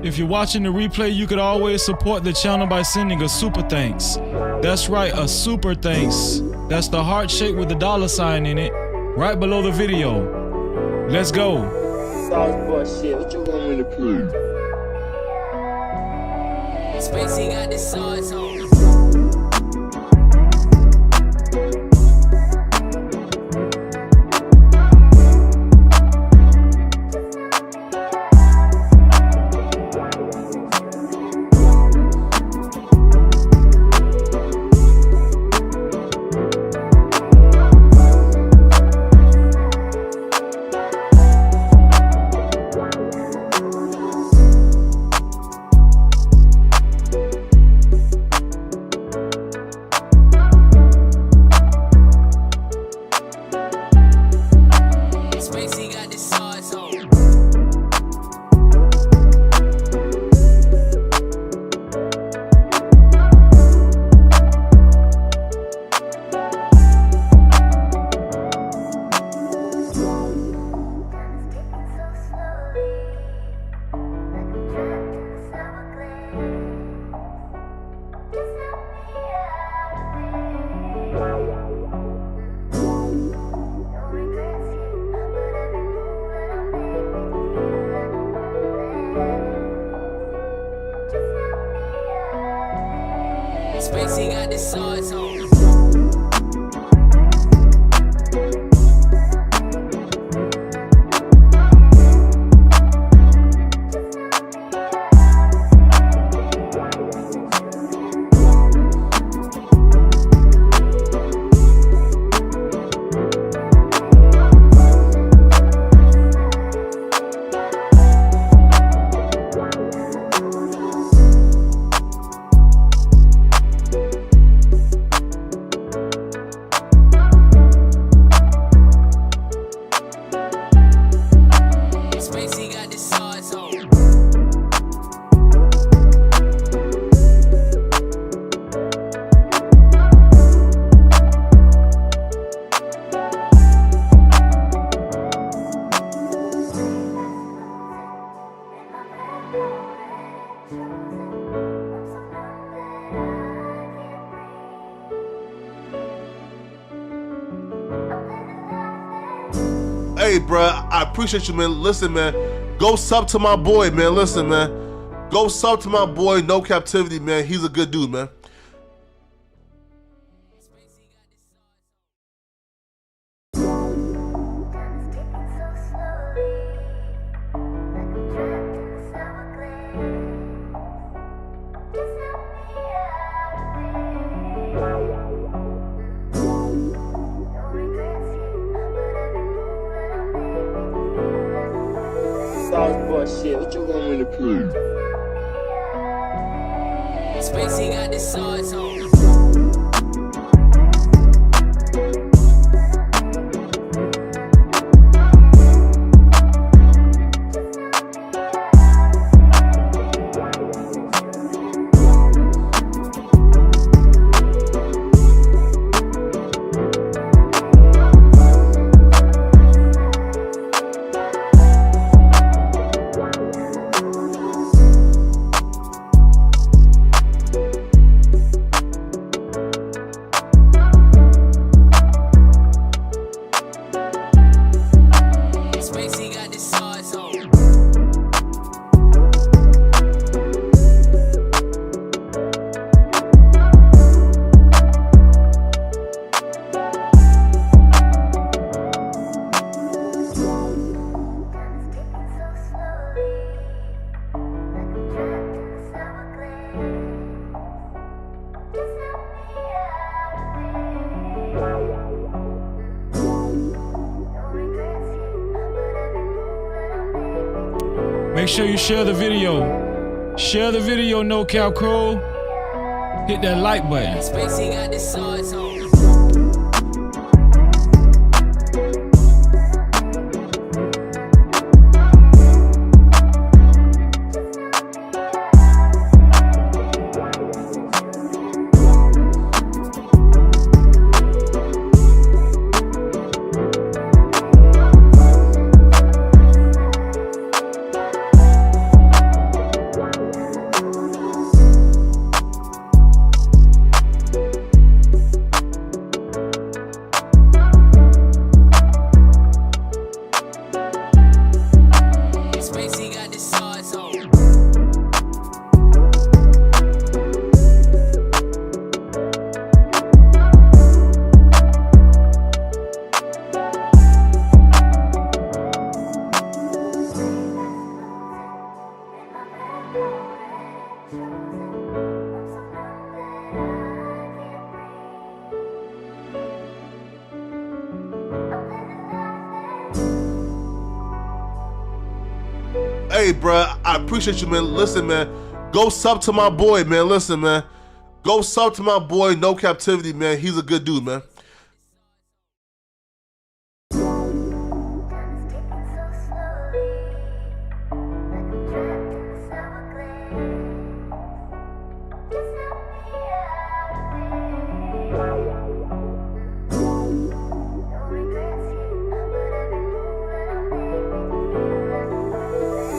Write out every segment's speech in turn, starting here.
If you're watching the replay, you could always support the channel by sending a super thanks. That's right, a super thanks. That's the heart shape with the $sign in it, right below the video. Let's go. Sauce boy shit, what you want me to prove? Spacey got this sauce on. Spacey got this sauce on. Hey, bruh, I appreciate you, man. Listen, man, go sub to my boy, man. Listen, man, go sub to my boy, No Cap-tivity, man. He's a good dude, man. Sauce boy shit, what you want me to prove? Spacey got this sauce on. Make sure you share the video. Share the video, No Cap Crew. Hit that like button. Spacey got this sauce on. Hey, bro, I appreciate you, man. Listen, man, go sub to my boy, man. Listen, man, go sub to my boy, No Captivity, man. He's a good dude, man.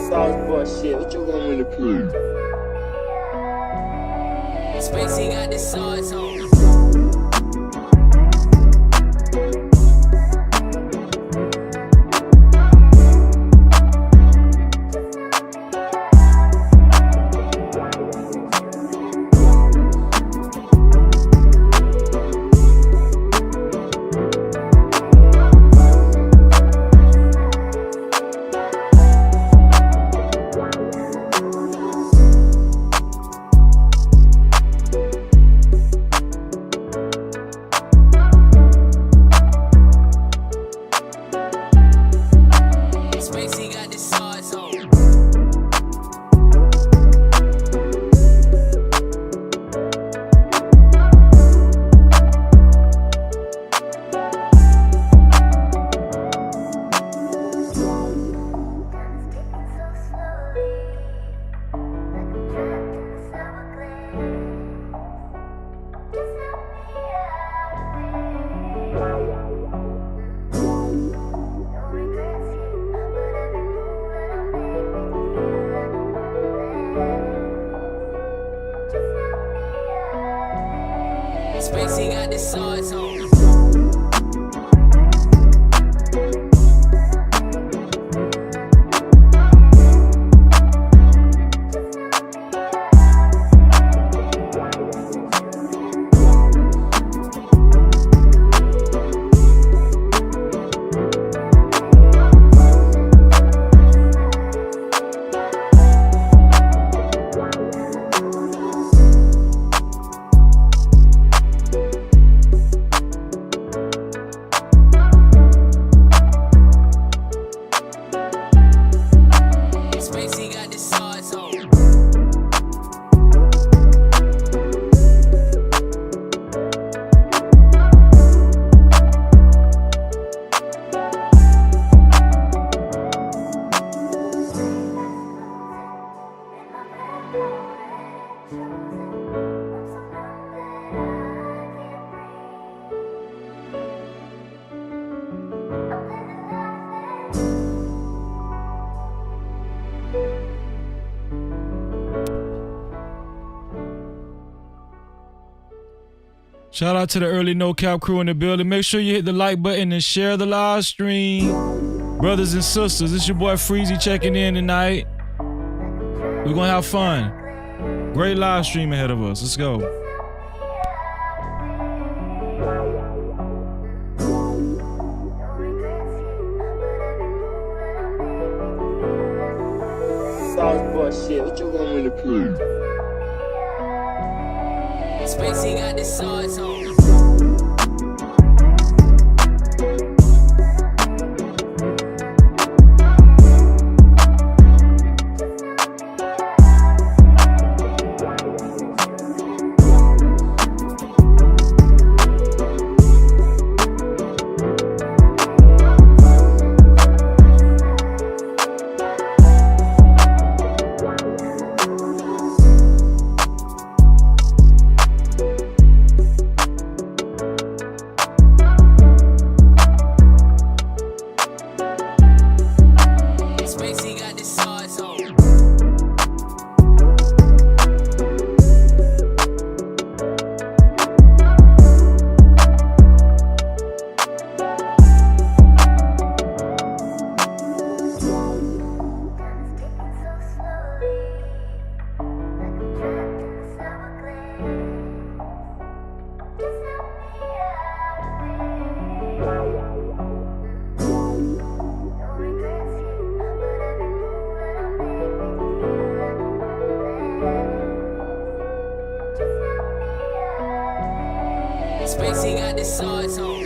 Sauce shit, what you want me to prove? Spacey got the sauce on. Spacey got the sauce on. Spacey got the sauce on. Spacey got the sauce on. Shout out to the early No Cap crew in the building. Make sure you hit the like button and share the live stream. Brothers and sisters, it's your boy Freezy checking in tonight. We're gonna have fun. Great live stream ahead of us. Let's go. Sauce shit, what you want me to prove? Spacey got the sauce on. Spacey got the sauce on. Spacey got the sauce on.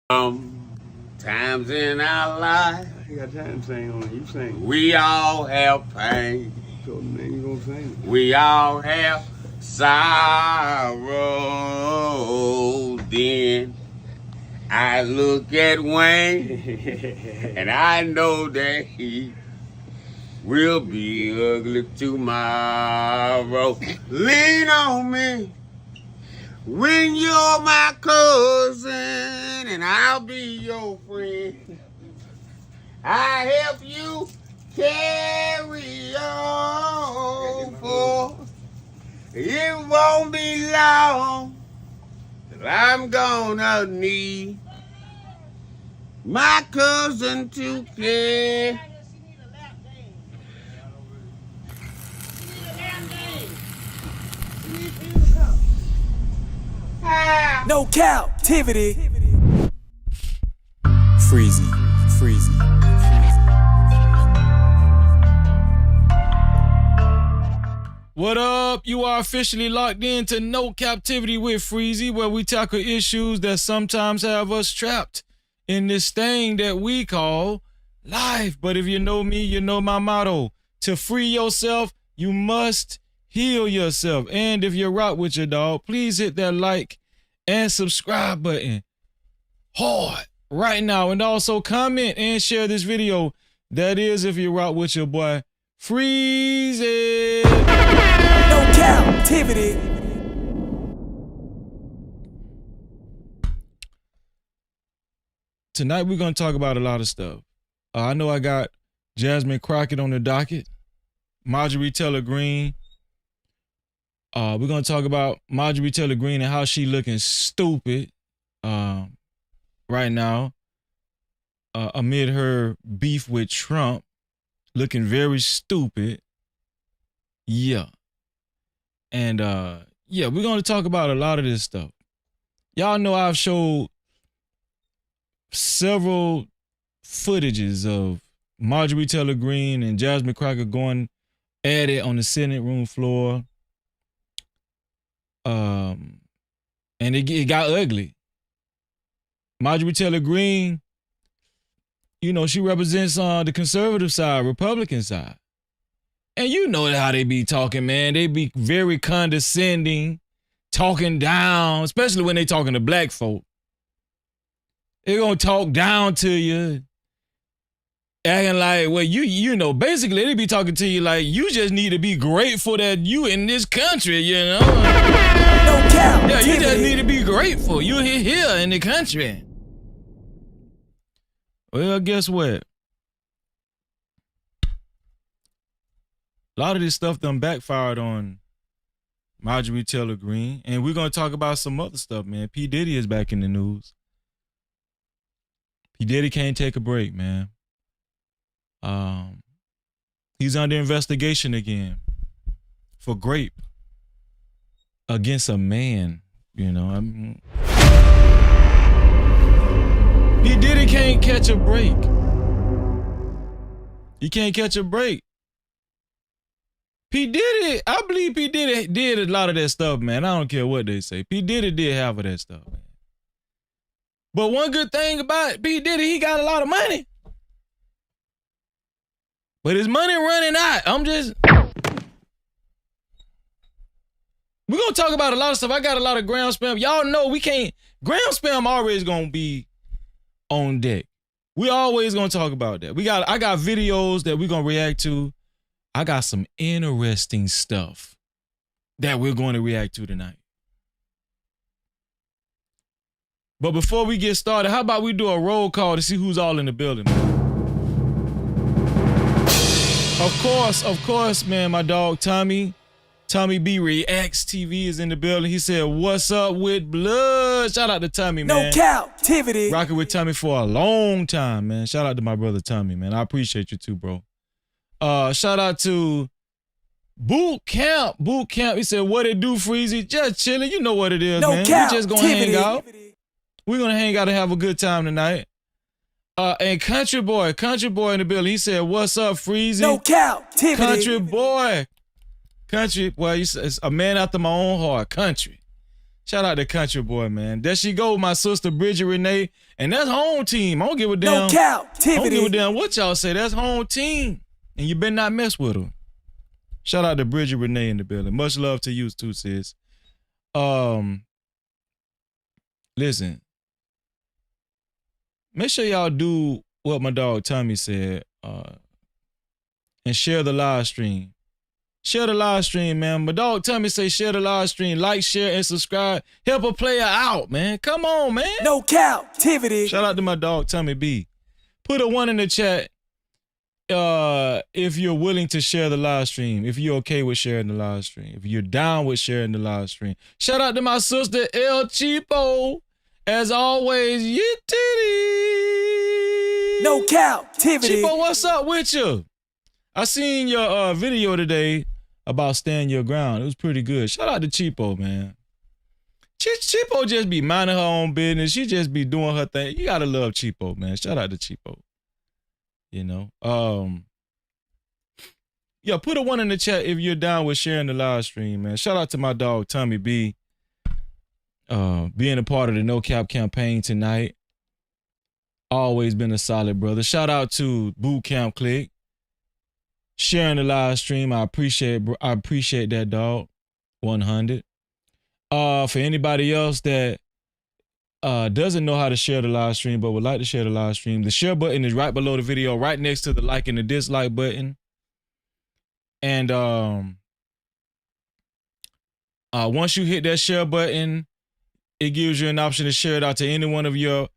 Times in our life, You got time to sing on it. You sing. we all have pain. So man, you gonna sing We all have sorrow. Then I look at Wayne it. and I know that he will be ugly tomorrow. Lean on me when you're my cousin and I'll be your friend. I help you carry on, for it won't be long till I'm gonna need my cousin to care. No captivity. Freezy. What up? You are officially locked into No Captivity with Freezy, where we tackle issues that sometimes have us trapped in this thing that we call life. But if you know me, you know my motto. To free yourself, you must heal yourself. And if you rock with your dog, please hit that like and subscribe button hard right now. And also comment and share this video. That is if you rock with your boy Freezy. No captivity. Tonight we're going to talk about a lot of stuff. I know I got Jasmine Crockett on the docket, Marjorie Taylor Greene. We're going to talk about Marjorie Taylor Greene and how she looking stupid right now amid her beef with Trump, looking very stupid. Yeah. And yeah, we're going to talk about a lot of this stuff. Y'all know I've showed several footages of Marjorie Taylor Greene and Jasmine Crockett going at it on the Senate room floor. And it got ugly. Marjorie Taylor Greene, you know, she represents the conservative side, Republican side. And you know how they be talking, man. They be very condescending, talking down, especially when they talking to black folk. They're going to talk down to you, acting like, well, you know, basically they be talking to you like you just need to be grateful that you in this country, you know? No captivity. Yeah, you just need to be grateful. You here in the country. Well, guess what? A lot of this stuff done backfired on Marjorie Taylor Greene. And we're going to talk about some other stuff, man. P. Diddy is back in the news. P. Diddy can't take a break, man. He's under investigation again for rape against a man, you know. P. Diddy can't catch a break. He can't catch a break. P. Diddy, I believe P. Diddy did a lot of that stuff, man. I don't care what they say. P. Diddy did half of that stuff, man. But one good thing about P. Diddy, he got a lot of money. But his money running out. We're going to talk about a lot of stuff. I got a lot of ground spam. Y'all know we can't. Ground spam always going to be on deck. We always going to talk about that. I got videos that we're going to react to. I got some interesting stuff that we're going to react to tonight. But before we get started, how about we do a roll call to see who's all in the building, man? Of course, man, my dog Tommy B Reacts TV is in the building. He said, "What's up with blood?" Shout out to Tommy, man. No captivity. Rocking with Tommy for a long time, man. Shout out to my brother Tommy, man. I appreciate you too, bro. Shout out to Boot Camp. He said, "What it do, Freezy? Just chilling. You know what it is, no man. We just gonna hang out. We're gonna hang out and have a good time tonight." And Country Boy in the building. He said, "What's up, Freezy?" No captivity. Country Boy, it's a man after my own heart. Country. Shout out to Country Boy, man. There she go, my sister Bridget Renee. And that's home team. I don't give a damn. No I don't give a captivity. damn what y'all say. That's home team. And you better not mess with her. Shout out to Bridget Renee in the building. Much love to you too, sis. Listen. Make sure y'all do what my dog Tommy said. And share the live stream. Share the live stream, man. My dog Tommy say share the live stream. Like, share, and subscribe. Help a player out, man. Come on, man. No captivity. Shout out to my dog Tommy B. Put a 1 in the chat if you're willing to share the live stream. If you're okay with sharing the live stream. If you're down with sharing the live stream. Shout out to my sister El Cheapo. As always, you titty. No captivity. Cheapo, what's up with you? I seen your video today about standing your ground. It was pretty good. Shout out to Cheapo, man. Cheapo just be minding her own business. She just be doing her thing. You gotta love Cheapo, man. Shout out to Cheapo. You know. Yeah, put a 1 in the chat if you're down with sharing the live stream, man. Shout out to my dog Tommy B. Being a part of the No Cap campaign tonight. Always been a solid brother. Shout out to Boot Camp Click. Sharing the live stream. I appreciate that, dog. 100. For anybody else that doesn't know how to share the live stream but would like to share the live stream, the share button is right below the video, right next to the like and the dislike button. And once you hit that share button, it gives you an option to share it out to any one of your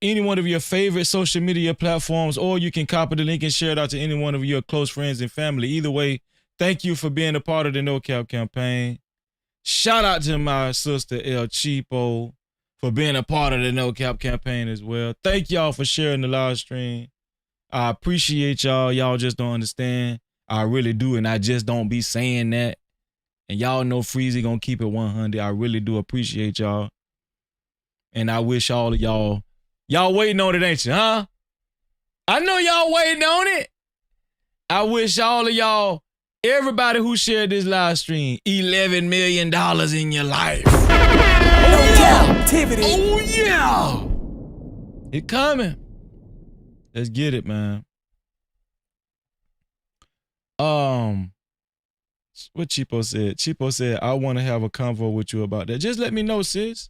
any one of your favorite social media platforms, or you can copy the link and share it out to any one of your close friends and family. Either way, thank you for being a part of the No Cap campaign. Shout out to my sister El Cheapo for being a part of the No Cap campaign as well. Thank y'all for sharing the live stream. I appreciate y'all. Y'all just don't understand. I really do, and I just don't be saying that. And y'all know Freezy gonna keep it 100. I really do appreciate y'all. And I wish all of y'all waiting on it, ain't you, huh? I know y'all waiting on it. I wish all of y'all, everybody who shared this live stream, $11 million in your life. No captivity. Oh, yeah. It coming. Let's get it, man. What Cheapo said? Cheapo said, I want to have a convo with you about that. Just let me know, sis.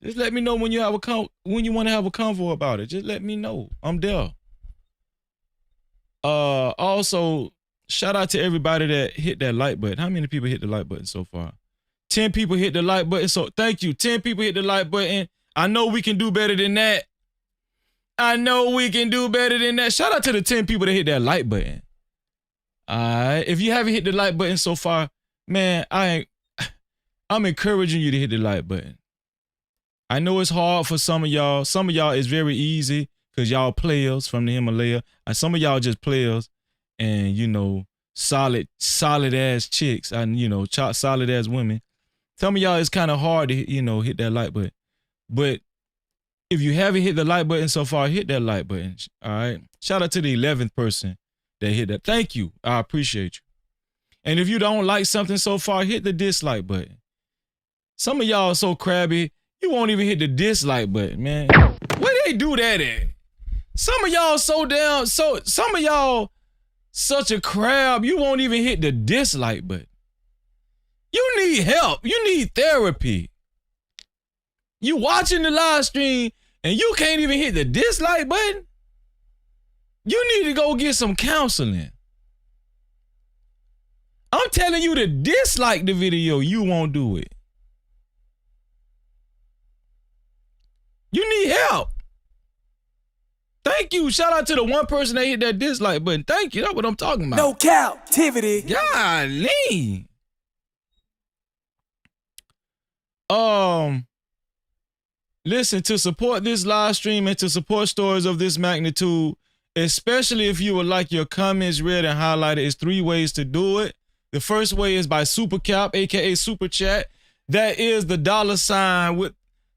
Just let me know when you want to have a convo about it. Just let me know. I'm there. Also, shout out to everybody that hit that like button. How many people hit the like button so far? 10 people hit the like button. So thank you. 10 people hit the like button. I know we can do better than that. Shout out to the 10 people that hit that like button. All right. If you haven't hit the like button so far, man, I'm encouraging you to hit the like button. I know it's hard for some of y'all. Some of y'all it's very easy because y'all players from the Himalaya. And some of y'all just players and, you know, solid ass chicks and, you know, solid ass women. Some of y'all it's kind of hard to, you know, hit that like button. But if you haven't hit the like button so far, hit that like button. All right. Shout out to the 11th person that hit that. Thank you. I appreciate you. And if you don't like something so far, hit the dislike button. Some of y'all are so crabby, you won't even hit the dislike button, man. Where they do that at? Some of y'all some of y'all such a crab, you won't even hit the dislike button. You need help. You need therapy. You watching the live stream and you can't even hit the dislike button? You need to go get some counseling. I'm telling you to dislike the video, you won't do it. You need help. Thank you. Shout out to the one person that hit that dislike button. Thank you. That's what I'm talking about. No captivity. Golly. Listen, to support this live stream and to support stories of this magnitude, especially if you would like your comments read and highlighted, is 3 ways to do it. The first way is by Super Cap, aka Super Chat. That is the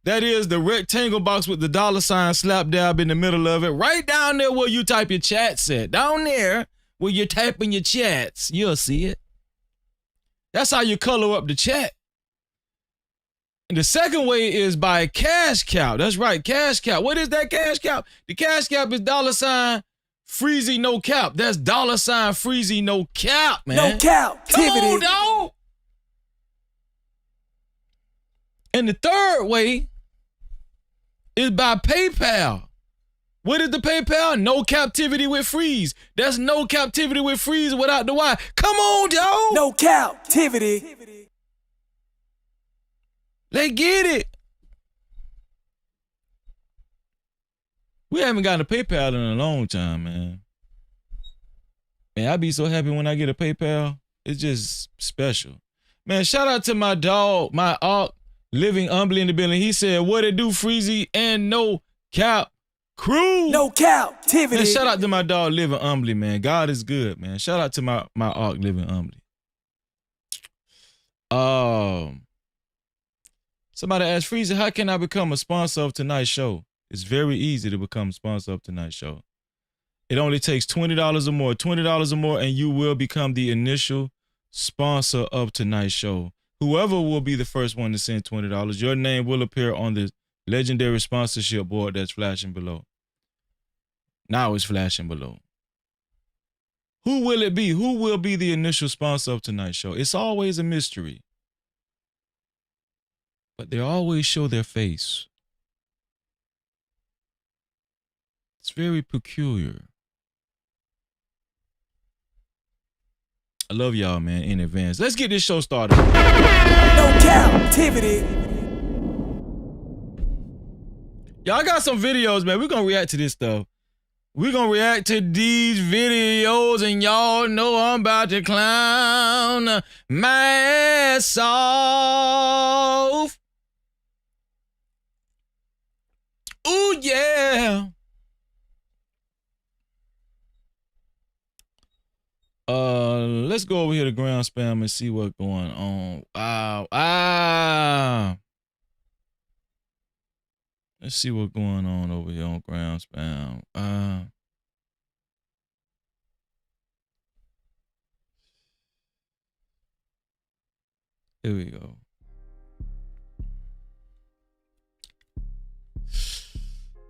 that is the rectangle box with the $ slap dab in the middle of it. Right down there where you type your chats at. Down there where you're typing your chats. You'll see it. That's how you color up the chat. And the second way is by cash cow. That's right, cash cow. What is that cash cow? The cash cow is $Freezy no cap. That's $Freezy no cap, man. No Cap-tivity. Come on, dog. And the third way is by PayPal. What is the PayPal? No Cap-tivity with Freeze. That's No Cap-tivity with Freeze without the Y. Come on, dog. No Cap-tivity. They get it. We haven't gotten a PayPal in a long time, man. Man, I be so happy when I get a PayPal. It's just special. Man, shout out to my dog, my Ark, living humbly in the building. He said, what it do, Freezy and No Cap crew. No Cap-tivity. Man, shout out to my dog, living humbly, man. God is good, man. Shout out to my Ark, living humbly. Somebody asked Freezy, how can I become a sponsor of tonight's show? It's very easy to become a sponsor of tonight's show. It only takes $20 or more. $20 or more, and you will become the initial sponsor of tonight's show. Whoever will be the first one to send $20, your name will appear on the legendary sponsorship board that's flashing below. Now it's flashing below. Who will it be? Who will be the initial sponsor of tonight's show? It's always a mystery. But they always show their face. It's very peculiar. I love y'all, man, in advance. Let's get this show started. No Cap-tivity. Y'all got some videos, man. We're going to react to this stuff. We're going to react to these videos, and y'all know I'm about to clown my ass off. Ooh, yeah. Let's go over here to ground spam and see what's going on. Let's see what's going on over here on ground spam. Here we go.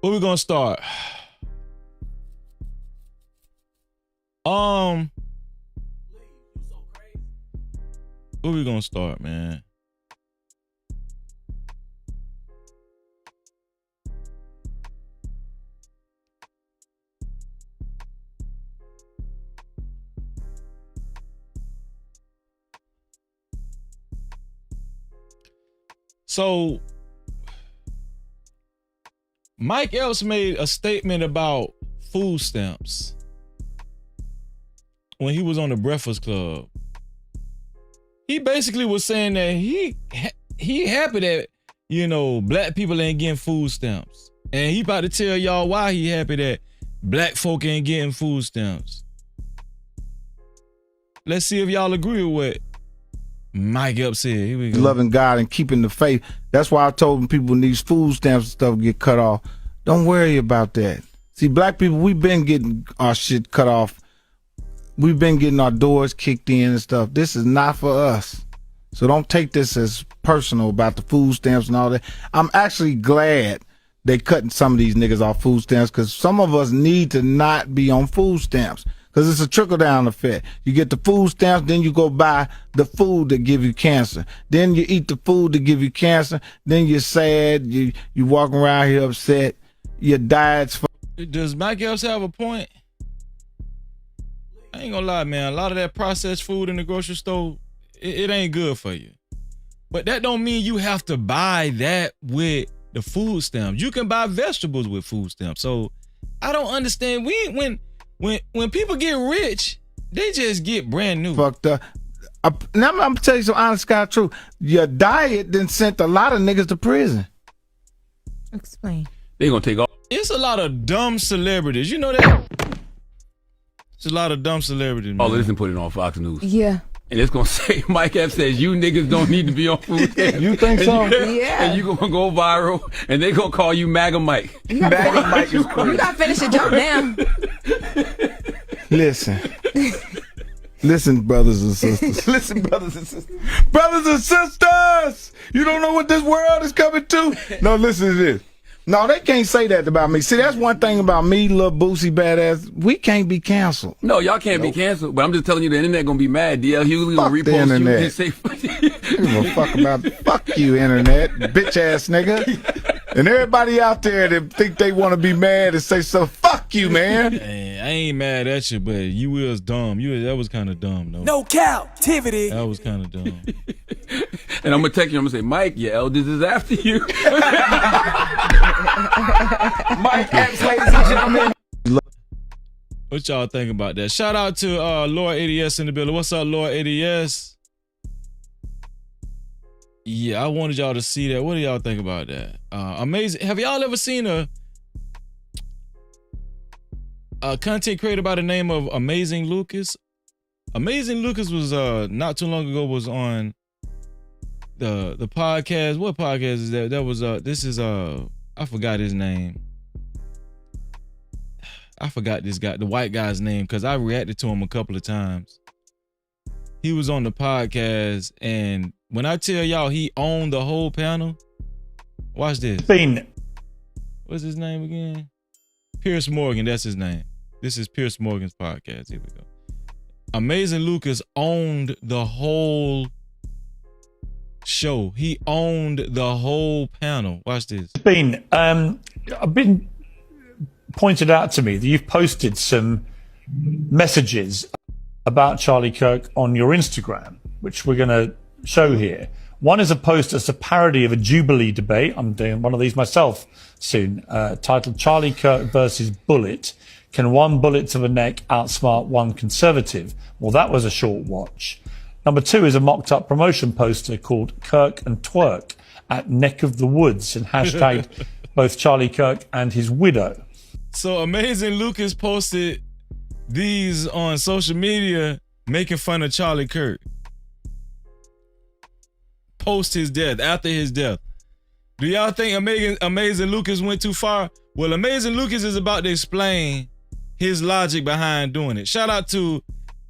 Where we gonna start? Where we gonna start, man? So Mike Epps made a statement about food stamps when he was on the Breakfast Club. He basically was saying that he happy that, you know, black people ain't getting food stamps. And he about to tell y'all why he happy that black folk ain't getting food stamps. Let's see if y'all agree with what Mike Epps said. Here we go. Loving God and keeping the faith. That's why I told them people when these food stamps and stuff get cut off, don't worry about that. See, black people, we've been getting our shit cut off. We've been getting our doors kicked in and stuff. This is not for us. So don't take this as personal about the food stamps and all that. I'm actually glad they cutting some of these niggas off food stamps, because some of us need to not be on food stamps, because it's a trickle-down effect. You get the food stamps, then you go buy the food that give you cancer. Then you eat the food that give you cancer. Then you're sad. You walking around here upset. Your diet's... Does Mike Epps have a point? I ain't gonna lie, man. A lot of that processed food in the grocery store, it ain't good for you. But that don't mean you have to buy that with the food stamps. You can buy vegetables with food stamps. So I don't understand. When people get rich, they just get brand new. Fucked up. Now I'm gonna tell you some honest God truth. Your diet then sent a lot of niggas to prison. Explain. They gonna take all. It's a lot of dumb celebrities. You know that? It's a lot of dumb celebrities, man. All of this and put it on Fox News. Yeah. And it's gonna say Mike Epps says you niggas don't need to be on food stamps. You think so? Yeah. And you gonna go viral, and they gonna call you MAGA Mike. MAGA Mike is crazy. You gotta finish your joke now. Listen. Listen, brothers and sisters. Listen, brothers and sisters. Brothers and sisters! You don't know what this world is coming to? No, listen to this. No, they can't say that about me. See, that's one thing about me, little Boosie badass. We can't be canceled. No, y'all can't be canceled, but I'm just telling you the internet gonna be mad. DL Hughley gonna Fuck the repost you internet. and say, I don't give a fuck about fuck you, internet, bitch ass nigga. And everybody out there that think they want to be mad and say so, fuck you, man. Man, I ain't mad at you, but you was dumb. That was kind of dumb, though. No Cap-tivity. That was kind of dumb. and I'm gonna text you, I'm gonna say, Mike, your elders is after you. Mike Epps, ladies and gentlemen. What y'all think about that? Shout out to Lord ADS in the building. What's up, Lord ADS? Yeah, I wanted y'all to see that. What do y'all think about that? Amazing. Have y'all ever seen a content creator by the name of Amazing Lucas? Amazing Lucas was not too long ago was on the podcast. What podcast is that? That was this is I forgot his name. I forgot this guy, the white guy's name, because I reacted to him a couple of times. He was on the podcast, and when I tell y'all he owned the whole panel, watch this. What's his name again? Pierce Morgan, that's his name. This is Pierce Morgan's podcast. Here we go. Amazing Lucas owned the whole show. He owned the whole panel. Watch this. I've been pointed out to me that you've posted some messages about Charlie Kirk on your Instagram, which we're going to show here. One is a post that's a parody of a Jubilee debate. I'm doing one of these myself soon, titled Charlie Kirk versus Bullet. Can one bullet to the neck outsmart one conservative? Well, that was a short watch. Number two is a mocked up promotion poster called Kirk and Twerk at Neck of the Woods and hashtag both Charlie Kirk and his widow. So Amazing Lucas posted these on social media making fun of Charlie Kirk. Post his death, after his death. Do y'all think Amazing Lucas went too far? Well, Amazing Lucas is about to explain his logic behind doing it. Shout out to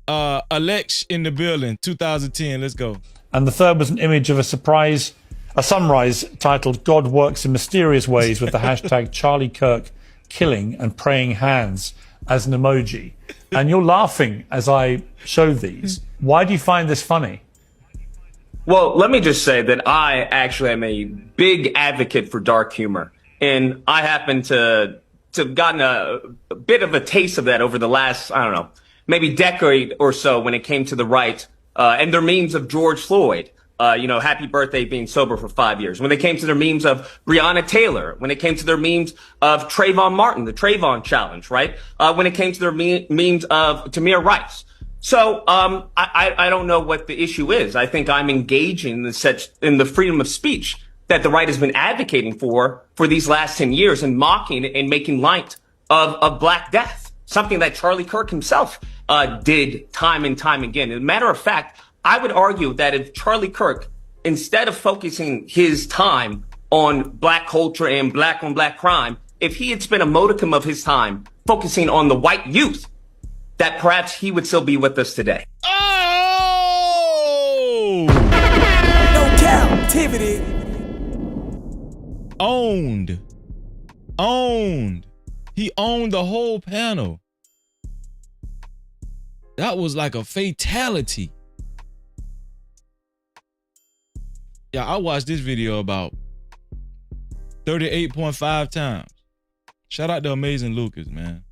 Alex in the building, 2010. Let's go. And the third was an image of a sunrise titled God Works in Mysterious Ways with the hashtag Charlie Kirk killing and praying hands as an emoji. And you're laughing as I show these. Why do you find this funny? Well, let me just say that I actually am a big advocate for dark humor. And I happen to have gotten a bit of a taste of that over the last, I don't know, maybe decade or so when it came to the right and their memes of George Floyd. Happy birthday being sober for 5 years. When it came to their memes of Breonna Taylor, when it came to their memes of Trayvon Martin, the Trayvon challenge, right? When it came to their memes of Tamir Rice. So, I don't know what the issue is. I think I'm engaging in the freedom of speech that the right has been advocating for these last 10 years and mocking and making light of Black Death, something that Charlie Kirk himself did time and time again. As a matter of fact, I would argue that if Charlie Kirk, instead of focusing his time on Black culture and Black on Black crime, if he had spent a modicum of his time focusing on the white youth, that perhaps he would still be with us today. Oh! No Cap-tivity. Owned. He owned the whole panel. That was like a fatality. Yeah, I watched this video about 38.5 times. Shout out to Amazing Lucas, man.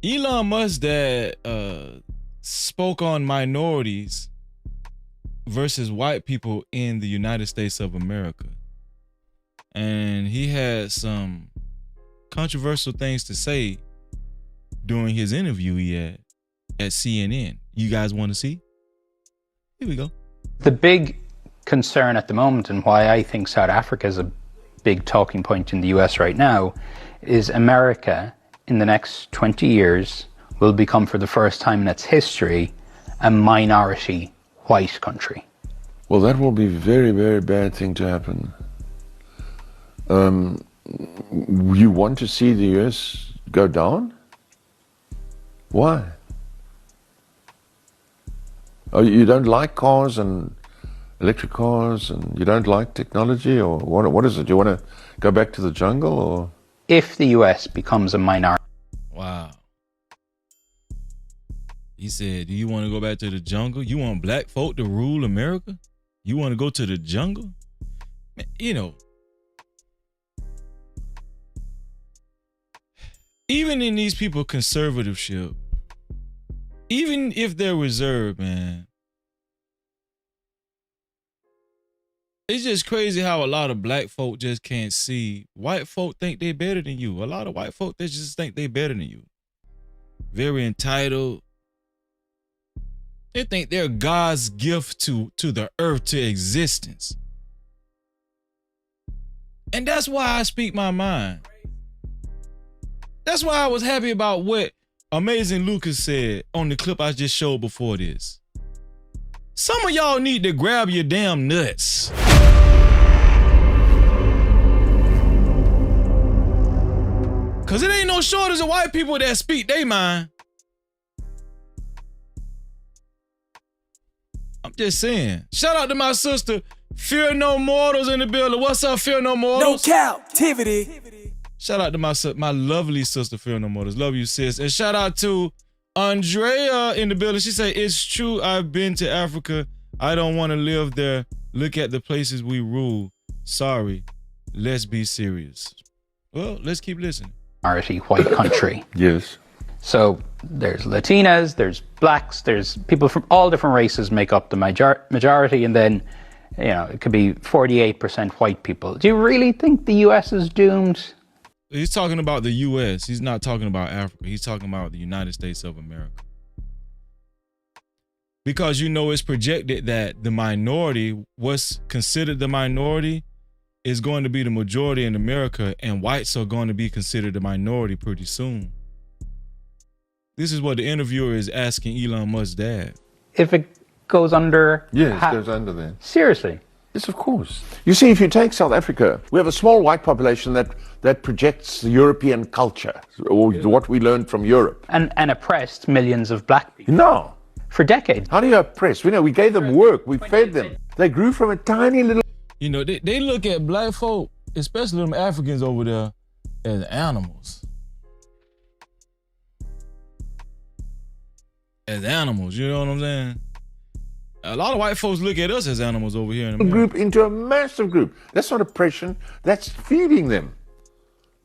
Elon Musk that spoke on minorities versus white people in the United States of America. And he had some controversial things to say during his interview he had at CNN. You guys want to see? Here we go. The big concern at the moment, and why I think South Africa is a big talking point in the US right now, is America in the next 20 years will become, for the first time in its history, a minority white country. Well, that will be a very, very bad thing to happen. You want to see the US go down? Why? Oh, you don't like cars and electric cars, and you don't like technology, or what is it? You want to go back to the jungle, or? If the US becomes a minority. Wow. He said, do you want to go back to the jungle? You want black folk to rule America? You want to go to the jungle? Man, you know, even in these people conservativeship, even if they're reserved, man, it's just crazy how a lot of black folk just can't see. White folk think they better than you. A lot of white folk, they just think they better than you. Very entitled. They think they're God's gift to the earth, to existence. And that's why I speak my mind. That's why I was happy about what Amazing Lucas said on the clip I just showed before this. Some of y'all need to grab your damn nuts. Cause it ain't no shortage of white people that speak their mind. I'm just saying. Shout out to my sister, Fear No Mortals in the building. What's up, Fear No Mortals? No Cap-tivity. Shout out to my lovely sister, Fear No Mortals. Love you, sis. And shout out to Andrea in the building. She said, it's true, I've been to Africa. I don't want to live there. Look at the places we rule. Sorry. Let's be serious. Well, let's keep listening. Minority white country. Yes. So there's Latinas, there's blacks, there's people from all different races make up the majority, and then, you know, it could be 48% white people. Do you really think the US is doomed? He's talking about the US. He's not talking about Africa. He's talking about the United States of America. Because, you know, it's projected that the minority, what's considered the minority, is going to be the majority in America, and whites are going to be considered the minority pretty soon. This is what the interviewer is asking Elon Musk's dad. If it goes under... Yes, it goes under there. Seriously? Yes, of course. You see, if you take South Africa, we have a small white population that projects the European culture, or what we learned from Europe. And oppressed millions of black people. No. For decades. How do you oppress? We gave them work. We fed them. They grew from a tiny little... You know, they look at black folk, especially them Africans over there, as animals. As animals, you know what I'm saying? A lot of white folks look at us as animals over here in America. Group into a massive group. That's not oppression. That's feeding them.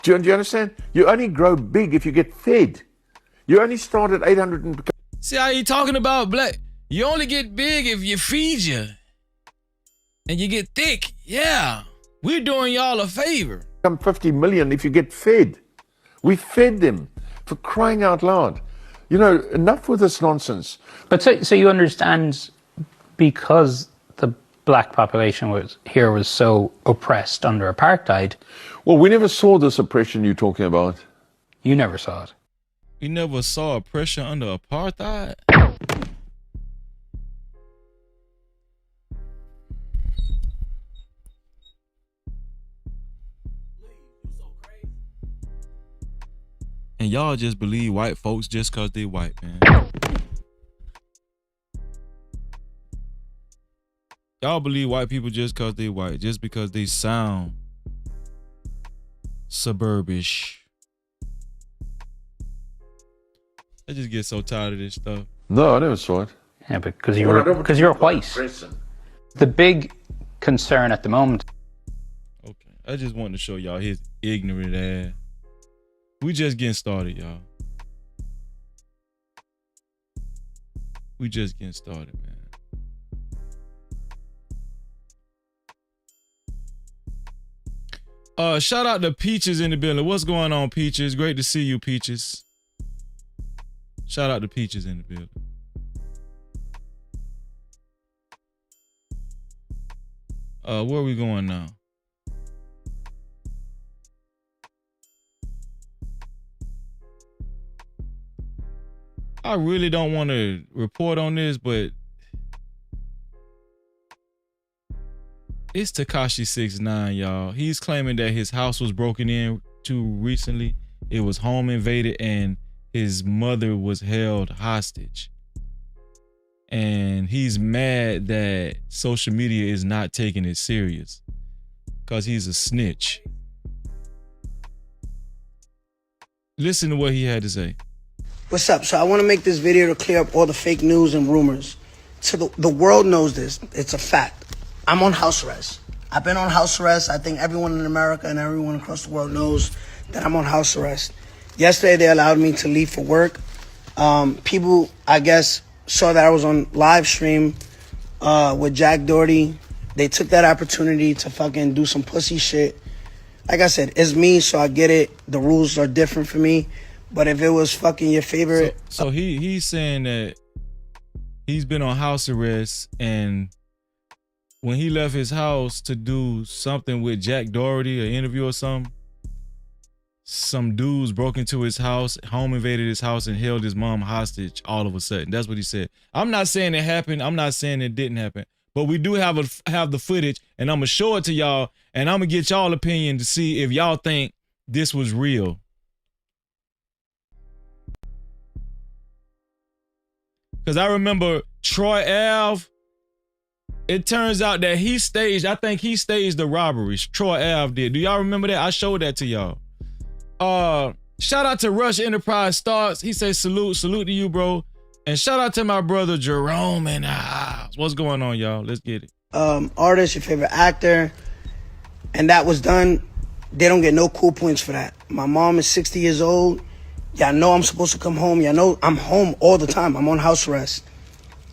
Do you understand? You only grow big if you get fed. You only start at 800 and... See how you talking about black? You only get big if you feed you. And you get thick. Yeah. We're doing y'all a favor. Become 50 million if you get fed. We fed them, for crying out loud. You know, enough with this nonsense. But so you understand, because the black population was so oppressed under apartheid. Well, we never saw this oppression you're talking about. You never saw it. We never saw oppression under apartheid? And y'all just believe white folks just cause they white, man. Y'all believe white people just cause they white, just because they sound suburbish. I just get so tired of this stuff. No, I never saw it. Yeah, because you're white. The big concern at the moment. Okay, I just wanted to show y'all his ignorant ass. We just getting started, y'all. We just getting started, man. Shout out to Peaches in the building. What's going on, Peaches? Great to see you, Peaches. Shout out to Peaches in the building. Where are we going now? I really don't want to report on this, but It's Tekashi 6ix9ine, y'all. He's claiming that his house was broken into recently. It was home invaded and his mother was held hostage. And he's mad that social media is not taking it serious because he's a snitch. Listen to what he had to say. What's up? So I want to make this video to clear up all the fake news and rumors. So the world knows this. It's a fact. I'm on house arrest. I've been on house arrest. I think everyone in America and everyone across the world knows that I'm on house arrest. Yesterday, they allowed me to leave for work. People, I guess, saw that I was on live stream with Jack Doherty. They took that opportunity to fucking do some pussy shit. Like I said, it's me, so I get it. The rules are different for me. But if it was fucking your favorite... So he's saying that he's been on house arrest, and when he left his house to do something with Jack Doherty, an interview or something, some dudes broke into his house, home invaded his house, and held his mom hostage all of a sudden. That's what he said. I'm not saying it happened. I'm not saying it didn't happen. But we do have the footage, and I'm going to show it to y'all, and I'm going to get y'all opinion to see if y'all think this was real. Because I remember Troy Ave, it turns out that I think he staged the robberies. Troy Ave did. Do y'all remember that? I showed that to y'all. Shout out to Rush Enterprise Stars. He says salute to you, bro. And shout out to my brother Jerome in the house. What's going on, y'all? Let's get it. Artist, your favorite actor. And that was done. They don't get no cool points for that. My mom is 60 years old. Y'all know I'm supposed to come home. Y'all know I'm home all the time. I'm on house arrest.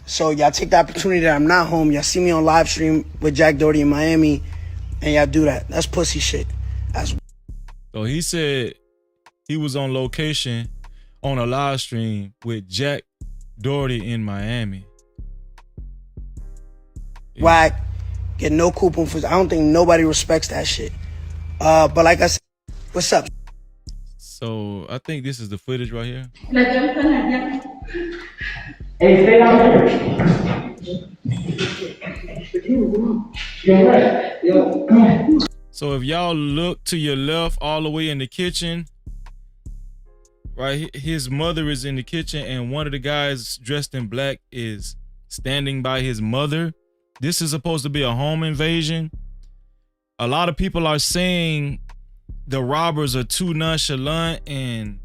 So y'all take the opportunity that I'm not home. Y'all see me on live stream with Jack Doherty in Miami, and y'all do that. That's pussy shit. So he said he was on location on a live stream with Jack Doherty in Miami. Whack. Get no coupon for. I don't think nobody respects that shit. But like I said, what's up? So I think this is the footage right here. Hey, stay down there. So if y'all look to your left all the way in the kitchen, right, his mother is in the kitchen and one of the guys dressed in black is standing by his mother. This is supposed to be a home invasion. A lot of people are saying the robbers are too nonchalant and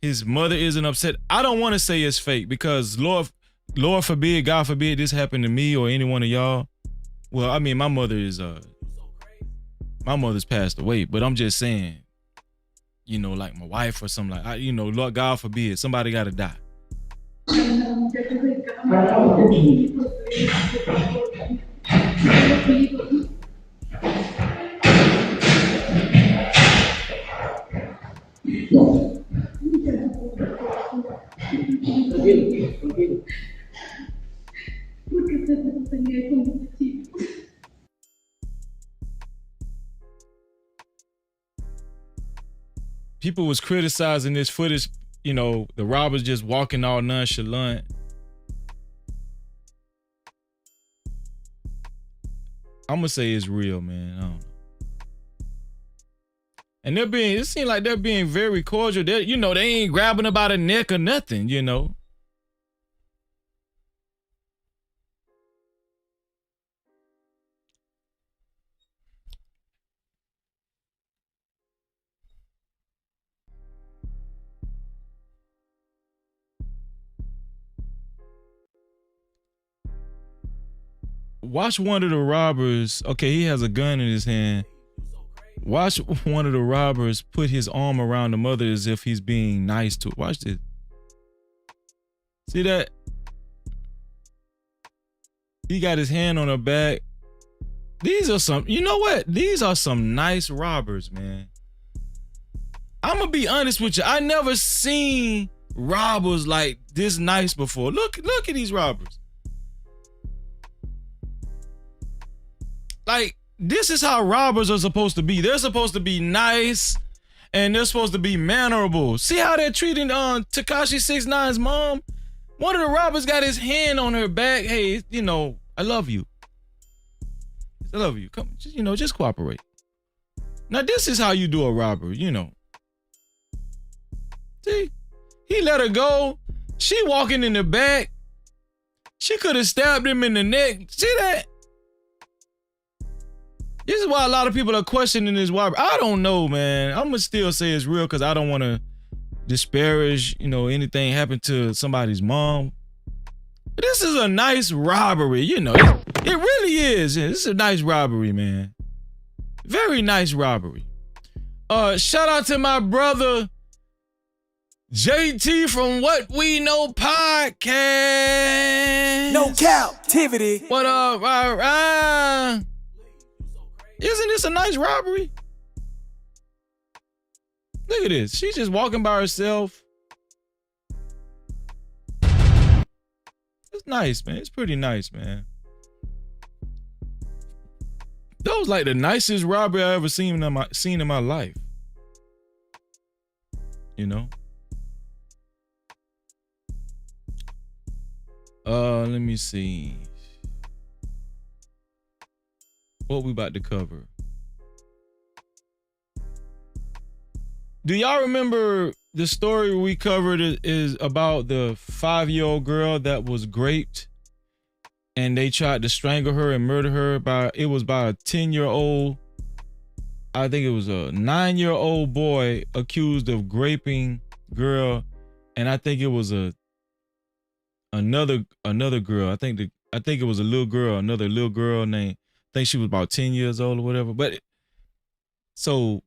his mother isn't upset. I don't want to say it's fake because Lord forbid, God forbid this happened to me or any one of y'all. Well, I mean, my mother's passed away, but I'm just saying, you know, like my wife or something like, Lord, God forbid, somebody got to die. People was criticizing this footage, the robbers just walking all nonchalant. I'm gonna say it's real, man. I don't know. And it seems like they're being very cordial. They ain't grabbing about a neck or nothing, Watch one of the robbers. Okay, he has a gun in his hand. Watch one of the robbers put his arm around the mother as if he's being nice to her. Watch this. See that? He got his hand on her back. These are some, you know what? These are some nice robbers, man. I'm gonna be honest with you. I never seen robbers like this nice before. Look at these robbers. Like, this is how robbers are supposed to be. They're supposed to be nice and they're supposed to be mannerable. See how they're treating Tekashi 6ix9ine's mom? One of the robbers got his hand on her back. Hey, I love you. I love you. Come, just cooperate. Now, this is how you do a robbery, See, he let her go. She walking in the back. She could have stabbed him in the neck. See that? This is why a lot of people are questioning this robbery. I don't know, man. I'm going to still say it's real because I don't want to disparage, anything happened to somebody's mom. This is a nice robbery, it really is. This is a nice robbery, man. Very nice robbery. Shout out to my brother JT from What We Know Podcast. No Cap-tivity. What up? Isn't this a nice robbery? Look at this. She's just walking by herself. It's nice, man. It's pretty nice, man. That was like the nicest robbery I ever seen in my life. Let me see. What we about to cover? Do y'all remember the story we covered is about the 5-year-old girl that was raped and they tried to strangle her and murder her by a 10-year-old. I think it was a 9-year-old boy accused of raping girl, and I think it was another girl. I think it was a little girl, another little girl named, I think she was about 10 years old or whatever. But so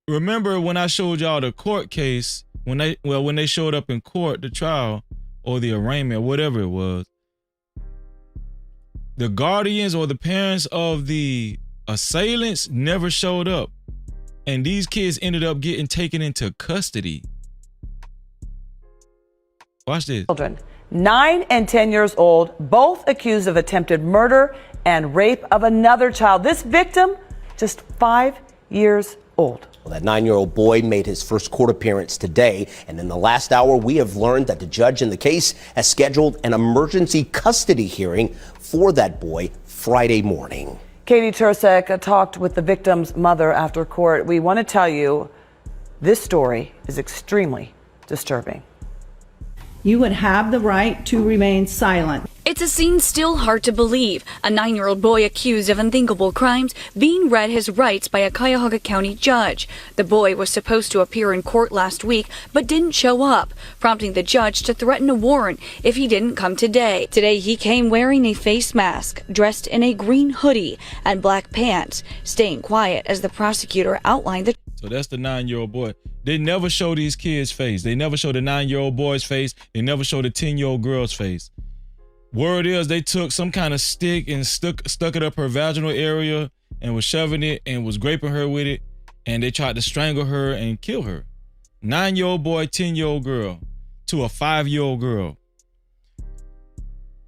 remember when I showed y'all the court case, when they showed up in court, the trial or the arraignment, whatever it was, the guardians or the parents of the assailants never showed up. And these kids ended up getting taken into custody. Watch this. Children, 9 and 10 years old, both accused of attempted murder and rape of another child. This victim, just 5 years old. Well, that 9-year-old boy made his first court appearance today, and in the last hour, we have learned that the judge in the case has scheduled an emergency custody hearing for that boy Friday morning. Katie Tursek talked with the victim's mother after court. We want to tell you this story is extremely disturbing. You would have the right to remain silent. It's a scene still hard to believe. A 9-year-old boy accused of unthinkable crimes being read his rights by a Cuyahoga County judge. The boy was supposed to appear in court last week, but didn't show up, prompting the judge to threaten a warrant if he didn't come today. Today, he came wearing a face mask, dressed in a green hoodie and black pants, staying quiet as the prosecutor outlined the... So that's the 9-year-old boy. They never show these kids' face. They never show the 9-year-old boy's face. They never show the 10-year-old girl's face. Word is they took some kind of stick and stuck it up her vaginal area and was shoving it and was raping her with it. And they tried to strangle her and kill her. 9-year-old boy, 10-year-old girl to a 5-year-old girl.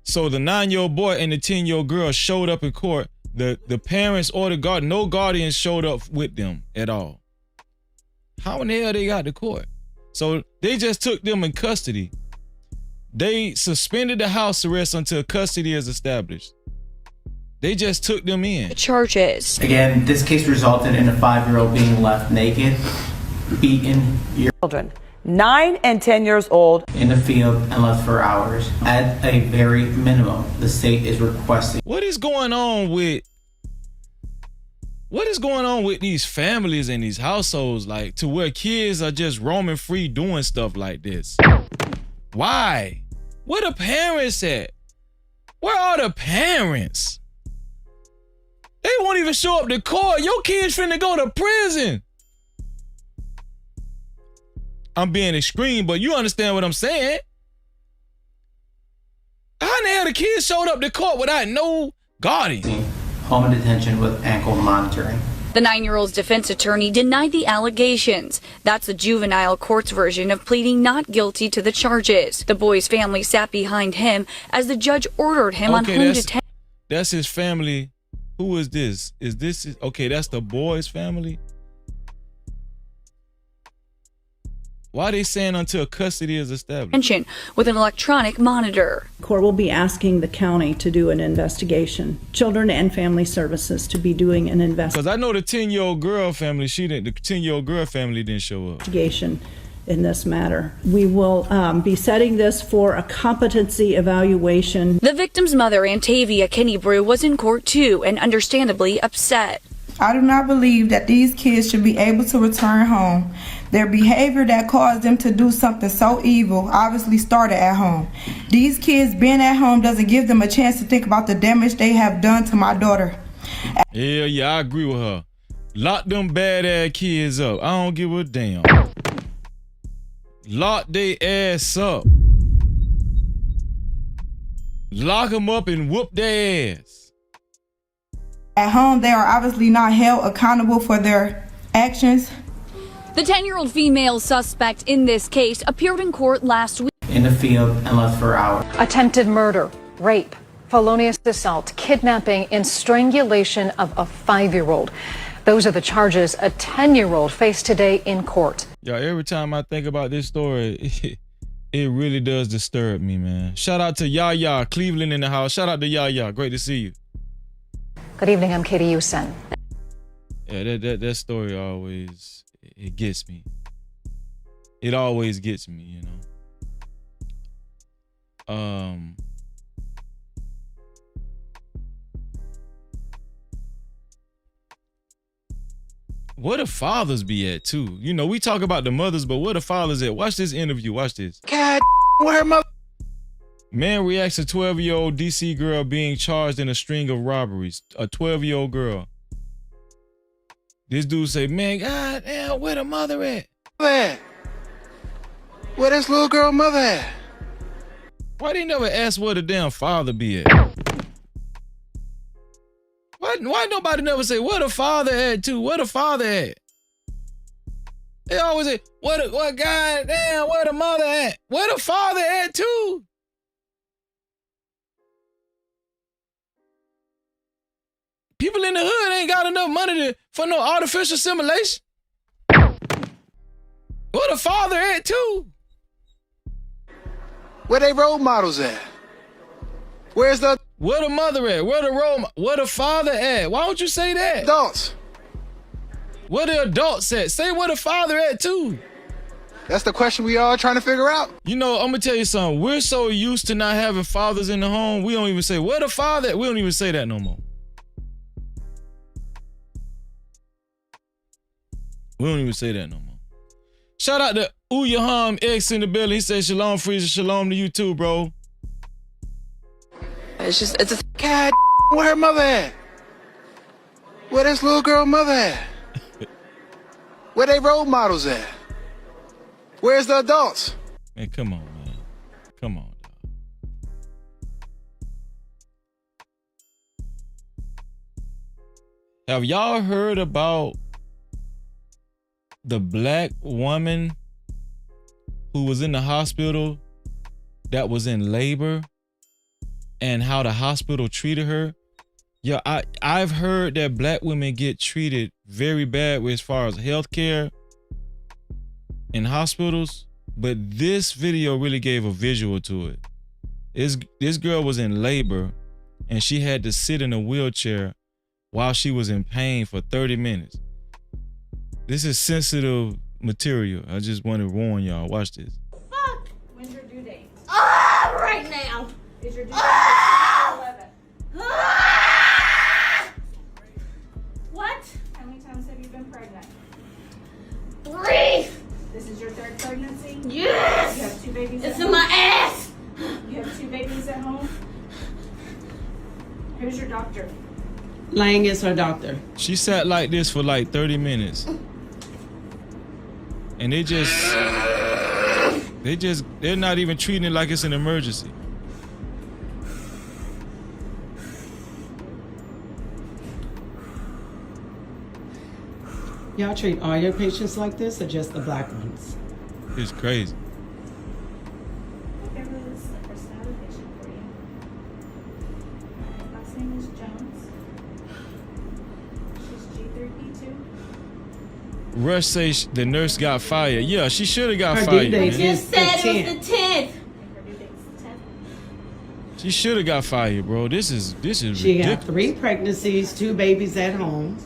So the 9-year-old boy and the 10-year-old girl showed up in court. The parents or the guardian, no guardians showed up with them at all. How in the hell they got to court? So they just took them in custody. They suspended the house arrest until custody is established. They just took them in. Charges. Again, this case resulted in a 5-year-old being left naked, beaten, children, 9 and 10 years old, in the field and left for hours. At a very minimum, the state is requesting. What is going on with these families and these households, like, to where kids are just roaming free doing stuff like this? Why? Where the parents at? Where are the parents? They won't even show up to court. Your kids finna go to prison. I'm being extreme, but you understand what I'm saying. How in the hell the kids showed up to court without no guardian? Home in detention with ankle monitoring. The 9-year-old's defense attorney denied the allegations. That's the juvenile court's version of pleading not guilty to the charges. The boy's family sat behind him as the judge ordered him on home detention. That's his family. Who is this? Okay, that's the boy's family? Why are they saying until custody is established? With an electronic monitor. court will be asking the county to do an investigation. Children and Family Services to be doing an Because I know the 10-year-old girl family, the 10-year-old girl family didn't show up. investigation in this matter. We will be setting this for a competency evaluation. The victim's mother, Antavia Kennebrew, was in court too and understandably upset. I do not believe that these kids should be able to return home. Their behavior that caused them to do something so evil obviously started at home. These kids being at home doesn't give them a chance to think about the damage they have done to my daughter. Yeah, I agree with her. Lock them bad-ass kids up. I don't give a damn. Lock they ass up. Lock them up and whoop their ass. At home, they are obviously not held accountable for their actions. The 10-year-old female suspect in this case appeared in court last week. In the field and left for hours. Attempted murder, rape, felonious assault, kidnapping, and strangulation of a 5-year-old. Those are the charges a 10-year-old faced today in court. Yo, every time I think about this story, it really does disturb me, man. Shout out to Yaya, Cleveland in the house. Shout out to Yaya. Great to see you. Good evening, I'm Katie Usen. Yeah, that story always, it gets me. It always gets me, you know. Where the fathers be at too? You know, we talk about the mothers, but where the fathers at? Watch this interview. Watch this. God, where her mother? Man reacts to 12-year-old DC girl being charged in a string of robberies. A 12-year-old girl. This dude say, man, God damn, where the mother at? Where this little girl mother at? Why they never ask where the damn father be at? Why nobody never say, where the father at too? Where the father at? They always say, what God damn, where the mother at? Where the father at too? People in the hood ain't got enough money for no artificial simulation. Where the father at too? Where they role models at? Where's the... Where the mother at? Where the father at? Why don't you say that? Adults. Where the adults at? Say where the father at too. That's the question we all trying to figure out. You know, I'm gonna tell you something. We're so used to not having fathers in the home, we don't even say, where the father at? We don't even say that no more. We don't even say that no more. Shout out to Uyaham X in the building. He said shalom, Freezer. Shalom to you too, bro. It's a... God, where her mother at? Where this little girl mother at? Where they role models at? Where's the adults? Man, come on, man. Come on, dog. Have y'all heard about the black woman who was in the hospital that was in labor and how the hospital treated her? Yeah, I've heard that black women get treated very bad as far as healthcare in hospitals, but this video really gave a visual to it. This girl was in labor and she had to sit in a wheelchair while she was in pain for 30 minutes. This is sensitive material. I just want to warn y'all. Watch this. Fuck! When's your due date? Right now! Is your due date 11? What? How many times have you been pregnant? 3! This is your 3rd pregnancy? Yes! You have 2 babies at home? It's in my ass! You have 2 babies at home? Who's your doctor? Lang is her doctor. She sat like this for like 30 minutes. And they're not even treating it like it's an emergency. Y'all treat all your patients like this or just the black ones? It's crazy. There was a personality patient for you. Last name is Jones. She's G3P2. Rush says the nurse got fired. Yeah, she should have got Her fired. due date Man. is Said the it was the 10th. She should have got fired, bro. This is She ridiculous. had 3 pregnancies, 2 babies at home.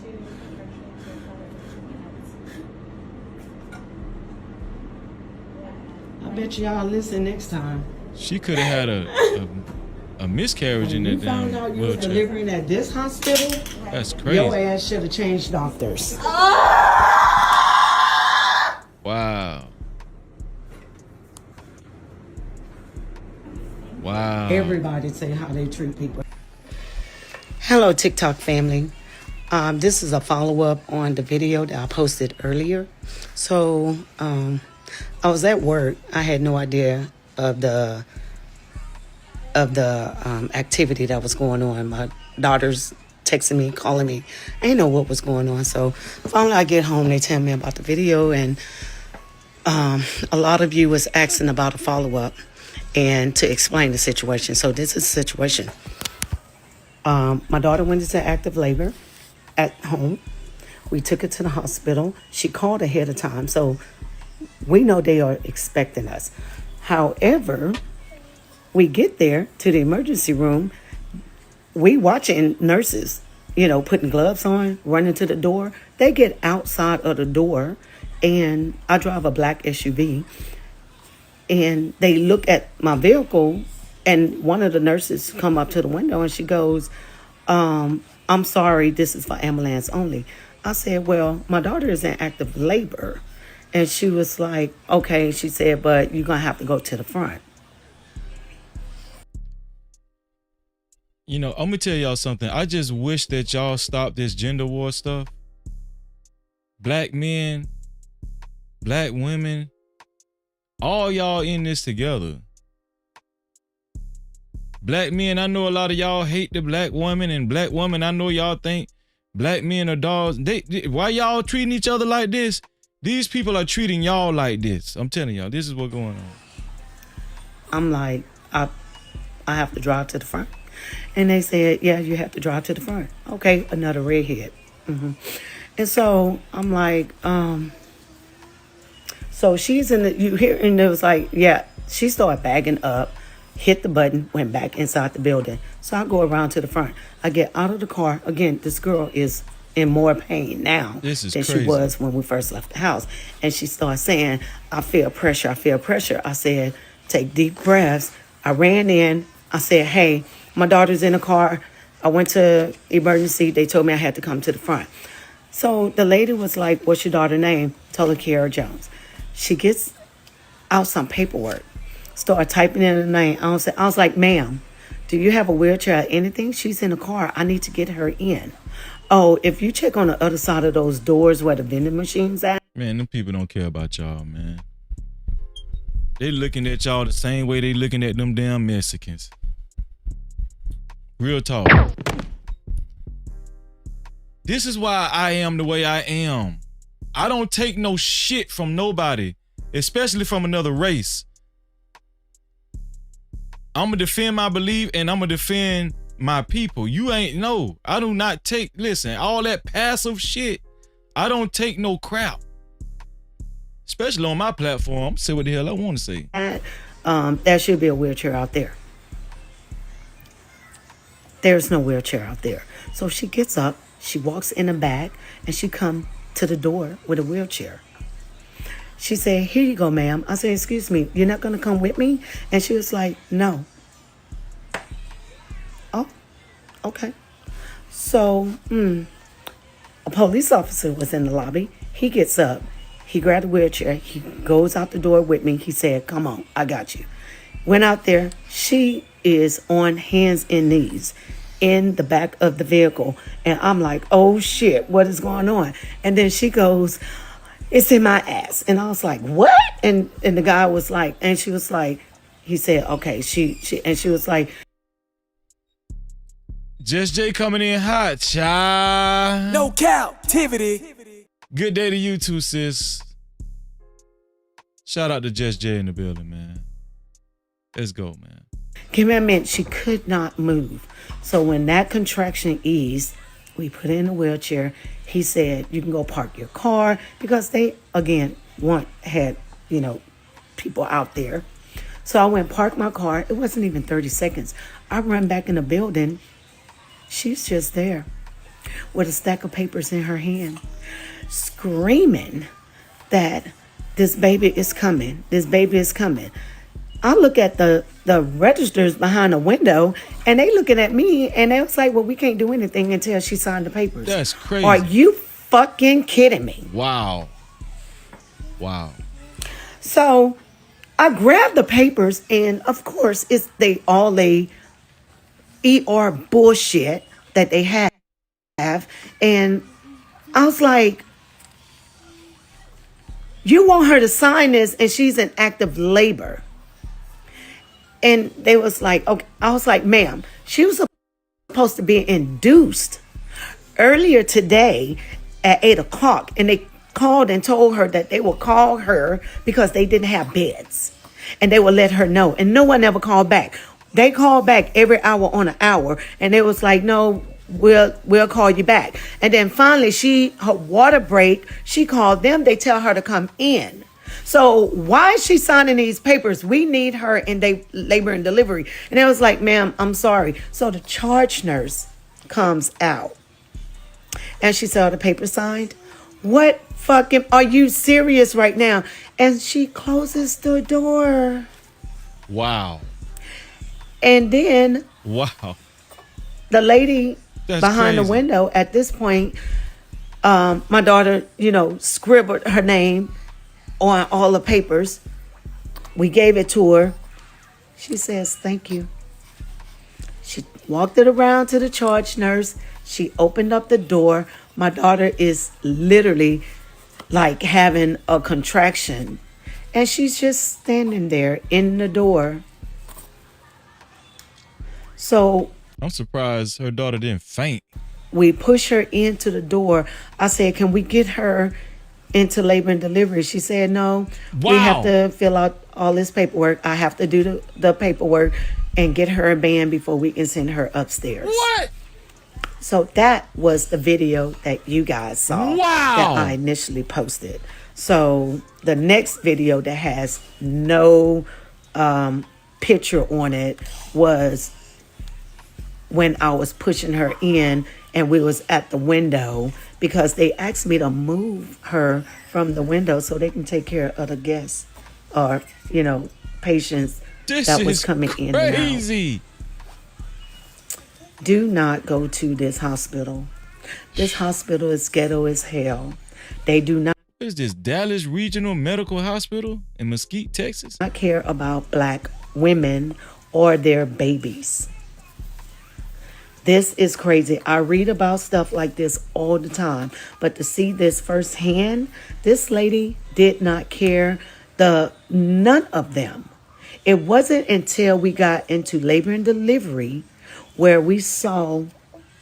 I bet y'all listen next time. She could have had a miscarriage in When that you found damn out you was wheelchair. delivering at this hospital, That's crazy. your ass should have changed doctors. Wow. Wow. Everybody say how they treat people. Hello, TikTok family. This is a follow-up on the video that I posted earlier. So, I was at work. I had no idea of the activity that was going on. My daughter's texting me, calling me. I didn't know what was going on. So finally I get home, they tell me about the video, and a lot of you was asking about a follow-up and to explain the situation. So this is the situation. My daughter went into active labor at home. We took her to the hospital. She called ahead of time, so we know they are expecting us. However, we get there to the emergency room. We watching nurses, putting gloves on, running to the door. They get outside of the door, and I drive a black SUV, and they look at my vehicle, and one of the nurses come up to the window, and she goes, I'm sorry, this is for ambulance only. I said, well, my daughter is in active labor. And she was like, okay. She said, but you're going to have to go to the front. I'm going to tell y'all something. I just wish that y'all stop this gender war stuff. Black men, black women, all y'all in this together. Black men, I know a lot of y'all hate the black woman, and black women, I know y'all think black men are dogs. Why y'all treating each other like this? These people are treating y'all like this. I'm telling y'all, this is what's going on. I'm like, I have to drive to the front. And they said, yeah, you have to drive to the front. Okay, another redhead. And so I'm like, so she's you hear, and it was like, yeah, she started bagging up, hit the button, went back inside the building. So I go around to the front. I get out of the car. Again, this girl is in more pain now than crazy. she was when we first left the house. And she started saying, I feel pressure. I said, take deep breaths. I ran in. I said, hey, my daughter's in the car. I went to emergency. They told me I had to come to the front. So the lady was like, what's your daughter's name? Told her Kiara Jones. She gets out some paperwork, started typing in the name. I was like, ma'am, do you have a wheelchair or anything? She's in the car. I need to get her in. Oh, if you check on the other side of those doors where the vending machine's at. Man, them people don't care about y'all, man. They looking at y'all the same way they looking at them damn Mexicans. Real talk. This is why I am the way I am. I don't take no shit from nobody, especially from another race. I'm gonna defend my belief, and I'm gonna defend my people. I do not take, listen, all that passive shit. I don't take no crap. Especially on my platform. Say what the hell I want to say. There should be a wheelchair out there. There's no wheelchair out there. So she gets up, she walks in the back, and she comes to the door with a wheelchair. She said, here you go, ma'am. I said, excuse me, you're not going to come with me? And she was like, no. Oh, okay. So, a police officer was in the lobby. He gets up. He grabbed a wheelchair. He goes out the door with me. He said, come on, I got you. Went out there. She is on hands and knees in the back of the vehicle. And I'm like, oh, shit, what is going on? And then she goes, it's in my ass. And I was like, what? And the guy was like, and she was like, he said, okay. She was like, Just Jay coming in hot, child. No Cap-tivity. Good day to you too, sis. Shout out to Just Jay in the building, man. Let's go, man. give me a minute. She could not move. So when that contraction eased, we put her in a wheelchair. He said, you can go park your car, because they, again, had, people out there. So I went park my car. It wasn't even 30 seconds. I run back in the building. She's just there with a stack of papers in her hand, screaming that this baby is coming. This baby is coming. I look at the registers behind the window, and they looking at me, and they was like, well, we can't do anything until she signed the papers. That's crazy. Are you fucking kidding me? Wow. Wow. So I grabbed the papers, and of course, it's all ER bullshit that they have. And I was like, you want her to sign this, and she's in active labor. And they was like, okay. I was like, ma'am, she was supposed to be induced earlier today at 8 o'clock. And they called and told her that they will call her because they didn't have beds. And they will let her know. And no one ever called back. They called back every hour on an hour. And they was like, no, we'll call you back. And then finally, her water break, she called them. They tell her to come in. So why is she signing these papers? We need her in labor and delivery. And it was like, ma'am, I'm sorry. So the charge nurse comes out. And she saw the paper signed. What fucking, are you serious right now? And she closes the door. Wow. And then wow, the lady behind crazy. the window at this point, my daughter, scribbled her name on all the papers. We gave it to her. She says, thank you. She walked it around to the charge nurse. She opened up the door. My daughter is literally like having a contraction. And she's just standing there in the door. So I'm surprised her daughter didn't faint. we push her into the door. I said, can we get her into labor and delivery? She said, no, we have to fill out all this paperwork. I have to do the paperwork and get her a band before we can send her upstairs. What? So that was the video that you guys saw that I initially posted. So the next video that has no picture on it was when I was pushing her in and we was at the window because they asked me to move her from the window so they can take care of the guests or, patients that was coming in and out. Crazy. Do not go to this hospital. This hospital is ghetto as hell. They do not. What is this, Dallas Regional Medical Hospital in Mesquite, Texas? Not care about black women or their babies. This is crazy. I read about stuff like this all the time, but to see this firsthand, this lady did not care. None of them. It wasn't until we got into labor and delivery where we saw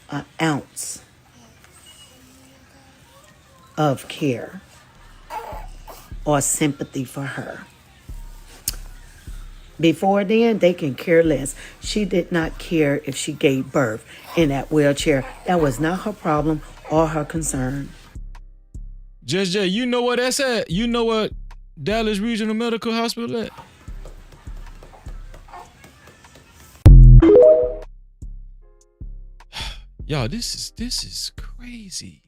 an ounce of care or sympathy for her. Before then, they can care less. She did not care if she gave birth in that wheelchair. That was not her problem or her concern. Just Jay, you know what that's at? You know what Dallas Regional Medical Hospital at? Y'all, this is crazy.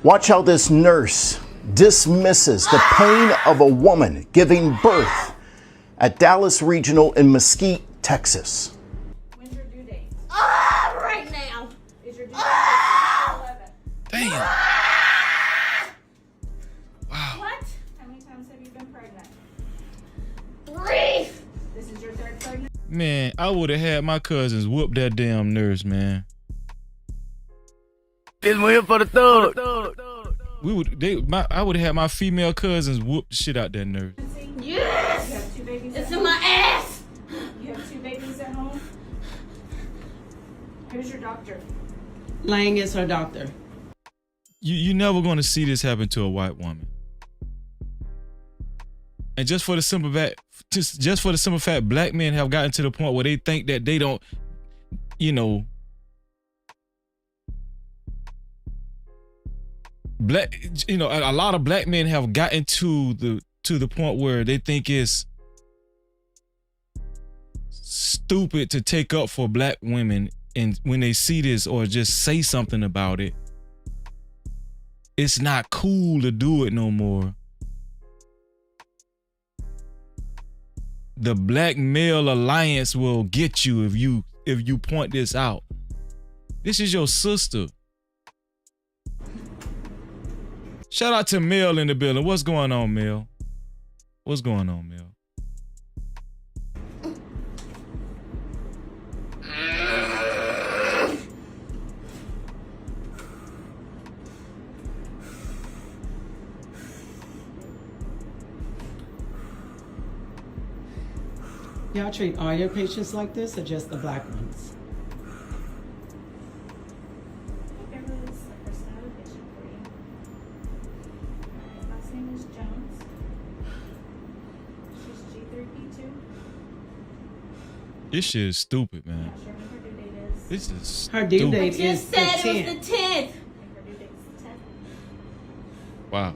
Watch how this nurse dismisses the pain of a woman giving birth at Dallas Regional in Mesquite, Texas. When's your due date? Right now. Is your due date 11? Damn. Wow. What? How many times have you been pregnant? 3. This is your 3rd pregnancy? Man, I would have had my cousins whoop that damn nurse, man. This one here for the third. I would have had my female cousins whoop the shit out that nurse. Yes! You have 2 babies. It's in my ass! You have 2 babies at home? Who's your doctor? Lang is her doctor. You never gonna see this happen to a white woman. And just for the simple fact, black men have gotten to the point where they think that they don't, a lot of black men have gotten to the point where they think it's stupid to take up for black women, and when they see this or just say something about it, it's not cool to do it no more. The Black Male Alliance will get you if you point this out. This is your sister. Shout out to Mel in the building. What's going on, Mel? What's going on, Mel? Y'all treat all your patients like this or just the black ones? Last name is Jones. She's G3P2. This shit is stupid, man. Not sure when her due date is. This is Her due stupid. date I is just the said it 10th. was the 10th. Her due date is the 10th. Wow.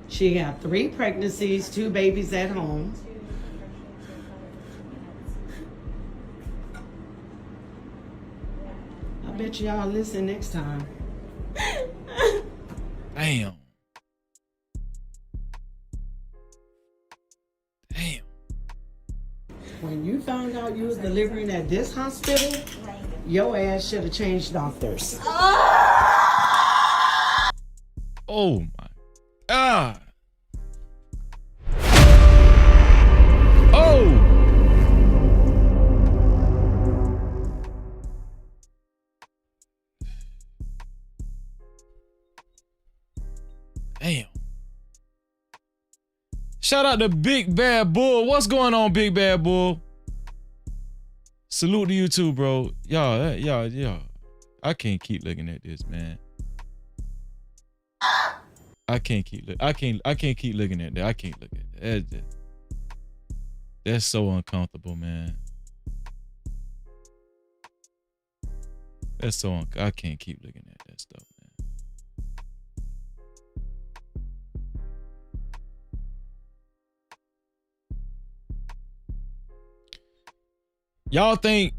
She got 3 pregnancies, 2 babies at home. I bet y'all listen next time. Damn. Damn. When you found out you was delivering at this hospital, your ass should have changed doctors. Oh my God. Oh. Damn. Shout out to Big Bad Bull. What's going on, Big Bad Bull? Salute to you too, bro. Y'all. I can't keep looking at this, man. I can't keep keep looking at that. I can't look at that. That's so uncomfortable, man. I can't keep looking at that stuff, man. Y'all think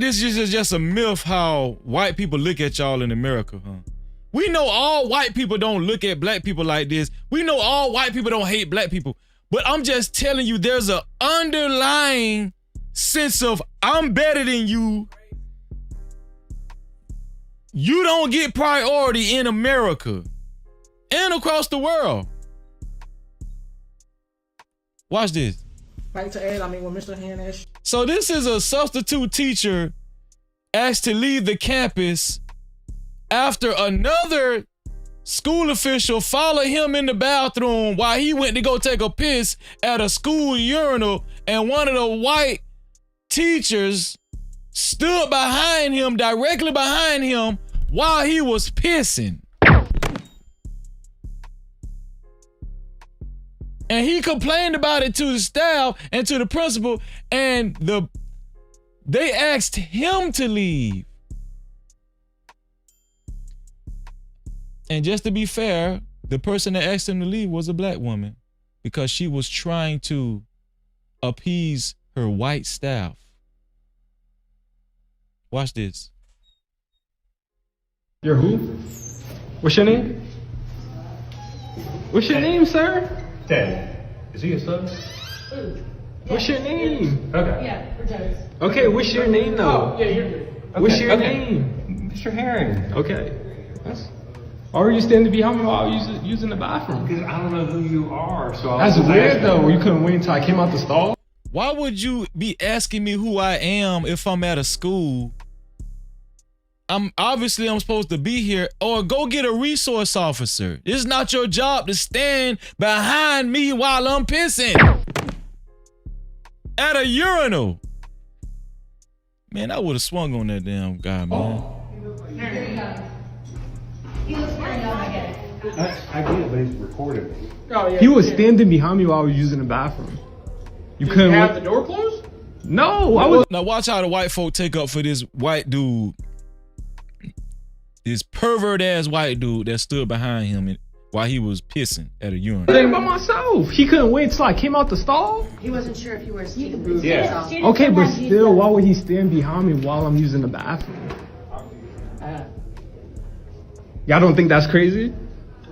this is just a myth how white people look at y'all in America, huh? We know all white people don't look at black people like this. We know all white people don't hate black people. But I'm just telling you, there's an underlying sense of I'm better than you. You don't get priority in America and across the world. Watch this. Right to Ed, when Mr. Hanish. So this is a substitute teacher asked to leave the campus after another school official followed him in the bathroom while he went to go take a piss at a school urinal, and one of the white teachers stood behind him, directly behind him, while he was pissing. And he complained about it to the staff and to the principal, and they asked him to leave. And just to be fair, the person that asked him to leave was a black woman because she was trying to appease her white staff. Watch this. You're who? What's your name? What's your name, sir? Dad. Is he your son? What's your name? Okay. Yeah, we're Jones. Okay, what's your name though? Oh, yeah, you're good. What's your name? Mr. Herring. Okay. Why were you standing behind me while I was using the bathroom? Because I don't know who you are, so That's weird though. You couldn't wait until I came out the stall? Why would you be asking me who I am if I'm at a school? I'm supposed to be here, or go get a resource officer. It's not your job to stand behind me while I'm pissing at a urinal. Man, I would have swung on that damn guy, man. He looks very young, I get it. I get it, but he's recording me. Oh, yeah. He was standing behind me while I was using the bathroom. You couldn't have the door closed? No, I was. Now watch how the white folk take up for this white dude. This pervert ass white dude that stood behind him while he was pissing at a urinal. Think about myself. He couldn't wait till I came out the stall. He wasn't sure if you were a student. Yeah. Okay, but still, why would he stand behind me while I'm using the bathroom? Y'all don't think that's crazy?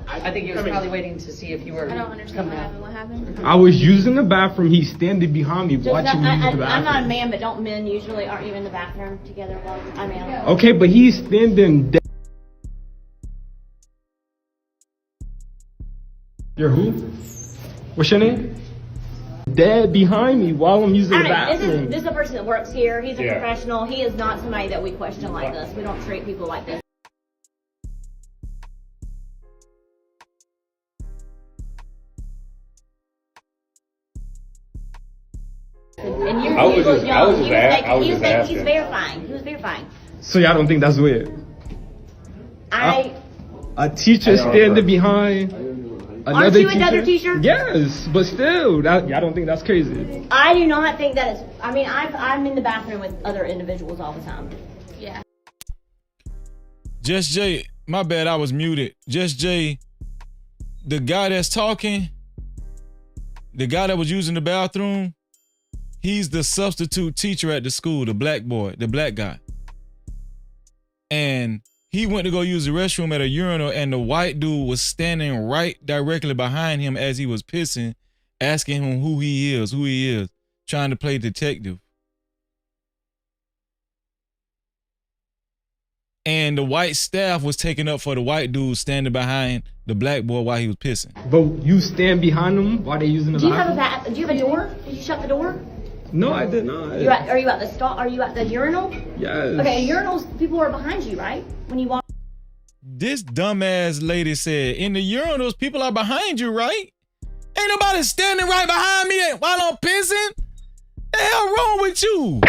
I think he was probably waiting to see if you were. I don't understand what happened. I was using the bathroom. He's standing behind me watching me use the bathroom. I'm not a man, but don't men usually aren't you in the bathroom together while I'm in? Okay, but he's standing dead. You're who? What's your name? Dead behind me while I'm using the bathroom. This is a person that works here. He's a professional. He is not somebody that we question like this. We don't treat people like this. And he was verifying. He was verifying. So y'all don't think that's weird? A teacher standing behind Aren't you another teacher? Yes, but still, y'all don't think that's crazy? I do not think that it's. I mean, I'm in the bathroom with other individuals all the time. Yeah. Just Jay, my bad, I was muted. Just Jay, the guy that's talking, the guy that was using the bathroom, he's the substitute teacher at the school, the black boy, the black guy. And he went to go use the restroom at a urinal, and the white dude was standing right directly behind him as he was pissing, asking him who he is, trying to play detective. And the white staff was taking up for the white dude standing behind the black boy while he was pissing. But you stand behind them while they using the bathroom? Do you have a door? Did you shut the door? No, I did not. Are you at the stall? Are you at the urinal? Yes. Okay, urinals, people are behind you, right? When you walk. This dumbass lady said, in the urinals, people are behind you, right? Ain't nobody standing right behind me while I'm pissing. The hell wrong with you?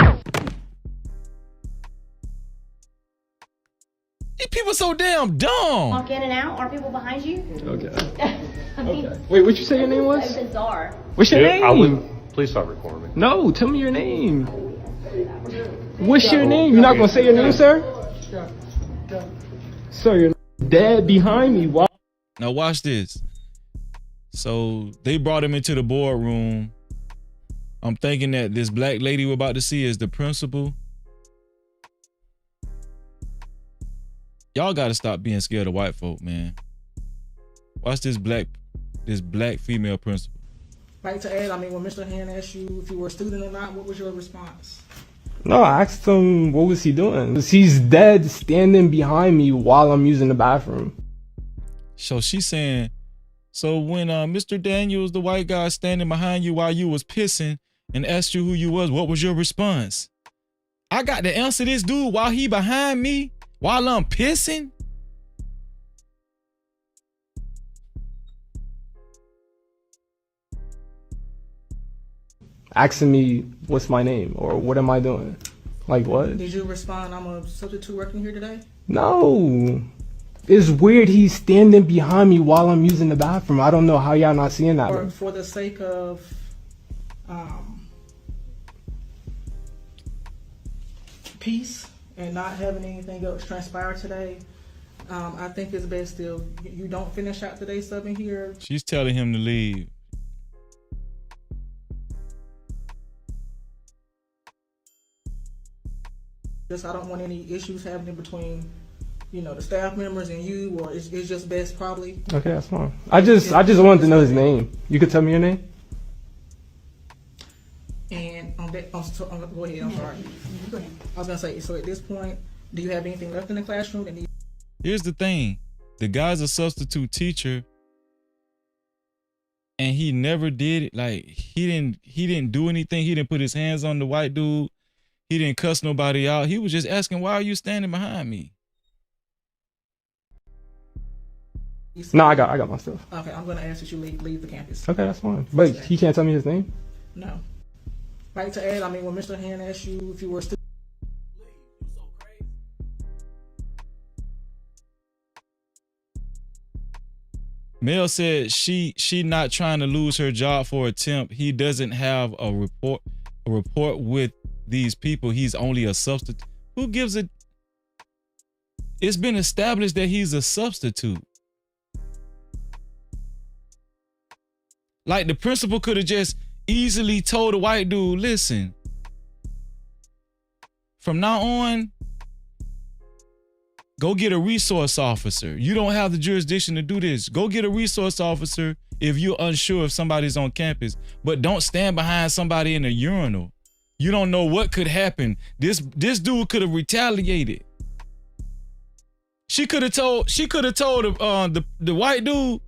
These people so damn dumb. Walk in and out. Are people behind you? Okay. I mean, Okay. Wait, what you say your name was? So bizarre. What's your name? Please stop recording me. No, tell me your name. What's your name? You're not gonna say your name, sir? Sir, you're dead behind me. Why? Now watch this. So they brought him into the boardroom. I'm thinking that this black lady we're about to see is the principal. Y'all gotta stop being scared of white folk, man. Watch this black female principal. Right to add, I mean, when Mr. Hand asked you if you were a student or not, what was your response? No, I asked him what was he doing. 'Cause he's dead standing behind me while I'm using the bathroom. So she's saying, so when Mr. Daniels, the white guy standing behind you while you was pissing and asked you who you was, what was your response? I got to answer this dude while he behind me while I'm pissing? Asking me what's my name or what am I doing? Like what? Did you respond, I'm a substitute working here today? No. It's weird he's standing behind me while I'm using the bathroom. I don't know how y'all not seeing that. Or for the sake of peace and not having anything else transpire today, I think it's best if you don't finish out today subbing here. She's telling him to leave. Just I don't want any issues happening between, you know, the staff members and you, or it's just best probably. Okay, that's fine. I just wanted to know his name. You could tell me your name? And go ahead, I'm sorry. I was gonna say, so at this point, do you have anything left in the classroom that needs? Here's the thing. The guy's a substitute teacher and he never did it. Like he didn't do anything. He didn't put his hands on the white dude. He didn't cuss nobody out. He was just asking, why are you standing behind me? No, I got my stuff. Okay, I'm gonna ask that you leave the campus. Okay, that's fine. But he can't tell me his name? No. Right to add, I mean, when Mr. Hand asked you if you were a student. Mel said she not trying to lose her job for a temp. He doesn't have a report with these people. He's only a substitute. Who gives it? It's been established that he's a substitute. Like the principal could have just easily told the white dude, listen, from now on, go get a resource officer. You don't have the jurisdiction to do this. Go get a resource officer if you're unsure if somebody's on campus, but don't stand behind somebody in a urinal. You don't know what could happen. This dude could have retaliated. She could have told the white dude,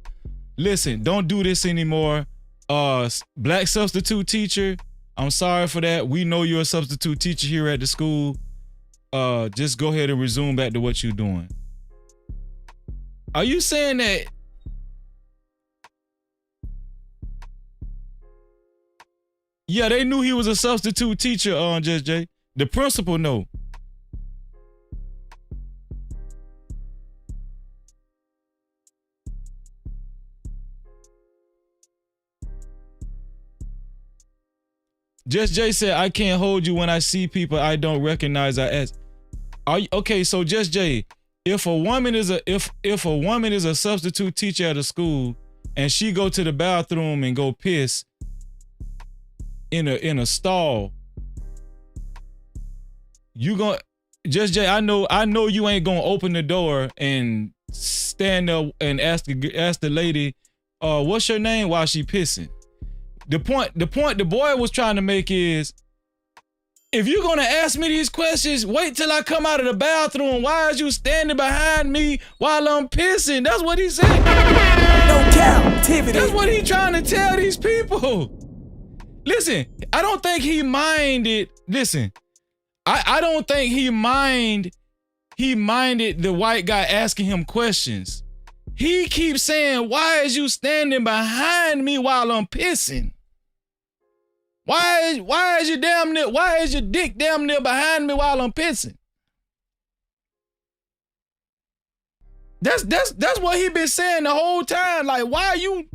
listen, don't do this anymore. Black substitute teacher, I'm sorry for that. We know you're a substitute teacher here at the school. Just go ahead and resume back to what you're doing. Are you saying that yeah, they knew he was a substitute teacher, Just Jay? The principal no. Just Jay said, I can't hold you when I see people I don't recognize. I ask. Are you, okay, so Just Jay, if a woman is a substitute teacher at a school and she go to the bathroom and go piss in a stall, you gonna Just Jay, I know you ain't gonna open the door and stand there and ask the lady, what's your name while she pissing. The point the boy was trying to make is, if you're gonna ask me these questions, wait till I come out of the bathroom. Why is you standing behind me while I'm pissing? That's what he said. No Cap-tivity. That's what he trying to tell these people. Listen, I don't think he minded. Listen, I don't think he minded the white guy asking him questions. He keeps saying, why is you standing behind me while I'm pissing? Why is your dick damn near behind me while I'm pissing? That's what he been saying the whole time. Like, why are you?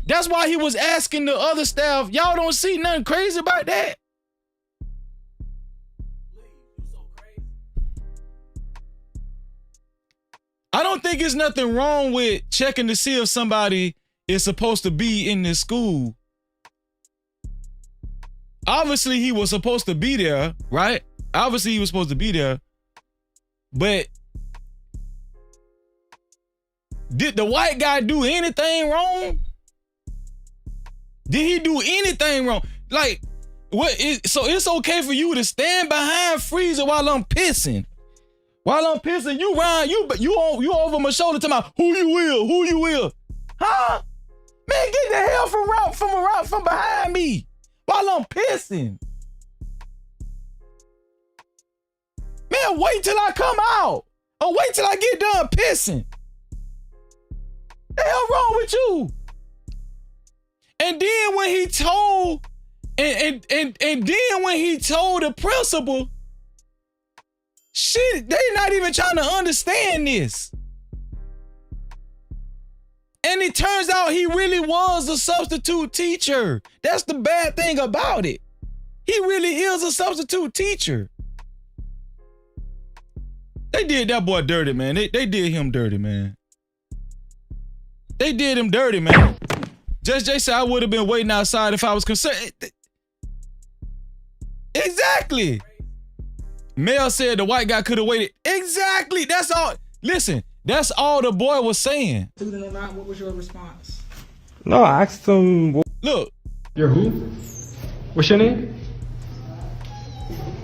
That's why he was asking the other staff, y'all don't see nothing crazy about that? I don't think there's nothing wrong with checking to see if somebody is supposed to be in this school. Obviously, he was supposed to be there, right? Obviously, he was supposed to be there. But did the white guy do anything wrong? Did he do anything wrong? Like, so it's okay for you to stand behind Freezer while I'm pissing. While I'm pissing, you Ryan, you over my shoulder talking about who you will. Huh? Man, get the hell from behind me while I'm pissing. Man, wait till I come out. Or wait till I get done pissing. The hell wrong with you? And then when he told, and then when he told the principal, shit, they not even trying to understand this. And it turns out he really was a substitute teacher. That's the bad thing about it. He really is a substitute teacher. They did that boy dirty, man. They did him dirty, man. They did him dirty, man. Just Jay said I would have been waiting outside if I was concerned. Exactly. Mel said the white guy could have waited. Exactly. That's all. Listen, that's all the boy was saying. Student or not, what was your response? No, I asked him. Look. You're who? What's your name?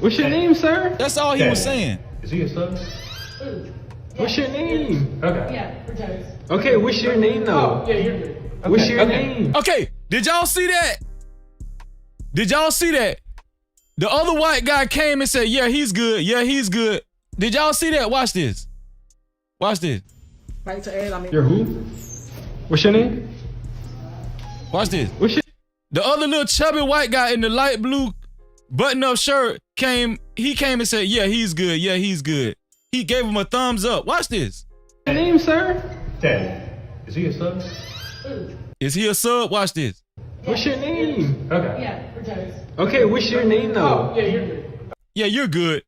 What's your name, sir? That's all he was saying. Is he a son? What's your name? Okay. Yeah, for jokes. Okay, what's your name though? Yeah, you're good. What's your name? Okay, did y'all see that? Did y'all see that? The other white guy came and said, yeah, he's good. Yeah, he's good. Did y'all see that? Watch this. Watch this. Right to add, I mean. You're who? What's your name? Watch this. What's your The other little chubby white guy in the light blue button-up shirt came and said, yeah, he's good. Yeah, he's good. He gave him a thumbs up. Watch this. What's your name, sir? Daddy, is he a son? Is he a sub? Watch this. What's your name? Okay. Yeah, for jokes. Okay, what's your name though? Yeah, you're good. Yeah, you're good.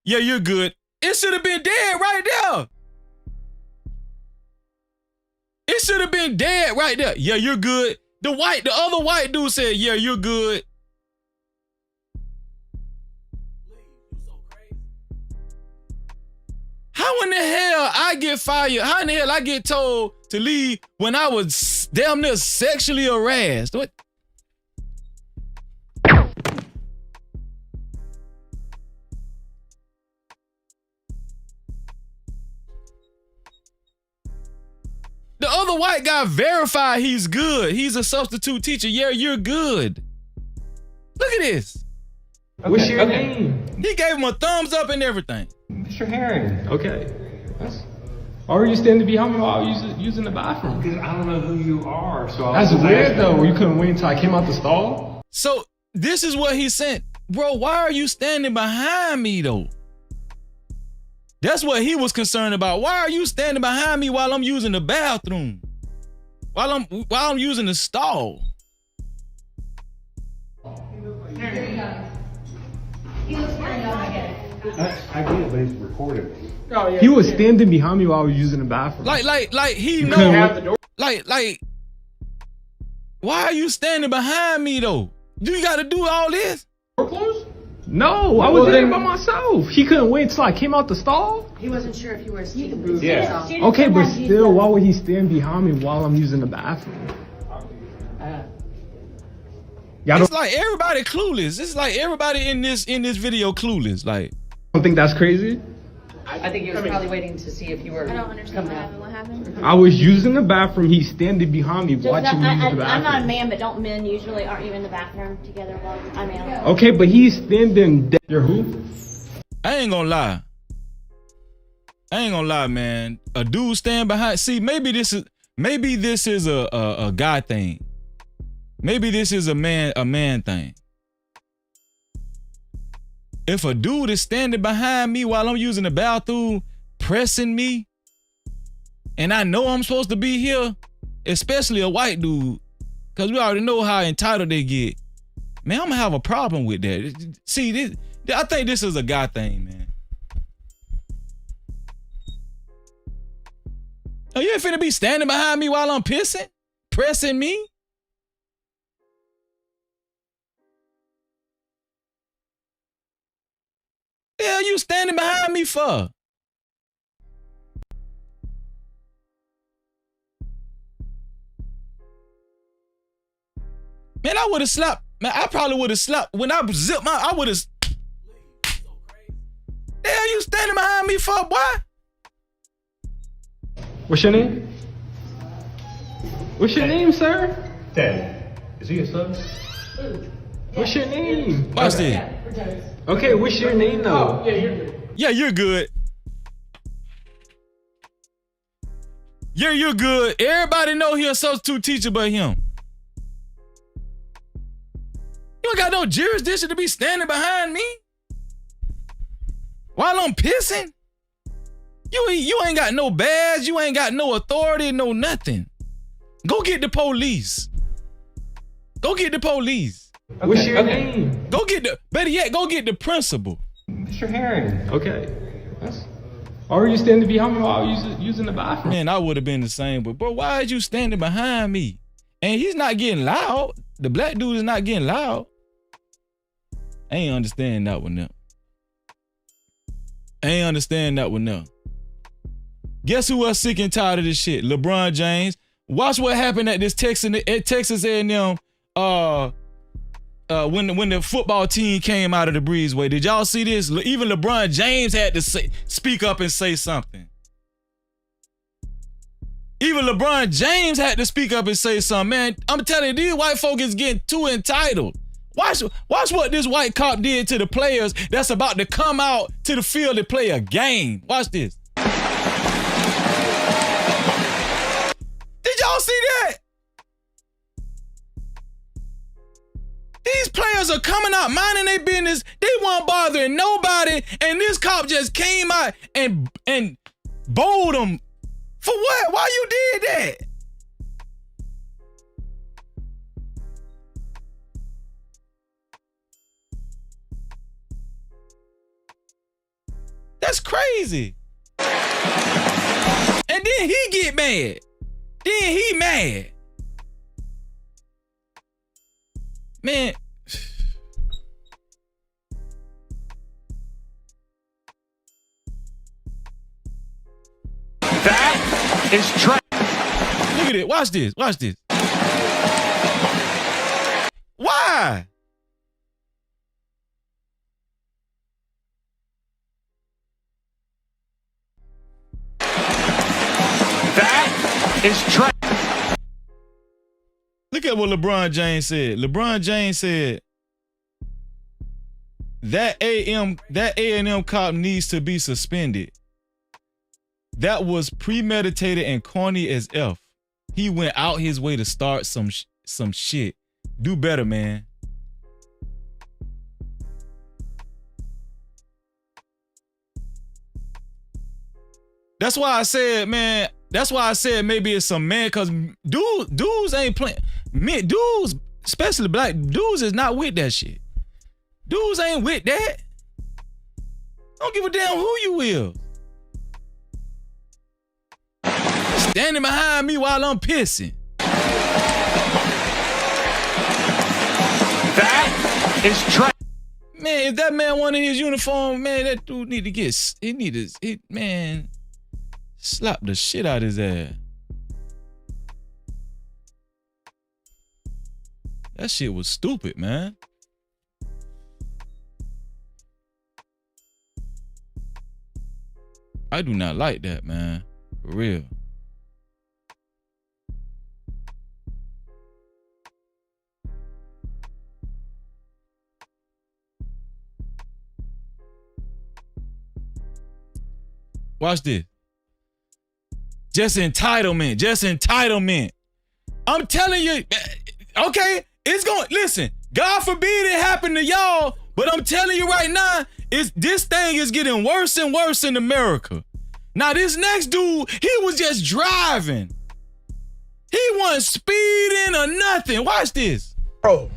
Yeah, you're good. It should have been dead right there. It should have been dead right there. Yeah, you're good. The other white dude said, yeah, you're good. How in the hell I get fired? How in the hell I get told to leave when I was damn near sexually harassed? What? The other white guy verified he's good. He's a substitute teacher. Yeah, you're good. Look at this. What's your name? He gave him a thumbs up and everything. Mr. Herring. Okay. Or were you standing behind me while I was using the bathroom? Because I don't know who you are, so That's weird though. You couldn't wait until I came out the stall? So this is what he sent. Bro, why are you standing behind me though? That's what he was concerned about. Why are you standing behind me while I'm using the bathroom? While I'm using the stall? He looks very young, I get it. I get it, but it's recorded. Oh, yeah, he was standing behind me while I was using the bathroom. Like he knows. Like, why are you standing behind me though? Do you got to do all this? Door closed? No, I was there by myself. He couldn't wait until I came out the stall? He wasn't sure if you were a student. Yeah. Okay, but still, why would he stand behind me while I'm using the bathroom? It's like everybody clueless. It's like everybody in this video clueless. Like, don't think that's crazy? I think he was probably waiting to see if you were. I don't understand what happened. I was using the bathroom. He's standing behind me watching me use the bathroom. I'm not a man, but don't men usually aren't you in the bathroom together while I'm out? Okay, but he's standing there. You're who? I ain't gonna lie, man. A dude stand behind. See, maybe this is a guy thing. Maybe this is a man thing. If a dude is standing behind me while I'm using the bathroom, pressing me, and I know I'm supposed to be here, especially a white dude, because we already know how entitled they get, man, I'm gonna have a problem with that. See, I think this is a guy thing, man. Oh, you ain't finna be standing behind me while I'm pissing? Pressing me? The hell you standing behind me for? Man, I would have slapped. Man, I probably would have slapped. When I zipped I would have. The hell you standing behind me for, boy? What's your name? What's your name, sir? Daddy. Is he a son? What's your name? Watch this. Okay, what's your name though? Oh, yeah, you're good. Yeah, you're good. Yeah, you're good. Everybody know he a substitute teacher but him. You ain't got no jurisdiction to be standing behind me while I'm pissing. You ain't got no badge. You ain't got no authority, no nothing. Go get the police. Go get the police. Okay, what's your name? Better yet, go get the principal. Mr. Herring. Okay. Or were you standing behind me while I was using the bathroom? Man, I would have been the same, but bro, why is you standing behind me? And he's not getting loud. The black dude is not getting loud. I ain't understand that one now. Guess who else sick and tired of this shit? LeBron James. Watch what happened at this Texas A&M when the football team came out of the breezeway. Did y'all see this? Even LeBron James had to speak up and say something. Even LeBron James had to speak up and say something. Man, I'm telling you, these white folk is getting too entitled. Watch what this white cop did to the players that's about to come out to the field to play a game. Watch this. Did y'all see that? These players are coming out minding their business. They weren't bothering nobody, and this cop just came out and bowled them. For what? Why you did that? That's crazy. And then he get mad. Then he mad. Man. That is trash. Look at it. Watch this. Watch this. Why? That is trash. Look at what LeBron James said. LeBron James said that A&M cop needs to be suspended. That was premeditated and corny as F. He went out his way to start some shit. Do better, man. That's why I said, man. That's why I said maybe it's some man, cause dudes ain't playing. Men, dudes, especially black dudes, is not with that shit. Dudes ain't with that. Don't give a damn who you will. Standing behind me while I'm pissing. That is trash. Man, if that man wanted his uniform, man, that dude need to get. Man, slap the shit out his ass. That shit was stupid, man. I do not like that, man. For real. Watch this. Just entitlement. Just entitlement. I'm telling you, okay, it's going, listen, God forbid it happen to y'all, but I'm telling you right now, this thing is getting worse and worse in America. Now, this next dude, he was just driving. He wasn't speeding or nothing. Watch this. Bro,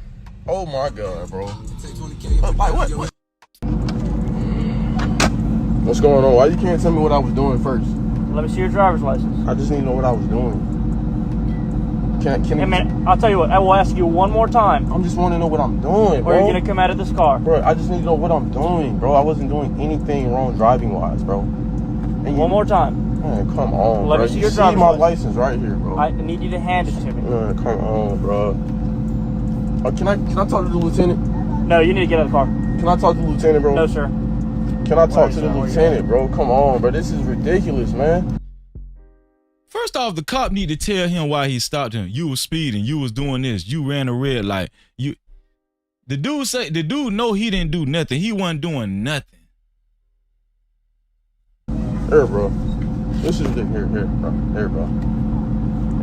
oh my God, bro. What? What's going on? Why you can't tell me what I was doing first? Let me see your driver's license. I just need to know what I was doing. Hey man, I'll tell you what, I will ask you one more time. I'm just want to know what I'm doing, bro. Or you're gonna come out of this car. Bro, I just need to know what I'm doing, bro. I wasn't doing anything wrong driving-wise, bro. And one more time. Man, come on, Let bro. me see You your see driver's my license right here, bro. I need you to hand it to me. Man, come on, bro. Can I talk to the lieutenant? No, you need to get out of the car. Can I talk to the lieutenant, bro? No, sir. Can I talk to the lieutenant, bro? Come on, bro. This is ridiculous, man. First off, the cop need to tell him why he stopped him. You was speeding. You was doing this. You ran a red light. The dude know he didn't do nothing. He wasn't doing nothing. Here, bro. This is here, bro. Here, bro.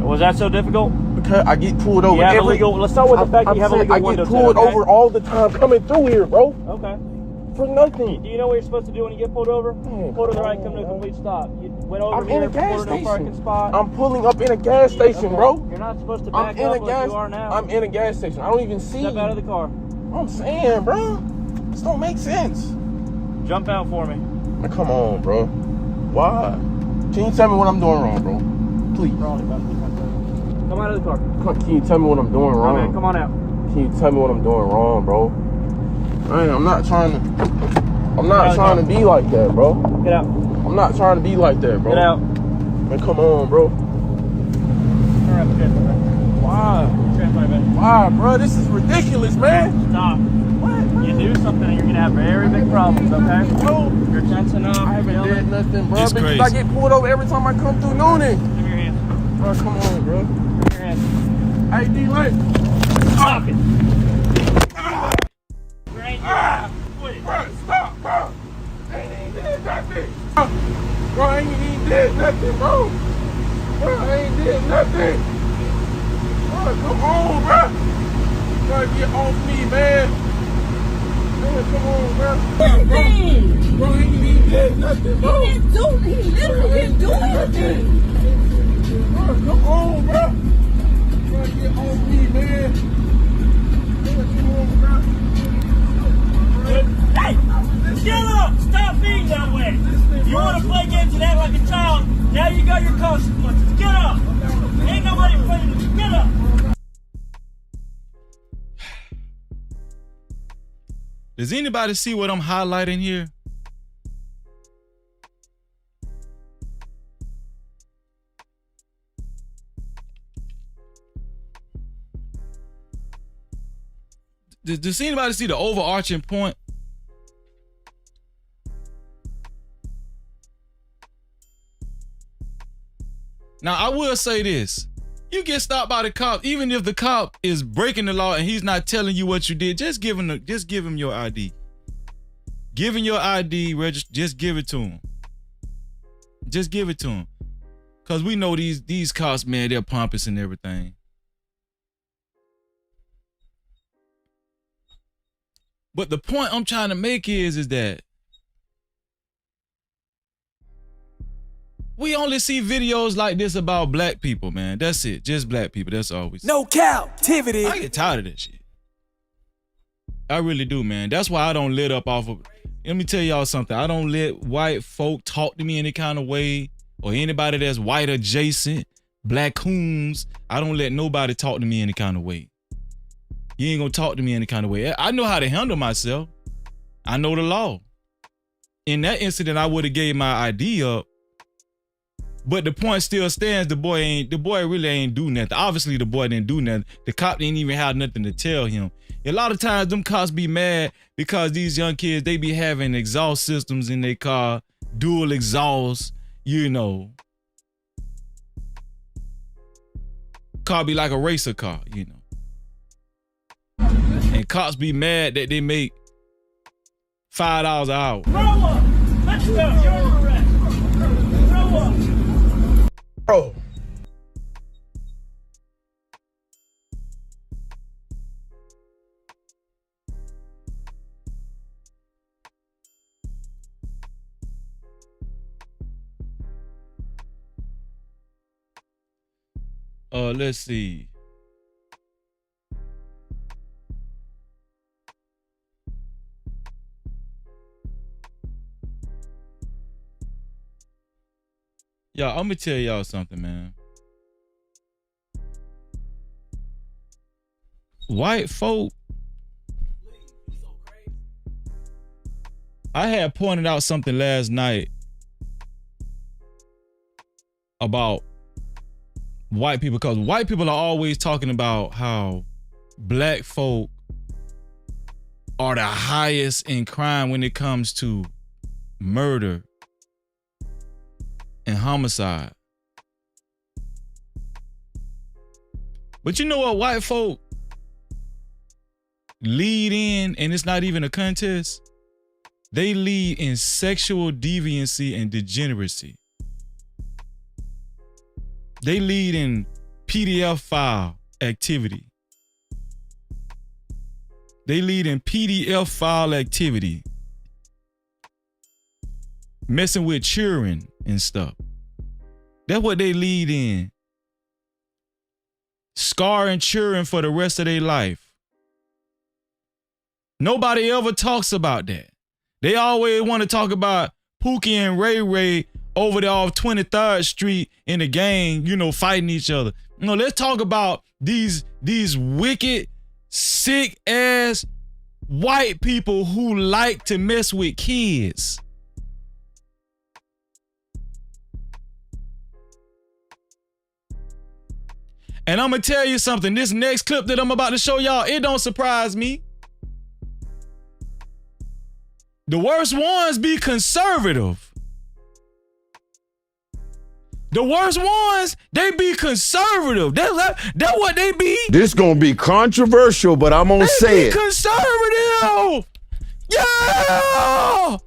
Was that so difficult? Because I get pulled over. Let's start with the fact that you have a legal window. I get pulled over all the time coming through here, bro. Okay. For nothing. Do you know what you're supposed to do when you get pulled over? Pull to the right, come to a complete stop. You went over I'm here, in a gas pulled to no parking station. spot. I'm pulling up in a gas station, bro. You're not supposed to back up like you are now. I'm in a gas station. I don't even see. Step out of the car. I'm saying, bro. This don't make sense. Jump out for me. Man, come on, bro. Why? Can you tell me what I'm doing wrong, bro? Please. Come out of the car. Can you tell me what I'm doing wrong? Okay, come on out. Can you tell me what I'm doing wrong, bro? I'm not trying to be like that, bro. Get out. I'm not trying to be like that, bro. Get out. Man, come on, bro. Why? Why, bro? This is ridiculous, man. Stop. What? You do something and you're going to have very big problems, okay? No. You're tensing up. I haven't did nothing, bro. It's because crazy. I get pulled over every time I come through Noonan. Give me your hands. Bro, come on, bro. Give me your hands. Hey, D-Lake. Stop it. Bro, stop, bro. I ain't even did nothing. Bro, I ain't even did nothing, bro. Bro, I ain't did nothing. Bro, come on, bro. Bro, get off me, man. Man, come on, bro. Bro, I ain't even did nothing, bro. He literally didn't do anything. Bro, come on, bro. Bro, get off me, man. Bro, come on, bro. Hey! Get up! Stop being that way! You want to play games and act like a child, now you got your consequences. Get up! Ain't nobody playing with you. Get up! Does anybody see what I'm highlighting here? Does anybody see the overarching point? Now, I will say this. You get stopped by the cop, even if the cop is breaking the law and he's not telling you what you did, just give him your ID. Give him your ID, just give it to him. Just give it to him. Cause we know these cops, man, they're pompous and everything. But the point I'm trying to make is that we only see videos like this about black people, man. That's it. Just black people. That's all we see. No Cap-tivity. I get tired of that shit. I really do, man. That's why I don't let up off of. Let me tell y'all something. I don't let white folk talk to me any kind of way, or anybody that's white adjacent, black coons. I don't let nobody talk to me any kind of way. You ain't gonna talk to me any kind of way. I know how to handle myself. I know the law. In that incident, I would have gave my ID up. But the point still stands. The boy really ain't do nothing. Obviously, the boy didn't do nothing. The cop didn't even have nothing to tell him. A lot of times, them cops be mad because these young kids, they be having exhaust systems in their car, dual exhaust, you know. Car be like a racer car, you know. And cops be mad that they make $5 an hour. Grow up! Let's go! You're under arrest! Grow up! Bro. Let's see. Y'all, I'm gonna tell y'all something, man. White folk, I had pointed out something last night about white people, because white people are always talking about how black folk are the highest in crime when it comes to murder and homicide. But you know what white folk lead in, and it's not even a contest? They lead in sexual deviancy and degeneracy. They lead in PDF file activity. They lead in PDF file activity. Messing with children and stuff. That's what they lead in. Scarring children for the rest of their life. Nobody ever talks about that. They always want to talk about Pookie and Ray Ray over there off 23rd Street in the gang, you know, fighting each other. No, let's talk about these wicked, sick ass white people who like to mess with kids. And I'm gonna tell you something, this next clip that I'm about to show y'all, it don't surprise me. The worst ones be conservative. The worst ones, they be conservative. That's what they be. This gonna be controversial, but I'm gonna say it. Conservative. Yeah.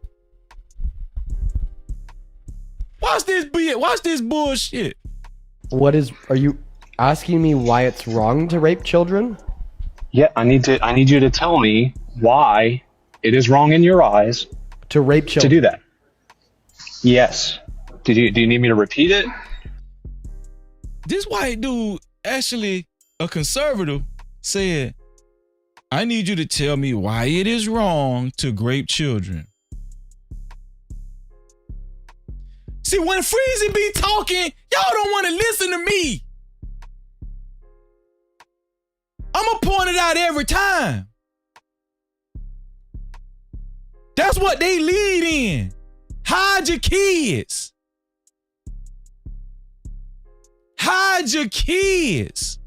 Watch this bullshit. Are you asking me why it's wrong to rape children? Yeah, I need you to tell me why it is wrong in your eyes to rape children. To do that. Yes. Do you need me to repeat it? This white dude, actually a conservative, said, I need you to tell me why it is wrong to rape children. See, when Freezy be talking, y'all don't want to listen to me. I'ma point it out every time. That's what they lead in. Hide your kids. Hide your kids.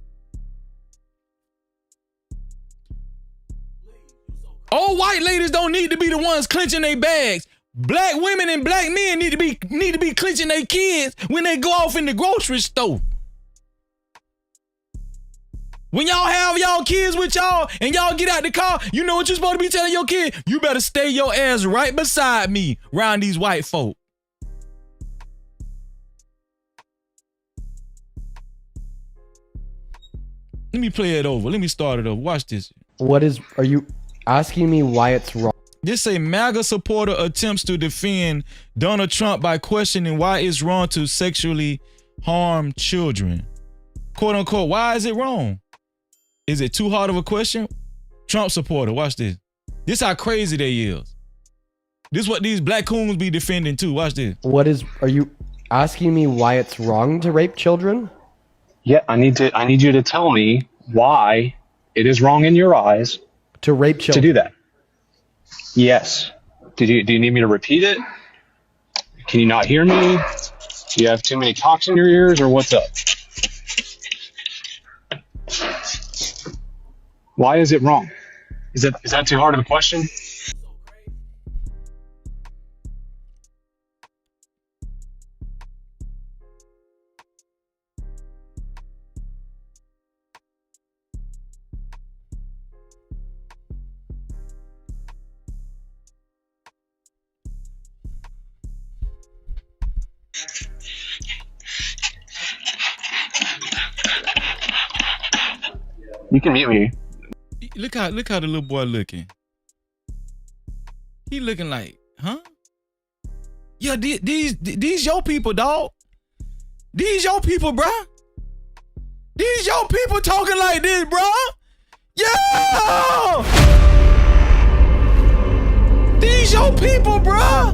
Old white ladies don't need to be the ones clenching their bags. Black women and black men need to be clenching their kids when they go off in the grocery store. When y'all have y'all kids with y'all and y'all get out the car, you know what you're supposed to be telling your kid? You better stay your ass right beside me around these white folk. Let me play it over. Let me start it over. Watch this. Are you asking me why it's wrong? This a MAGA supporter attempts to defend Donald Trump by questioning why it's wrong to sexually harm children. Quote unquote, why is it wrong? Is it too hard of a question? Trump supporter, watch this. This how crazy they is. This what these black coons be defending too. Watch this. Are you asking me why it's wrong to rape children? Yeah, I need you to tell me why it is wrong in your eyes to rape children. To do that. Yes. Do you need me to repeat it? Can you not hear me? Do you have too many cocks in your ears, or what's up? Why is it wrong? Is that too hard of a question? You can mute me. Look how the little boy looking. He looking like, huh? Yeah, these your people, dog. These your people, bruh. These your people talking like this, bruh. Yeah! These your people, bruh.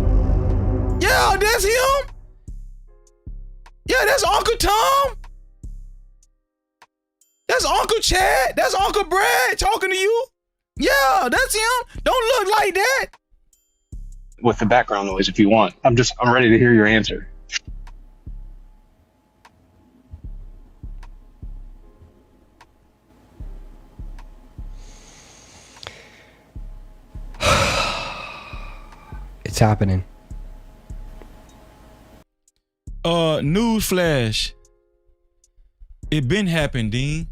Yeah, that's him. Yeah, that's Uncle Tom. That's Uncle Chad. That's Uncle Brad talking to you. Yeah, that's him. Don't look like that. With the background noise if you want. I'm ready to hear your answer. It's happening. News flash. It been happened, Dean.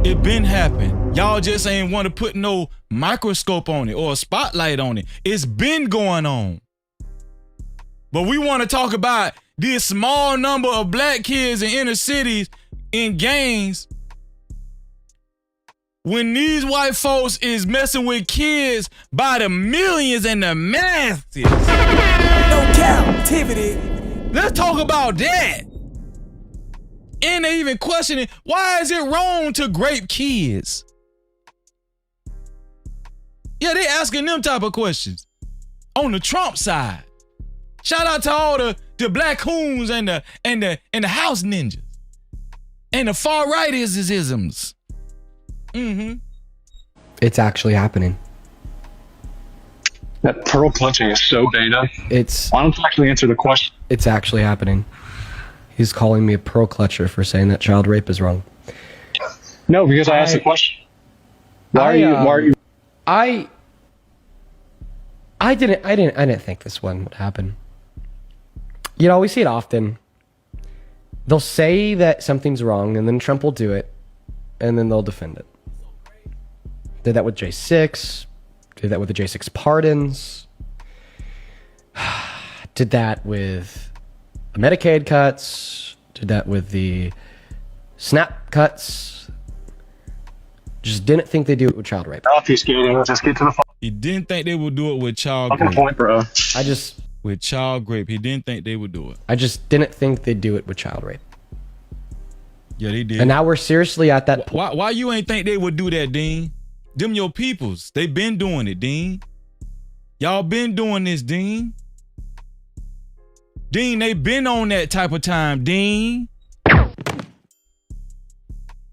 It been happened. Y'all just ain't want to put no microscope on it or a spotlight on it. It's been going on. But we want to talk about this small number of black kids in inner cities in gangs when these white folks is messing with kids by the millions and the masses. No Cap-tivity. Let's talk about that. And they even questioning, why is it wrong to grape kids? Yeah, they asking them type of questions on the Trump side. Shout out to all the black coons and the house ninjas and the far rightisms. Mm-hmm. It's actually happening. That pearl clutching is so beta. Why don't you actually answer the question? It's actually happening. He's calling me a pearl clutcher for saying that child rape is wrong. No, because I asked the question. Why are you? I didn't think this one would happen. You know, we see it often. They'll say that something's wrong, and then Trump will do it, and then they'll defend it. Did that with J6. Did that with the J6 pardons. Did that with the Medicaid cuts. Did that with the SNAP cuts. Just didn't think they'd do it with child rape. Obfuscating. Let's just get to the phone. He didn't think they would do it with child rape. Point, bro. With child rape, he didn't think they would do it. I just didn't think they'd do it with child rape. Yeah, they did. And now we're seriously at that point. Why you ain't think they would do that, Dean? Them your peoples. They been doing it, Dean. Y'all been doing this, Dean. Dean, they been on that type of time, Dean.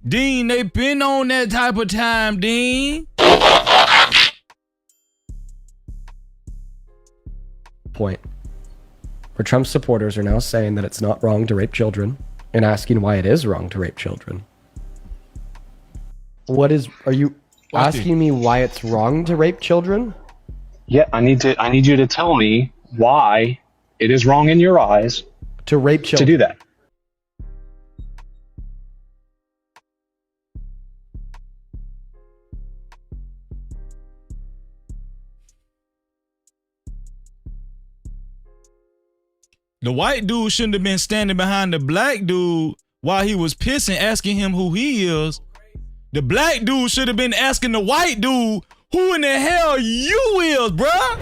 Dean, they been on that type of time, Dean. Point. Where Trump supporters are now saying that it's not wrong to rape children and asking why it is wrong to rape children. Are you asking me why it's wrong to rape children? Yeah, I need you to tell me why it is wrong in your eyes to rape children. To do that. The white dude shouldn't have been standing behind the black dude while he was pissing, asking him who he is. The black dude should have been asking the white dude who in the hell you is, bruh.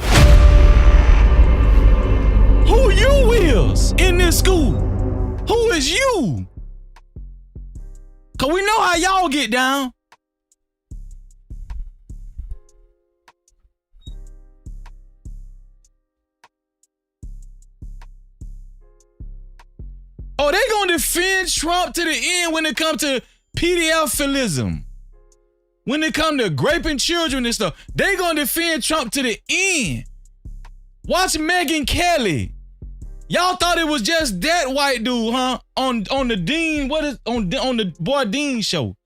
Who you is in this school? Who is you? Cause we know how y'all get down. Oh, they gonna defend Trump to the end when it comes to pedophilism. When it comes to raping children and stuff, they gonna defend Trump to the end. Watch Megyn Kelly. Y'all thought it was just that white dude, huh? On the Dean, on the Boy Dean show.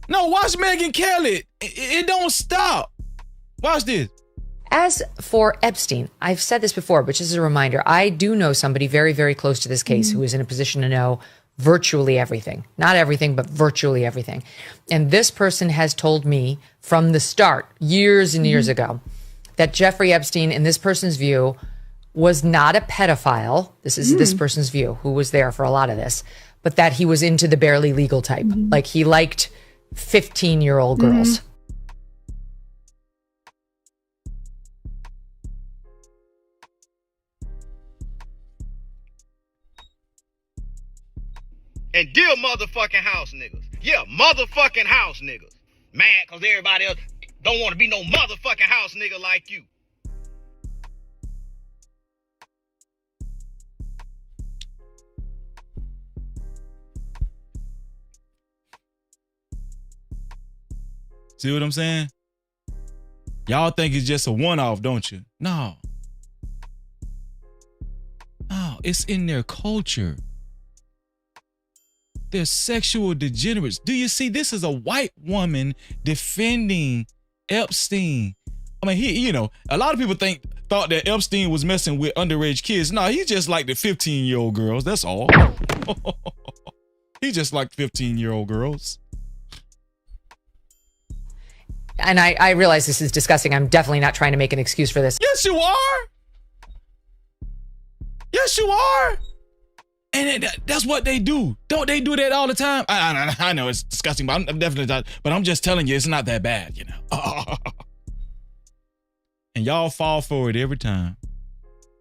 No, watch Megyn Kelly. It don't stop. Watch this. As for Epstein, I've said this before, but just as a reminder, I do know somebody very, very close to this case who is in a position to know virtually everything. Not everything, but virtually everything. And this person has told me from the start, years and years ago, that Jeffrey Epstein, in this person's view, was not a pedophile. This is this person's view, who was there for a lot of this, but that he was into the barely legal type. Like he liked 15-year-old girls. And dear motherfucking house niggas. Yeah, motherfucking house niggas. Mad cause everybody else don't want to be no motherfucking house nigga like you. See what I'm saying? Y'all think it's just a one-off, don't you? No. No, it's in their culture. They're sexual degenerates. Do you see? This is a white woman defending Epstein. I mean, he, a lot of people thought that Epstein was messing with underage kids. No, he's just like the 15-year-old girls. That's all. He just like 15-year-old girls. And I realize this is disgusting. I'm definitely not trying to make an excuse for this. Yes, you are. Yes, you are. And that's what they do. Don't they do that all the time? I know it's disgusting, but I'm definitely not. But I'm just telling you, it's not that bad, And y'all fall for it every time.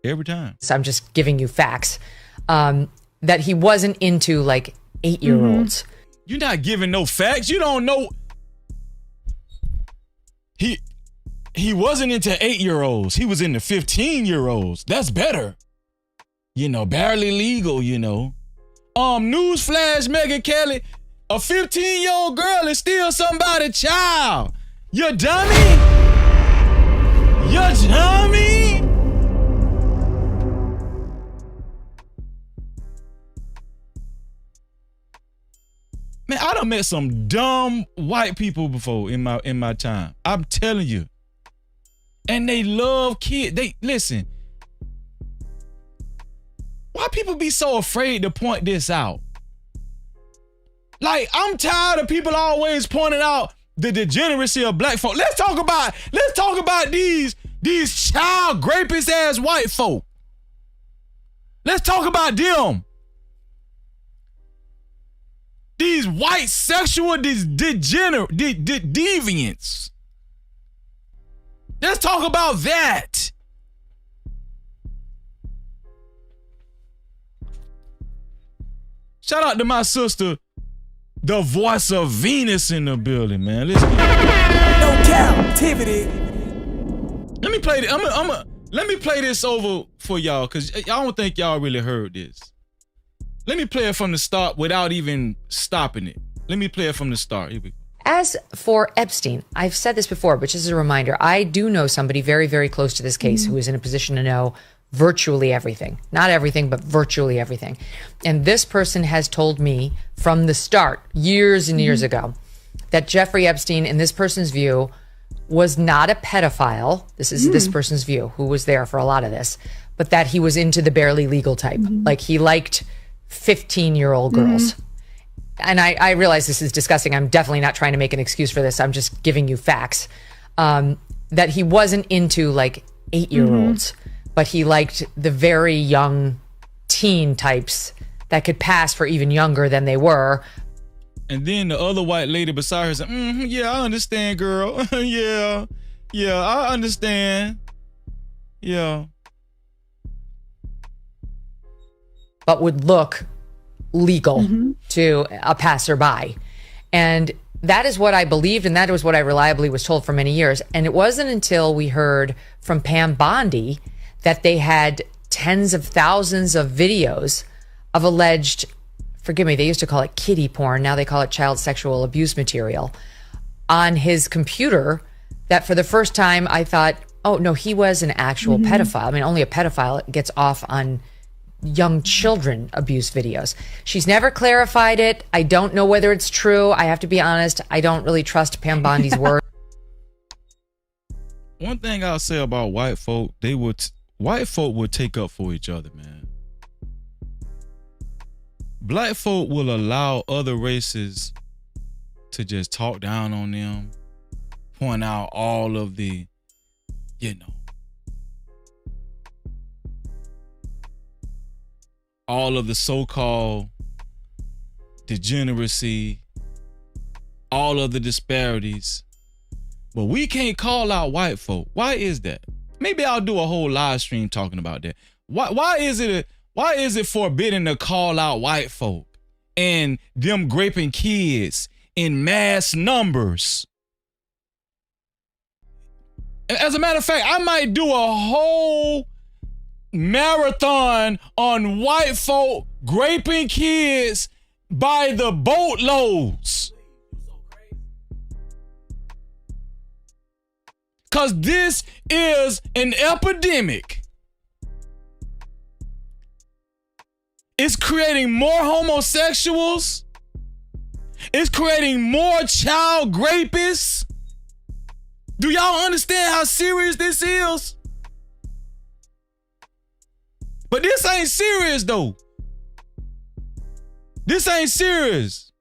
Every time. So I'm just giving you facts. That he wasn't into like 8-year-olds. You're not giving no facts. You don't know. He wasn't into 8-year-olds. He was into 15-year-olds. That's better. Barely legal, Newsflash, Megyn Kelly, a 15-year-old girl is still somebody's child. You dummy? You dummy? Man, I done met some dumb white people before in my time. I'm telling you. And they love kids. Listen. Why people be so afraid to point this out? Like, I'm tired of people always pointing out the degeneracy of black folk. Let's talk about these child rapist ass white folk. Let's talk about them. These white sexual deviants. Let's talk about that. Shout out to my sister, the voice of Venus in the building, man. Listen. No Cap-tivity. Let me play let me play this over for y'all, because I don't think y'all really heard this. Let me play it from the start without even stopping it. Let me play it from the start. Here we go. As for Epstein, I've said this before, but just as a reminder, I do know somebody very, very close to this case who is in a position to know virtually everything. Not everything, but virtually everything. And this person has told me from the start, years and years ago, that Jeffrey Epstein, in this person's view, was not a pedophile. This is this person's view, who was there for a lot of this, but that he was into the barely legal type. Like he liked 15-year-old girls. And I realize this is disgusting. I'm definitely not trying to make an excuse for this. I'm just giving you facts. That he wasn't into like 8-year-olds, but he liked the very young teen types that could pass for even younger than they were. And then the other white lady beside her said, yeah, I understand, girl. yeah, I understand. Yeah. But would look legal to a passerby. And that is what I believed, and that was what I reliably was told for many years. And it wasn't until we heard from Pam Bondi that they had tens of thousands of videos of alleged, forgive me, they used to call it kiddie porn, now they call it child sexual abuse material, on his computer, that for the first time I thought, oh no, he was an actual pedophile. I mean, only a pedophile gets off on young children abuse videos. She's never clarified it. I don't know whether it's true. I have to be honest. I don't really trust Pam Bondi's word. One thing I'll say about white folk, white folk would take up for each other, man. Black folk will allow other races to just talk down on them, point out all of the, all of the so-called degeneracy, all of the disparities. But we can't call out white folk. Why is that? Maybe I'll do a whole live stream talking about that. Why is it forbidden to call out white folk and them raping kids in mass numbers? As a matter of fact, I might do a whole marathon on white folk raping kids by the boatloads. Because this is an epidemic. It's creating more homosexuals. It's creating more child rapists. Do y'all understand how serious this is? But this ain't serious though. This ain't serious.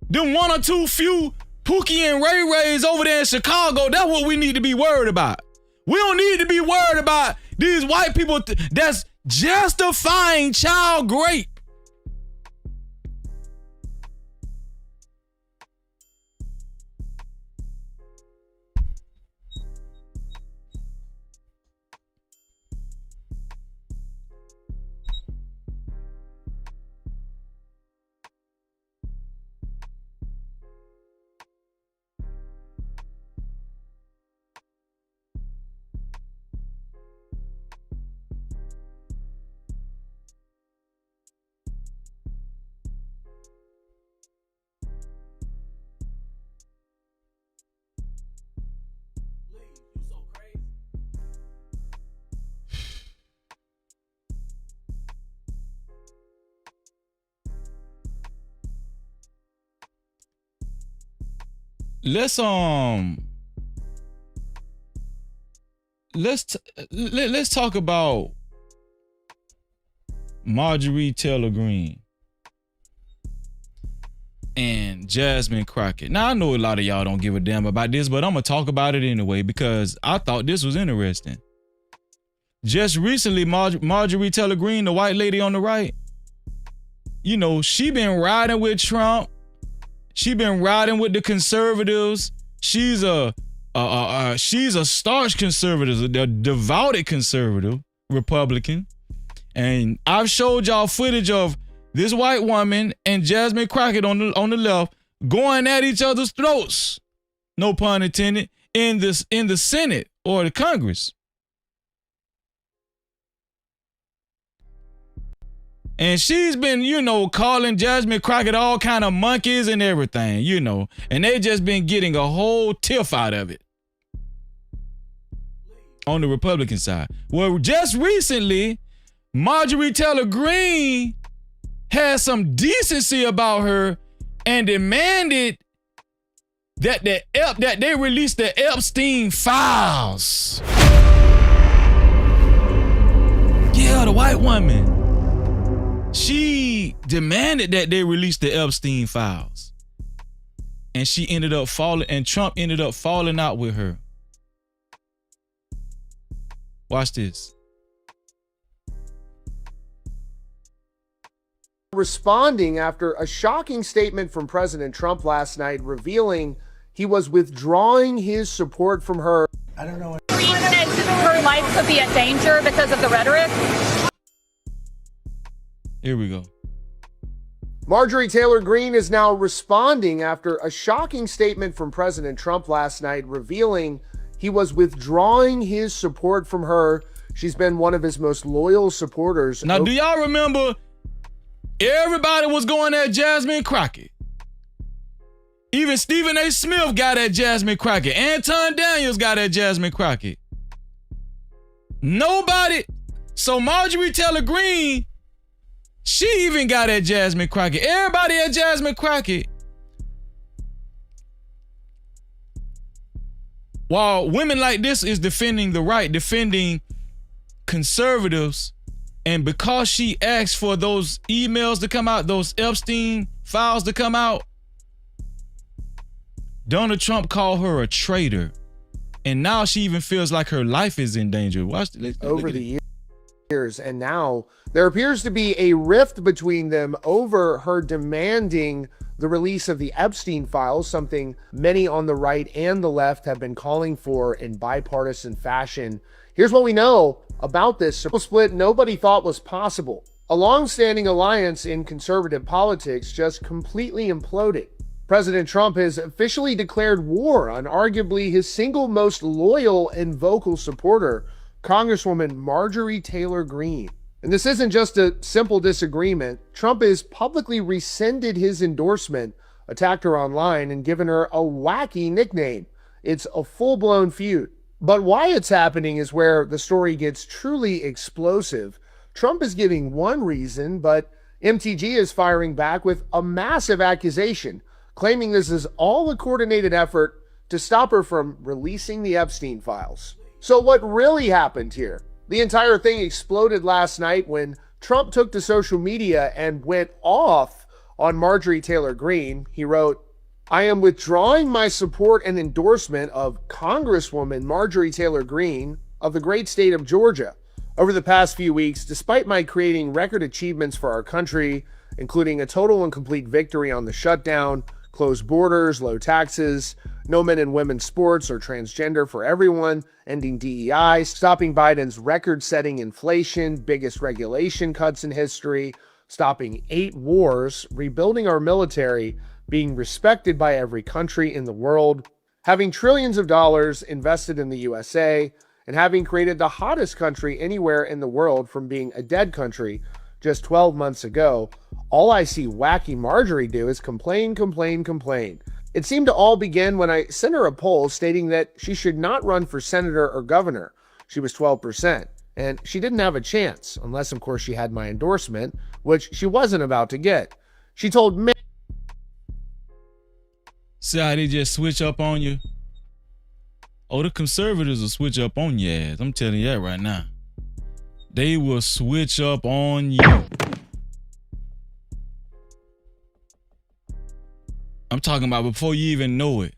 Them one or two few Pookie and Ray Rays over there in Chicago, that's what we need to be worried about. We don't need to be worried about these white people that's justifying child rape. Let's talk about Marjorie Taylor Greene and Jasmine Crockett. Now, I know a lot of y'all don't give a damn about this, but I'm going to talk about it anyway because I thought this was interesting. Just recently, Marjorie Taylor Greene, the white lady on the right, she been riding with Trump. She been riding with the conservatives. She's a staunch conservative, a devoted conservative Republican. And I've showed y'all footage of this white woman and Jasmine Crockett on the left going at each other's throats, no pun intended, in the Senate or the Congress. And she's been, calling Jasmine Crockett all kind of monkeys and everything, and they just been getting a whole tiff out of it on the Republican side. Well, just recently, Marjorie Taylor Greene had some decency about her and demanded that they release the Epstein files. Yeah, the white woman. She demanded that they release the Epstein files. And Trump ended up falling out with her. Watch this. Responding after a shocking statement from President Trump last night revealing he was withdrawing his support from her. I don't know. Greene said her life could be at danger because of the rhetoric. Here we go. Marjorie Taylor Greene is now responding after a shocking statement from President Trump last night revealing he was withdrawing his support from her. She's been one of his most loyal supporters. Now, do y'all remember everybody was going at Jasmine Crockett? Even Stephen A. Smith got at Jasmine Crockett. Anton Daniels got at Jasmine Crockett. Nobody. So Marjorie Taylor Greene, she even got at Jasmine Crockett. Everybody at Jasmine Crockett. While women like this is defending the right, defending conservatives, and because she asked for those emails to come out, those Epstein files to come out, Donald Trump called her a traitor. And now she even feels like her life is in danger. Watch this. Over the years, and now there appears to be a rift between them over her demanding the release of the Epstein files, something many on the right and the left have been calling for in bipartisan fashion. Here's what we know about this split nobody thought was possible. A long-standing alliance in conservative politics just completely imploded. President Trump has officially declared war on arguably his single most loyal and vocal supporter, Congresswoman Marjorie Taylor Greene. And this isn't just a simple disagreement. Trump has publicly rescinded his endorsement, attacked her online, and given her a wacky nickname. It's a full-blown feud. But why it's happening is where the story gets truly explosive. Trump is giving one reason, but MTG is firing back with a massive accusation, claiming this is all a coordinated effort to stop her from releasing the Epstein files. So what really happened here? The entire thing exploded last night when Trump took to social media and went off on Marjorie Taylor Greene. He wrote, "I am withdrawing my support and endorsement of Congresswoman Marjorie Taylor Greene of the great state of Georgia. Over the past few weeks, despite my creating record achievements for our country, including a total and complete victory on the shutdown, closed borders, low taxes, no men and women's sports or transgender for everyone, ending DEI, stopping Biden's record-setting inflation, biggest regulation cuts in history, stopping 8 wars, rebuilding our military, being respected by every country in the world, having trillions of dollars invested in the USA, and having created the hottest country anywhere in the world from being a dead country just 12 months ago, all I see wacky Marjorie do is complain, complain, complain. It seemed to all begin when I sent her a poll stating that she should not run for senator or governor. She was 12%, and she didn't have a chance, unless of course she had my endorsement, which she wasn't about to get. She told me..." See how they just switch up on you? Oh, the conservatives will switch up on your ass. I'm telling you that right now. They will switch up on you. I'm talking about before you even know it.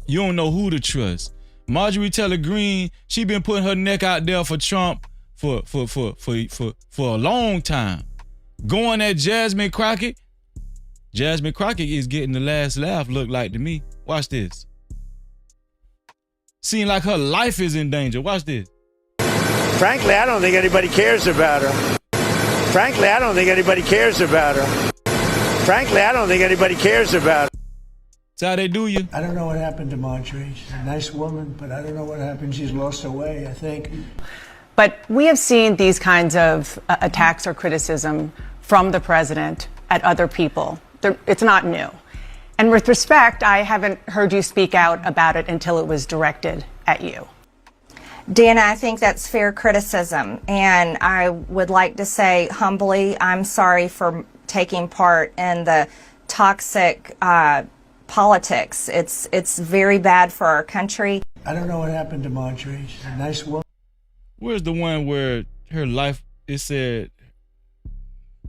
You don't know who to trust. Marjorie Taylor Greene, she been putting her neck out there for Trump for a long time. Going at Jasmine Crockett. Jasmine Crockett is getting the last laugh, look like to me. Watch this. Seems like her life is in danger. Watch this. Frankly, I don't think anybody cares about her. Frankly, I don't think anybody cares about her. Frankly, I don't think anybody cares about her. That's how they do you. I don't know what happened to Marjorie. She's a nice woman, but I don't know what happened. She's lost her way, I think. But we have seen these kinds of attacks or criticism from the president at other people. It's not new. And with respect, I haven't heard you speak out about it until it was directed at you. Dana, I think that's fair criticism. And I would like to say humbly, I'm sorry for taking part in the toxic politics. It's very bad for our country. I don't know what happened to Marjorie. She's a nice woman. Where's the one where her life, it said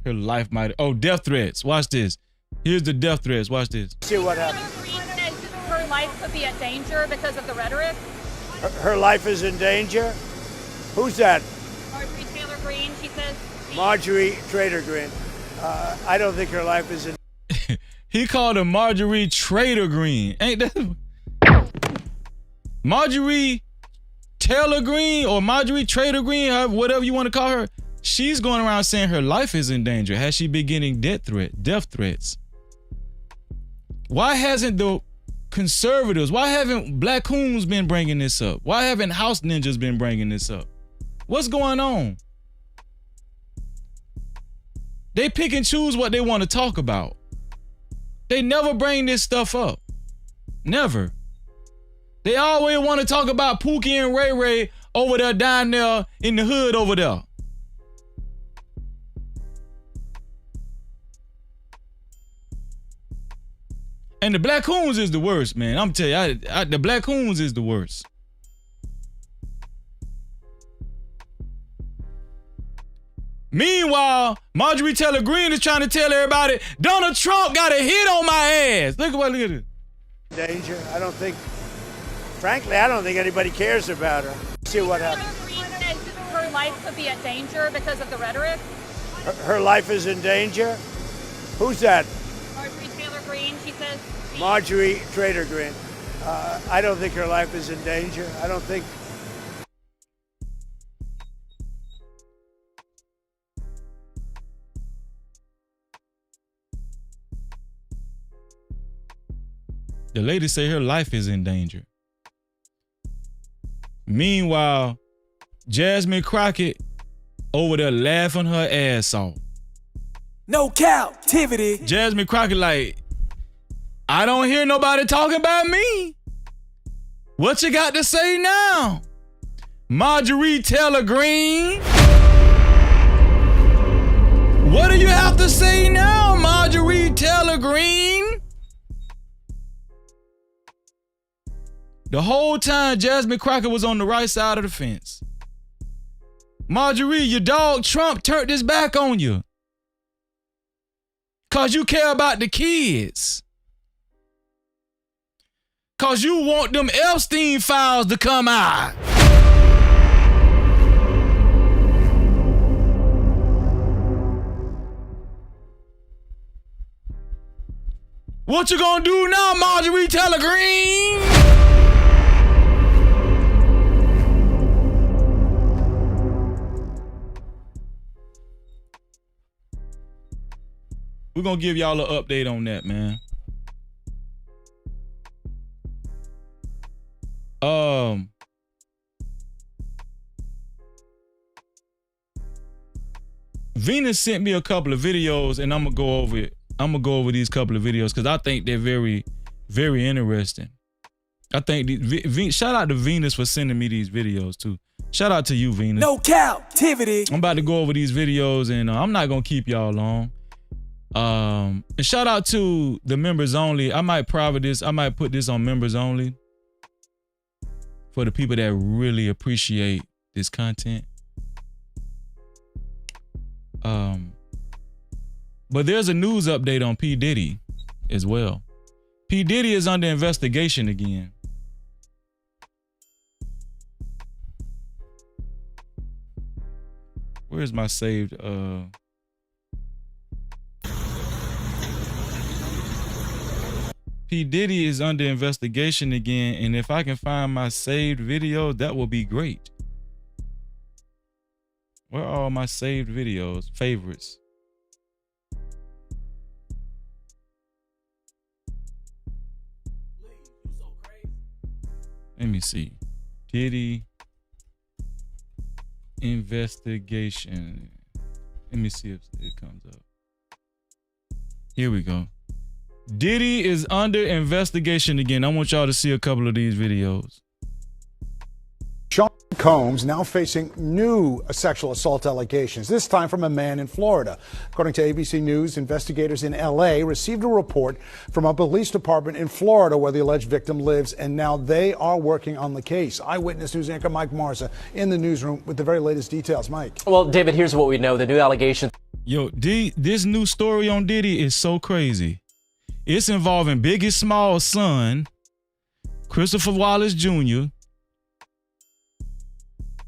her life might, oh, death threats. Watch this. Here's the death threats. Watch this. See what happens. Greene says her life could be at danger because of the rhetoric. Her life is in danger? Who's that? Marjorie Taylor Greene, she says. Marjorie Trader Greene. I don't think her life is in. He called her Marjorie Trader Greene. Ain't that? Marjorie Taylor Greene or Marjorie Trader Greene, whatever you want to call her. She's going around saying her life is in danger. Has she been getting death threats? Why hasn't the conservatives, why haven't Black Coons been bringing this up? Why haven't House Ninjas been bringing this up? What's going on? They pick and choose what they want to talk about. They never bring this stuff up. Never. They always want to talk about Pookie and Ray Ray over there down there in the hood over there. And the Black Coons is the worst, man. I'm telling you, the Black Coons is the worst. Meanwhile, Marjorie Taylor Greene is trying to tell everybody Donald Trump got a hit on my ass. Look at this. Danger. I don't think, frankly, I don't think anybody cares about her. See what happens. Greene says her life could be at danger because of the rhetoric. Her life is in danger? Who's that? Marjorie Taylor Greene, she says. Marjorie Trader Greene. I don't think her life is in danger. I don't think. The lady say her life is in danger. Meanwhile, Jasmine Crockett over there laughing her ass off. No Cap-tivity. Jasmine Crockett like, I don't hear nobody talking about me. What you got to say now? Marjorie Taylor Greene? What do you have to say now, Marjorie Taylor Greene? The whole time Jasmine Crockett was on the right side of the fence. Marjorie, your dog Trump turned his back on you. Cause you care about the kids. Cause you want them Epstein files to come out. What you gonna do now, Marjorie Taylor Greene? We're gonna give y'all an update on that, man. Venus sent me a couple of videos, and I'm gonna go over it. I'm gonna go over these couple of videos because I think they're very, very interesting. I think shout out to Venus for sending me these videos too. Shout out to you, Venus. No Cap-tivity. I'm about to go over these videos, and I'm not gonna keep y'all long. And shout out to the members only. I might private this. I might put this on members only for the people that really appreciate this content. But there's a news update on P. Diddy as well. P. Diddy is under investigation again. Where's my saved? P. Diddy is under investigation again, and if I can find my saved videos, that will be great. Where are all my saved videos, favorites? Let me see. Diddy investigation. Let me see if it comes up. Here we go. Diddy is under investigation again. I want y'all to see a couple of these videos. Sean Combs now facing new sexual assault allegations, this time from a man in Florida. According to ABC News, investigators in L.A. received a report from a police department in Florida where the alleged victim lives, and now they are working on the case. Eyewitness News anchor Mike Marza in the newsroom with the very latest details. Mike. Well, David, here's what we know. The new allegations. Yo, this new story on Diddy is so crazy. It's involving Biggie Small's son, Christopher Wallace Jr.,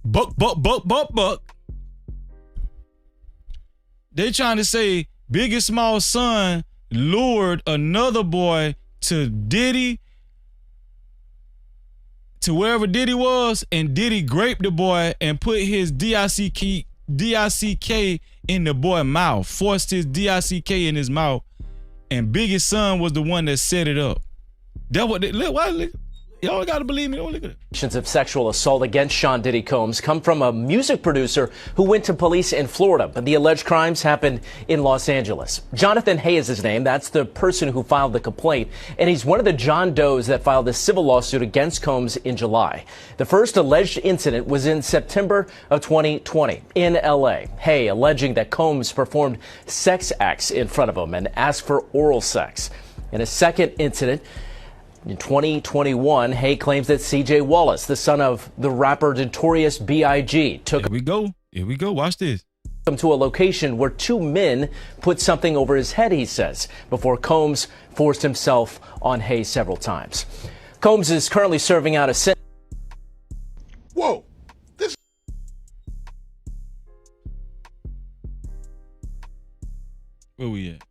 Buck. They trying to say Biggie Small's son lured another boy to Diddy, to wherever Diddy was, and Diddy raped the boy and put his DICK in the boy's mouth, forced his DICK in his mouth, and Biggie's son was the one that set it up. That what they look. Y'all gotta believe me. Oh, look at it. Allegations of sexual assault against Sean Diddy Combs come from a music producer who went to police in Florida, but the alleged crimes happened in Los Angeles. Jonathan Hay is his name. That's the person who filed the complaint, and he's one of the John Does that filed a civil lawsuit against Combs in July. The first alleged incident was in September of 2020 in L.A. Hay alleging that Combs performed sex acts in front of him and asked for oral sex. In a second incident, in 2021, Hay claims that C.J. Wallace, the son of the rapper Notorious B.I.G., took Here we go. Watch this. him to a location where two men put something over his head, he says, before Combs forced himself on Hay several times. Combs is currently serving out a sentence. Whoa. Where we at?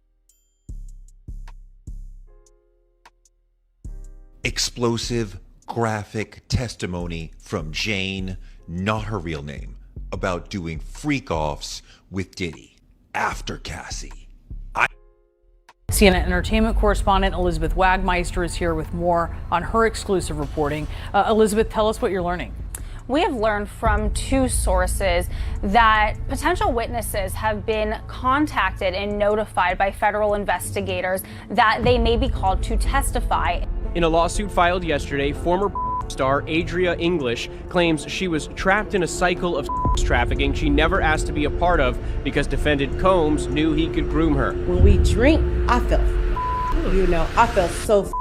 Explosive, graphic testimony from Jane, not her real name, about doing freak-offs with Diddy after Cassie. CNN entertainment correspondent Elizabeth Wagmeister is here with more on her exclusive reporting. Elizabeth, tell us what you're learning. We have learned from two sources that potential witnesses have been contacted and notified by federal investigators that they may be called to testify. In a lawsuit filed yesterday, former star Adria English claims she was trapped in a cycle of trafficking she never asked to be a part of because defendant Combs knew he could groom her. When we drink, I felt I felt so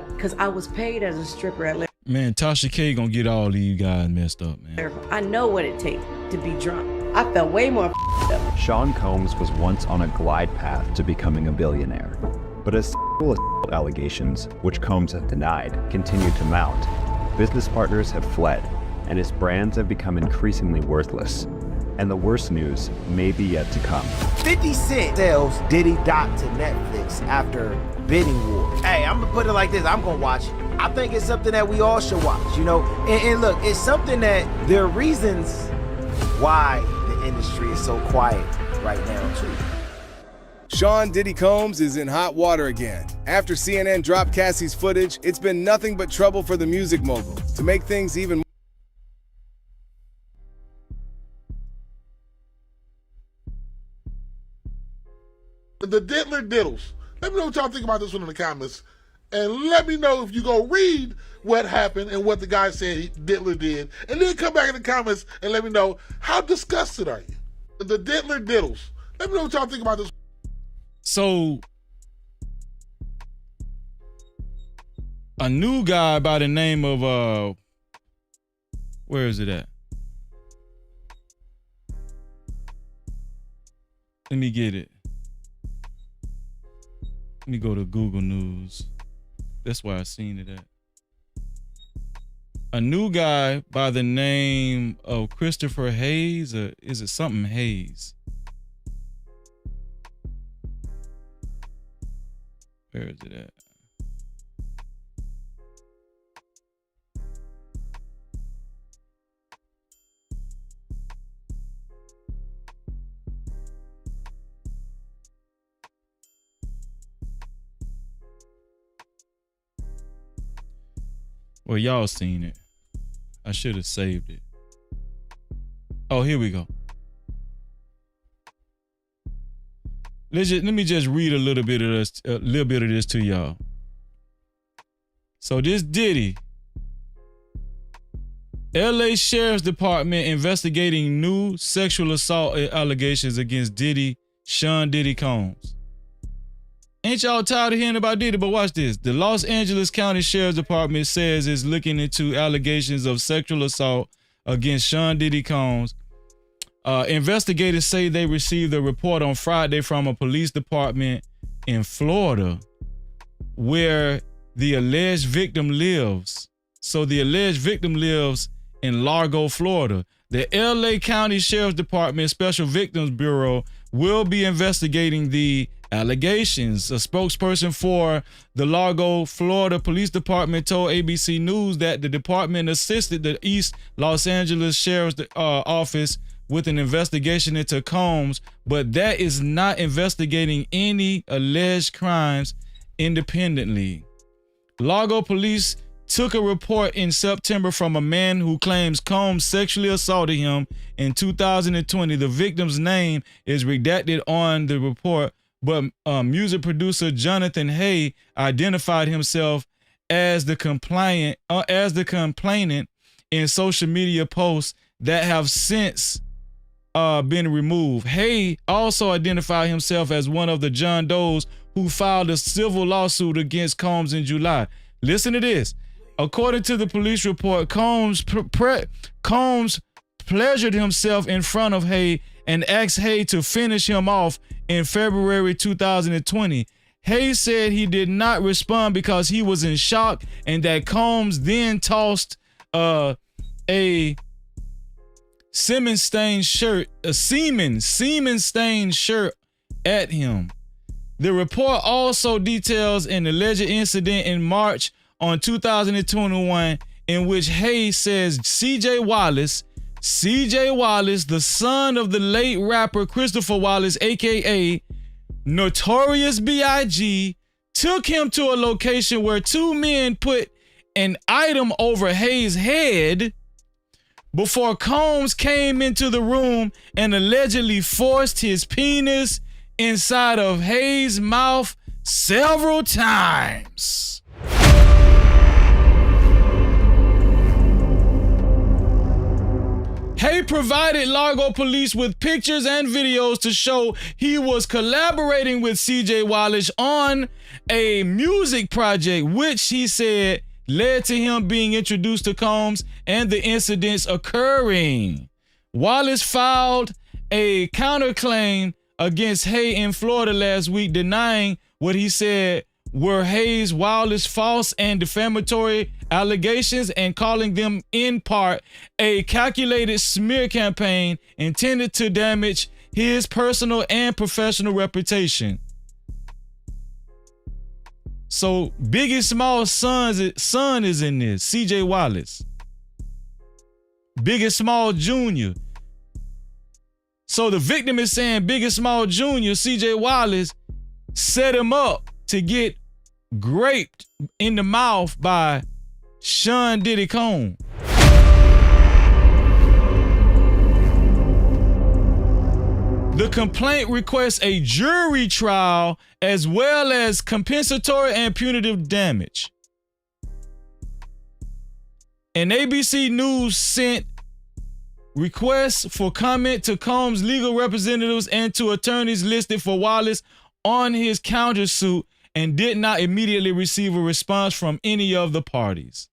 because I was paid as a stripper at Man, Tasha K gonna get all these guys messed up, man. I know what it takes to be drunk. I felt way more up. Sean Combs was once on a glide path to becoming a billionaire. But as sexual assault allegations, which Combs has denied, continue to mount, business partners have fled, and his brands have become increasingly worthless. And the worst news may be yet to come. 50 Cent sells Diddy Doc to Netflix after bidding war. Hey, I'm gonna put it like this, I'm gonna watch it. I think it's something that we all should watch, you know? And look, it's something that there are reasons why the industry is so quiet right now, too. Sean Diddy Combs is in hot water again. After CNN dropped Cassie's footage, it's been nothing but trouble for the music mogul. To make things even more. The Diddler Diddles. Let me know what y'all think about this one in the comments. And let me know if you go read what happened and what the guy said Diddler did. And then come back in the comments and let me know, how disgusted are you? The Diddler Diddles. Let me know what y'all think about this. So, a new guy by the name of, where is it at? Let me get it. Let me go to Google News. That's where I seen it at. A new guy by the name of Christopher Hayes, or is it something Hayes? Where is it at? Well, y'all seen it. I should have saved it. Oh, here we go. Let me just read a little bit of this to y'all. So this Diddy, LA Sheriff's Department investigating new sexual assault allegations against Diddy, Sean Diddy Combs. Ain't y'all tired of hearing about Diddy? But watch this. The Los Angeles County Sheriff's Department says it's looking into allegations of sexual assault against Sean Diddy Combs. Investigators say they received a report on Friday from a police department in Florida where the alleged victim lives. So the alleged victim lives in Largo, Florida. The LA County Sheriff's Department Special Victims Bureau will be investigating the allegations. A spokesperson for the Largo, Florida Police Department told ABC News that the department assisted the East Los Angeles Sheriff's Office with an investigation into Combs, but that is not investigating any alleged crimes independently. Largo police took a report in September from a man who claims Combs sexually assaulted him in 2020. The victim's name is redacted on the report, but music producer Jonathan Hay identified himself as the complainant in social media posts that have since been removed. Hay also identified himself as one of the John Does who filed a civil lawsuit against Combs in July. Listen to this. According to the police report, Combs pleasured himself in front of Hay and asked Hay to finish him off in February 2020. Hay said he did not respond because he was in shock and that Combs then tossed a semen-stained shirt at him. The report also details an alleged incident in March on 2021 in which Hay says CJ Wallace, the son of the late rapper Christopher Wallace, aka Notorious B.I.G., took him to a location where two men put an item over Hay's head before Combs came into the room and allegedly forced his penis inside of Hay's mouth several times. Hay provided Largo police with pictures and videos to show he was collaborating with CJ Wallace on a music project, which he said led to him being introduced to Combs and the incidents occurring. Wallace filed a counterclaim against Hay in Florida last week, denying what he said were Hay's wildest false and defamatory allegations and calling them in part a calculated smear campaign intended to damage his personal and professional reputation. So Biggie Small's son is in this, CJ Wallace. Biggie Small Jr. So the victim is saying Biggie Small Jr., CJ Wallace, set him up to get raped in the mouth by Sean Diddy Combs. The complaint requests a jury trial as well as compensatory and punitive damage. And ABC News sent requests for comment to Combs' legal representatives and to attorneys listed for Wallace on his countersuit and did not immediately receive a response from any of the parties.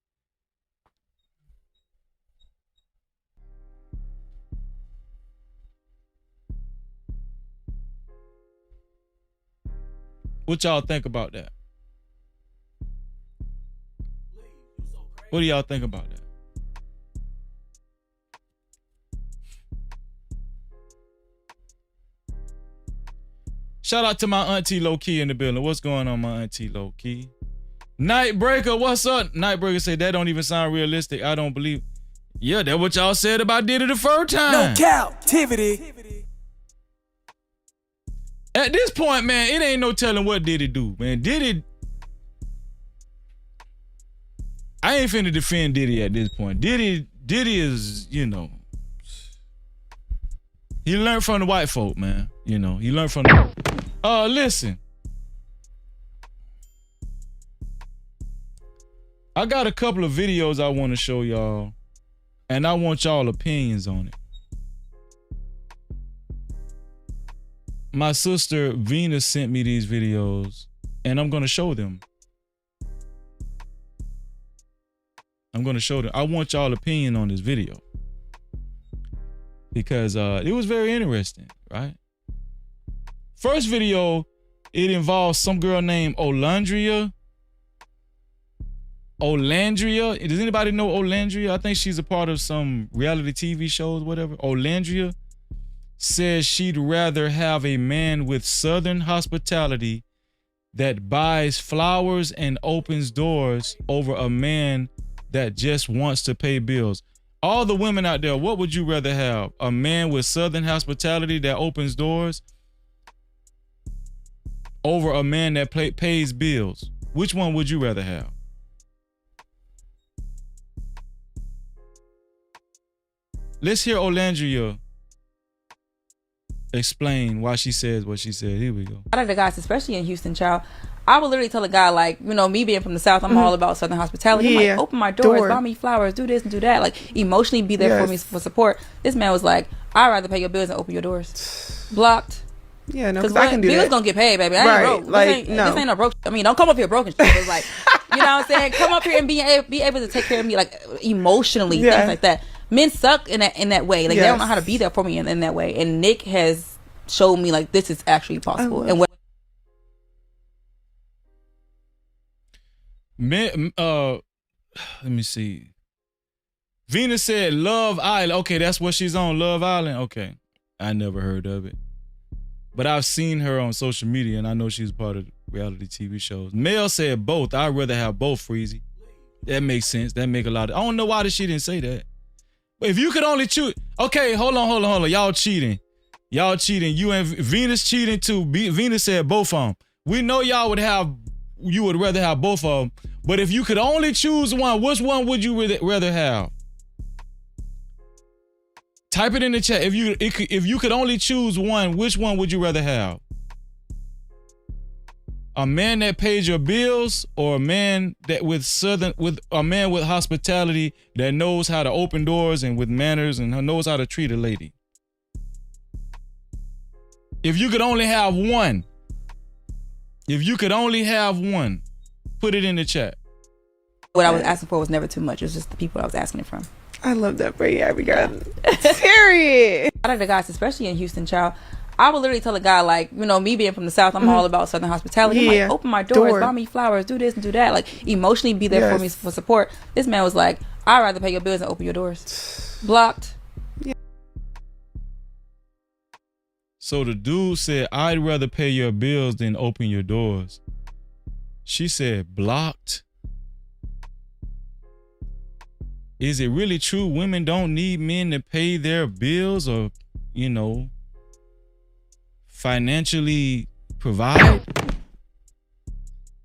What y'all think about that? What do y'all think about that? Shout out to my auntie Low Key in the building. What's going on, my auntie Low Key? Nightbreaker, what's up? Nightbreaker said that don't even sound realistic. I don't believe. Yeah, that's what y'all said about Diddy the first time. No Cap-tivity. At this point, man, it ain't no telling what Diddy do, man. Diddy, I ain't finna defend Diddy at this point. Diddy Diddy is, you know, he learned from the white folk, man. You know, he learned from the... listen. I got a couple of videos I want to show y'all, and I want y'all opinions on it. My sister Venus sent me these videos, and I'm going to show them. I'm going to show them. I want y'all opinion on this video because it was very interesting, right? First video, it involves some girl named Olandria. Does anybody know Olandria? I think she's a part of some reality TV shows, whatever. Olandria says she'd rather have a man with Southern hospitality that buys flowers and opens doors over a man that just wants to pay bills. All the women out there, what would you rather have? A man with Southern hospitality that opens doors over a man that pays bills? Which one would you rather have? Let's hear Olandria explain why she says what she said. Here we go. A lot of the guys, especially in Houston, child, I would literally tell a guy, like, you know, me being from the South, I'm all about Southern hospitality. I'm like, open my doors, buy me flowers, do this and do that. Like, emotionally be there for me for support. This man was like, I'd rather pay your bills than open your doors. Blocked. Yeah, no, because I can do bills that. gonna get paid, baby. I ain't broke. Like, this ain't no broke. I mean, don't come up here broken shit. It's like, you know what I'm saying? Come up here and be able to take care of me, like, emotionally, things like that. Men suck in that way. Like, they don't know how to be there for me in that way. And Nick has showed me, like, this is actually possible. And what Men, let me see. Venus said Love Island. Okay, that's what she's on, Love Island. Okay, I never heard of it, but I've seen her on social media, and I know she's part of reality TV shows. Mel said both. I'd rather have both, Freezy. That makes sense. That make a lot of... I don't know why she didn't say that. But if you could only choose... Okay, hold on. Y'all cheating. You and Venus cheating too. Venus said both of them. We know y'all you would rather have both of them. But if you could only choose one, which one would you rather have? Type it in the chat. If you could only choose one, which one would you rather have? A man that pays your bills, or a man that with hospitality that knows how to open doors and with manners and knows how to treat a lady? If you could only have one, put it in the chat. What I was asking for was never too much. It was just the people I was asking it from. I love that for you, Abigail. Period. A lot of the guys, especially in Houston, child, I would literally tell a guy, like, you know, me being from the South, I'm all about Southern hospitality. I'm like, open my doors, buy me flowers, do this and do that. Like, emotionally be there for me for support. This man was like, I'd rather pay your bills than open your doors. Blocked. So the dude said, I'd rather pay your bills than open your doors. She said, blocked. Is it really true women don't need men to pay their bills or, you know, financially provide?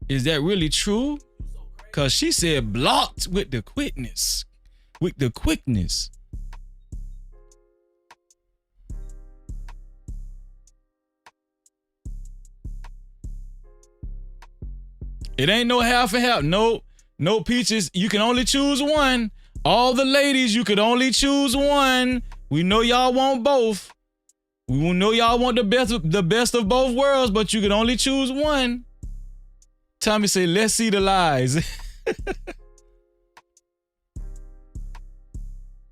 Is that really true? Because she said blocked with the quickness. It ain't no half and half. No peaches. You can only choose one. All the ladies, you could only choose one. We know y'all want both. We know y'all want the best of both worlds, but you can only choose one. Tommy say, let's see the lies.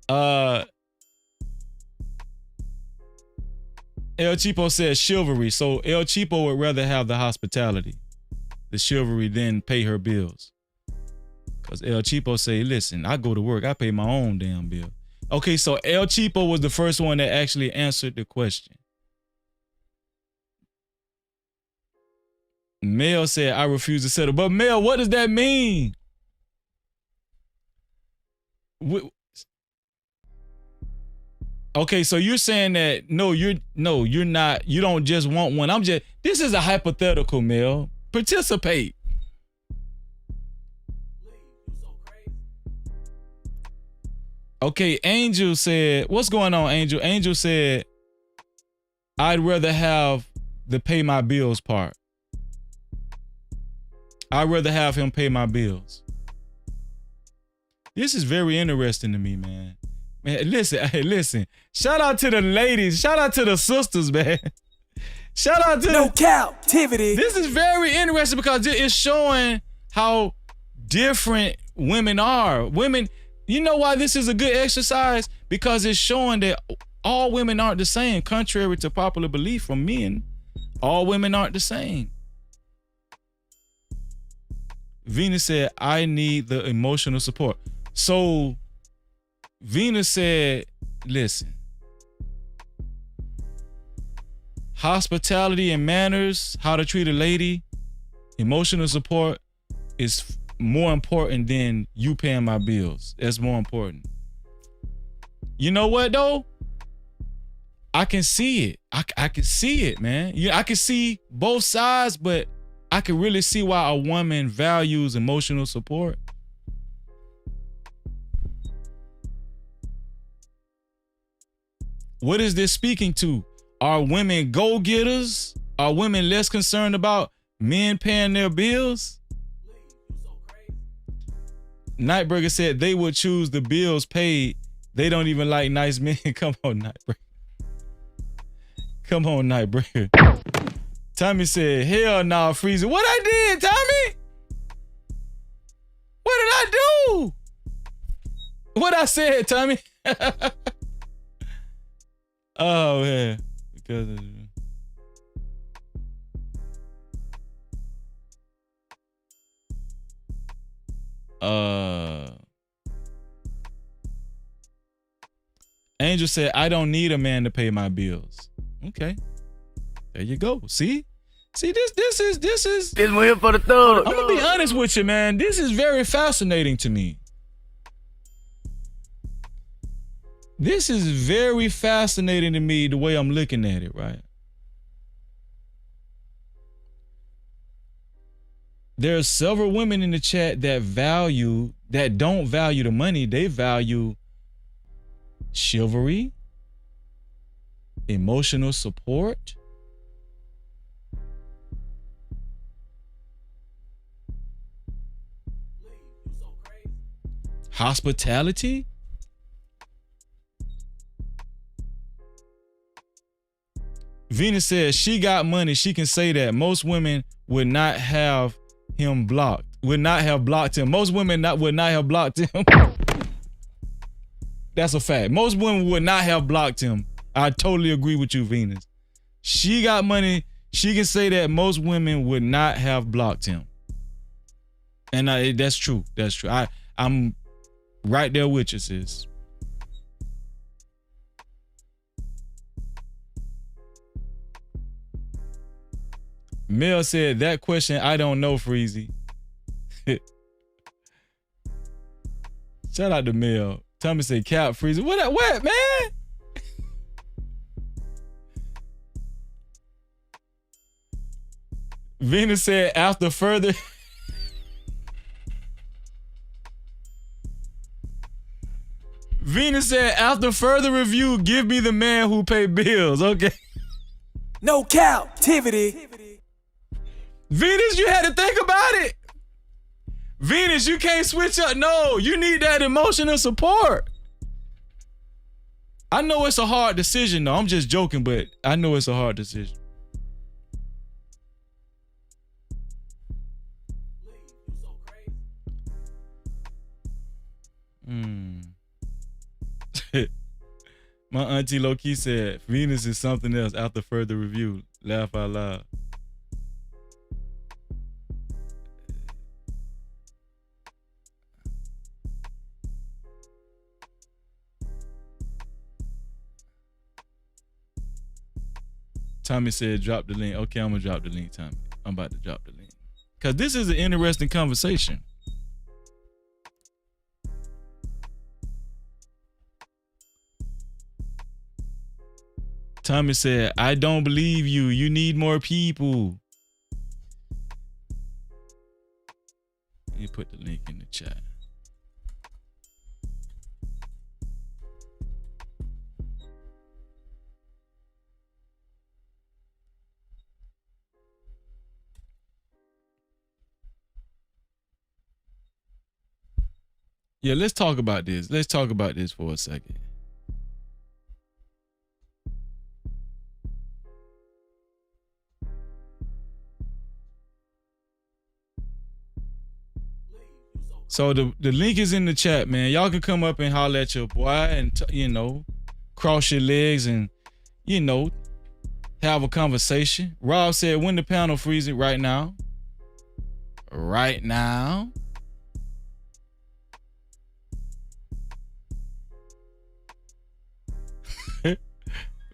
El Cheapo says chivalry. So El Cheapo would rather have the hospitality, the chivalry, than pay her bills. Because El Cheapo say, listen, I go to work, I pay my own damn bill. Okay, so El Cheapo was the first one that actually answered the question. Mel said, I refuse to settle. But Mel, what does that mean? Okay, so you're saying that, you're not, you don't just want one. This is a hypothetical, Mel. Participate. Okay, Angel said, what's going on, Angel? Angel said, I'd rather have the pay my bills part. I'd rather have him pay my bills. This is very interesting to me, man. Man, listen, hey, listen. Shout out to the ladies. Shout out to the sisters, man. Shout out to No Cap-tivity. This is very interesting because it's showing how different women are. Women, you know why this is a good exercise? Because it's showing that all women aren't the same, contrary to popular belief from men. All women aren't the same. Venus said, I need the emotional support. So Venus said, listen, hospitality and manners, how to treat a lady, emotional support is more important than you paying my bills. That's more important. You know what though? I can see it. I can see it, man. Yeah, I can see both sides, but I can really see why a woman values emotional support. What is this speaking to? Are women go-getters? Are women less concerned about men paying their bills? Nightburger said they would choose the bills paid. They don't even like nice men. Come on, Nightburger. Come on, Nightburger. Tommy said, hell nah, Freezer. What I did, Tommy? What did I do? What I said, Tommy? Oh, man. Because of... Angel said, I don't need a man to pay my bills. Okay. There you go. See, this is win for the thug. I'm gonna be honest with you, man. This is very fascinating to me. This is very fascinating to me, the way I'm looking at it, right? There are several women in the chat that don't value the money. They value chivalry, emotional support, hospitality. Venus says she got money. She can say that. Most women would not have him blocked. Would not have blocked him. Most women would not have blocked him. That's a fact. Most women would not have blocked him. I totally agree with you, Venus. She got money. She can say that most women would not have blocked him. And that's true. That's true. I'm right there with you, sis. Mel said, that question, I don't know, Freezy. Shout out to Mel. Tommy said, Cap, Freezy. What, man? Venus said, after further... Venus said, after further review, give me the man who paid bills. Okay. No Cap-tivity. Venus, you had to think about it. Venus, you can't switch up. No, you need that emotional support. I know it's a hard decision, though. I'm just joking, but I know it's a hard decision. My auntie low-key said, Venus is something else after further review. Laugh out loud. Tommy said, drop the link. Okay, I'm going to drop the link, Tommy. I'm about to drop the link. Because this is an interesting conversation. Tommy said, I don't believe you. You need more people. You put the link in the chat. Yeah, let's talk about this. Let's talk about this for a second. So the link is in the chat, man. Y'all can come up and holler at your boy and, cross your legs and, have a conversation. Rob said, when the panel freezing right now. Right now.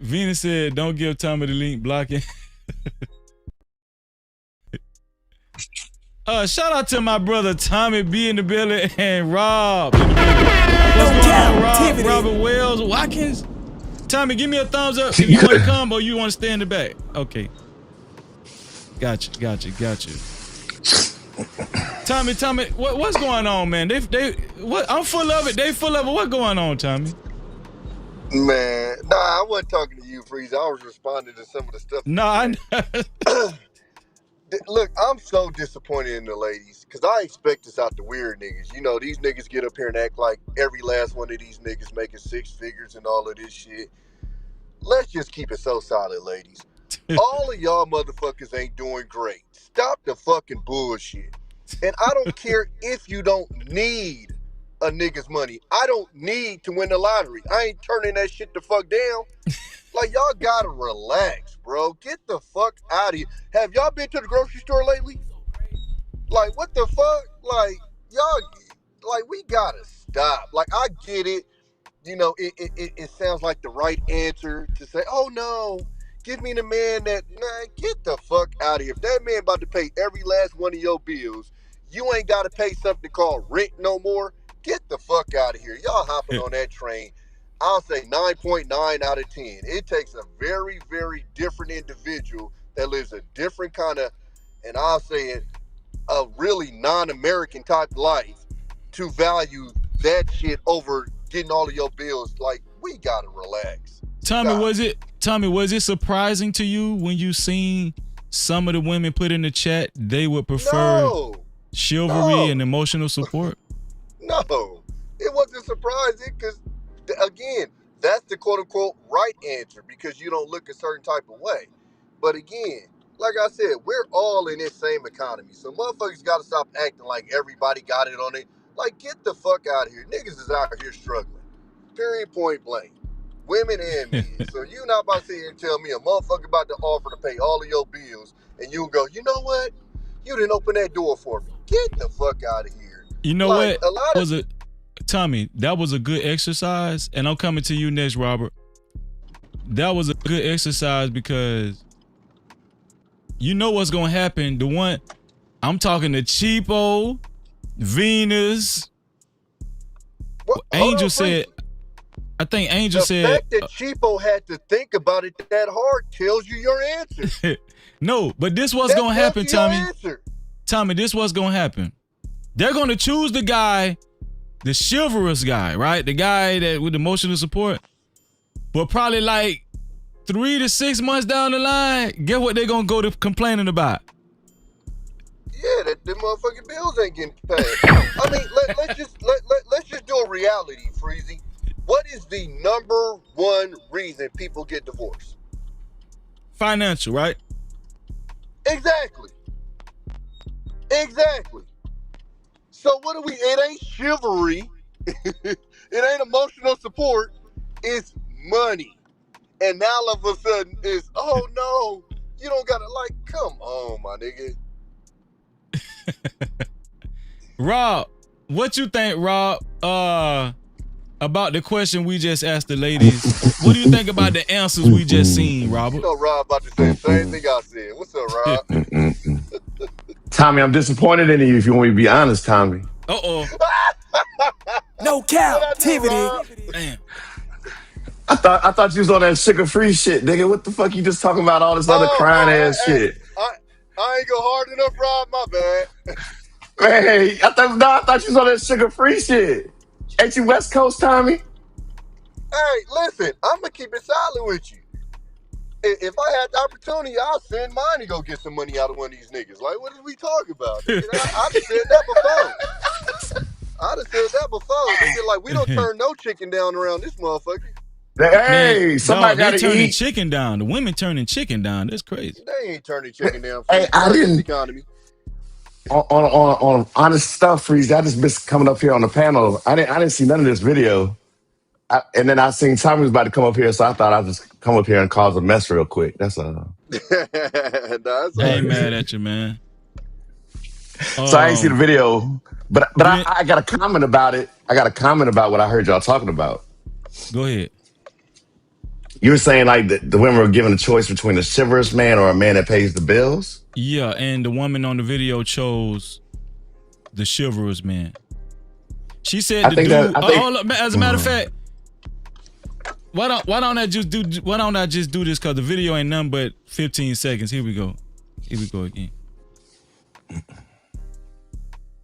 Venus said, don't give Tommy the link, blocking. Shout out to my brother Tommy B in the building and Rob in the building. What's going on, Rob? Robert Wells, Watkins. Tommy, give me a thumbs up if you want to come or you want to stay in the back. Okay. Gotcha. Tommy, what's going on, man? What? I'm full of it. They full of it. What's going on, Tommy? Man, nah, I wasn't talking to you, Freeze. I was responding to some of the stuff. No, Look, I'm so disappointed in the ladies because I expect this out the weird niggas. These niggas get up here and act like every last one of these niggas making six figures and all of this shit. Let's just keep it so solid, ladies. All of y'all motherfuckers ain't doing great. Stop the fucking bullshit. And I don't care if you don't need a nigga's money. I don't need to win the lottery. I ain't turning that shit the fuck down. Like, y'all gotta relax, bro. Get the fuck out of here. Have y'all been to the grocery store lately? Like, what the fuck? Like, y'all, like, we gotta stop. Like, I get it. It sounds like the right answer to say, oh no, give me the man that, get the fuck out of here. If that man about to pay every last one of your bills, you ain't gotta pay something called rent no more. Get the fuck out of here. Y'all hopping on that train. I'll say 9.9 out of 10. It takes a very, very different individual that lives a different kind of, and I'll say it, a really non-American type life to value that shit over getting all of your bills. Like, we gotta relax. Tommy, was it surprising to you when you seen some of the women put in the chat they would prefer chivalry and emotional support? No, it wasn't surprising because, again, that's the quote-unquote right answer because you don't look a certain type of way. But again, like I said, we're all in this same economy. So motherfuckers got to stop acting like everybody got it on it. Like, get the fuck out of here. Niggas is out here struggling. Period, point blank. Women and men. So you not about to sit here and tell me a motherfucker about to offer to pay all of your bills and you go, you know what? You didn't open that door for me. Get the fuck out of here. You know what? Tommy, that was a good exercise, and I'm coming to you next, Robert. That was a good exercise because you know what's gonna happen. The one I'm talking to Cheapo, Venus, Angel said. I think Angel said. The fact that Cheapo had to think about it that hard tells you your answer. No, but this what's gonna happen, Tommy. Tommy, this what's gonna happen. They're gonna choose the guy, the chivalrous guy, right? The guy that with emotional support. But probably like 3 to 6 months down the line, get what they're gonna go to complaining about. Yeah, that the motherfucking bills ain't getting paid. I mean, let's just do a reality, Freezy. What is the number one reason people get divorced? Financial, right? Exactly. So what do we? It ain't chivalry. It ain't emotional support. It's money. And now all of a sudden it's, oh no, you don't gotta, like, come on, my nigga. Rob, what you think, Rob, about the question we just asked the ladies? What do you think about the answers we just seen, Robert? You know Rob about to say the same thing I said. What's up, Rob? Tommy, I'm disappointed in you if you want me to be honest, Tommy. Uh-oh. No Cap-tivity. Damn. I thought you was on that sugar-free shit, nigga. What the fuck you just talking about all this other crying ass shit? I ain't go hard enough, Rob. My bad. Hey, I thought you was on that sugar-free shit. Ain't you West Coast, Tommy? Hey, listen, I'm gonna keep it solid with you. If I had the opportunity, I'll send mine to go get some money out of one of these niggas. Like, what did we talk about? I've said that before. I'd have said that before. Nigga, like, we don't turn no chicken down around this motherfucker. Hey, Man, somebody dog, they gotta turning eat. chicken down. The women turning chicken down. That's crazy. They ain't turning chicken down for Hey, I the didn't economy. on honest stuff, Freeze. I just missed coming up here on the panel. I didn't see none of this video. And then I seen Tommy was about to come up here, so I thought I'd just come up here and cause a mess real quick. That's all. That's I ain't mad at you, man. So I ain't see the video, but I got a comment about it. I got a comment about what I heard y'all talking about. Go ahead. You were saying like the women were given a choice between a chivalrous man or a man that pays the bills. Yeah, and the woman on the video chose the chivalrous man. She said the dude. As a matter of fact, why don't I just do this? Because the video ain't nothing but 15 seconds. Here we go again.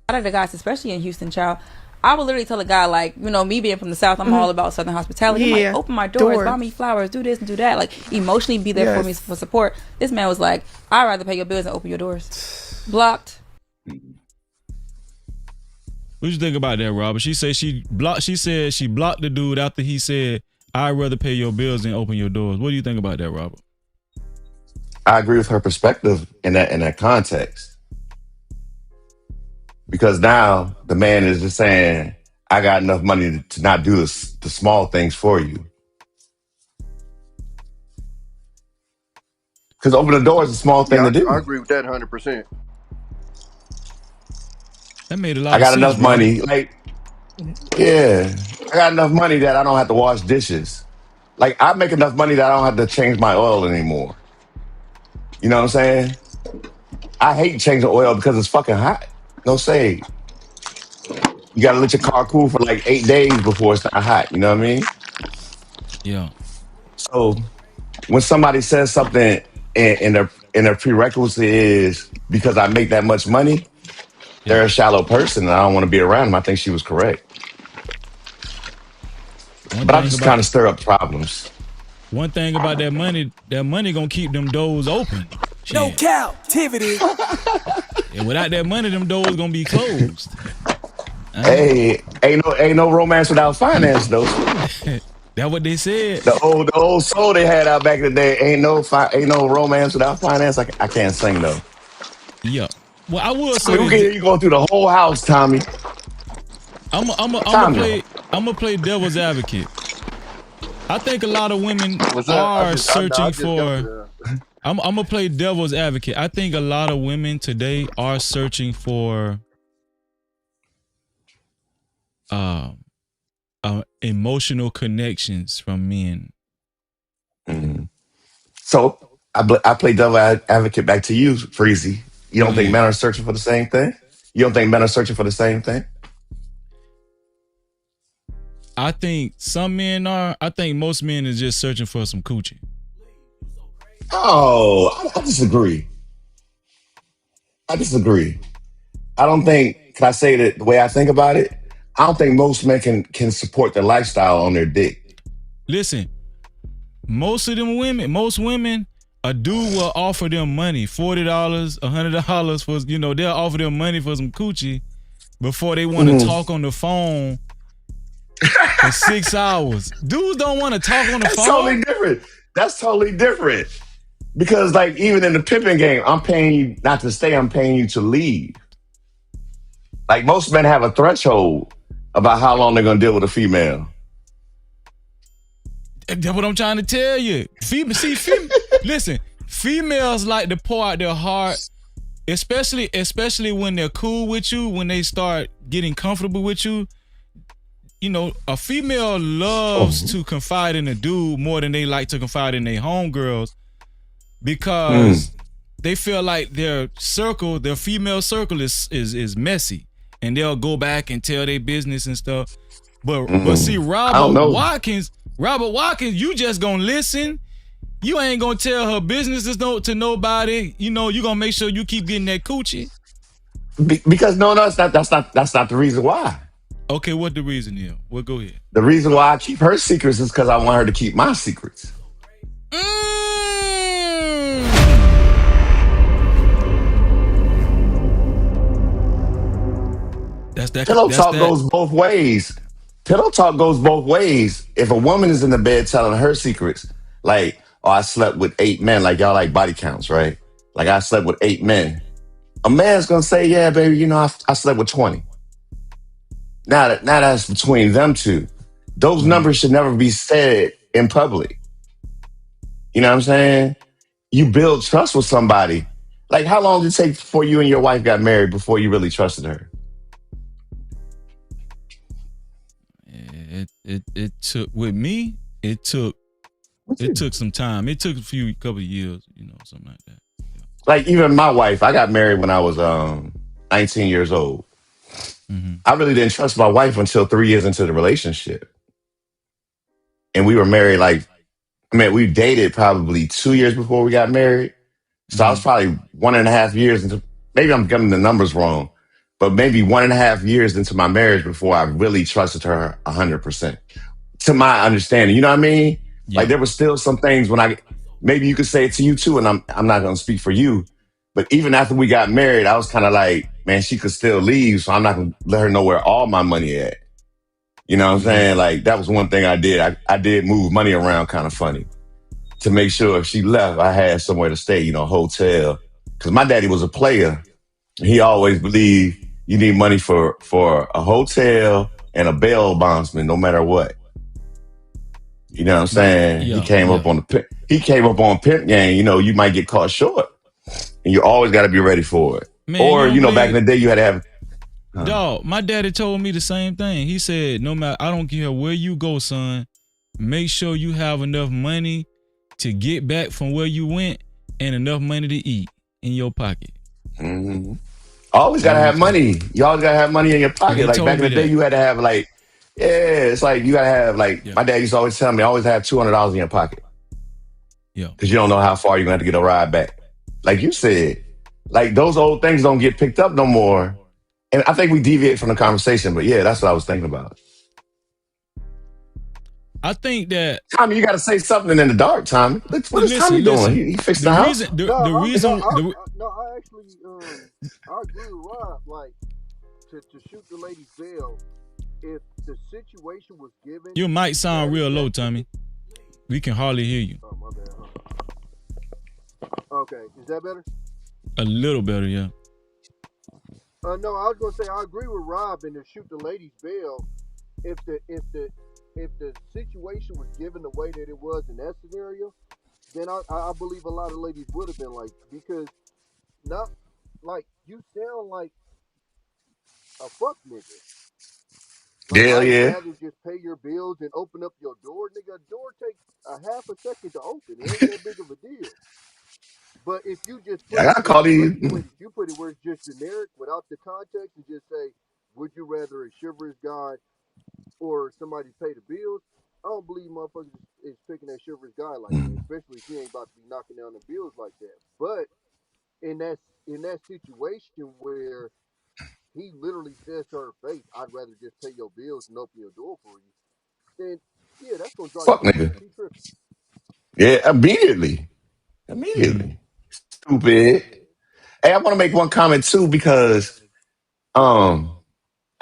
A lot of the guys, especially in Houston, child, I would literally tell a guy, like, you know, me being from the South, I'm all about Southern hospitality. I'm like, open my doors, buy me flowers, do this and do that. Like, emotionally be there for me for support. This man was like, I'd rather pay your bills than open your doors. Blocked. What you think about that, Robert? She said she blocked the dude after he said, I'd rather pay your bills than open your doors. What do you think about that, Robert? I agree with her perspective in that context. Because now the man is just saying, I got enough money to not do the small things for you. Because open the door is a small thing to do. I agree with that 100%. That made a lot I of got sense, enough bro. money. Like, yeah, I got enough money that I don't have to wash dishes. Like, I make enough money that I don't have to change my oil anymore. You know what I'm saying? I hate changing oil because it's fucking hot. No shade. You gotta let your car cool for like 8 days before it's not hot. You know what I mean? Yeah. So when somebody says something and their prerequisite is because I make that much money, they're a shallow person and I don't want to be around them. I think she was correct. But I just kind of stir up problems. One thing about that money gonna keep them doors open. No Cap-tivity. And without that money, them doors gonna be closed. Hey, ain't no romance without finance though. That's what they said. The old soul they had out back in the day. Ain't no romance without finance. I can't sing though. Yeah. Well, I will say you going through the whole house, Tommy. I'm gonna play devil's advocate. I think a lot of women are searching for. I'm gonna play devil's advocate. I think a lot of women today are searching for emotional connections from men. Mm-hmm. So I play devil advocate back to you, Freezy. You don't think men are searching for the same thing? You don't think men are searching for the same thing? I think some men are. I think most men is just searching for some coochie. Oh, I disagree. I don't think, can I say that the way I think about it? I don't think most men can support their lifestyle on their dick. Listen, most women, a dude will offer them money, $40, $100 for, they'll offer them money for some coochie before they want to talk on the phone for 6 hours. Dudes don't want to talk on the phone. That's totally different. Because like even in the pimping game, I'm paying you not to stay, I'm paying you to leave. Like most men have a threshold about how long they're gonna deal with a female. That's what I'm trying to tell you. Listen, females like to pour out their heart, especially when they're cool with you, when they start getting comfortable with you. A female loves to confide in a dude more than they like to confide in their homegirls because they feel like their female circle is messy, and they'll go back and tell their business and stuff. But see, Robert Watkins, you just gonna listen. You ain't gonna tell her business to nobody. You gonna make sure you keep getting that coochie. Because no, that's not the reason why. Okay, what the reason is? Well, go ahead. The reason why I keep her secrets is because I want her to keep my secrets. Pillow that's talk that. goes both ways. Pillow talk goes both ways. If a woman is in the bed telling her secrets, like, oh, I slept with 8 men, like y'all like body counts, right? Like I slept with 8 men. A man's gonna say, yeah, baby, you know, I slept with 20. Now that's between them two. Those numbers should never be said in public. You know what I'm saying? You build trust with somebody. Like, how long did it take before you and your wife got married before you really trusted her? It took with me. It took some time. It took couple of years, you know, something like that. Like even my wife, I got married when I was 19 years old. I really didn't trust my wife until 3 years into the relationship. And we were married we dated probably 2 years before we got married. So I was probably 1.5 years into, maybe I'm getting the numbers wrong, but maybe 1.5 years into my marriage before I really trusted her 100%. To my understanding, you know what I mean? Yeah. Like there were still some things maybe you could say it to you too, and I'm not going to speak for you, but even after we got married, I was kind of like, man, she could still leave, so I'm not going to let her know where all my money at. You know what I'm saying? Like that was one thing I did. I did move money around kind of funny to make sure if she left, I had somewhere to stay, you know, hotel. Because my daddy was a player. He always believed you need money for a hotel and a bail bondsman, no matter what. You know what I'm saying? Yeah, he came up on pimp game. You know, you might get caught short, and you always got to be ready for it. Man, or you know, back in the day, you had to have. Dog, my daddy told me the same thing. He said, no matter, I don't care where you go, son, make sure you have enough money to get back from where you went and enough money to eat in your pocket. Mm-hmm. Always gotta have money. You always gotta have money in your pocket. Like back in the day, you had to have it's like you gotta have my dad used to always tell me, always have $200 in your pocket. Yeah. Because you don't know how far you're gonna have to get a ride back. Like you said, like those old things don't get picked up no more. And I think we deviate from the conversation, but yeah, that's what I was thinking about. I think that Tommy, you got to say something in the dark, Tommy. What is Tommy doing? He fixed the house. I actually I agree with Rob. Like to shoot the lady's bail, if the situation was given. Your mic sound real low, Tommy. We can hardly hear you. Oh, my bad. Okay, is that better? A little better, yeah. No, I was gonna say I agree with Rob and to shoot the lady's bail. If the situation was given the way that it was in that scenario, then I believe a lot of ladies would have been like, because not like you sound like a fuck nigga. Like, Hell I'd yeah. rather just pay your bills and open up your door, nigga. A door takes a half a second to open. It ain't that big of a deal. But if you just put you put it where it's just generic without the context and just say, would you rather a chivalrous guy or somebody pay the bills? I don't believe motherfuckers is picking that chivalrous guy like that, especially if he ain't about to be knocking down the bills like that. But in that situation where he literally says to her face, I'd rather just pay your bills and open your door for you, then yeah, that's gonna draw Fuck you nigga. He tripping. Yeah, immediately. Stupid. Hey, I want to make one comment too because I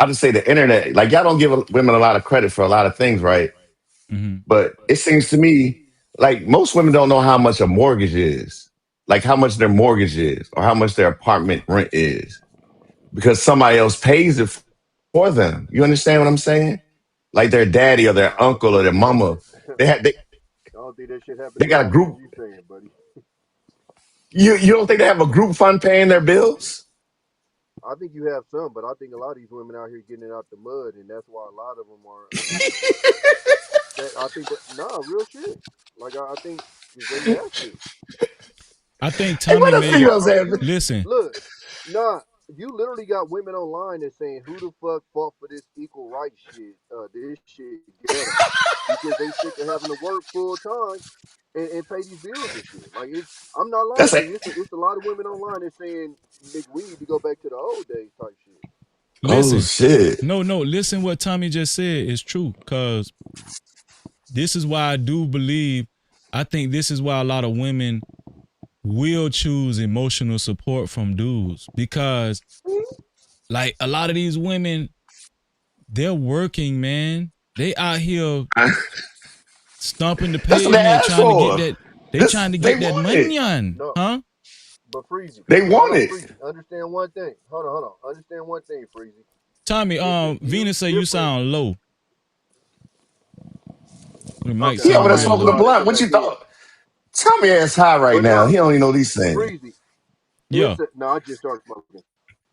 just say the internet, like y'all don't give women a lot of credit for a lot of things, right? But it seems to me like most women don't know how much a mortgage is, like how much their mortgage is or how much their apartment rent is because somebody else pays it for them. You understand what I'm saying? Like their daddy or their uncle or their mama, I don't think that shit happened. They got a group. You saying, buddy? You don't think they have a group fund paying their bills? I think you have some, but I think a lot of these women out here getting it out the mud, and that's why a lot of them are. I think that real shit. Like I think they have to. I think Tommy listen. Look, you literally got women online that's saying, "Who the fuck fought for this equal rights shit? This shit ghetto," because they sick of having to work full time and pay these bills and shit. Like I'm not lying. It's a lot of women online that's saying, "Nigga, we need to go back to the old days type shit." Listen, shit. No, listen what Tommy just said is true, because this is why I do believe, I think this is why a lot of women will choose emotional support from dudes, because like a lot of these women, They're working, man. They out here stomping the That's what they pavement asked trying to get for. that. They This trying to they get that want it. money on, No, huh? but Freezy, They hold want on, it. Freezy. Understand one thing. Hold on. Understand one thing, Freezy. Tommy, It's a huge Venus say you difference. sound low. The mic Okay, He over sound there I real had to smoking a go low. out and blunt. come What you back in. thought? Tommy ass high right But now. no, He don't even know these things. Freezy, Yeah. I just started smoking.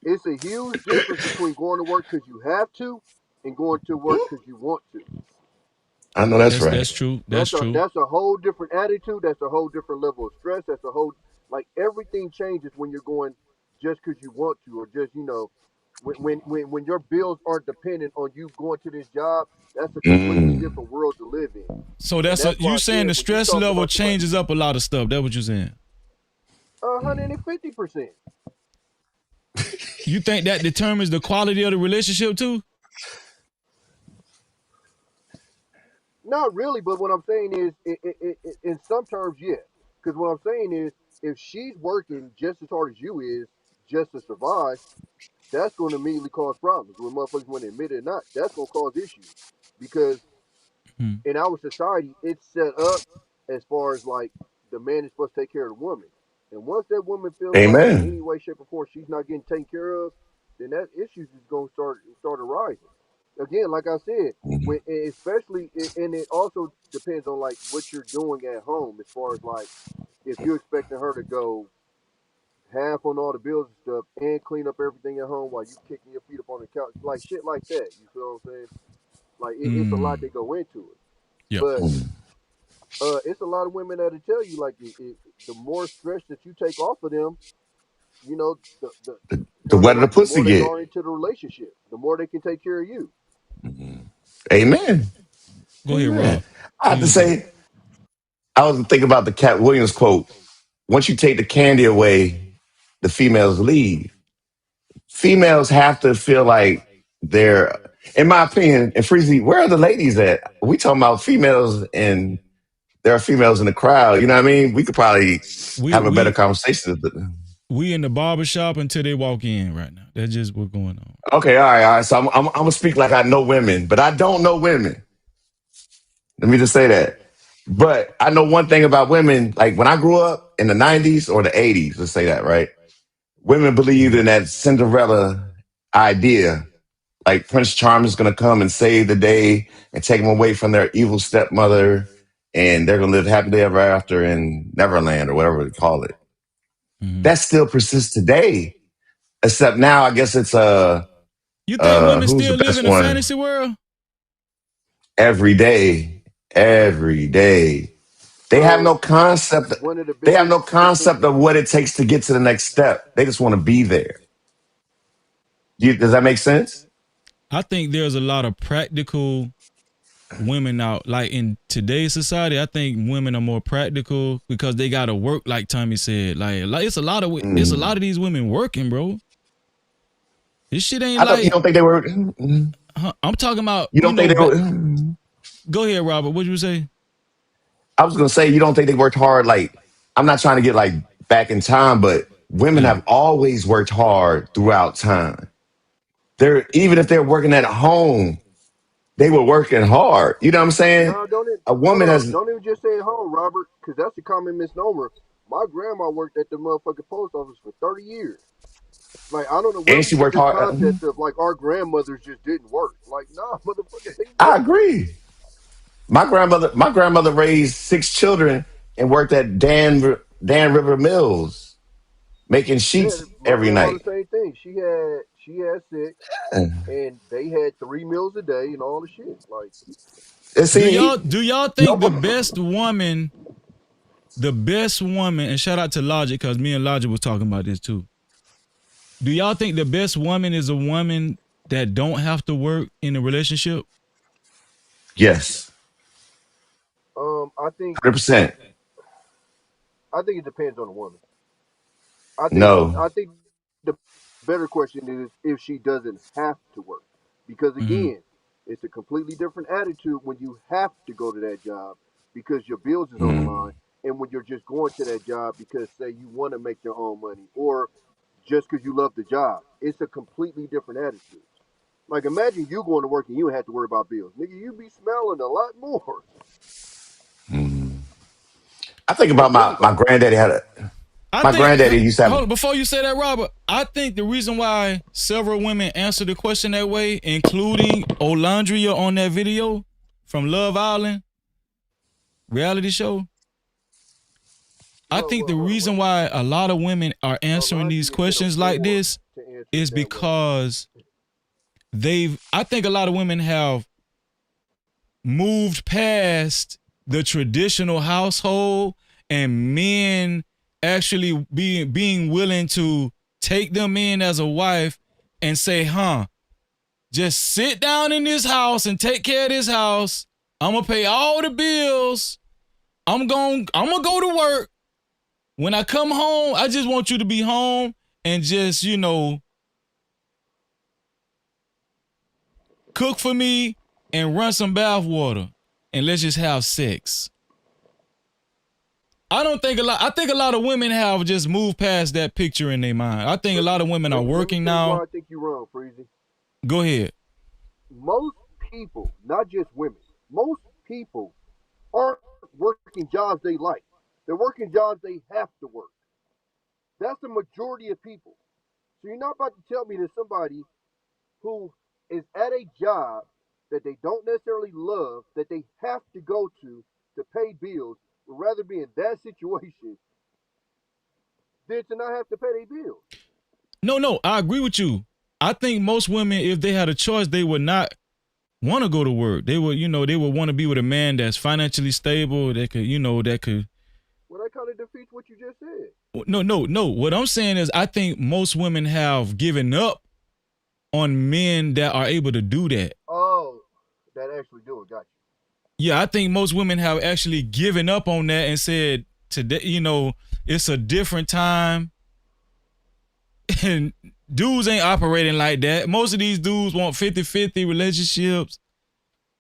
It's a huge difference between going to work because you have to and going to work because you want to. I know that's right. That's true. That's true. That's a whole different attitude. That's a whole different level of stress. That's a whole like everything changes when you're going just because you want to, or just when your bills aren't dependent on you going to this job. That's a completely Mm. different world to live in, So and that's you why I saying said the when you stress talking level about somebody changes up a lot of stuff. That what you saying? 150%. You think that determines the quality of the relationship too? Not really, but what I'm saying is, in some terms, yeah. Because what I'm saying is, if she's working just as hard as you is, just to survive, that's going to immediately cause problems. When motherfuckers want to admit it or not, that's going to cause issues. Because Hmm. in our society, it's set up as far as like the man is supposed to take care of the woman. And once that woman feels like in Amen. any way, shape, or form she's not getting taken care of, then that issues is going to start arising. Again, like I said, when especially and it also depends on like what you're doing at home as far as like if you're expecting her to go half on all the bills and stuff and clean up everything at home while you kicking your feet up on the couch, like shit like that. You feel what I'm saying? Like it's a lot that go into it. Yeah. But it's a lot of women that'll tell you like the more stress that you take off of them, you know, The wetter the the pussy more they get. are into the relationship, the more they can take care of you. Amen. Go ahead, Amen. Rob. I have You to gonna say? say, I was thinking about the Cat Williams quote. Once you take the candy away, the females leave. Females have to feel like they're, in my opinion, and Freezy, where are the ladies at? We talking about females and there are females in the crowd. You know what I mean? We could probably We have a better we conversation. we in the barbershop until they walk in right now. That's just what's going on. Okay, all right. So I'm gonna speak like I know women, but I don't know women. Let me just say that. But I know one thing about women. Like when I grew up in the '90s or the '80s, let's say that, right? Women believed in that Cinderella idea. Like Prince Charming is gonna come and save the day and take them away from their evil stepmother, and they're gonna live happily ever after in Neverland or whatever they call it. Mm-hmm. That still persists today. Except now, I guess it's You think women who's the still live best in a one? fantasy world? Every day, every day. They have So no concept. one of the They have biggest no concept of what it takes to get to the next step. They just want to be there. Does that make sense? I think there's a lot of practical women out. Like in today's society, I think women are more practical because they gotta work, like Tommy said. Like it's a lot of these women working, bro. This shit ain't I don't. You like don't think they were? I'm talking about, You don't think they were? Go ahead, Robert. What'd you say? I was gonna say you don't think they worked hard. Like I'm not trying to get like back in time, but women Yeah. have always worked hard throughout time. They're even if they're working at home, they were working hard. You know what I'm saying? no, don't it, A hold woman on, has, don't even just say home, Robert, because that's a common misnomer. My grandma worked at the motherfucking post office for 30 years. Like I don't know where and we she get worked this hard. concept of like our grandmothers just didn't work. Like nah, motherfucker, they I worked. agree. My grandmother raised 6 children and worked at Dan River Mills making Yeah, sheets my every grandma night. the same thing. She had six, and they had 3 meals a day and all the shit. Like And see, Do y'all think the best woman, and shout out to Logic, because me and Logic was talking about this too. Do y'all think the best woman is a woman that don't have to work in a relationship? yes, I think 100%. it depends on the woman. No. I think the better question is if she doesn't have to work, because Mm-hmm. again, it's a completely different attitude when you have to go to that job because your bills is on the Mm. line, and when you're just going to that job because say you want to make your own money or just because you love the job. It's a completely different attitude. Like, imagine you going to work and you have to worry about bills. Nigga, you be smelling a lot more. I think about my granddaddy my granddaddy used to have. Hold on, before you say that, Robert, I think the reason why several women answer the question that way, including Olandria on that video from Love Island reality show, I think the reason why a lot of women are answering these questions like this is because I think a lot of women have moved past the traditional household and men actually being willing to take them in as a wife and say, just sit down in this house and take care of this house. I'm gonna pay all the bills. I'm gonna go to work. When I come home, I just want you to be home and just, cook for me and run some bath water and let's just have sex. I think a lot of women have just moved past that picture in their mind. I think a lot of women are working now. I think you're wrong, Freezy. Go ahead. Most people, not just women, most people aren't working jobs they like. They're working jobs they have to work. That's the majority of people. So you're not about to tell me that somebody who is at a job that they don't necessarily love, that they have to go to pay bills, would rather be in that situation than to not have to pay their bills. No, I agree with you. I think most women, if they had a choice, they would not want to go to work. They would, they would want to be with a man that's financially stable, that could. Well, that kind of defeats what you just said. No. What I'm saying is I think most women have given up on men that are able to do that. Oh, that actually do it. Got you. Yeah, I think most women have actually given up on that and said, today, it's a different time. And dudes ain't operating like that. Most of these dudes want 50-50 relationships.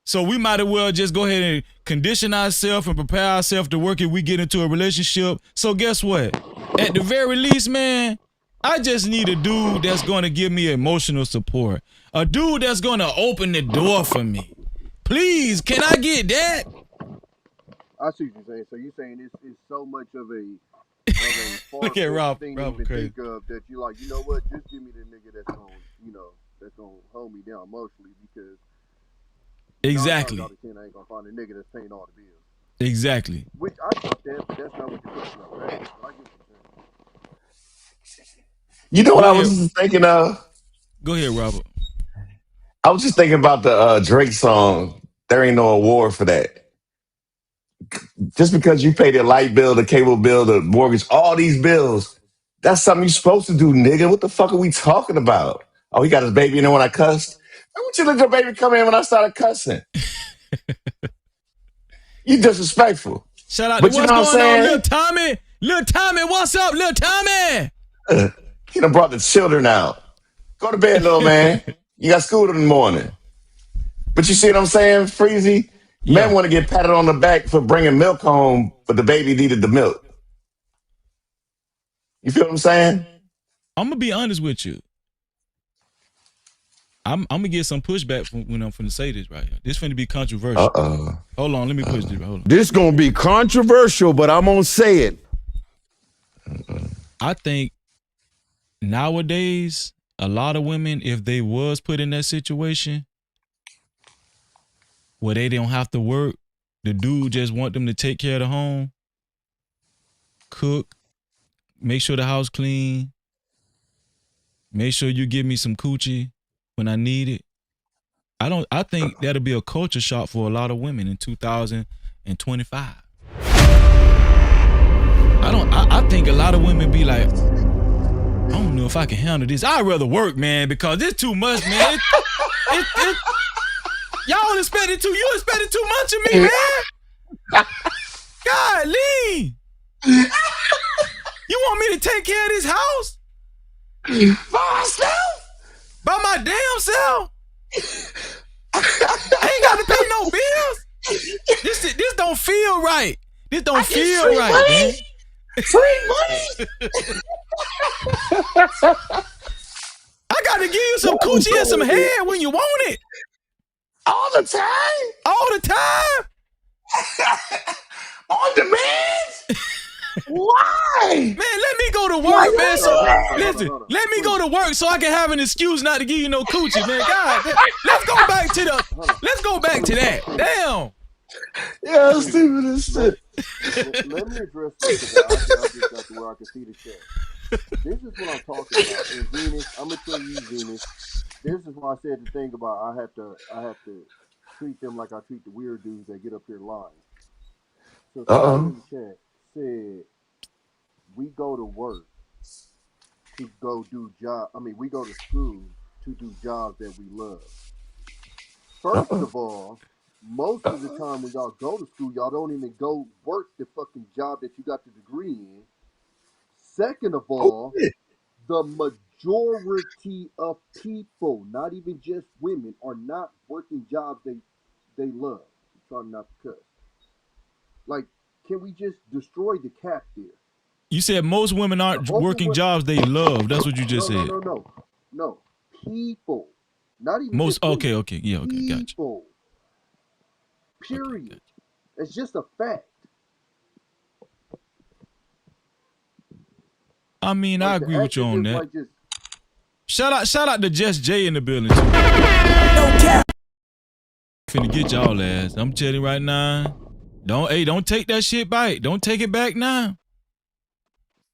So we might as well just go ahead and condition ourselves and prepare ourselves to work if we get into a relationship. So guess what? At the very least, man, I just need a dude that's going to give me emotional support. A dude that's going to open the door for me. Please, can I get that? I see what you're saying. So you're saying it's so much of a look at Rob thing crazy. Think of that you like, you know what? Just give me the nigga that's gonna hold me down emotionally because exactly. 9 out of 10 I ain't gonna find a nigga that's paying all the bills. Exactly. Which I get that, but that's not what you're pushing up, right? So I get what you're saying. You know what I was just thinking of? Go ahead, Robert. I was just thinking about the Drake song, There Ain't No Award for That. Just because you pay the light bill, the cable bill, the mortgage, all these bills, that's something you're supposed to do, nigga. What the fuck are we talking about? Oh, he got his baby in there when I cussed? I want you to let your baby come in when I started cussing. You disrespectful. Shout out but to what's going on, Lil Tommy. Lil Tommy, what's up, Lil Tommy? He done brought the children out. Go to bed, little man. You got school in the morning. But you see what I'm saying, Freezy? Yeah. Men want to get patted on the back for bringing milk home, but the baby needed the milk. You feel what I'm saying? I'm going to be honest with you. I'm going to get some pushback when I'm finna say this right here. This finna be controversial. Hold on, let me push this. Hold on. This going to be controversial, but I'm going to say it. I think nowadays, a lot of women, if they was put in that situation where they don't have to work, the dude just want them to take care of the home, cook, make sure the house clean, make sure you give me some coochie when I need it. I think that'll be a culture shock for a lot of women in 2025. I think a lot of women be like, I don't know if I can handle this. I'd rather work, man, because it's too much, man. Y'all expected too much of me, man. Golly. You want me to take care of this house? By myself? By my damn self? I ain't got to pay no bills. This don't feel right. This don't feel right, money. Man. Free money. I got to give you some coochie and some head when you want it. All the time? All the time? On demand? Why? Man, let me go to Why work, you man. do So that? listen, let me go to work so I can have an excuse not to give you no coochie, man. God, let's go back to that. Damn. Yeah, stupid as shit. Let me address this because I just got to where I can see the chat. This is what I'm talking about. And Venus, I'm gonna tell you, Venus, this is why I said the thing about I have to treat them like I treat the weird dudes that get up here lying. So somebody in the chat said we go to work to go do job. I mean, we go to school to do jobs that we love. First of all, most of the time when y'all go to school, y'all don't even go work the fucking job that you got the degree in. Second of all, the majority of people, not even just women, are not working jobs they love. I'm trying not to cuss. Like, can we just destroy the cap there? You said most women aren't working jobs they love. That's what you just said. No. People. Not even Most. just women. Okay. Yeah. Okay. Gotcha. People. Period. Okay, gotcha. It's just a fact. I mean, I agree with you on that. Like Shout out to Just J in the building too. No cap. Finna get y'all ass. I'm telling you right now. Don't take that shit back. Don't take it back now.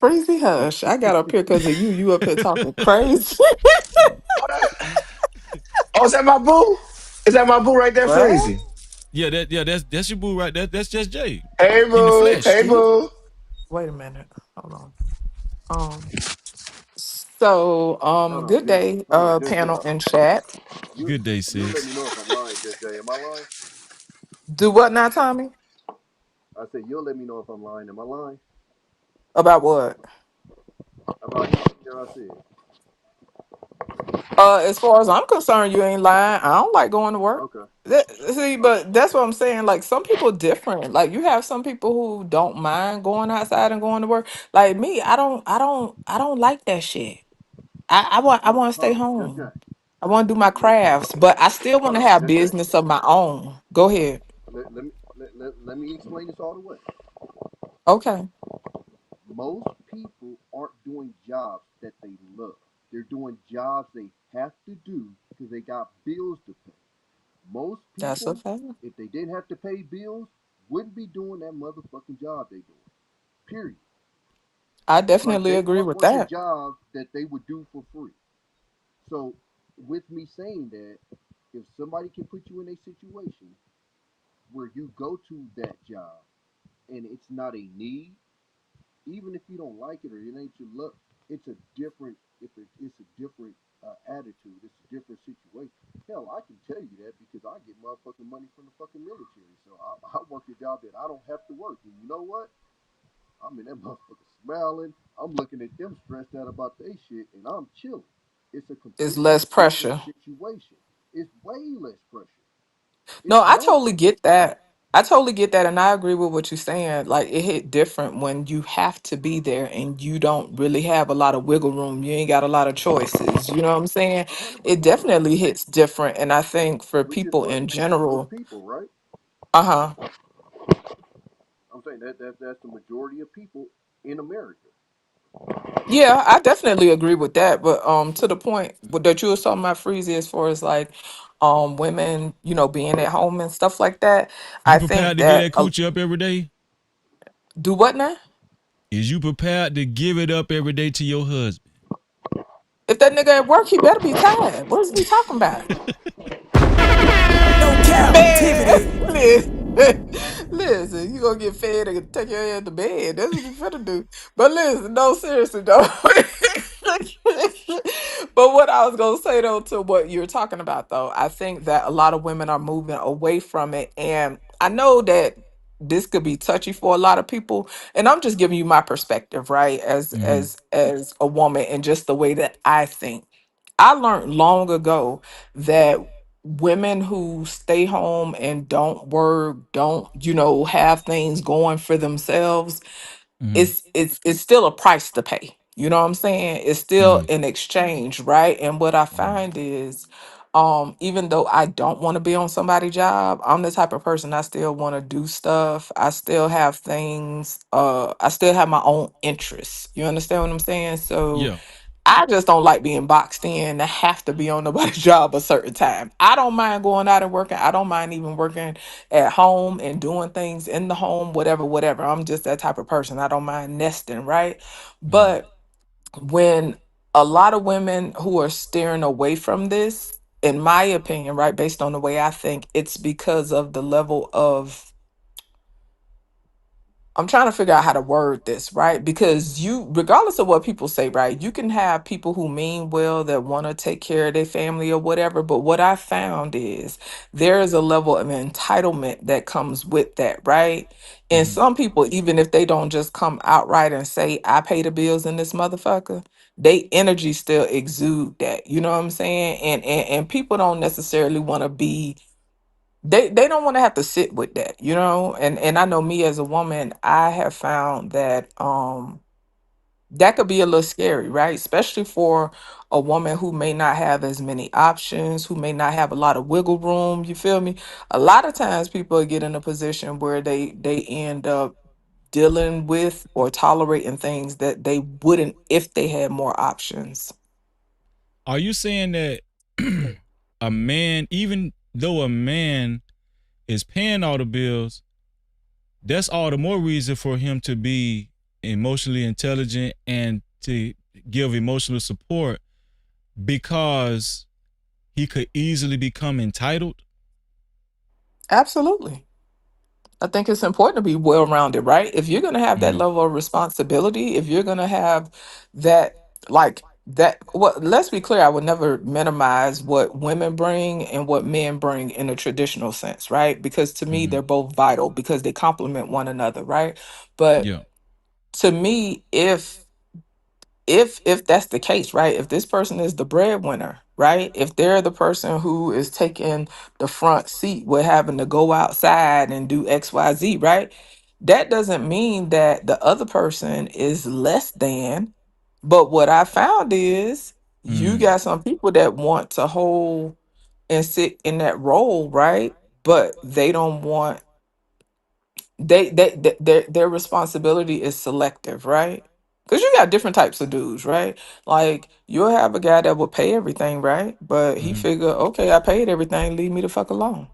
Crazy hush. I got up here because of you. You up here talking crazy. Oh, is that my boo? Is that my boo right there, What? Crazy? Yeah, that's your boo right there. That's Just Jay. Hey In the boo. flesh. Hey boo. Wait a minute. Hold on. Good day, panel and chat. Good day, You let sis. me know if I'm lying, Just Jay. Am I lying? Do what now, Tommy? I said you'll let me know if I'm lying. Am I lying? About what? About anything I said. As far as I'm concerned, you ain't lying. I don't like going to work. Okay. See, but that's what I'm saying. Like some people different. Like you have some people who don't mind going outside and going to work. Like me, I don't like that shit. I want to stay Just Jay. home. I want to do my crafts, but I still want Hold to on, have Just Jay. business of my own. Go ahead. Let me explain this all the way. Okay, Most people aren't doing jobs that they love. They're doing jobs they have to do because they got bills to pay. Most that's a people, fact. if they didn't have to pay bills, wouldn't be doing that motherfucking job they doing. Period. I Like definitely they agree aren't with working that. jobs that they would do for free. So with me saying that, if somebody can put you in a situation where you go to that job and it's not a need, even if you don't like it or it ain't your luck, it's a different it's a different attitude. It's a different situation. Hell, I can tell you that because I get motherfucking money from the fucking military. So I work a job that I don't have to work. And you know what? I'm in that motherfucker smiling. I'm looking at them stressed out about their shit, and I'm chilling. It's a It's completely less different pressure. situation. It's way less pressure. It's No, I no totally pressure. get that. I totally get that, and I agree with what you're saying. Like it hit different when you have to be there and you don't really have a lot of wiggle room. You ain't got a lot of choices. You know what I'm saying? It 100%. definitely hits different, and I think for Which is people what in makes most general, people, right? uh-huh. I'm saying that's the majority of people in America. Yeah, I definitely agree with that. But to the point that you were talking about Freezy as far as like women, being at home and stuff like that, You I think prepared to get that that coochie up every day? do what now? Is you prepared to give it up every day to your husband? If that nigga at work, he better be tired. What is he talking about? No Man, captivity. listen, you gonna get fed and take your ass to bed. That's what you finna do. But listen, no, seriously though. But what I was gonna say though to what you're talking about though, I think that a lot of women are moving away from it. And I know that this could be touchy for a lot of people. And I'm just giving you my perspective, right? As Mm-hmm. as a woman and just the way that I think. I learned long ago that women who stay home and don't work, don't, have things going for themselves, Mm-hmm. it's still a price to pay. You know what I'm saying? It's still an exchange, right? And what I find is, even though I don't want to be on somebody's job, I'm the type of person I still want to do stuff. I still have things, I still have my own interests. You understand what I'm saying? So Yeah. I just don't like being boxed in to have to be on nobody's job a certain time. I don't mind going out and working. I don't mind even working at home and doing things in the home, whatever, whatever. I'm just that type of person. I don't mind nesting, right? But when a lot of women who are steering away from this, in my opinion, right, based on the way I think, it's because of the level of, I'm trying to figure out how to word this, right? Because you, regardless of what people say, right, you can have people who mean well that want to take care of their family or whatever. But what I found is there is a level of entitlement that comes with that, right? And some people, even if they don't just come outright and say, I pay the bills in this motherfucker, they energy still exude that. You know what I'm saying? And people don't necessarily want to be, they don't want to have to sit with that, you know. And I know me as a woman, I have found that that could be a little scary, right? Especially for a woman who may not have as many options, who may not have a lot of wiggle room. You feel me? A lot of times people get in a position where they end up dealing with or tolerating things that they wouldn't if they had more options. Are you saying that a man, even though a man is paying all the bills, that's all the more reason for him to be emotionally intelligent and to give emotional support, because he could easily become entitled? Absolutely. I think it's important to be well rounded, right? If you're going to have that level of responsibility, if you're going to have that, like that, what, let's be clear, I would never minimize what women bring and what men bring in a traditional sense, right? Because to me, they're both vital because they complement one another, right? But Yeah. to me, if that's the case, right, if this person is the breadwinner, right, if they're the person who is taking the front seat with having to go outside and do XYZ, right, that doesn't mean that the other person is less than. But what I found is you got some people that want to hold and sit in that role, right, but they don't want, their responsibility is selective, right? Because you got different types of dudes, right? Like you'll have a guy that will pay everything, right? But he figure, okay, I paid everything, leave me the fuck alone.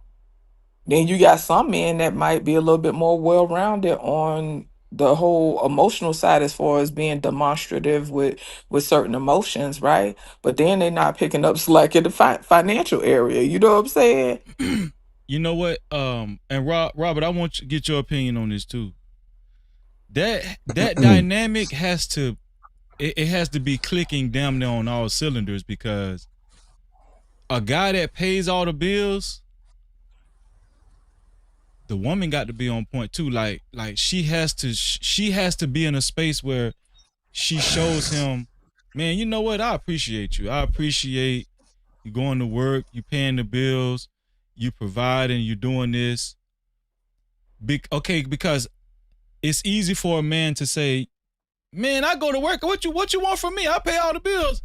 Then you got some men that might be a little bit more well-rounded on the whole emotional side as far as being demonstrative with certain emotions, right? But then they're not picking up slack in the financial area. You know what I'm saying? You know what? And Robert, I want to get your opinion on this too. That dynamic has to, it has to be clicking damn near on all cylinders, because a guy that pays all the bills, the woman got to be on point too. Like she has to be in a space where she shows him, man, you know what? I appreciate you. I appreciate you going to work, you paying the bills, you providing, you doing this. Okay, because it's easy for a man to say, man, I go to work. What you want from me? I pay all the bills.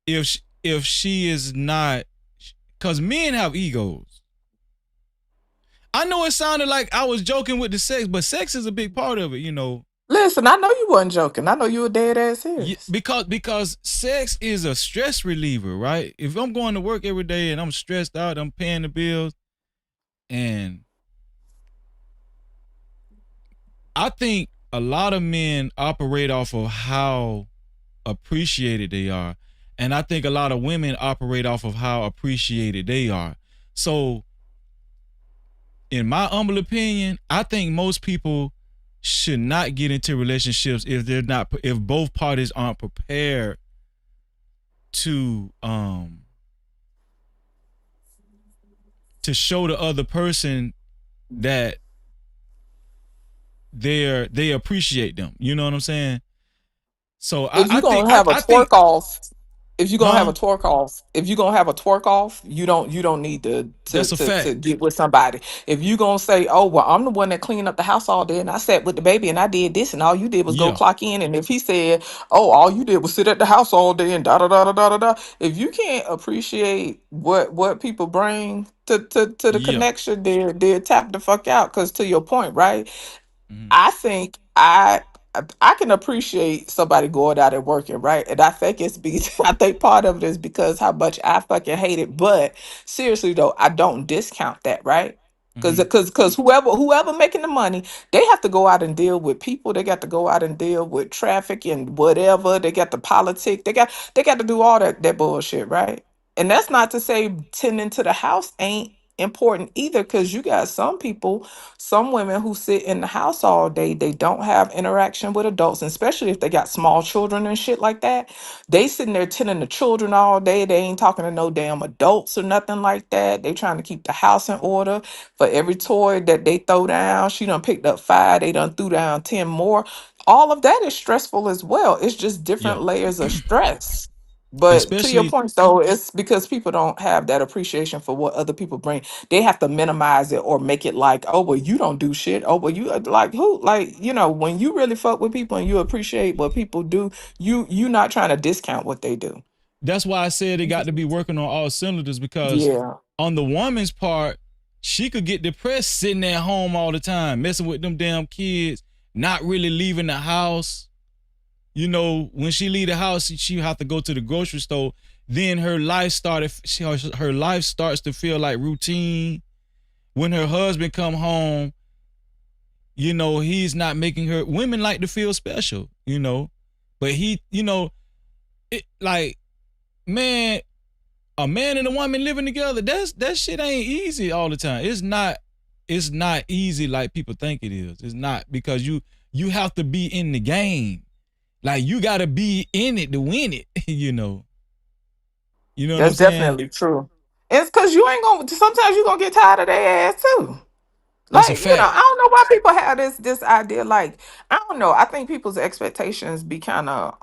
If she is not, because men have egos. I know it sounded like I was joking with the sex, but sex is a big part of it, you know. Listen, I know you wasn't joking. I know you were dead ass serious. Because sex is a stress reliever, right? If I'm going to work every day and I'm stressed out, I'm paying the bills, and I think a lot of men operate off of how appreciated they are. And I think a lot of women operate off of how appreciated they are. So in my humble opinion, I think most people should not get into relationships if both parties aren't prepared to show the other person that they appreciate them. You know what I'm saying? So If I you think gonna have a I think twerk off, If you're gonna have a twerk off, you don't need to That's a fact. get with somebody. If you're gonna say, oh well, I'm the one that cleaned up the house all day and I sat with the baby and I did this and all you did was go Yeah. clock in, and if he said, oh, all you did was sit at the house all day and da da da da da da da, if you can't appreciate what people bring to the Yeah. connection, then tap the fuck out. Cause to your point, right? Mm-hmm. I think I can appreciate somebody going out and working, right? And I think I think part of it is because how much I fucking hate it. But seriously though, I don't discount that, right? Mm-hmm. Because whoever making the money, they have to go out and deal with people. They got to go out and deal with traffic and whatever. They got the politic. They got to do all that bullshit, right? And that's not to say tending to the house ain't important either, because you got some women who sit in the house all day, they don't have interaction with adults, and especially if they got small children and shit like that. They sitting there tending to children all day. They ain't talking to no damn adults or nothing like that. They trying to keep the house in order. For every toy that they throw down, she done picked up 5, they done threw down 10 more. All of that is stressful as well. It's just Yeah. different layers of stress. But to your Especially, point though, it's because people don't have that appreciation for what other people bring. They have to minimize it or make it like, oh well, you don't do shit. Oh well, you like who? Like, when you really fuck with people and you appreciate what people do, you not trying to discount what they do. that's why I said they got to be working on all cylinders, because Yeah. on the woman's part, she could get depressed sitting at home all the time, messing with them damn kids, not really leaving the house. When she leave the house, she have to go to the grocery store. Then her life her life starts to feel like routine. When her husband come home, he's not making her. Women like to feel special, but like, man, a man and a woman living together, that shit ain't easy all the time. It's not easy like people think it is. It's not, because you have to be in the game. Like, you gotta be in it to win it, You know what I'm That's saying? definitely true. It's because you ain't gonna. Sometimes you gonna get tired of their ass too. That's a Like, fact. I don't know why people have this idea. Like, I don't know. I think people's expectations be kind of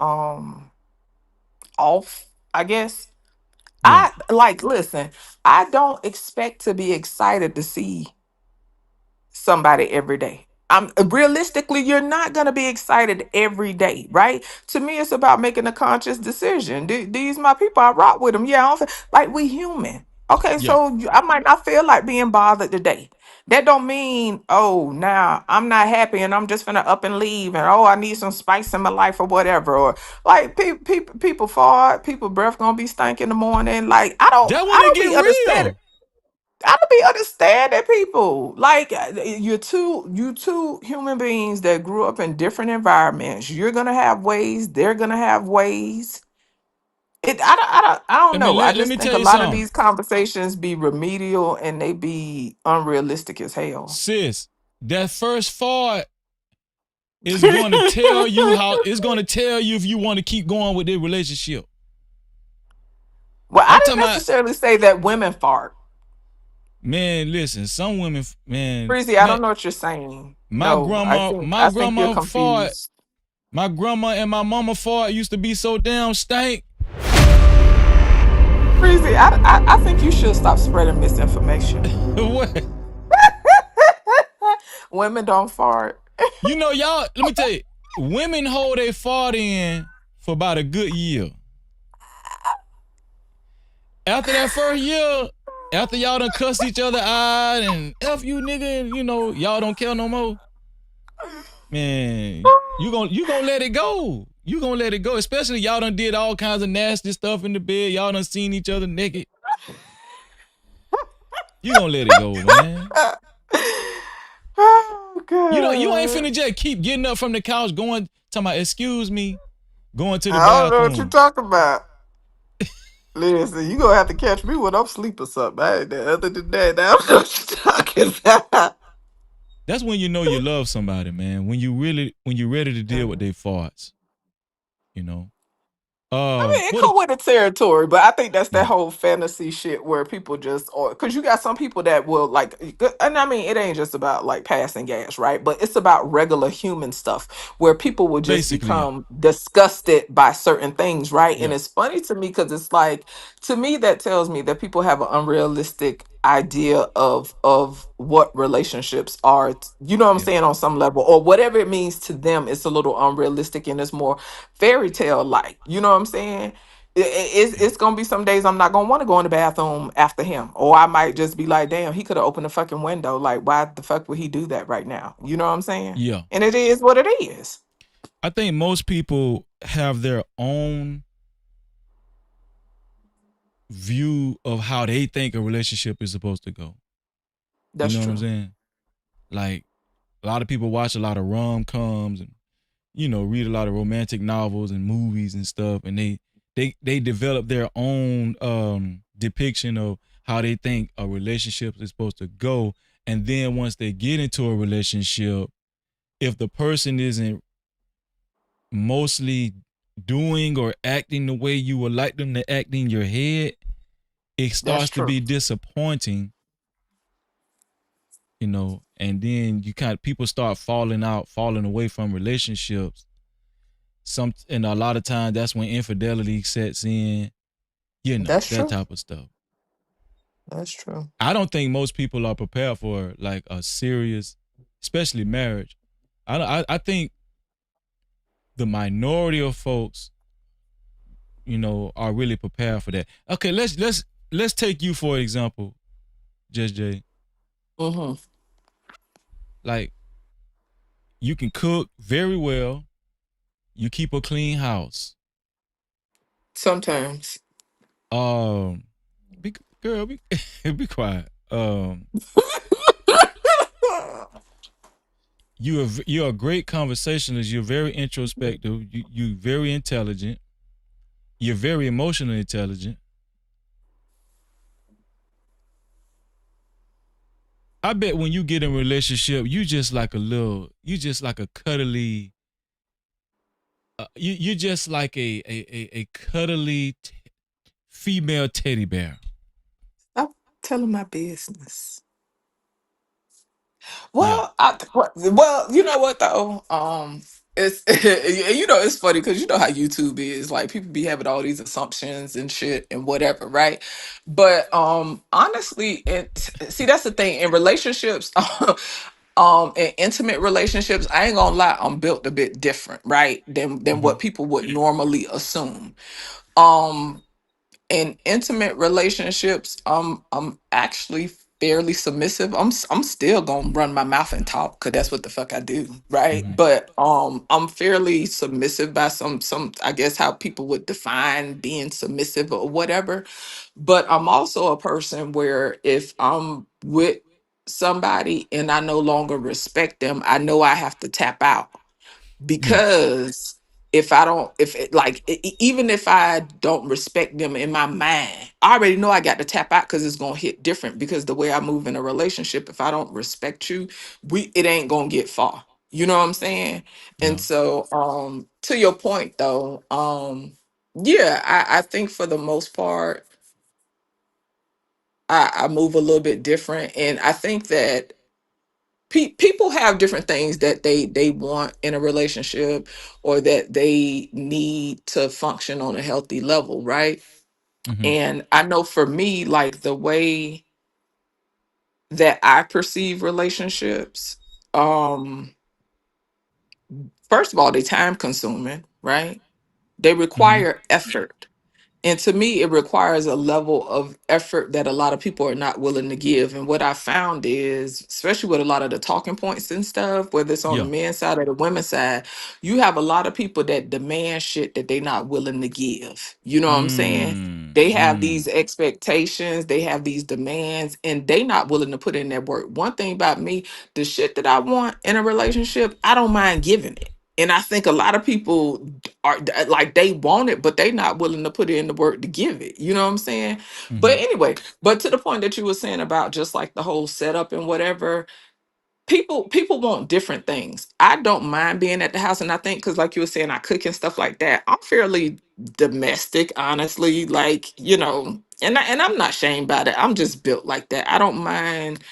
off, I guess. Yeah. Listen, I don't expect to be excited to see somebody every day. Realistically, you're not gonna be excited every day, right? To me, it's about making a conscious decision. These my people, I rock with them. Yeah, I don't like we human. Okay, Yeah. so I might not feel like being bothered today. That don't mean, oh, now I'm not happy and I'm just gonna up and leave, and oh, I need some spice in my life or whatever. Or like people fart, people breath gonna be stank in the morning. Like That I when it don't get be understanding. real. I don't be understanding people. Like, you two human beings that grew up in different environments. You're gonna have ways. They're gonna have ways. I don't know. I Let just me think tell a you lot of something. these conversations be remedial and they be unrealistic as hell. Sis, that first fart is going to tell you if you want to keep going with the relationship. Well, I I'm didn't talking about, necessarily say that women fart. man, listen, some women, man, Breezy, I don't know what you're saying. my No, grandma, I think you're fart, confused. my grandma and my mama fart used to be so damn stank. Breezy, I think you should stop spreading misinformation. What? Women don't fart. Y'all, let me tell you, women hold a fart in for about a good year. After that first year, after y'all done cussed each other out and F you nigga, y'all don't care no more. Man, you gonna let it go. You gonna let it go, especially y'all done did all kinds of nasty stuff in the bed. Y'all done seen each other naked. You gonna let it go, man. Oh, God. You ain't finna just keep getting up from the couch talking about, excuse me, going to the I don't know what you're bathroom. talking about. Listen, you gonna have to catch me when I'm asleep or something. Other than that, I don't know what you're talking about. That's when you know you love somebody, man. When you ready to deal with their farts, you know. I mean, it What? come with the territory, but I think that's that Yeah. whole fantasy shit where people just, or because you got some people that will like, and I mean, it ain't just about like passing gas, right? But it's about regular human stuff where people will just Basically, yeah. become disgusted by certain things, right? And Yeah. it's funny to me because it's like, to me, that tells me that people have an unrealistic idea of what relationships are. You know what I'm Yeah. saying, on some level, or whatever it means to them. It's a little unrealistic and it's more fairy tale like. You know what I'm saying? It's gonna be some days I'm not gonna want to go in the bathroom after him, or I might just be like, damn, he could have opened the fucking window. Like, why the fuck would he do that right now? You know what I'm saying? Yeah. And it is what it is. I think most people have their own view of how they think a relationship is supposed to go. You That's know what I'm true. saying? Like a lot of people watch a lot of rom-coms and read a lot of romantic novels and movies and stuff, and they develop their own depiction of how they think a relationship is supposed to go. And then once they get into a relationship, if the person isn't mostly doing or acting the way you would like them to act in your head, it That's starts to true. be disappointing, and then you people start falling away from relationships. And a lot of times that's when infidelity sets in, That's that true. type of stuff. That's true. I don't think most people are prepared for like a serious, especially marriage. I think the minority of folks, are really prepared for that. Okay, let's take you for example, Just Jay. Mm-hmm. Like, you can cook very well. You keep a clean house. Sometimes. Be girl, be quiet. You're a great conversationalist. You're very introspective. You very intelligent. You're very emotionally intelligent. I bet when you get in a relationship, you just like a cuddly. You're just like a cuddly female teddy bear. Stop telling my business. Yeah. Well, you know what though? It's it's funny because you know how YouTube is. Like people be having all these assumptions and shit and whatever, right? But honestly, see that's the thing in relationships. In intimate relationships, I ain't gonna lie, I'm built a bit different, right? Than Mm-hmm. what people would normally assume. Um, in intimate relationships, I'm actually fairly submissive. I'm still gonna run my mouth and talk because that's what the fuck I do, right? Mm-hmm. But I'm fairly submissive by some I guess how people would define being submissive or whatever. But I'm also a person where if I'm with somebody and I no longer respect them, I know I have to tap out Yeah. because if I don't, if it, like even if I don't respect them in my mind, I already know I got to tap out because it's gonna hit different because the way I move in a relationship, if I don't respect you, it ain't gonna get far. You know what I'm saying? And Yeah. so to your point though, yeah, I think for the most part I move a little bit different, and I think that people have different things that they want in a relationship or that they need to function on a healthy level, right? Mm-hmm. And I know for me, like the way that I perceive relationships, um, first of all, they time consuming, right? They Mm-hmm. require effort. And to me, it requires a level of effort that a lot of people are not willing to give. And what I found is, especially with a lot of the talking points and stuff, whether it's on the Yeah. men's side or the women's side, you have a lot of people that demand shit that they're not willing to give. You know what I'm saying? They have these expectations, they have these demands, and they not willing to put in that work. One thing about me, the shit that I want in a relationship, I don't mind giving it. And I think a lot of people are like they want it, but they not willing to put in the work to give it. You know what I'm saying? Mm-hmm. But anyway, but to the point that you were saying about just like the whole setup and whatever, people want different things. I don't mind being at the house, and I think because, like you were saying, I cook and stuff like that. I'm fairly domestic, honestly. Like, and I'm not shamed by it. I'm just built like that. I don't mind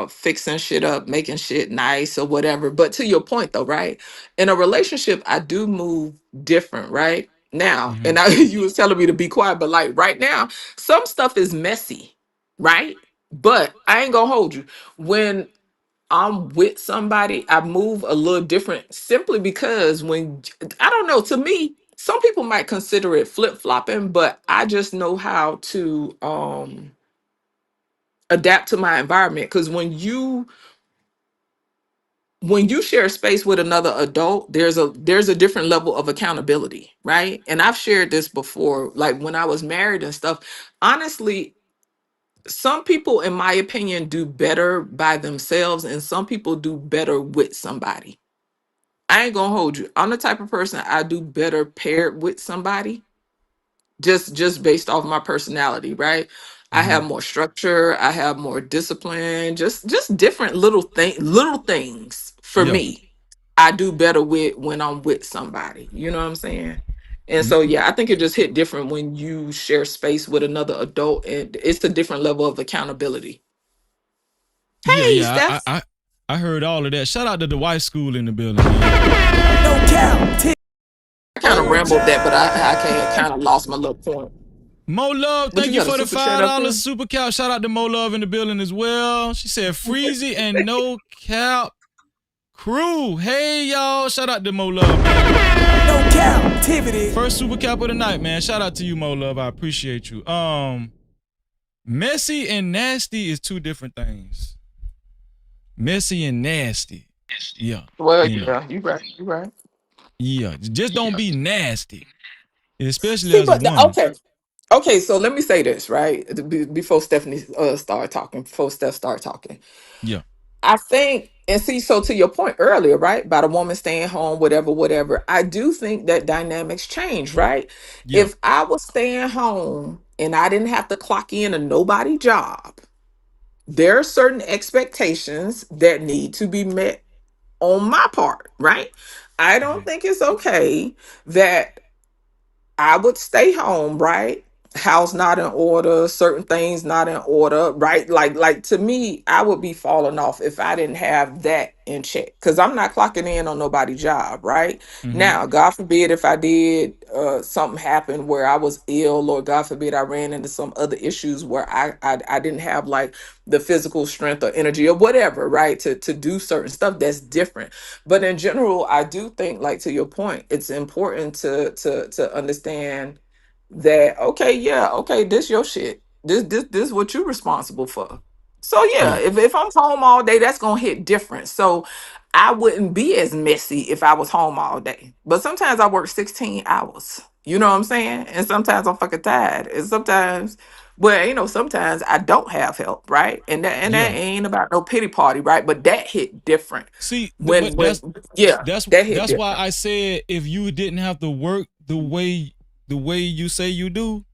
fixing shit up, making shit nice or whatever. But to your point though, right? In a relationship, I do move different, right? Now, and you was telling me to be quiet, but like right now, some stuff is messy, right? But I ain't gonna hold you. When I'm with somebody, I move a little different simply because I don't know, to me, some people might consider it flip-flopping, but I just know how to adapt to my environment. Because when you share space with another adult, there's a different level of accountability, right? And I've shared this before, like when I was married and stuff. Honestly, some people, in my opinion, do better by themselves, and some people do better with somebody. I ain't gonna hold you. I'm the type of person I do better paired with somebody, just based off my personality, right? I have more structure, I have more discipline, just different little things for Yeah. me. I do better with when I'm with somebody. You know what I'm saying? And so yeah, I think it just hit different when you share space with another adult, and it's a different level of accountability. Yeah, Hey, yeah. Steph. I heard all of that. Shout out to the wife school in the building, man. I kind of rambled that, but I kind of lost my little point. Mo Love, But thank you you got a for the super chat up $5 there? super cap. Shout out to Mo Love in the building as well. She said Freezy and No Cap Crew. Hey y'all. Shout out to Mo Love, man. No Cap-tivity. First super cap of the night, man. Shout out to you, Mo Love. I appreciate you. Messy and nasty is two different things. Messy and nasty. Yeah. Well, You know. yeah, you right. You right. Yeah. Just don't be nasty. Especially See, as a but woman. okay. So let me say this right before Stephanie start talking. Before Steph start talking, Yeah. I think, and see, so to your point earlier, right, about a woman staying home, whatever. I do think that dynamics change, right? Yeah. If I was staying home and I didn't have to clock in a nobody job, there are certain expectations that need to be met on my part, right? I don't think it's okay that I would stay home, right? House not in order, certain things not in order, right? Like to me, I would be falling off if I didn't have that in check. Because I'm not clocking in on nobody's job, right? Now, God forbid if I did something happen where I was ill, or God forbid I ran into some other issues where I didn't have like the physical strength or energy or whatever, right? To do certain stuff that's different. But in general, I do think, like to your point, it's important to understand that okay, this your shit. This what you responsible for. So yeah, Yeah. if I'm home all day, that's gonna hit different. So I wouldn't be as messy if I was home all day. But sometimes I work 16 hours. You know what I'm saying? And sometimes I'm fucking tired. And sometimes, well, sometimes I don't have help, right? And that Yeah. ain't about no pity party, right? But that hit different. See, When but when yeah, that hit that's why different. I said if you didn't have to work the way you say you do,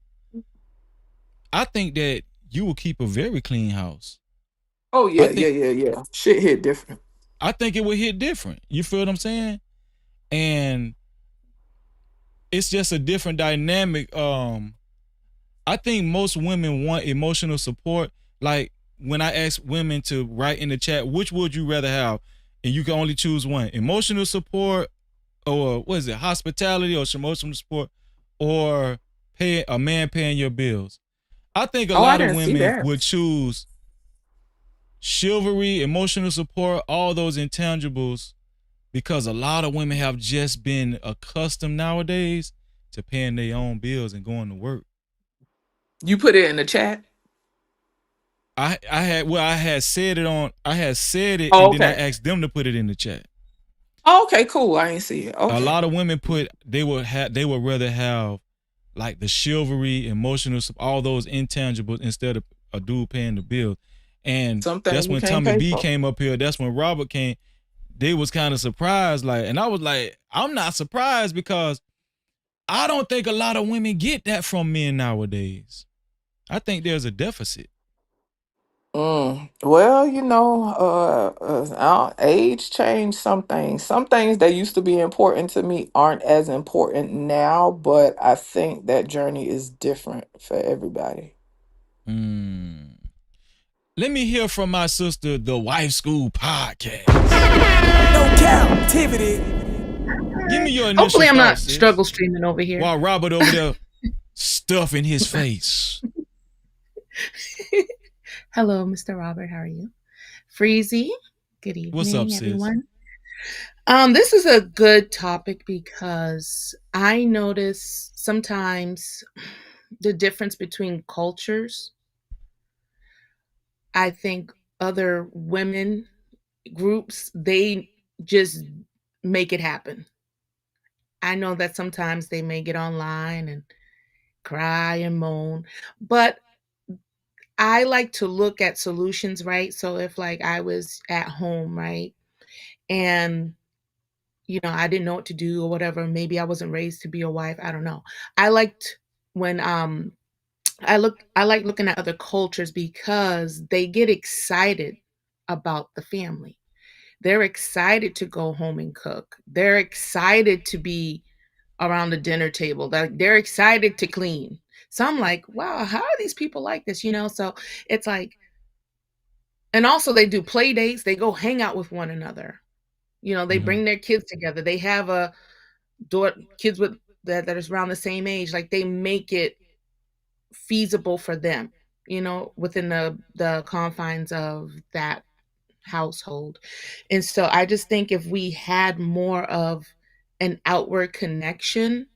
I think that you will keep a very clean house. Oh I yeah, think yeah. Shit hit different. I think it would hit different. You feel what I'm saying? And it's just a different dynamic. I think most women want emotional support. Like when I ask women to write in the chat, which would you rather have? And you can only choose one: emotional support, or what is it, hospitality, or emotional support, or pay a man paying your bills. I think a Oh, I lot of didn't see women that. would choose chivalry, emotional support, all those intangibles, because a lot of women have just been accustomed nowadays to paying their own bills and going to work. You put it in the chat? I had said it Oh, and then I okay. asked them to put it in the chat. Oh, okay, cool. I ain't see it. A Okay. lot of women they would rather have like the chivalry, emotional, all those intangibles instead of a dude paying the bill. And Something that's you when can't Tommy pay B for. came up here. That's when Robert came. They was kind of surprised, like, and I was like, I'm not surprised because I don't think a lot of women get that from men nowadays. I think there's a deficit. Well, age changed some things. Some things that used to be important to me aren't as important now, but I think that journey is different for everybody. Let me hear from my sister, the Wife School Podcast. No Cap-tivity. Give me your initial Hopefully, I'm not thoughts, sis. struggle streaming over here. While Robert over there stuffing his face. Hello, Mr. Robert. How are you? Freezy. Good evening, What's up, sis? everyone. This is a good topic because I notice sometimes the difference between cultures. I think other women groups, they just make it happen. I know that sometimes they may get online and cry and moan, but I like to look at solutions, right? So if like I was at home, right? And I didn't know what to do or whatever, maybe I wasn't raised to be a wife, I don't know. I liked when I like looking at other cultures because they get excited about the family. They're excited to go home and cook. They're excited to be around the dinner table. They're excited to clean. So I'm like, wow, how are these people like this? So it's like, and also they do play dates. They go hang out with one another. They bring their kids together. They have kids with that is around the same age. Like they make it feasible for them, within the confines of that household. And so I just think if we had more of an outward connection,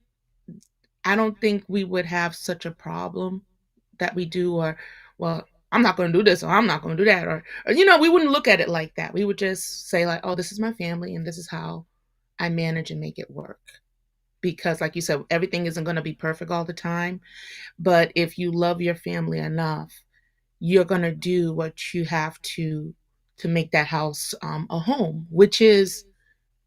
I don't think we would have such a problem that we do, or, well, I'm not going to do this, or I'm not going to do that, or we wouldn't look at it like that. We would just say like, oh, this is my family and this is how I manage and make it work. Because like you said, everything isn't going to be perfect all the time. But if you love your family enough, you're going to do what you have to make that house a home, which is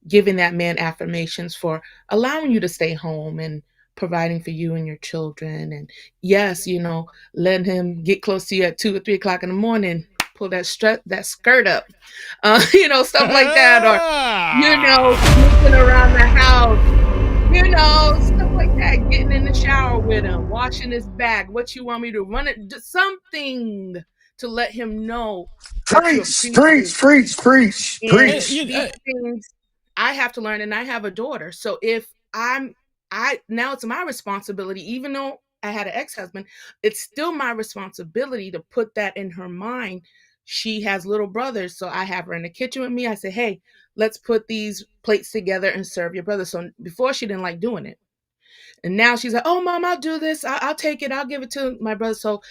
giving that man affirmations for allowing you to stay home and providing for you and your children. And yes, letting him get close to you at 2 or 3 o'clock in the morning, pull that skirt up, stuff like that, or sneaking around the house, stuff like that, getting in the shower with him, washing his back. What you want me to run it? Something to let him know that you appreciate. Preach. These things I have to learn, and I have a daughter. So if now it's my responsibility, even though I had an ex-husband, it's still my responsibility to put that in her mind. She has little brothers, so I have her in the kitchen with me. I say, hey, let's put these plates together and serve your brother. So before she didn't like doing it. And now she's like, oh, Mom, I'll do this. I'll take it. I'll give it to my brother. So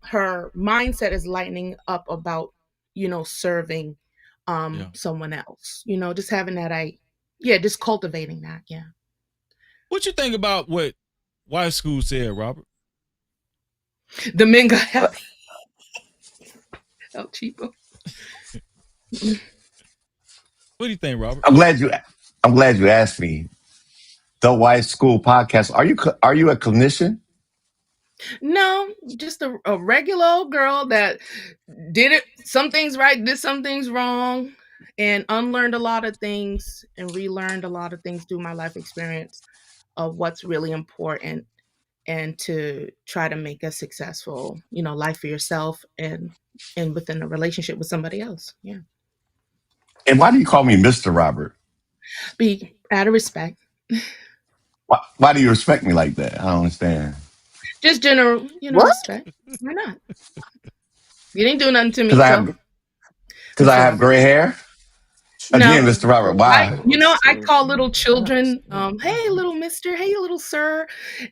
her mindset is lightening up about, serving someone else, just having that, just cultivating that. Yeah. What you think about what Wife School said, Robert? The men got happy. El Cheapo. What do you think, Robert? I'm glad you asked me. The Wife School Podcast. Are you a clinician? No, just a regular old girl that did some things right, did some things wrong, and unlearned a lot of things and relearned a lot of things through my life experience of what's really important, and to try to make a successful, life for yourself and within a relationship with somebody else. Yeah. And why do you call me Mr. Robert? Be out of respect. Why do you respect me like that? I don't understand. Just general, respect. Why not? You didn't do nothing to me, Because I have gray hair? Again, Mr. Robert, why? I call little children, hey, little mister, hey, little sir.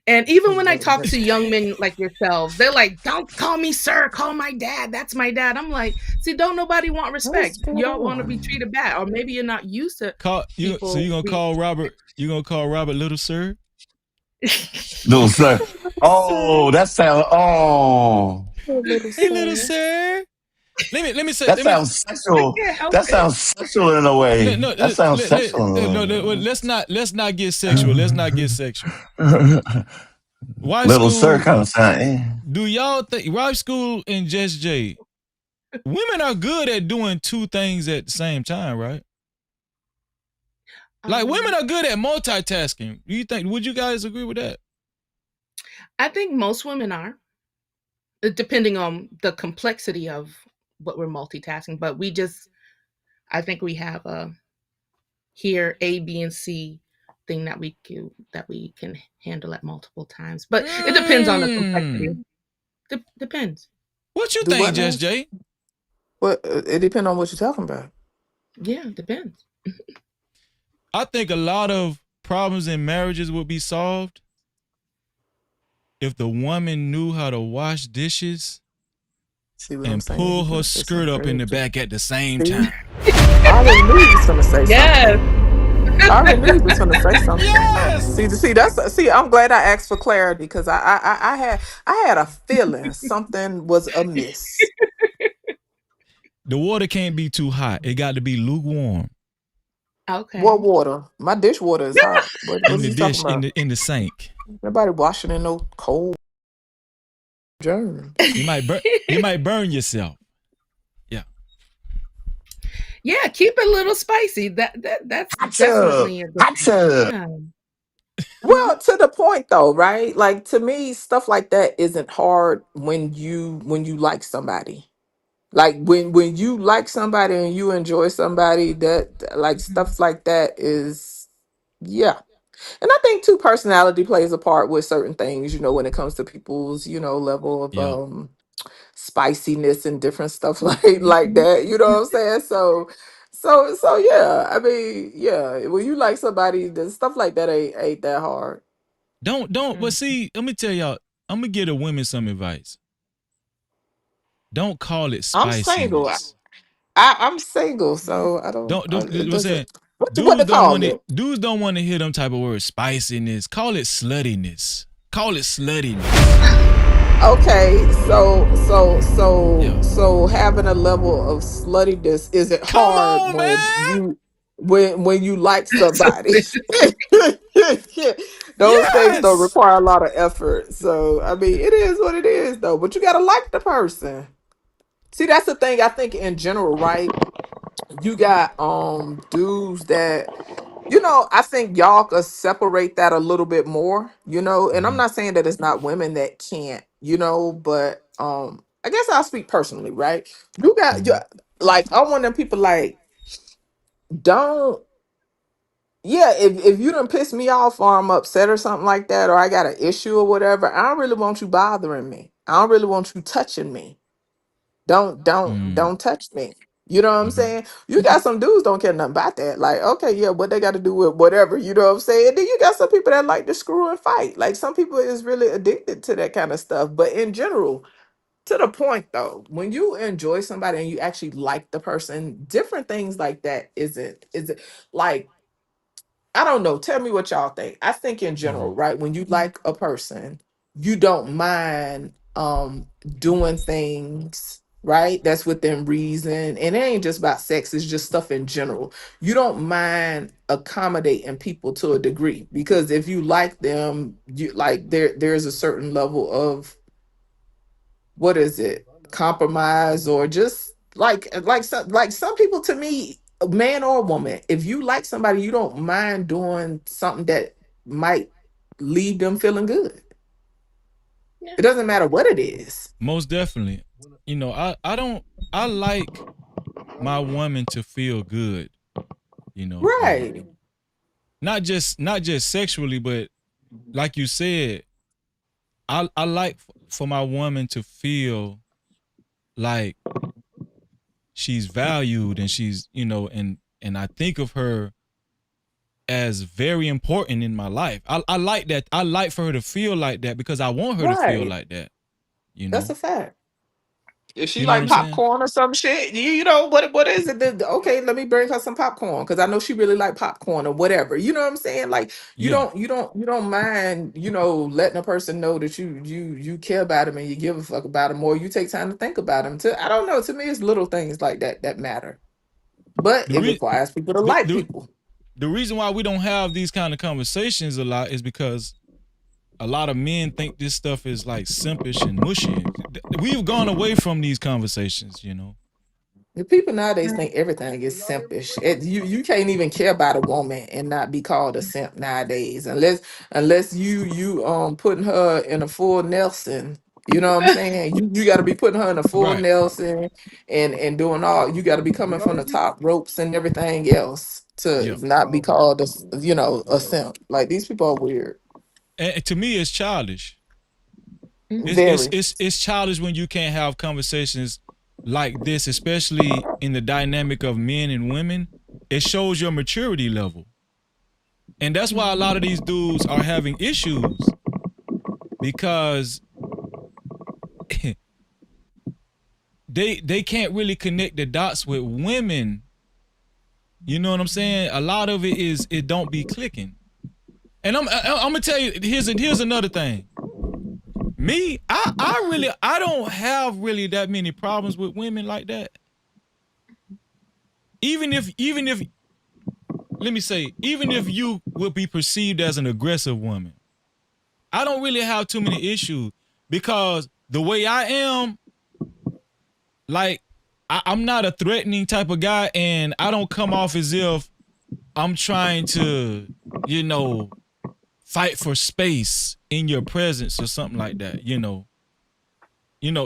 And even when I talk to young men like yourselves, they're like, don't call me sir, call my dad. That's my dad. I'm like, see, don't nobody want respect. Y'all want to be treated bad. Or maybe you're not used to people. So you're going to call Robert little sir? Little sir. Oh, that sounds, Hey, little sir. Let me say that sounds sexual. That sounds sexual in a way. That sounds sexual. No, let's not get sexual. Let's not get sexual. Little sir kind of sound. Do y'all think Wife School and Just Jay, Women are good at doing two things at the same time, right? Like women are good at multitasking. Do you think? Would you guys agree with that? I think most women are, depending on the complexity of what we're multitasking. But I think we have here A, B, and C thing that we can handle at multiple times. But it depends on the complexity. Depends. What you Do think, what now? Just Jay? What? It depends on what you're talking about. Yeah, it depends. I think a lot of problems in marriages would be solved if the woman knew how to wash dishes and pull her skirt up in the back at the same time. I already knew you was gonna say Yes. something. I already knew you was gonna say something. Yes. See, I'm glad I asked for clarity because I had a feeling something was amiss. The water can't be too hot. It got to be lukewarm. Okay. What water? My dishwater is hot. What In are the you dish, talking about? in the sink. Nobody washing in no cold germs. You might burn yourself. Yeah. Yeah, keep it a little spicy. That's Hot definitely a good hot thing. tub. Yeah. Well, to the point though, right? Like to me, stuff like that isn't hard when you like somebody. Like when you like somebody and you enjoy somebody, that like stuff like that is yeah. And I think too personality plays a part with certain things, when it comes to people's, level of Yeah. spiciness and different stuff like that. You know what I'm saying? So yeah. I mean, yeah, when you like somebody, then stuff like that ain't that hard. But see, let me tell y'all, I'm gonna give the women some advice. Don't call it I'm single. spiciness. I'm single, so I don't. Don't It I'm saying doesn't. What to dudes don't call want it. it? Dudes don't want to hear them type of words. Spiciness. Call it sluttiness. Call it sluttiness. Okay, so having a level of sluttiness isn't Come hard on, man. when you like somebody. Those things don't Yes. require a lot of effort. So I mean, it is what it is, though. But you gotta like the person. See, that's the thing. I think in general, right? You got dudes that I think y'all could separate that a little bit more, and I'm not saying that it's not women that can't, but I guess I'll speak personally, right? Like I'm one of them people like don't if you done piss me off or I'm upset or something like that, or I got an issue or whatever, I don't really want you bothering me. I don't really want you touching me. Don't touch me. You know what I'm saying? You got some dudes don't care nothing about that. Like, okay, yeah, what they got to do with whatever, you know what I'm saying? Then you got some people that like to screw and fight. Like some people is really addicted to that kind of stuff. But in general, to the point though, when you enjoy somebody and you actually like the person, different things like that isn't like I don't know. Tell me what y'all think. I think in general, right? When you like a person, you don't mind doing things, right? That's within reason. And it ain't just about sex, it's just stuff in general. You don't mind accommodating people to a degree because if you like them, you like there's a certain level of what is it, compromise, or just like some people, to me, man or woman, if you like somebody, you don't mind doing something that might leave them feeling good. It doesn't matter what it is. Most definitely. I like my woman to feel good. Right. Not just sexually, but like you said, I like for my woman to feel like she's valued and she's, and I think of her as very important in my life. I like that. I like for her to feel like that because I want her to feel Right. like that. That's a fact. If she You know what like I'm saying? popcorn or some shit, you know what is it? Okay, let me bring her some popcorn because I know she really like popcorn or whatever. You know what I'm saying? Like Yeah. you don't mind, letting a person know that you care about them and you give a fuck about them, or you take time to think about them. I don't know. To me, it's little things like that that matter, but The it re- requires people to the, like the people. the reason why we don't have these kind of conversations a lot is because a lot of men think this stuff is like simpish and mushy. We've gone away from these conversations, The people nowadays think everything is simpish. You can't even care about a woman and not be called a simp nowadays, unless you putting her in a full Nelson. You know what I'm saying? You got to be putting her in a full Right. Nelson and doing all. You got to be coming from the top ropes and everything else to Yeah. not be called a simp. Like these people are weird. And to me, it's childish. Very. It's childish when you can't have conversations like this, especially in the dynamic of men and women. It shows your maturity level. And that's why a lot of these dudes are having issues because they can't really connect the dots with women. You know what I'm saying? A lot of it don't be clicking. And I'm gonna tell you, here's another thing. Me, I don't have really that many problems with women like that. Even if let me say, even if you would be perceived as an aggressive woman, I don't really have too many issues because the way I am, like, I'm not a threatening type of guy, and I don't come off as if I'm trying to, fight for space in your presence or something like that,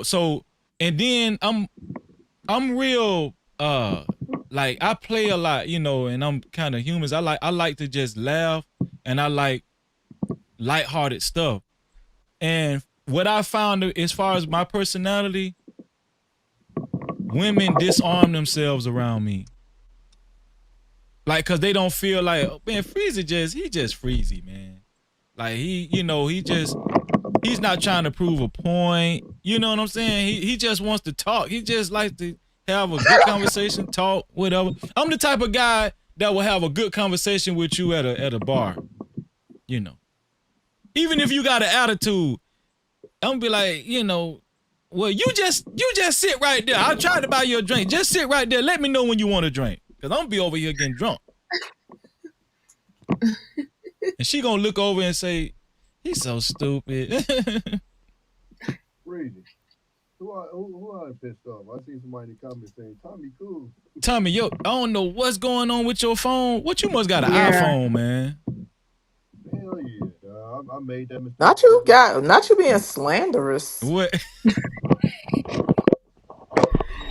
So, and then I'm real like I play a lot, and I'm kind of humorous. I like to just laugh, and I like lighthearted stuff. And what I found as far as my personality, women disarm themselves around me. Like, cause they don't feel like, oh, man, Freezy he just Freezy, man. Like he's not trying to prove a point. You know what I'm saying? He just wants to talk. He just likes to have a good conversation, talk, whatever. I'm the type of guy that will have a good conversation with you at a bar. Even if you got an attitude, I'm gonna be like, well, you just sit right there. I'll try to buy you a drink. Just sit right there. Let me know when you want a drink. Cause I'm gonna be over here getting drunk. And she gonna look over and say, he's so stupid. Crazy. Who I pissed off? I see somebody in the comments saying, Tommy cool. Tommy, yo, I don't know what's going on with your phone. What, you must got an iPhone, man. Hell yeah, I made that mistake. Not you being slanderous. What?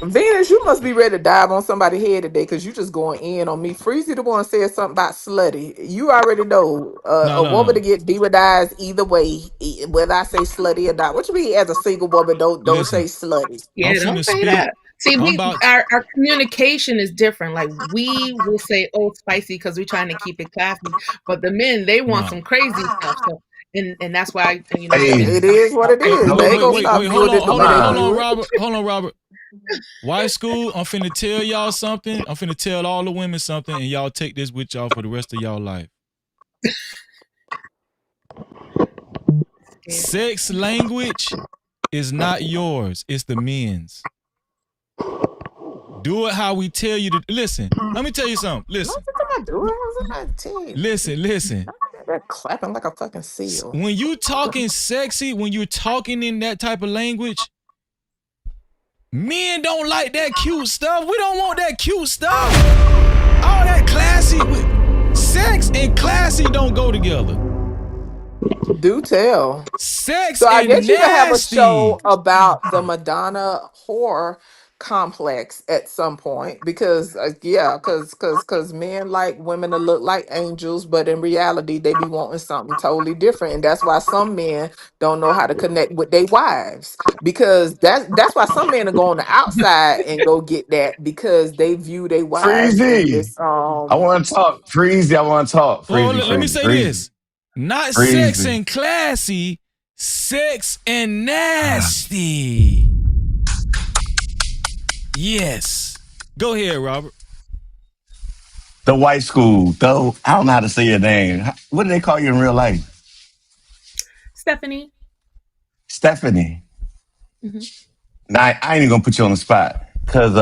Venus, you must be ready to dive on somebody's head today because you just going in on me. Freezy the one said something about slutty. You already know a woman to get demonized either way, whether I say slutty or not. What you mean as a single woman don't say slutty? Yeah, don't say that. See, our communication is different. Like we will say Old Spicy because we're trying to keep it classy, but the men they want some crazy stuff. So and that's why it is what it is. Wait, They ain't gonna stop doing it the way they do it. Robert. Hold on, Robert. White school, I'm finna tell y'all something. I'm finna tell all the women something, and y'all take this with y'all for the rest of y'all life. Sex language is not yours. It's the men's. Do it how we tell you to. Listen, let me tell you something. Listen. Listen. They're clapping like a fucking seal. When you talking sexy, when you're talking in that type of language, men don't like that cute stuff. We don't want that cute stuff. All that classy. Sex and classy don't go together. Do tell. Sex so I and guess you can have a nasty. show about the Madonna horror complex at some point because men like women to look like angels, but in reality they be wanting something totally different, and that's why some men don't know how to connect with their wives, because that's why some men are going to outside and go get that because they view their wives in Freezy. this I want to talk. Freezy, I want to talk. Well, Freezy, let me say this. Not sex and classy, sex and nasty. Yes. Go ahead, Robert. The white school, though. I don't know how to say your name. What do they call you in real life? Stephanie. Stephanie. Mm-hmm. Now, I ain't even gonna put you on the spot. Cause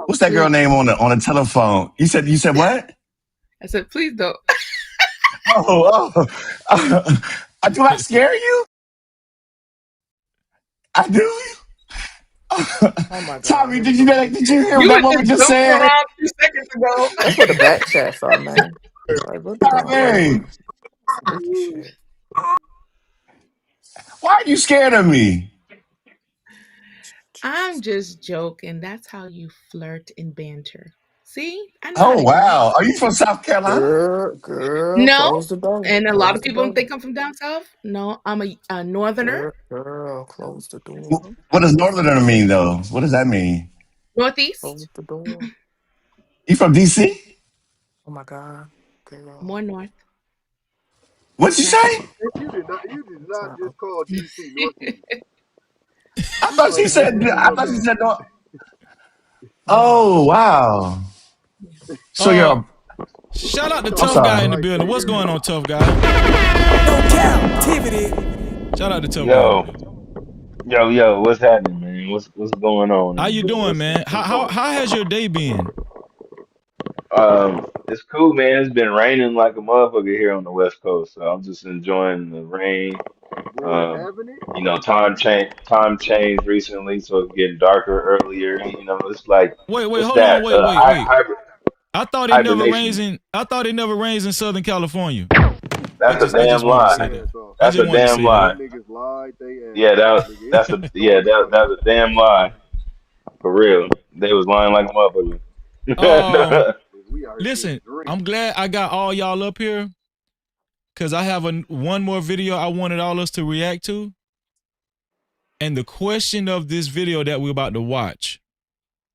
what's that girl name on the telephone? You said what? I said, please don't. Do I scare you? I do. Oh my God. Tommy, Here we go. did you hear what You that were woman just just joking said? around 2 seconds ago. That's what the back chat for, man. Like, what's going Tommy, on? Freaky shit. why are you scared of me? I'm just joking. That's how you flirt and banter. See, I know how Oh to do it. wow, are you from South Carolina? Girl, No, close the door. and a lot Close of the people door. think I'm from down south. No, I'm a northerner, Girl, close the door. What does northerner mean though? What does that mean? northeast, Close the door. You from DC? Oh my God. Girl. more north, What'd you say? Massachusetts. You did not just call DC Northeast. I You thought like you said. niggas in I your thought you mouth. said no. Oh wow. So you're. Uh, Shout out to I'm Tough Guy sorry. in the building. What's going on, Tough Guy? No captivity. Shout out to Tough Guy in the Yo, building. yo, what's happening, man? What's going on How in the you building? doing, man? What's going How has your day been? It's cool, man. It's been raining like a motherfucker here on the West Coast, so I'm just enjoying the rain. Boy, having it? Time changed recently, so it's getting darker earlier. It's like Wait, what's hold on, that? wait. Hibernation. I thought it never rains in Southern California. That's a I damn just wanted to lie. say that. I That's just a wanted to damn say that. lie. Them niggas lied they Yeah, ass off, nigga. It's that's a damn lie. For real. They was lying like a Um, motherfucker. we out here getting listen, drenched. I'm glad I got all y'all up here because I have one more video I wanted all us to react to. And the question of this video that we're about to watch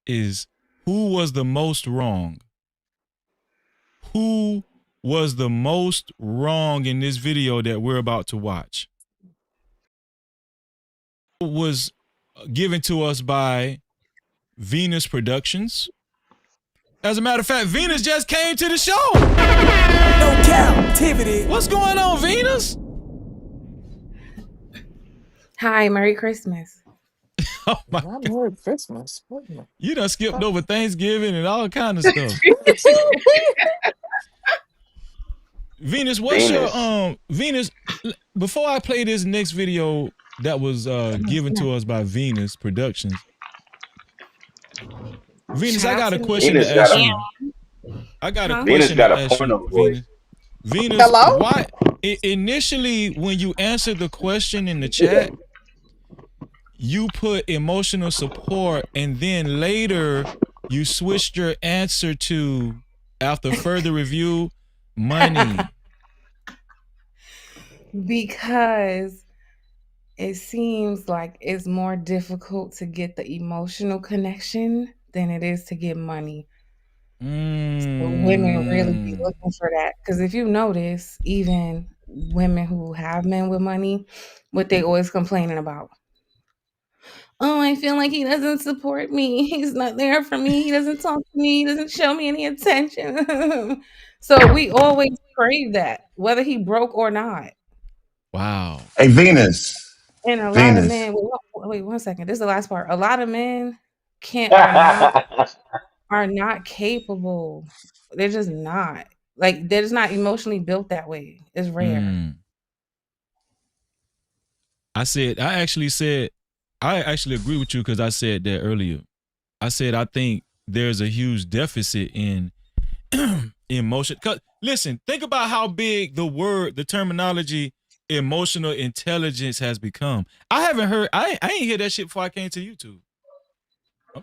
is who was the most wrong? Who was the most wrong in this video that we're about to watch? It was given to us by Venus Productions. As a matter of fact, Venus just came to the show. No captivity. What's going on, Venus? Hi, Merry Christmas. Oh my Not God. Merry Christmas. What the You done skipped fuck? over Thanksgiving and all kind of stuff. Venus, what's your Venus. Venus, before I play this next video that was given to us by Venus Productions. Venus, I Shout out got a to question to Venus got ask a you. I got a Huh? Venus question to got a ask you, porno voice. Venus. Venus, Hello? why initially when you answered the question in the chat, you put emotional support and then later you switched your answer to after further review money. because it seems like it's more difficult to get the emotional connection than it is to get money. So women really be looking for that. Because if you notice, even women who have men with money, what they always complaining about. Oh, I feel like he doesn't support me. He's not there for me. He doesn't talk to me. He doesn't show me any attention. So we always crave that, whether he broke or not. Wow. Hey Venus. And a lot of Venus. men, wait 1 second. This is the last part. A lot of men are not capable. They're just not. Like they're just not emotionally built that way. It's rare. I actually agree with you because I said that earlier. I said I think there's a huge deficit in emotion. Cause listen, think about how big the terminology emotional intelligence has become. I ain't hear that shit before I came to YouTube.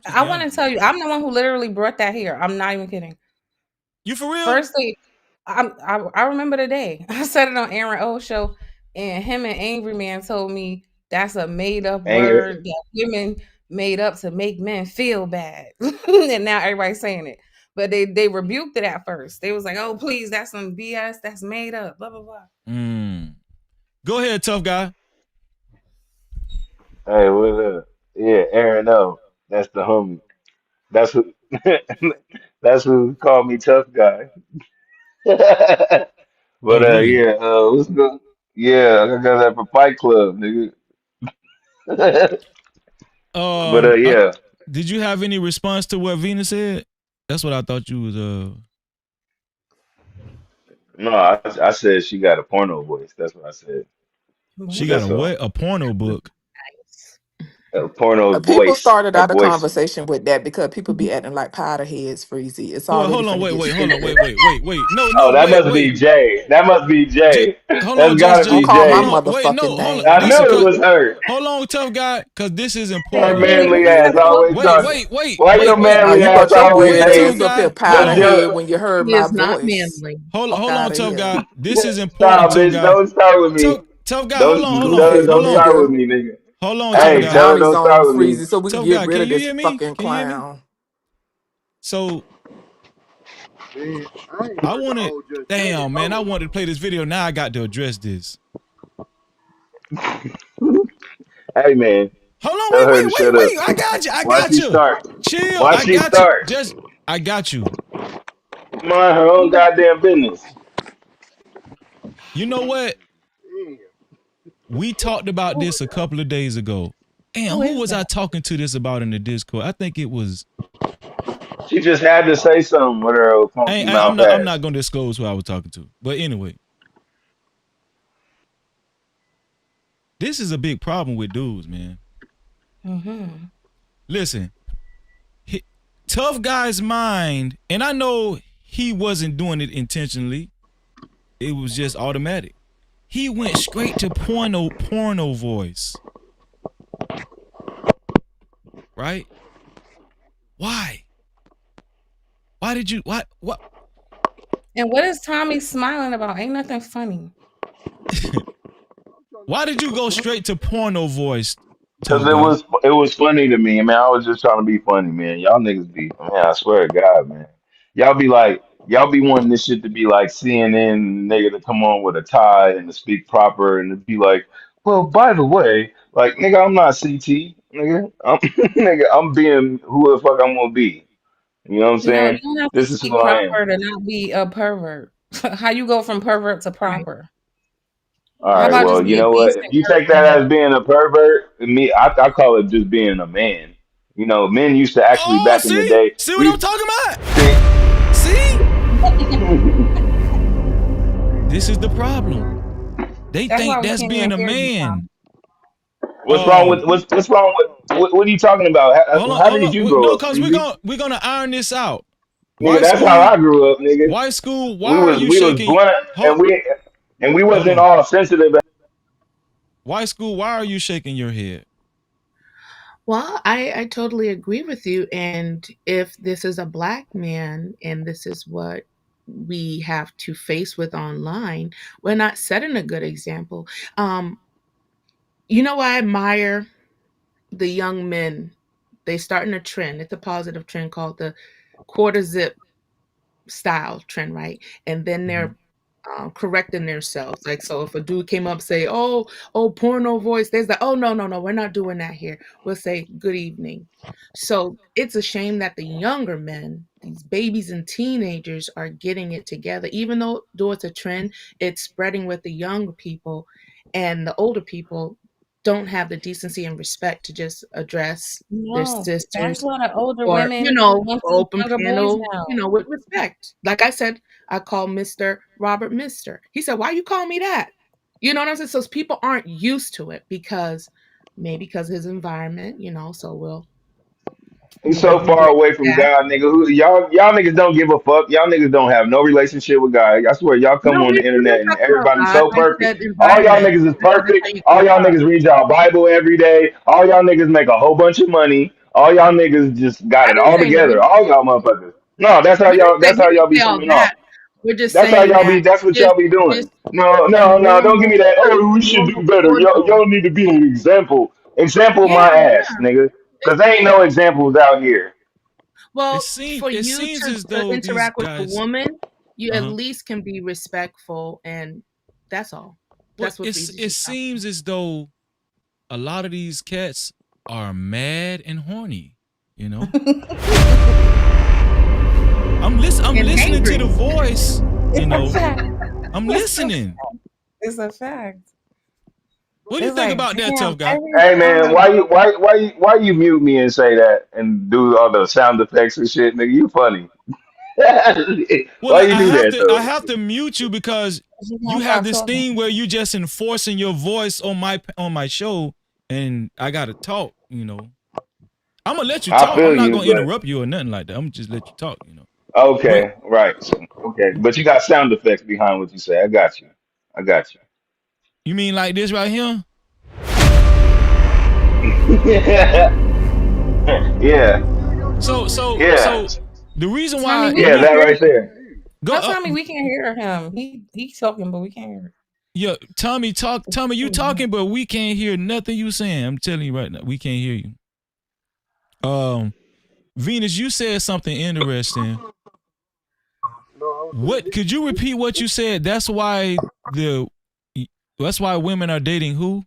I want to tell you, I'm the one who literally brought that here. I'm not even kidding. You for real? Firstly, I remember the day I said it on Aaron O show, and him and Angry Man told me that's a made up Anger. word that women made up to make men feel bad, and now everybody's saying it. But they rebuked it at first. They was like, "Oh, please, that's some BS. That's made up." Blah blah blah. Go ahead, tough guy. Hey, what's up? Yeah, Aaron O. That's the homie. That's who that's who called me tough guy. Oh, But really? yeah, what's good? Yeah, I got that for Fight Club, nigga. But yeah. Did you have any response to what Venus said? That's what I thought you was. No, I said she got a porno voice. That's what I said. She But got a that's all. what? A porno book. Porno People voice started or out a voices. conversation with that because people be acting like powder heads, Freezy. It's Well, already hold on, finna get hold on, stupid. wait. No, Oh, that wait, must be Jay. That must be Just, Jay. hold on, That's gotta Don't be call my hold Jay. on, wait, motherfucking no, hold on. I name. knew Listen, it was her. hold on, tough guy, because this is Her important. manly ass always talking. Why your manly Wait, You ass brought your always weird tough hating? ass up here, guy, powder head, when you He heard my is not voice. manly. Fuck hold on, out of tough here. guy. This is important, Stop, tough bitch. guy. Don't start with me. Tough guy, hold on, Goofy Don't start with nigga. me, nigga. hold on, Turn tough the Hey, guy, tell her bounties don't on, start with me. Freezy, so we can tough get guy. rid Can of you this hear me? fucking Can you hear me? clown. So Man, I ain't I heard the wanted, whole Just Chatty. damn man, I wanted to play this video. Now I got to address this. Hey, man. Hold on, Tell her to shut up. wait. I got you. Why she start? Chill. Why I she got you. start? Just, I got you. Mind her own goddamn business. You know what? Damn. We talked about this a couple of days ago. And Who who is was I that? talking to this about in the Discord? I think it was. She just had to say something with her old funky mouth I'm ass. not gonna disclose who I was talking to. But anyway, this is a big problem with dudes, man. Mm-hmm. Listen, tough guy's mind, and I know he wasn't doing it intentionally. It was just automatic. He went straight to porno voice. Right? Why? Why did you what? And what is Tommy smiling about? Ain't nothing funny. Why did you go straight to porno voice, Cause tough guy? it was funny to me. I mean, I was just trying to be funny, man. Y'all niggas be, man, I swear to God, man. Y'all be wanting this shit to be like CNN nigga to come on with a tie and to speak proper and to be like, well, by the way, like nigga, I'm not CT, nigga. I'm nigga, I'm being who the fuck I'm gonna be. You know what I'm No, saying? you don't have to This is speak who I am. proper to not be a pervert. How you go from pervert to proper? All How right, about well, just be you a know what? decent If you take that person? as being a pervert, I call it just being a man. You know, men used to actually Oh, back in the day. see what I'm We talking about? see. See? This is the problem. They That's why think we that's can't even being a hear you, man. Tom. What's wrong with what are you talking about? How Hold did on. you grow No, up, cause Freezy? we're gonna iron this out. Nigga, White that's how school, I grew up, nigga. white school. Why We are was you we was shaking? blunt Hold, and we hold wasn't on. all sensitive. White school. Why are you shaking your head? Well, I totally agree with you. And if this is a black man and this is what we have to face with online, we're not setting a good example. Um, I admire the young men. They starting a trend. It's a positive trend called the quarter zip style trend, right? And then they're correcting themselves. Like, so if a dude came up say, "Oh, porno voice," there's like, "Oh, no, we're not doing that here." We'll say, "Good evening." So it's a shame that the younger men, these babies and teenagers, are getting it together. Even though it's a trend, it's spreading with the younger people, and the older people don't have the decency and respect to just address their No, that's sisters why the older or, women want these open younger boys panel, now. with respect. Like I said, I call Mr. Robert Mister. He said, "Why you call me that?" You know what I'm saying? So people aren't used to it because of his environment, so He's we'll let so him far get away from that. God, nigga. Y'all niggas don't give a fuck. Y'all niggas don't have no relationship with God. I swear, y'all come No, on the we're internet not and talking about everybody's God. so I perfect. said All y'all environment. niggas is That's how perfect. you All get y'all God. niggas read y'all Bible every day. All y'all niggas make a whole bunch of money. All y'all niggas just got I it didn't all say none of together. that. All y'all motherfuckers. No, We didn't say that's we how y'all didn't be say all coming off. that. We're just That's how saying y'all that be. That's what just y'all be doing. just No, a no, no. Don't give me normal that. Oh, we should do better. porno. Y'all need to be an example. Example Yeah, my ass, yeah. nigga. Cause It's there ain't yeah. no examples out here. It Well, seems for it you seems to as though these interact with a guys. woman, you at Uh huh. least can be respectful, and that's all. But That's what Freezy's it just talking seems about. as though a lot of these cats are mad and horny. You know, I'm And listening to the hangry. voice. You It's a know, fact. I'm It's a listening. it's a fact. What do you It's think like, about that, damn, tough guy? every Hey man, time. why you mute me and say that and do all the sound effects and shit, nigga? You funny. Well, Why you do that I though? have to mute you because She you gonna have stop this talking. thing where you just enforcing your voice on my show, and I gotta talk. I'm gonna let you I talk. feel I'm not you, gonna but interrupt you or nothing like that. I'm gonna just let you talk. But okay, right. So, okay, but you got sound effects behind what you say. I got you. I got you. you mean like this right here? yeah, yeah, So the reason Tommy, why we yeah. can't That hear. right there. go Now, Tommy, we can't hear him. He's talking, but we can't hear. yeah, Tommy you talking, but we can't hear nothing you saying. I'm telling you right now, we can't hear you. Venus, you said something interesting. What could you repeat what you said? That's why women are dating who?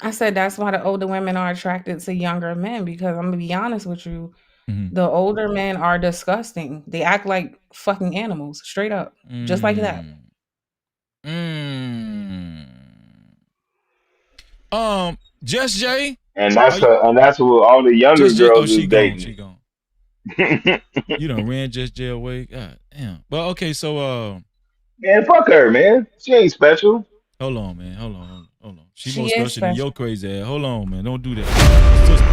I said that's why the older women are attracted to younger men because I'm gonna be honest with you, Mm-hmm. the older men are disgusting. They act like fucking animals, straight up, just like that. Just Jay, And that's what all the younger Just Jay. Oh, girls she is gone. dating. She gone. You done ran Just Jay away. God damn. But okay, so Man, fuck her, man. She ain't special. hold on, man. Hold on. She She more is special than special. your crazy ass. Hold on, man. Don't do that. Sister.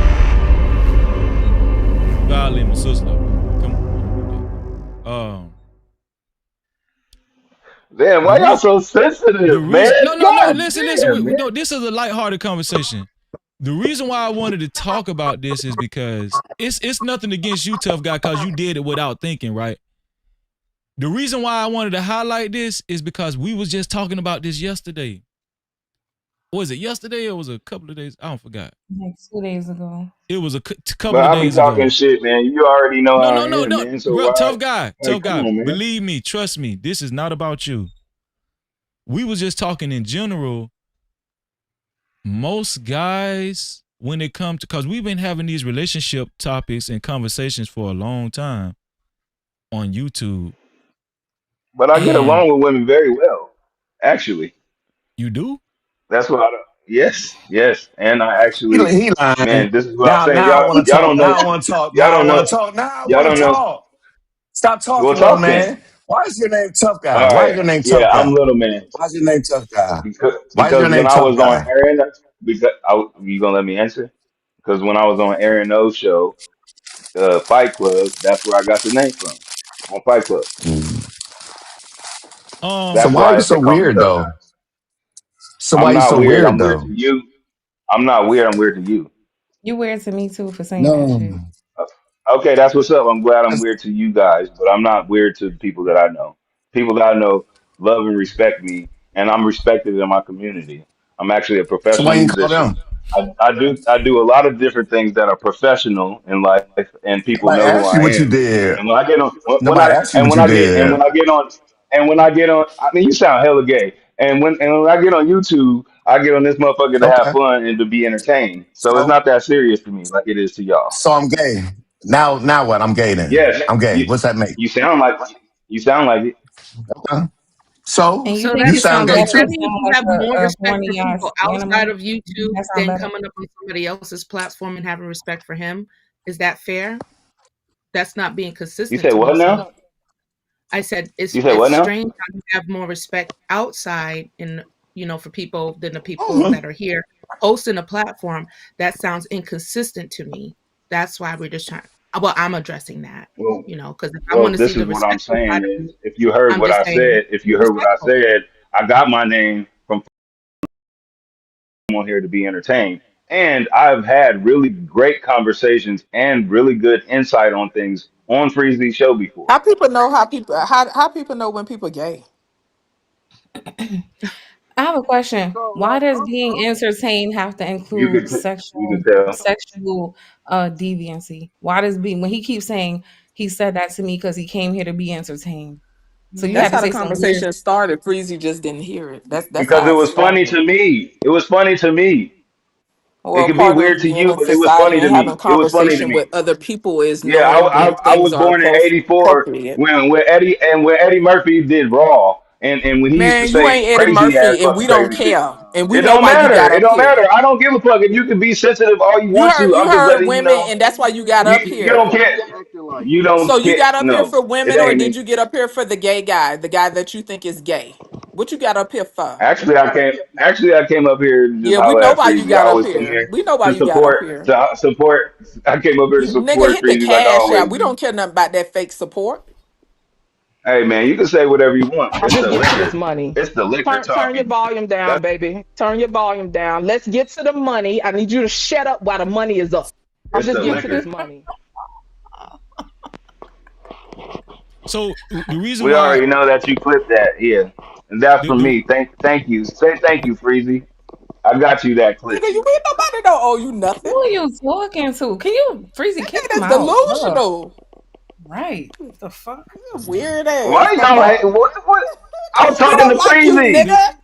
Violate my sister. Come on. Damn, The why y'all reason so sensitive, man? no. God Listen. damn, man. No, this is a lighthearted conversation. The reason why I wanted to talk about this is because it's nothing against you, tough guy, because you did it without thinking, right? The reason why I wanted to highlight this is because we was just talking about this yesterday. Was it yesterday or was it a couple of days? I don't forgot. Like 2 days ago. It was a couple But of I be days talking ago. shit, man. You already know No, how no, I no, am, no. man. So Bro, why? tough guy. Like, come on, man. Believe me, trust me. This is not about you. We was just talking in general. Most guys, when it comes to, because we've been having these relationship topics and conversations for a long time on YouTube. But I get And along with women very well, actually. you do? That's what I don't. Yes, yes. And I actually, He lying. man, this is what I'm Now, saying. now I want to Y'all talk. don't know. Now I want to talk. Y'all Now I don't know. want to talk. Now I Y'all want don't to know. talk. Stop Well, talking, little talk then. man. Why is your name Tough Guy? All Why is right. your name Yeah, Tough Guy? I'm little man. Why is your name Tough Guy? Why is your Because when name I Tough was on Guy? Aaron, you gonna let me answer? Because when I was on Aaron O's show, Fight Club, that's where I got the name from. On Fight Club. So That's why are you why so they call me weird Tough though? Guy. So why I'm are you not so weird. weird I'm weird to though? you. I'm not weird. I'm weird to you. You weird to me too for saying that No. shit. Okay, that's what's up. I'm glad I'm weird to you guys, but I'm not weird to the people that I know. People that I know love and respect me, and I'm respected in my community. I'm actually a So why professional you call musician. them? I do a lot of different things that are professional in life, and people Nobody know who asked you I what you am. did. And when I get on, when Nobody I asked you and what when you I get and did. when I get on and when I get on, I mean, you sound hella gay. And when I get on YouTube, I get on this motherfucker to have Okay. fun and to be entertained. So it's So not that serious to me like it is to y'all. so I'm gay. Now what? I'm gay then. Yes, I'm gay. you What's that make? you sound like you sound like it. Okay. So And you So think you he that's sound sound gay does better? that too. He mean sound you have more like a respect for horny people ass outside animal. of YouTube That sound than better. coming up on somebody else's platform and having respect for him? Is that fair? That's not being You consistent said to me. what So now? I said You said it's what now? strange how you have more respect outside and for people than the people Mhm. that are here hosting a platform. That sounds inconsistent to me. That's why we're just trying. Well, I'm addressing that. Well, Because if I want well, to see this the is what I'm respectful side saying of is you, if you heard I'm what just I saying said, if be you heard what I respectful. said, I got my name from on here to be entertained. And I've had really great conversations and really good insight on things on Freeze's show before. How people know how people know when people gay? I have a question. So Why like does I'm being entertained have to You include could you could tell sexual deviancy? Why does being when he keeps saying he said that to me because he came here to be entertained? So you That's had to how the say some weird. conversation started. Freezy just didn't hear it. That's because how it it was funny started. to me. It was funny to me. It Well, could be part weird of to being you, in but it was society funny to and having me. It was funny to conversation me. with other people is Yeah, knowing when I was things are born in '84 appropriate. when Eddie Murphy did Raw, and when he used to Man, you say ain't Eddie crazy ass Murphy, and fucking we don't crazy shit. care, and we It know don't why you matter. got It up don't here. matter. I don't give a fuck if you can be sensitive all you You want heard to. you I'm just heard letting you women, know. and that's why you got up You don't here. care. acting like You that. So don't you care. got up here No, for it women, or ain't did me. you get up here for the gay guy that you think is gay? What you got up here for? Actually, I came up here to just Yeah, we holler know at why you Freezy. I got up always come here. here We know why to you got up support. here. I came up here to Nigga, support hit the Freezy like I cash always out. We do. don't care nothing about that fake support. Hey man, you can say whatever you want. Let's It's just the get to this liquor. money. It's the liquor Turn your talking. volume down, That's baby. Turn your volume down. Let's get to the money. I need you to shut up while the money is up. I'm it's just the getting to liquor. this money. So the reason We why already know that you clipped that, yeah. And that's the, for the me. Thank you. Say thank you, Freezy. I got you that Nigga, clip. you ain't nobody don't owe you nothing. Who are you talking to? Can you Freezy kick Nigga, him that's out? Ugh. delusional. Right. What the fuck? Weird ass. Why y'all hate what? I'm We talking to don't like you, Freezy. nigga.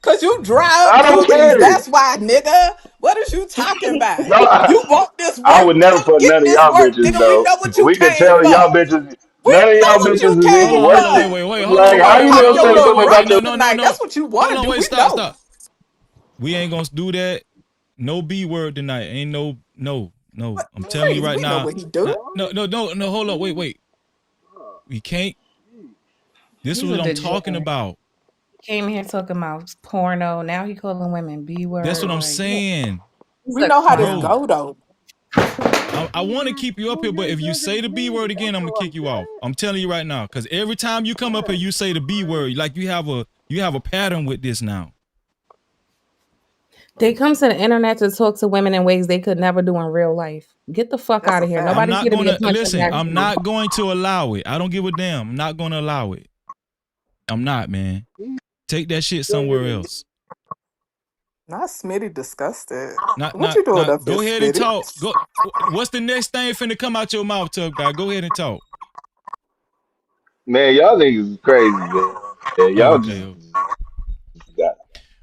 Cause you dry up I don't coochies. care. That's why, nigga. What is you talking about? No, You want this I work? would never Come fuck get none of this y'all work, bitches nigga. We though. know what you We could came tell y'all for. bitches. We None of know y'all what you bitches is came even hold worth on, it. for. wait, hold Like, on, how Come you pop gonna your say little something wait, about no, your? Russian no, no, tonight. no. That's what you Hold wanna on, do. wait, We stop, know. stop. We ain't gonna do that. No B word tonight. Ain't no. What I'm telling you crazy? right We know now. what he do. No. Hold on, wait. We can't. This is He's a what I'm talking degenerate. about. Came here talking about porno. Now he calling women B That's what word. I'm Like, yeah, saying, he's We a know how this clown. bro. go though. I want to keep you up here, but if you say the B word again, I'm gonna kick you off. I'm telling you right now, because every time you come up here, you say the B word. Like you have a pattern with this now. They come to the internet to talk to women in ways they could never do in real life. Get the fuck That's out a of here. fact. I'm Nobody's not here to be a gonna punching listen. bag for I'm you. not going to allow it. I don't give a damn. I'm not gonna allow it. I'm not, man. Take that shit somewhere else. Not Smitty disgusted. Not, What not, you doing not. up here, Go ahead and Smitty? talk. Go. What's the next thing finna come out your mouth, tough guy? Go ahead and talk. Man, y'all niggas is crazy, man. Oh, Y'all just okay. got.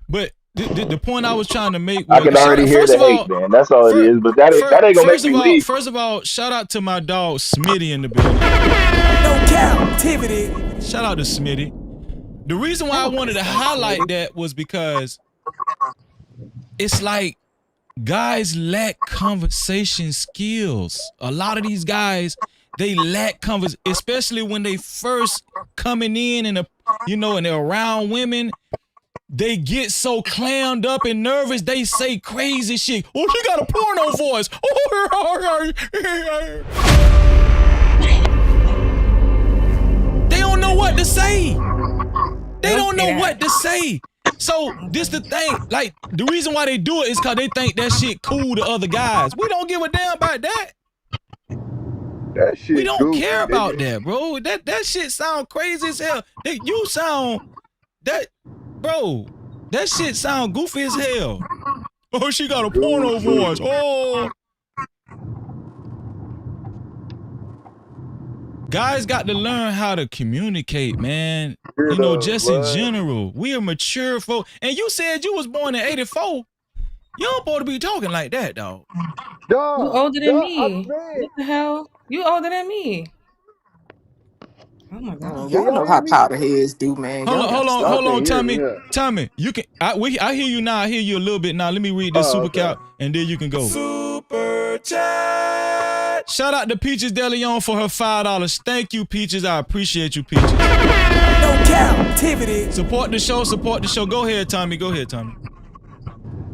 But the point I was trying to make I was can already hear first the of hate, all, man. That's all it first, is. But that ain't gonna make me leave. first of all, shout out to my dog Smitty in the building. No captivity. Shout out to Smitty. The reason why Have I a wanted to nice day, highlight Smitty. that was because it's like guys lack conversation skills. A lot of these guys, they lack especially when they first coming in and and they're around women. They get so clammed up and nervous, they say crazy shit. Oh, she got a porno voice. They don't know what to say. They don't know what to say. So this the thing. Like the reason why they do it is because they think that shit cool to other guys. We don't give a damn about that. That We shit don't goofy, care about nigga. that, bro. That shit sound crazy as hell. You sound that, bro. That shit sound goofy as hell. Oh, she got a porno voice. Goofy. Oh. Guys got to learn how to communicate, man. Get up, Just in blood. general. We are mature folk. And you said you was born in 84. You don't supposed to be talking like that, dog. You Duh, older than duh, me. man. What the hell? You older than me. Oh my god. Can Y'all y'all know hear how me? powder heads do, man. Y'all gotta Y'all Hold stop on, can't it. hear me, Tommy. huh? Tommy, you can I hear you now. I hear you a little bit now. Let me read this Oh, super okay. cap and then you can go. Super chat. Shout out to Peaches DeLeon for her $5. Thank you, Peaches. I appreciate you, Peaches. No captivity. Support the show. Go ahead, Tommy.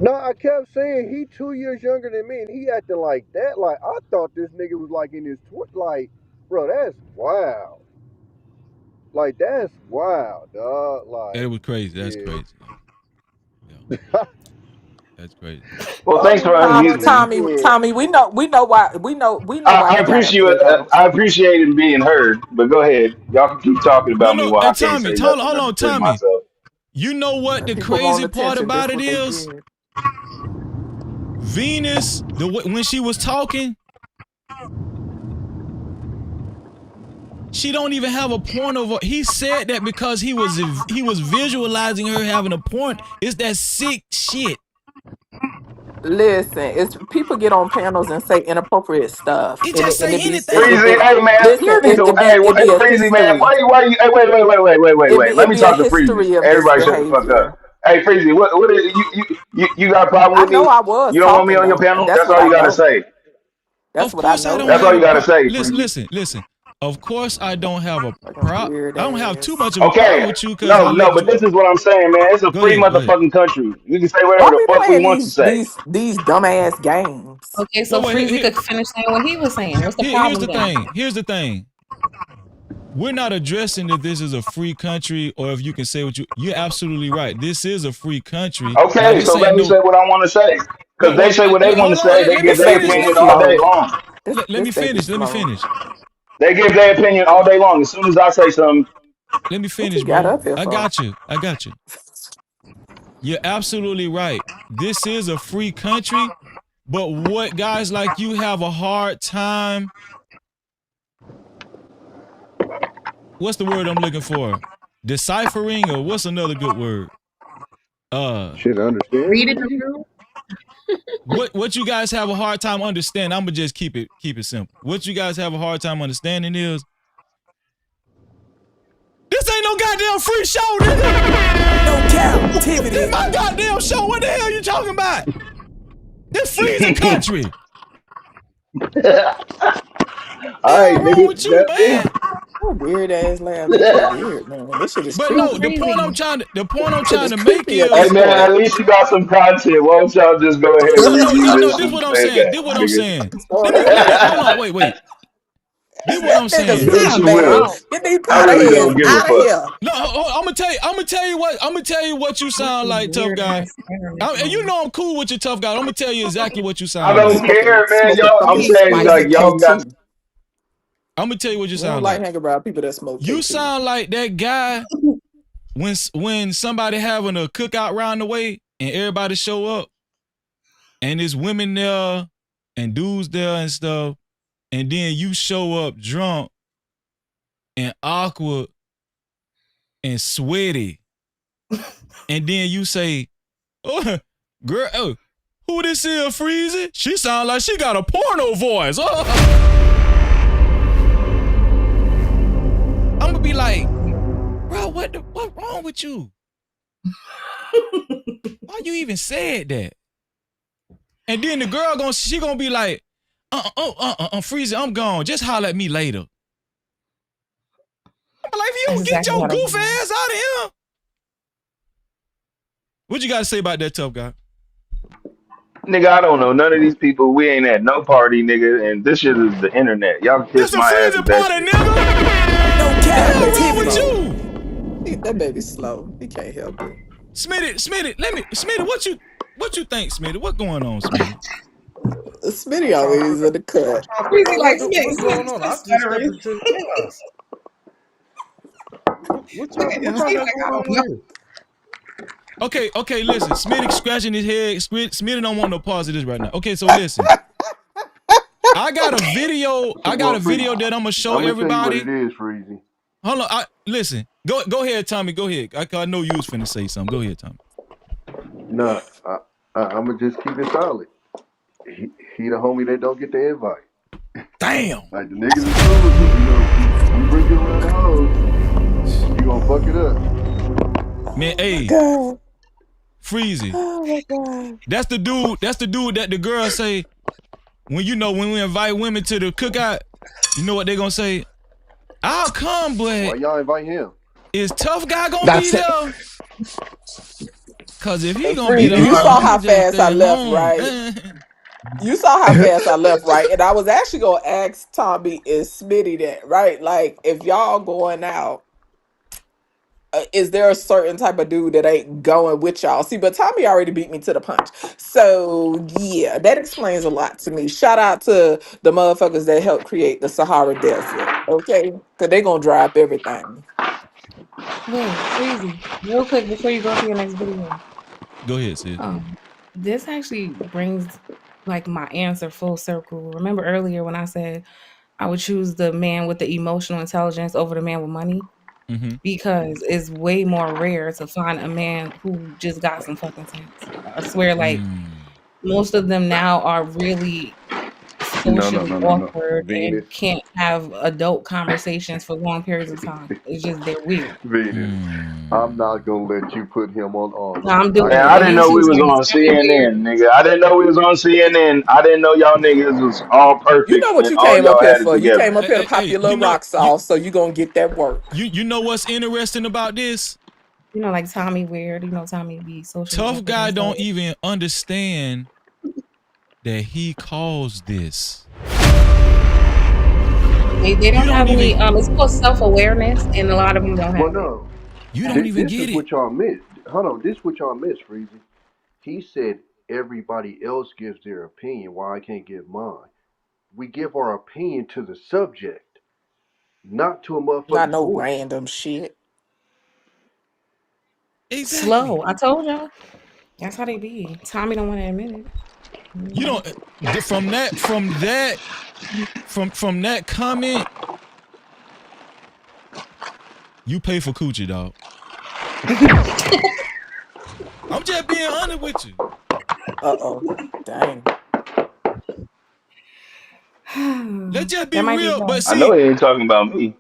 No, I kept saying he 2 years younger than me, and he acting like that. Like I thought this nigga was like in his like, bro, that's wild. Like that's wild, dog. That Like, was crazy. That's yeah. crazy. Yeah. That's crazy. Well, I thanks for didn't know Tommy, what unmuting he me. Tommy, said. Tommy, we know why I he got up appreciate here though. I appreciate him being heard. But go ahead, y'all can keep talking about me No. while And I can't Tommy, say hold nothing on, to defend Tommy. myself. You know what When the people want crazy part attention, about that's it what they is? get. Venus, when she was talking, she don't even have a point of. He said that because he was visualizing her having a point. It's that sick shit. Listen, it's people get on panels and say inappropriate stuff, He and just it, and say it be anything. Freezy, hey man, listen, you need to. Hey, it hey, be a Freezy, man, history. why you? Hey, wait. Let It me be a talk to Freezy. history of Everybody, shut the fuck misbehavior. up. Hey, Freezy, what is you got a problem I with know me? I was You don't want me talking on your though. panel? That's That's what all I you gotta know. say. That's Of what I course, I know don't That's though. all have you a gotta problem. say, Freezy. Listen. Of course, I don't have a problem. Weird I don't have too ass. much of a problem Okay, with you because I no, let but you. this is what I'm saying, man. It's a Go free ahead. Go ahead. motherfucking country. We can say whatever Why the we fuck we playing want to say. these dumbass games? Okay, No, so wait. Freezy could finish saying what he was saying. What's the Here's problem the then? thing. Here's the thing. We're not addressing if this is a free country or if you can say what you. You're absolutely right. This is a free country. Now, Okay, this so ain't let me no. say what I want to say. Because Well, they say what they want to hold on. say. They Let me give their finish. Baby Let opinion me all day slow. long. let me This baby finish. Let me slow. finish. They give their opinion all day long. As soon as I say something, Let me What finish, you got bro. up here I for? got you. I got you. You're absolutely right. This is a free country, but what guys like you have a hard time. What's the word I'm looking for? Deciphering, or what's another good word? Shit, understanding Reading what the you mean? room? What you guys have a hard time understanding? I'm gonna just keep it simple. What you guys have a hard time understanding is this ain't no goddamn free show, nigga. No This captivity. my goddamn show. What the hell you talking about? This freezing country. All right, Hell wrong nigga, with you, that's man? it. That weird ass laugh. That shit weird, man. This shit is But So no, creepy. the point I'm Freezy. trying Shit is to make creepy at hey this is man, at point. least you got some content. Why don't y'all just go ahead and review no. this This shit what and I'm play it saying. This back, what I'm nigga? saying. So Let me hold on. Wait. This what that I'm nigga saying. Yes, stop, you man. will. Oh, Get these I powder really heads don't give a out of fuck. here. No, I'm gonna tell you what you this sound is like, tough weird guy. ass internet, And you man. know I'm cool with your tough guy. I'm gonna tell you exactly what you I sound don't like. Smoking, care, man. smoking Y'all, I'm fucking saying spicy like y'all got. K2. I'm gonna tell you what you We don't sound like like. hanging around people that smoke You K2. sound like that guy when somebody having a cookout round the way and everybody show up and there's women there and dudes there and stuff, and then you show up drunk and awkward and sweaty, and then you say, "Oh, girl, who this is, Freezy? She sound like she got a porno voice." I'm gonna be like, bro, what wrong with you? Why you even said that? And then the girl gonna be like, Freezy, I'm gone. Just holler at me later. I'm like, if you That's don't get exactly your what I'm goof doing. ass out of here. What you got to say about that, tough guy? Nigga, I don't know none of these people. We ain't at no party, nigga. And this shit is the internet. Y'all can This kiss a my ass freezer with that party, shit. nigga. No The hell That baby wrong with captivity. slow. you? That baby slow. He can't help it. Smitty, what you think, Smitty? What going on, Smitty? Smitty always in the cut. Freezy like What's Smith, going on? stop I just stepped stuttering. into chaos. Look at him. What y'all He's got like, going I don't on know. here? Okay, listen. Smitty scratching his head. Smitty don't want no pause of this right now. Okay, so listen. I got a video Well, Freezy, that I'm gonna show I'm gonna tell you what it everybody. is, Freezy. Hold on. Listen. Go ahead, Tommy. Go ahead. I know you was finna say something. Go ahead, Tommy. Nah, I'm gonna just keep it solid. He the homie that don't get the invite. Damn. Like the niggas is cool with you, we bring you around the hoes. You gonna fuck it up. Man, hey, God. Freezy. Oh my God. That's the dude that the girl say when we invite women to the cookout, you know what they gonna say? I'll come, Why but y'all invite him? is tough guy gonna be That's it. there? Cause if he gonna be Freezy, there, you saw I'ma how just fast stay I at left, home. right? You saw how fast I left, right? And I was actually gonna ask Tommy and Smitty that, right? Like, if y'all going out, is there a certain type of dude that ain't going with y'all? See, but Tommy already beat me to the punch. So yeah, that explains a lot to me. Shout out to the motherfuckers that helped create the Sahara Desert. Okay, because they gonna dry up everything. Look, Freezy, real quick before you go to your next video. Go ahead, sis. This actually brings like my answer full circle. Remember earlier when I said I would choose the man with the emotional intelligence over the man with money? Mm-hmm. Because it's way more rare to find a man who just got some fucking sense. I swear, like most of them now are really socially No. awkward Venus. and can't have adult conversations for long periods of time. It's just they're weird. Venus. I'm not gonna let you put him on No, arms. I'm I doing Man, it. I And didn't then know we she's was like, on "Stop it weird." CNN, nigga. I didn't know we was on CNN. I didn't know y'all niggas was all You know perfect what and you all came up y'all here had it for. You together. came up here to pop Hey, your little rocks off, so you gonna get that work. you know what's interesting about this? You know, like Tommy weird. You know, Tommy be socially Tough awkward and guy stuff. don't even understand that he caused this. They You don't have don't even any. It's called self awareness, and a lot of them don't Well, have it. no. you don't even This get is it. what y'all missed. Hold on. This is what y'all missed, Freezy. He said everybody else gives their opinion. Why I can't give mine? We give our opinion to the subject, not to a Not motherfucker's no voice. random shit. Exactly. Slow. I told y'all. That's how they be. Tommy don't want to admit it. You don't from that comment, you pay for coochie, dog. I'm just being honest with you. Uh-oh. Dang. Let's just be That might be real. But wrong. I know see, he ain't talking about me.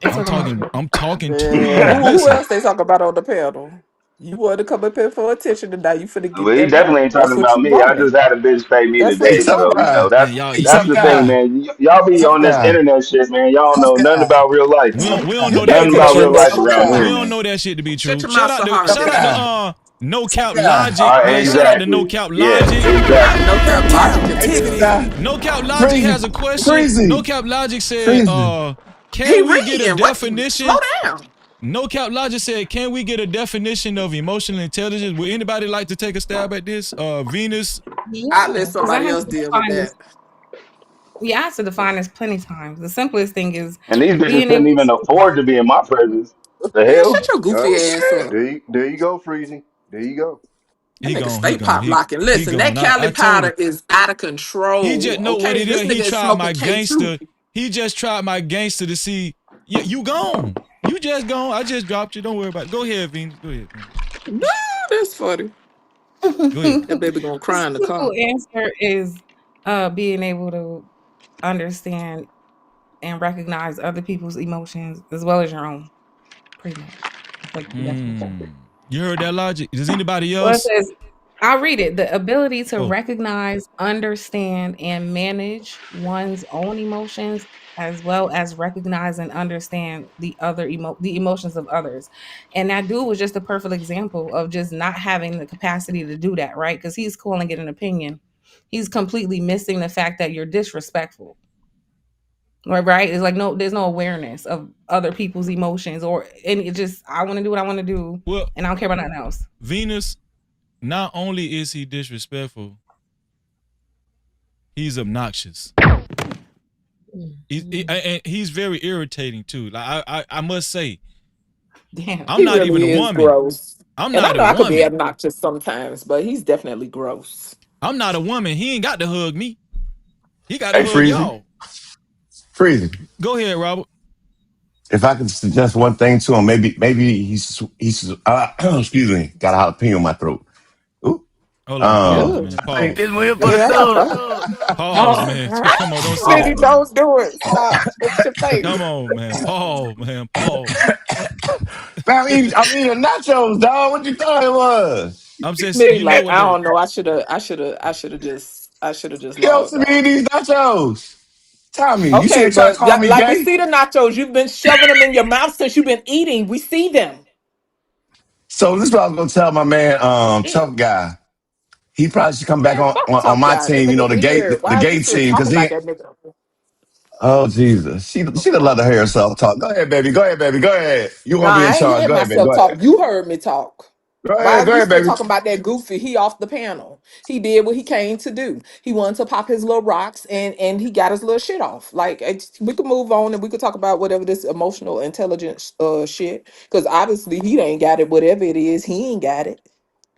They talking about you. I'm talking to Man, you. who Listen, else they talk about on the panel? You want to come up here for attention tonight. You finna Well, get he that work. definitely ain't That's talking what about you me. I wanted. just had a bitch pay me That's what Hey, today, you tough so wanted. you guy. know man, Hey, that's tough the thing, guy. man. Y'all be Tough on this guy. internet shit, man. Y'all don't Tough know nothing guy. about real life, we man. don't You know pay that Nothing to for be about that real true. life investment around We here, time. don't man. know that shit to be Shut true. your mouth, Sahara. Tough Shout out guy. to No Tough Cap guy. Logic, All right, man. Shout out to No exactly. Cap Yeah, Logic. exactly. No No cap logic in the Hey, tough Cap-tivity. building. guy. No Cap Logic Freezy. has a question. No Freezy. Cap Logic said, Freezy. He can we get a reading. What? Slow definition? down. No Cap Logic said, can we get a definition of emotional intelligence? Would anybody like to take a stab at this? Venus? I'll let Yeah, because I somebody had else to deal with define this. that. Yeah, I had to define this plenty times. The simplest thing is And these bitches being couldn't able even to. afford to be in my presence. What the Man, hell? shut your Uh, goofy ass up. there you go, Freezy. There you go. That He nigga gone, stay pop locking. he Listen, that gone. Cali I told him. powder is out of He just control. know what Okay, it this is. He nigga is tried smoking my K2. gangster. He just tried my gangster to see. Yeah, you gone. You just gone. I just dropped you. Don't worry about it. Go ahead, Venus. Go ahead, Venus. No, that's funny. Go ahead. That baby gonna The cry in the simple car. answer is being able to understand and recognize other people's emotions as well as your own. Pretty much. It's like the definition. You heard that logic? Does anybody Well, it else? says, I'll read it. The ability to Oh, recognize, understand, and manage one's own emotions, as well as recognize and understand the emotions of others. And that dude was just a perfect example of just not having the capacity to do that, right? Because he's calling it an opinion. He's completely missing the fact that you're disrespectful. Right? It's like no, there's no awareness of other people's emotions or any. It just I want to do what I want to do, well, and I don't care about nothing else. Venus. Not only is he disrespectful, he's obnoxious. And he's very irritating too. Like I must say, Damn, I'm He not even a really is woman. gross. I'm And I not know a I could be woman. obnoxious sometimes, but he's definitely gross. I'm not a woman. He ain't got to hug me. He got to Hey, hug Freezy. y'all. Freezy. Go ahead, Robert. If I could suggest one thing to him, maybe he's excuse me, got a jalapeno in my throat. Ooh. Hold on. Pause, Um, Ugh. man. I Pause. Yeah. Pause, man. Come on. Don't say Smitty, that, man. don't do it. Stop. Fix your Come face. on, man. Pause, man. Pause. I'm eating nachos, dog. What you thought it was? I'm just, Smitty, you know like, what I the don't know. I should have just Yo, logged some eating off. these nachos. Tommy, you see Okay, they try to but call me like we gay? see the nachos, you've been shoving them in your mouth since you've been eating. We see them. So this is what I was gonna tell my man, Shit. tough guy. He probably should come back Man, on, fuck on, on tough my guy. That team, nigga the gay weird. the Why is you gay still team, because talking he about that nigga? oh Jesus. She'd love to hear herself talk. Go ahead, baby. Go ahead, baby. Go ahead. You Nah, wanna be in I ain't charge. hear Go ahead, baby. myself Go ahead. talk. You heard me talk. Go Why ahead, is go you ahead, still baby. talking about that goofy? He off the panel. He did what he came to do. He wanted to pop his little rocks and he got his little shit off. Like we could move on and we could talk about whatever this emotional intelligence shit. Because obviously he ain't got it. Whatever it is, he ain't got it.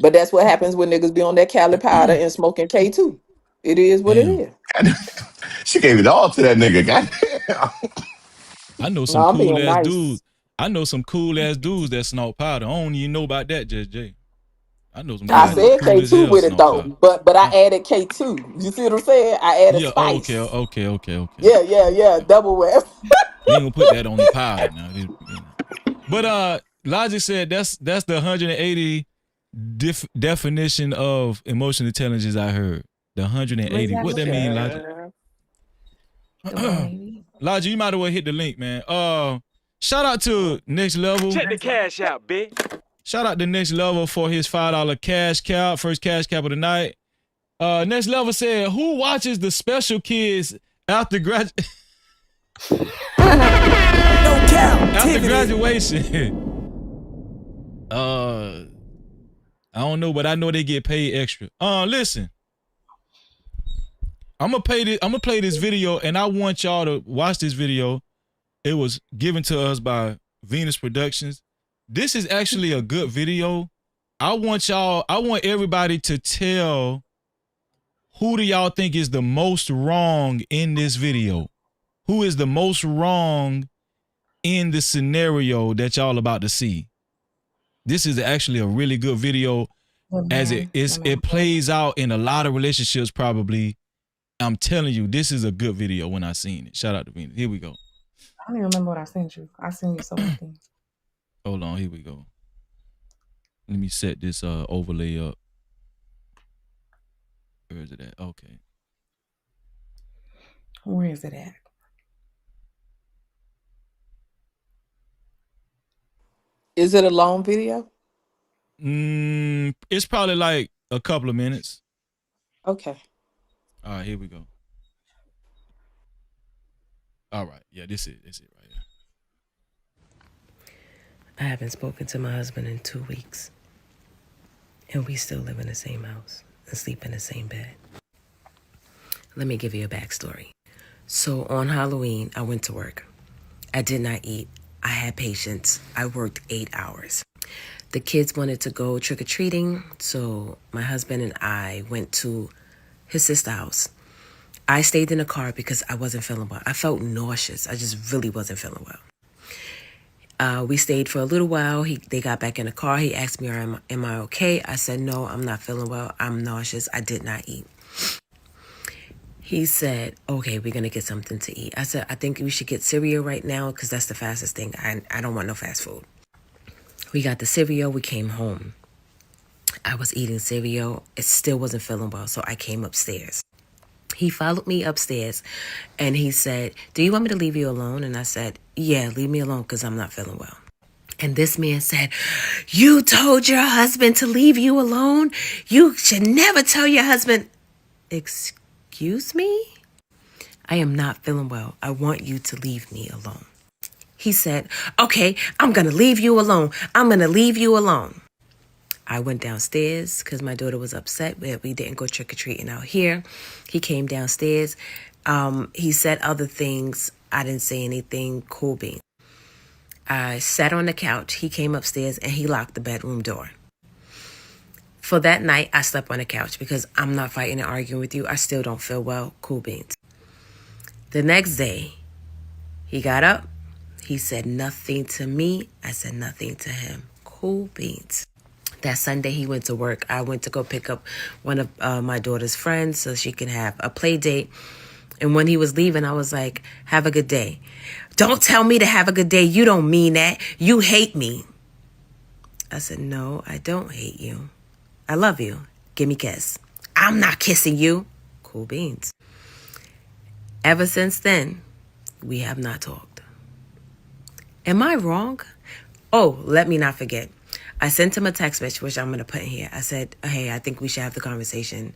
But that's what happens when niggas be on that Cali powder and smoking K2. It is what it damn. is. She gave it all to that nigga. Goddamn. I know No, some I'm cool being ass dudes. nice. I know some cool ass dudes that snort powder. I don't even know about that, Just Jay. I know some I guys said cool as K2 hell with it snow though, powder. but I added K2. You see what I'm saying? I added Yeah. Okay. spice. Okay. Yeah. Double web. We ain't gonna put that on the powder now. But Logic said that's the 180 definition of emotional intelligence I heard. The 180. What that mean, Logic? Logic, you might as well hit the link, man. Shout out to Next Level. Check the cash out, bitch. Shout out to Next Level for his $5 cash cow, first cash cow of the night. Next Level said, who watches the special kids after graduation? After graduation. I don't know, but I know they get paid extra. Listen. I'm gonna play this video, and I want y'all to watch this video. It was given to us by Venus Productions. This is actually a good video. I want everybody to tell who do y'all think is the most wrong in this video? Who is the most wrong in the scenario that y'all about to see? This is actually a really good video as it plays out in a lot of relationships probably. I'm telling you, this is a good video when I seen it. Shout out to Venus. Here we go. I don't even remember what I sent you. I sent you so many things. Hold on, here we go. Let me set this overlay up. Where is it at? Okay. Where is it at? Is it a long video? It's probably like a couple of minutes. Okay. All right, here we go. All right, yeah, this is it right here. I haven't spoken to my husband in 2 weeks. And we still live in the same house and sleep in the same bed. Let me give you a backstory. So on Halloween, I went to work. I did not eat. I had patience. I worked 8 hours. The kids wanted to go trick-or-treating, so my husband and I went to his sister's house. I stayed in the car because I wasn't feeling well. I felt nauseous. I just really wasn't feeling well. We stayed for a little while. They got back in the car. He asked me, am I okay? I said, no, I'm not feeling well. I'm nauseous. I did not eat. He said, okay, we're going to get something to eat. I said, I think we should get cereal right now because that's the fastest thing. I don't want no fast food. We got the cereal. We came home. I was eating cereal. It still wasn't feeling well, so I came upstairs. He followed me upstairs, and he said, do you want me to leave you alone? And I said, yeah, leave me alone because I'm not feeling well. And this man said, you told your husband to leave you alone? You should never tell your husband. Excuse me? I am not feeling well. I want you to leave me alone. He said, okay, I'm going to leave you alone. I'm going to leave you alone. I went downstairs because my daughter was upset that we didn't go trick-or-treating out here. He came downstairs. He said other things. I didn't say anything. Cool beans. I sat on the couch. He came upstairs and he locked the bedroom door. For that night, I slept on the couch because I'm not fighting and arguing with you. I still don't feel well. Cool beans. The next day, he got up. He said nothing to me. I said nothing to him. Cool beans. That Sunday, he went to work. I went to go pick up one of my daughter's friends so she can have a play date. And when he was leaving, I was like, have a good day. Don't tell me to have a good day. You don't mean that. You hate me. I said, no, I don't hate you. I love you. Give me a kiss. I'm not kissing you. Cool beans. Ever since then, we have not talked. Am I wrong? Oh, let me not forget. I sent him a text message, which I'm going to put in here. I said, hey, I think we should have the conversation.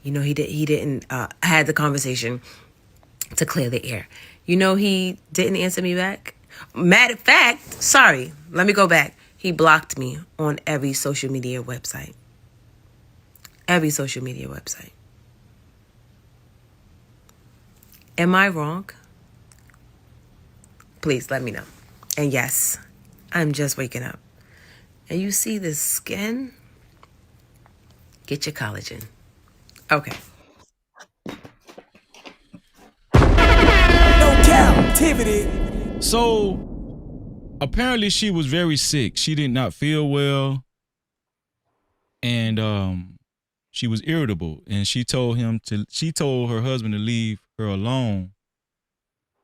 You know, he didn't had the conversation to clear the air. You know, he didn't answer me back. Matter of fact, sorry, let me go back. He blocked me on every social media website. Every social media website. Am I wrong? Please let me know. And yes, I'm just waking up. And you see this skin? Get your collagen. Okay. No Cap-tivity. So, apparently she was very sick. She did not feel well. And and she was irritable, and she told her husband to leave her alone.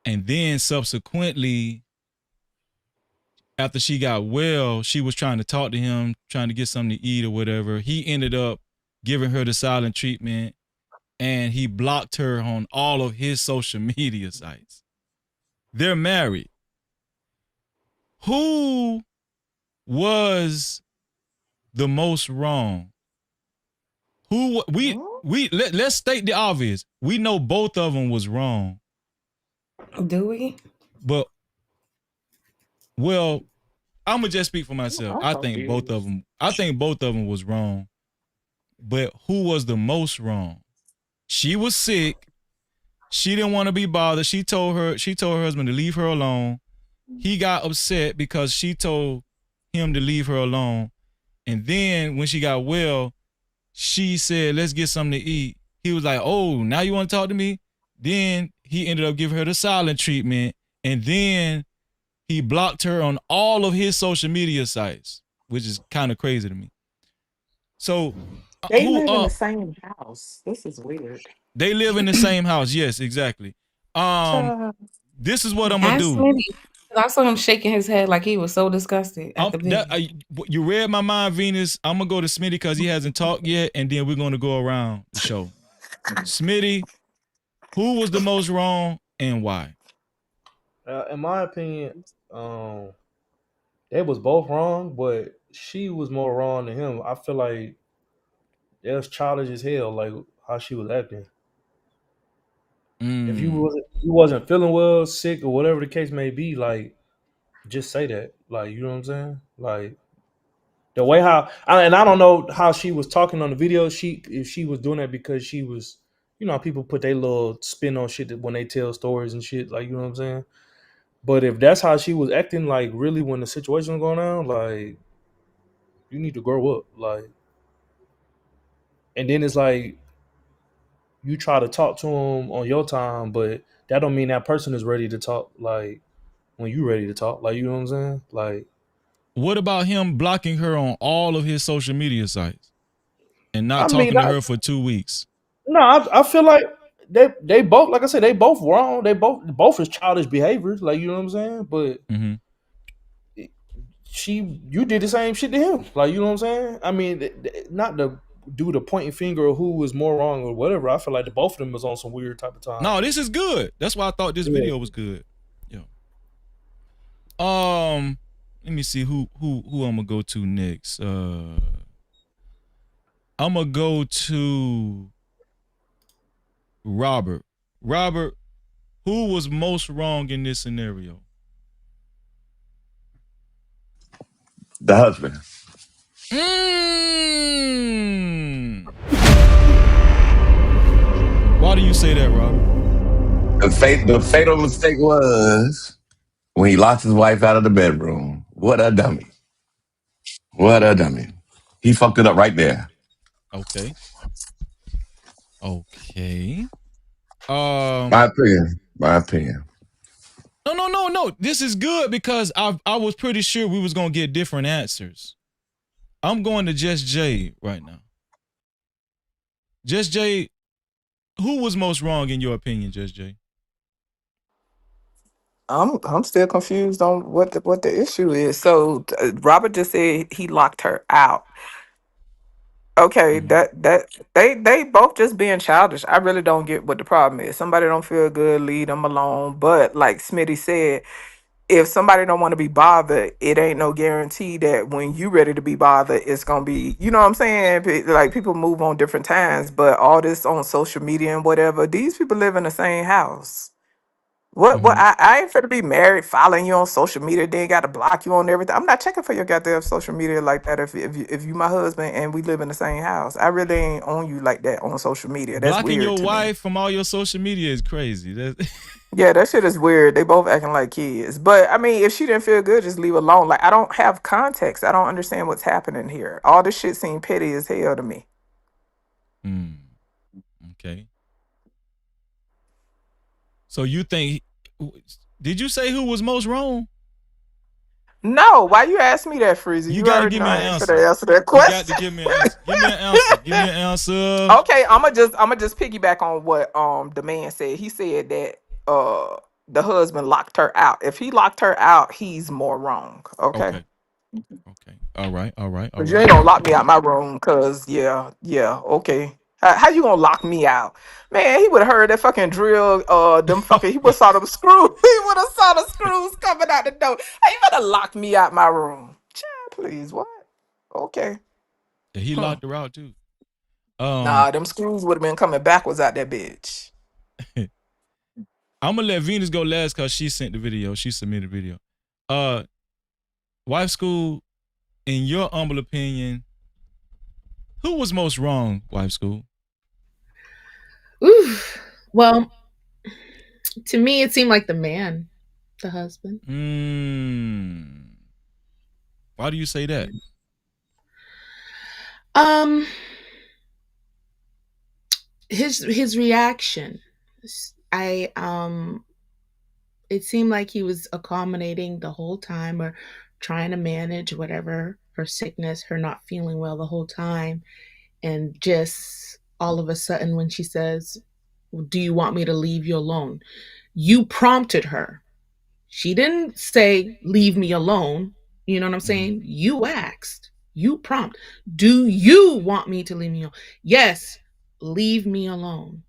And then subsequently, after she got well, she was trying to talk to him, trying to get something to eat or whatever. He ended up giving her the silent treatment, and he blocked her on all of his social media sites. They're married. Who was the most wrong? Let's state the obvious. We know both of them was wrong. Do we? But well, I'm gonna just speak for myself. I think both of them was wrong. But who was the most wrong? She was sick. She didn't want to be bothered. She told her husband to leave her alone. He got upset because she told him to leave her alone. And then when she got well, she said, let's get something to eat. He was like, oh, now you want to talk to me? Then he ended up giving her the silent treatment. And then he blocked her on all of his social media sites, which is kind of crazy to me. So they live in the same house. This is weird. They live in the same house. Yes, exactly. This is what I'm gonna do. I saw him shaking his head like he was so disgusted at the beginning. You read my mind, Venus. I'm gonna go to Smitty because he hasn't talked yet, and then we're gonna go around the show. Smitty, who was the most wrong and why? In my opinion, they was both wrong, but she was more wrong than him. I feel like it was childish as hell, like how she was acting. If you wasn't feeling well, sick, or whatever the case may be, like just say that. Like, you know what I'm saying? Like the way I don't know how she was talking on the video. If she was doing that because she was, people put their little spin on shit when they tell stories and shit. Like, you know what I'm saying? But if that's how she was acting, like really when the situation was going on, like you need to grow up. Like, and then it's like you try to talk to them on your time, but that don't mean that person is ready to talk. Like when you ready to talk, like, you know what I'm saying? Like, what about him blocking her on all of his social media sites and not talking to her for 2 weeks? No, I feel like they both, like I said, they both wrong. They both is childish behaviors. Like, you know what I'm saying? But you did the same shit to him. Like, you know what I'm saying? I mean, not to do the pointing finger of who was more wrong or whatever. I feel like the both of them was on some weird type of time. No, this is good. That's why I thought this video was good. Yeah. Let me see who I'm gonna go to next. I'm gonna go to Robert. Robert, who was most wrong in this scenario? The husband. Why do you say that, Robert? The fatal mistake was when he locked his wife out of the bedroom. What a dummy. What a dummy. He fucked it up right there. Okay. My opinion. No. This is good because I was pretty sure we was gonna get different answers. I'm going to Just Jay right now. Just Jay, who was most wrong in your opinion, Just Jay? I'm still confused on what the issue is. So Robert just said he locked her out. Okay, that they both just being childish. I really don't get what the problem is. Somebody don't feel good, leave them alone. But like Smitty said, if somebody don't want to be bothered, it ain't no guarantee that when you ready to be bothered, it's gonna be. You know what I'm saying? Like people move on different times, but all this on social media and whatever. These people live in the same house. What I ain't finna be married, following you on social media, then got to block you on everything. I'm not checking for your goddamn social media like that. If you my husband and we live in the same house, I really ain't on you like that on social media. That's Blocking weird your to me. wife from all your social media is crazy. Yeah, that shit is weird. They both acting like kids. But I mean, if she didn't feel good, just leave her alone. Like I don't have context. I don't understand what's happening here. All this shit seemed petty as hell to me. Okay. So you think? Did you say who was most wrong? No, why you ask me that, Freezy? You You got to already give know me an I ain't finna answer. answer that You got to question. give me an answer. Give me an answer. Give me an answer. Okay, I'm gonna just piggyback on what the man said. He said that the husband locked her out. If he locked her out, he's more wrong. Okay. Okay. Okay. All right. All right. All But you right. ain't gonna lock me out my room, cause yeah, okay. How you gonna lock me out? Man, he would have heard that fucking drill, he would have saw them screws. He would have saw the screws coming out the door. How you gonna lock me out my room? Child, please, what? Okay. He Hmm. locked her out too. Nah, them screws would have been coming backwards out that bitch. I'm gonna let Venus go last because she sent the video. She submitted the video. Wife School, in your humble opinion, who was most wrong, Wife School? Ooh. Well, to me, it seemed like the man, the husband. Why do you say that? His reaction. It seemed like he was accommodating the whole time, or trying to manage whatever, her sickness, her not feeling well the whole time. And just all of a sudden, when she says, "Do you want me to leave you alone?" You prompted her. She didn't say, "Leave me alone." You know what I'm saying? You asked, you prompt, "Do you want me to leave me alone?" Yes, leave me alone.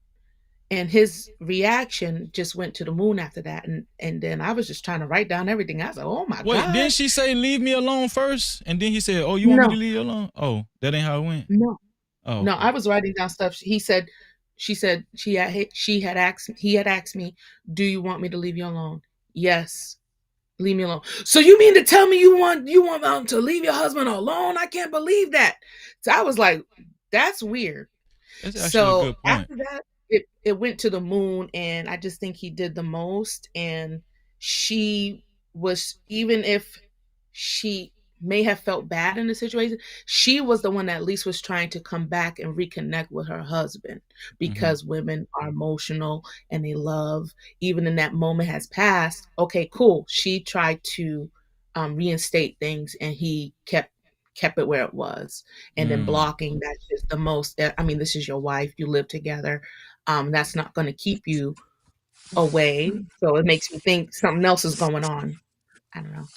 And his reaction just went to the moon after that. And then I was just trying to write down everything. I was like, oh my Wait, didn't God. she say leave me alone first? And then he said, "Oh, you want me to No, leave you alone?" Oh, that ain't how it went. no, Oh, no. okay. I was writing down stuff. She said he had asked me, "Do you want me to leave you alone?" Yes. Leave me alone. So you mean to tell me you want to leave your husband alone? I can't believe that. So I was like, that's weird. That's actually a So good point. after that, it went to the moon, and I just think he did the most. And she was, even if she may have felt bad in the situation, she was the one that at least was trying to come back and reconnect with her husband, because women are emotional and they love, even in that moment has passed. Okay, cool. She tried to reinstate things, and he kept it where it was. And then blocking, that's just the most. I mean, this is your wife, you live together. That's not going to keep you away. So it makes me think something else is going on. I don't know.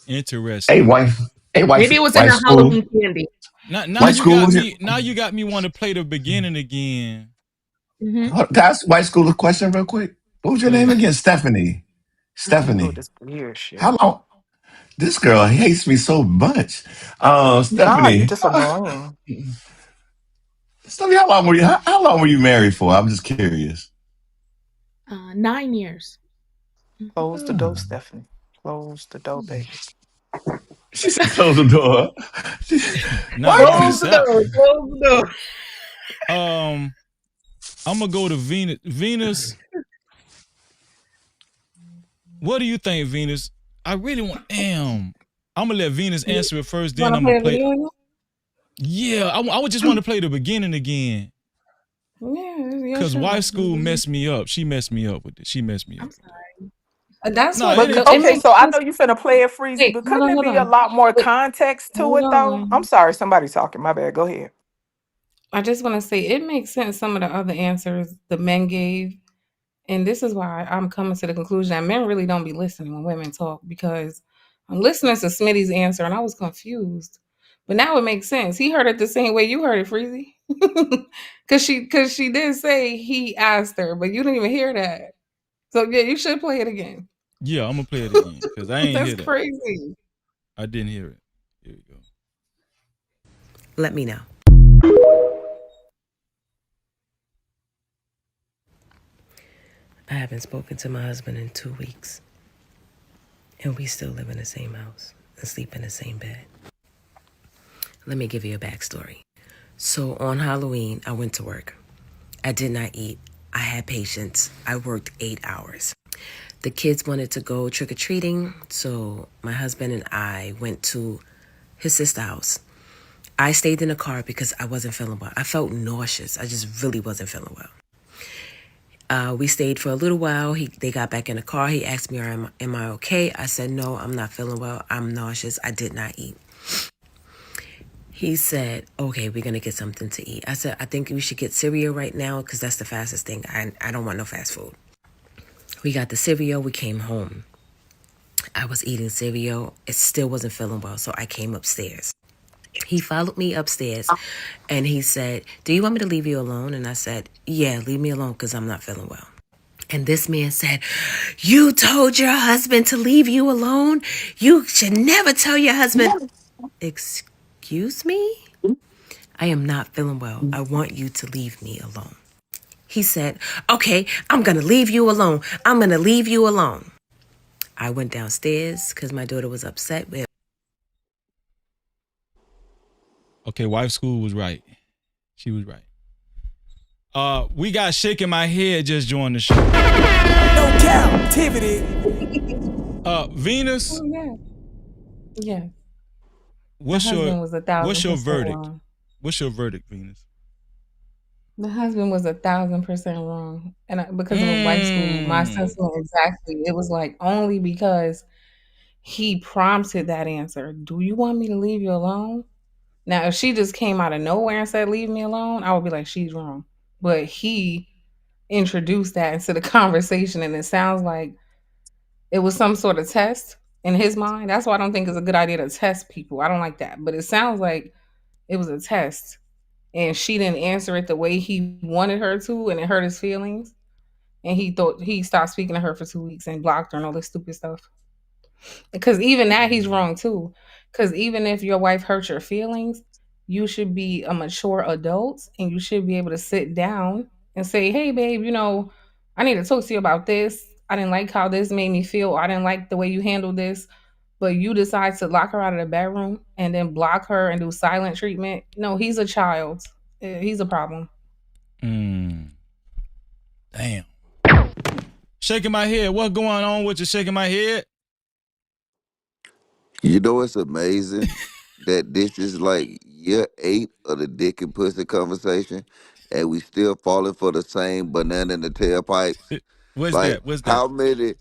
Hey, Interesting. wife. Hey, Maybe it was in wife the school. Halloween candy. Now Wife you school. got me. Now you got me want to play the beginning again. Mm-hmm. Can I ask wife school a question real quick? What was your Go name ahead. again? Stephanie. I ain't with Stephanie. this weird shit. How long? This girl hates me so much. Nah, you Stephanie. just annoying. Stephanie, how long were you married for? I'm just curious. 9 years. Close the door, Stephanie. Close the door, baby. She said close the door. Not Why? long Close as the that. door. Close the door. I'm gonna go to Venus. Venus, what do you think, Venus? I really want. Damn. I'm gonna let Venus You answer it first. Then want to I'm gonna play a play. video? Again? Yeah, I would just want to play the beginning again. Yeah, it's your Cause wife show. school messed me up. She messed me up with it. She messed me I'm up. sorry. That's No, what it But is. it okay, makes so I sense. know you finna play it, Freezy, Wait, but hold couldn't on, there hold be a on. lot more Wait, context to hold it though? I'm on. sorry, somebody talking. My bad. Go ahead. I just want to say it makes sense. Some of the other answers the men gave. And this is why I'm coming to the conclusion that men really don't be listening when women talk, because I'm listening to Smitty's answer and I was confused. But now it makes sense. He heard it the same way you heard it, Freezy. Cause she did say he asked her, but you didn't even hear that. So yeah, you should play it again. Yeah, I'm gonna play it again because I ain't That's hear that. crazy. I didn't hear it. Here we go. Let me know. I haven't spoken to my husband in 2 weeks. And we still live in the same house and sleep in the same bed. Let me give you a backstory. So on Halloween, I went to work. I did not eat. I had patience. I worked 8 hours. The kids wanted to go trick-or-treating, so my husband and I went to his sister's house. I stayed in the car because I wasn't feeling well. I felt nauseous. I just really wasn't feeling well. We stayed for a little while. They got back in the car. He asked me, am I okay? I said, no, I'm not feeling well. I'm nauseous. I did not eat. He said, okay, we're going to get something to eat. I said, I think we should get cereal right now because that's the fastest thing. I don't want no fast food. We got the cereal. We came home. I was eating cereal. It still wasn't feeling well, so I came upstairs. He followed me upstairs and he said, do you want me to leave you alone? And I said, yeah, leave me alone because I'm not feeling well. And this man said, you told your husband to leave you alone? You should never tell your husband. Excuse me? I am not feeling well. I want you to leave me alone. He said, okay, I'm going to leave you alone. I'm going to leave you alone. I went downstairs because my daughter was upset with. Okay, wife school was right. She was right. We got Shaking My Head just joined the show. No Cap-tivity. Venus. Oh, yeah. Yeah. What's the husband was 1,000% verdict? wrong. What's your verdict, Venus? The husband was 1,000% wrong. And because of a wife school, my sentiment exactly, it was like only because he prompted that answer. Do you want me to leave you alone? Now, if she just came out of nowhere and said, leave me alone, I would be like, she's wrong. But he introduced that into the conversation, and it sounds like it was some sort of test in his mind. That's why I don't think it's a good idea to test people. I don't like that. But it sounds like it was a test, and she didn't answer it the way he wanted her to, and it hurt his feelings. And he stopped speaking to her for 2 weeks and blocked her and all this stupid stuff. Because even that, he's wrong too. Because even if your wife hurts your feelings, you should be a mature adult and you should be able to sit down and say, hey, babe, I need to talk to you about this. I didn't like how this made me feel. Or I didn't like the way you handled this. But you decide to lock her out of the bedroom and then block her and do silent treatment. No, he's a child. He's a problem. Damn. Shaking My Head. What's going on with you shaking my head? You know it's amazing that this is like year 8 of the dick and pussy conversation, and we still falling for the same banana in the tailpipes. What's Like that? What's that?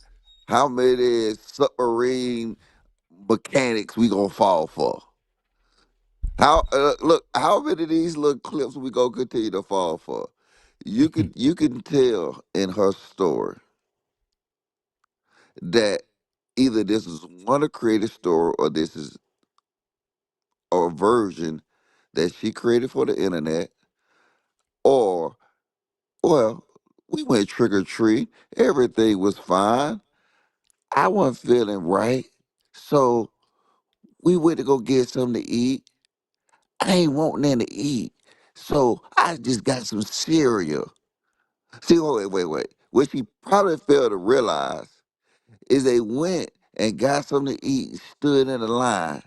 how many submarine mechanics we gonna fall for? How many of these little clips we gonna continue to fall for? You can tell in her story that either this is one a creative story or this is a version that she created for the internet, or, well, we went trick or treat, everything was fine. I wasn't feeling right, so we went to go get something to eat. I ain't want nothing to eat, so I just got some cereal. See, wait. What she probably failed to realize is they went and got something to eat, and stood in the line.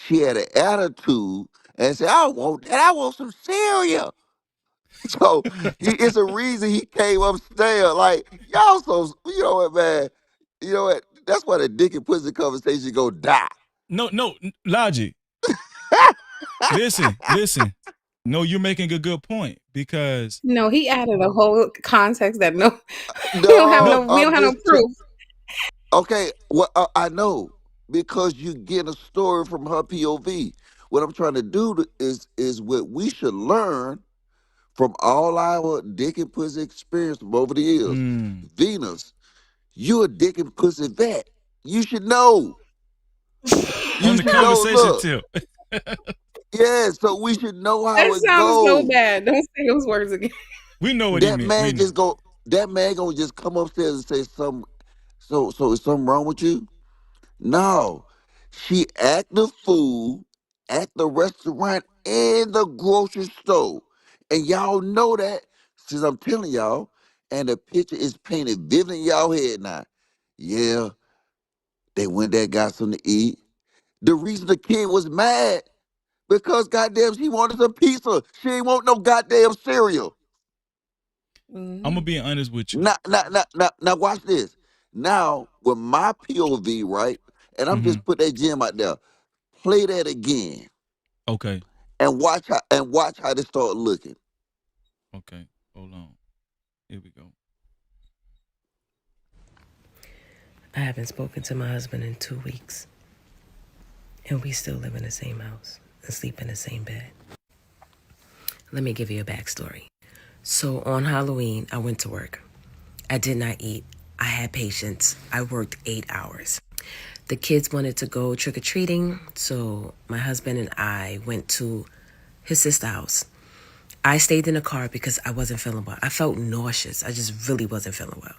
She had an attitude and said, I don't want that. I want some cereal. So it's a reason he came upstairs. Like, y'all so, you know what, man? You know what? That's why the dick and pussy conversation go die. No, Logic. Listen. No, you're making a good point because No, he added a whole context that we No, don't have no proof. Okay, well, I know because you get a story from her POV. What I'm trying to do is what we should learn from all our dick and pussy experience from over the years. Venus, you a dick and pussy vet. You should know. You on the should know. conversation Look, tip. yeah. So we should know how That it sounds so goes. bad. Don't say those words again. We know what he That meant. We man know. just go. That man gonna just come upstairs and say something. So is something wrong with you? No, she act the fool at the restaurant and the grocery store. And y'all know that since I'm telling y'all, and the picture is painted vivid in y'all head now. Yeah, they went there, got something to eat. The reason the kid was mad, because goddamn she wanted some pizza. She ain't want no goddamn cereal. I'm gonna be honest with you. Now watch this. Now, with my POV, right? And I'm just put that gem out there. Play that again Okay. and watch how they start looking. Okay. Hold on. Here we go. I haven't spoken to my husband in 2 weeks, and we still live in the same house and sleep in the same bed. Let me give you a backstory. So on Halloween, I went to work. I did not eat. I had patience. I worked 8 hours. The kids wanted to go trick-or-treating, so my husband and I went to his sister's house. I stayed in the car because I wasn't feeling well. I felt nauseous. I just really wasn't feeling well.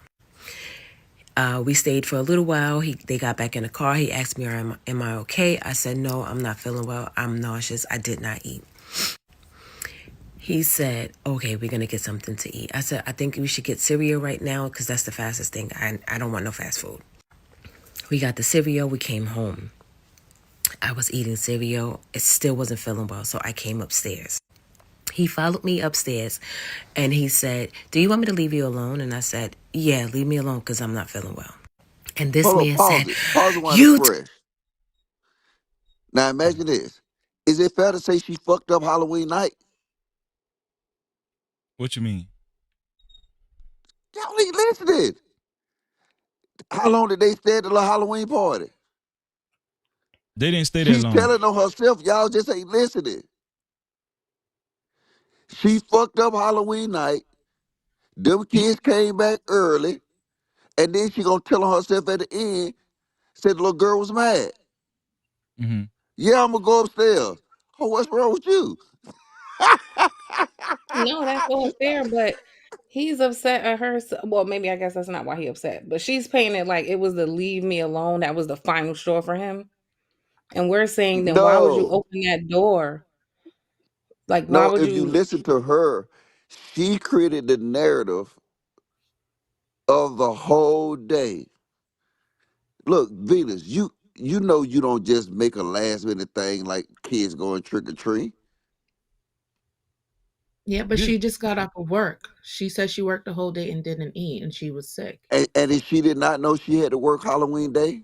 We stayed for a little while. They got back in the car. He asked me, am I okay? I said, no, I'm not feeling well. I'm nauseous. I did not eat. He said, okay, we're going to get something to eat. I said, I think we should get cereal right now because that's the fastest thing. I don't want no fast food. We got the cereal. We came home. I was eating cereal. It still wasn't feeling well, so I came upstairs. He followed me upstairs, and he said, do you want me to leave you alone? And I said, yeah, leave me alone because I'm not feeling well. And this Hold on, man said, pause it. Pause it while it's you... fresh. Now imagine this. Is it fair to say she fucked up Halloween night? What you mean? Y'all ain't listening. How long did they stay at the little Halloween party? They didn't stay that She's long. telling on herself. Y'all just ain't listening. She fucked up Halloween night. Them kids came back early. And then she gonna tell on herself at the end, said the little girl was mad. Mm-hmm. Yeah, I'm gonna go upstairs. Oh, what's wrong with you? No, that's all fair, but he's upset at her. Well, maybe I guess that's not why he upset, but she's painting it like it was the leave me alone. That was the final straw for him. And we're saying, then why would you No. open that door? Like, why No, would if you you? listen to her, she created the narrative of the whole day. Look, Venus, you know you don't just make a last minute thing like kids going trick or treat. Yeah, but she just got off of work. She said she worked the whole day and didn't eat, and she was sick. And if she did not know she had to work Halloween day,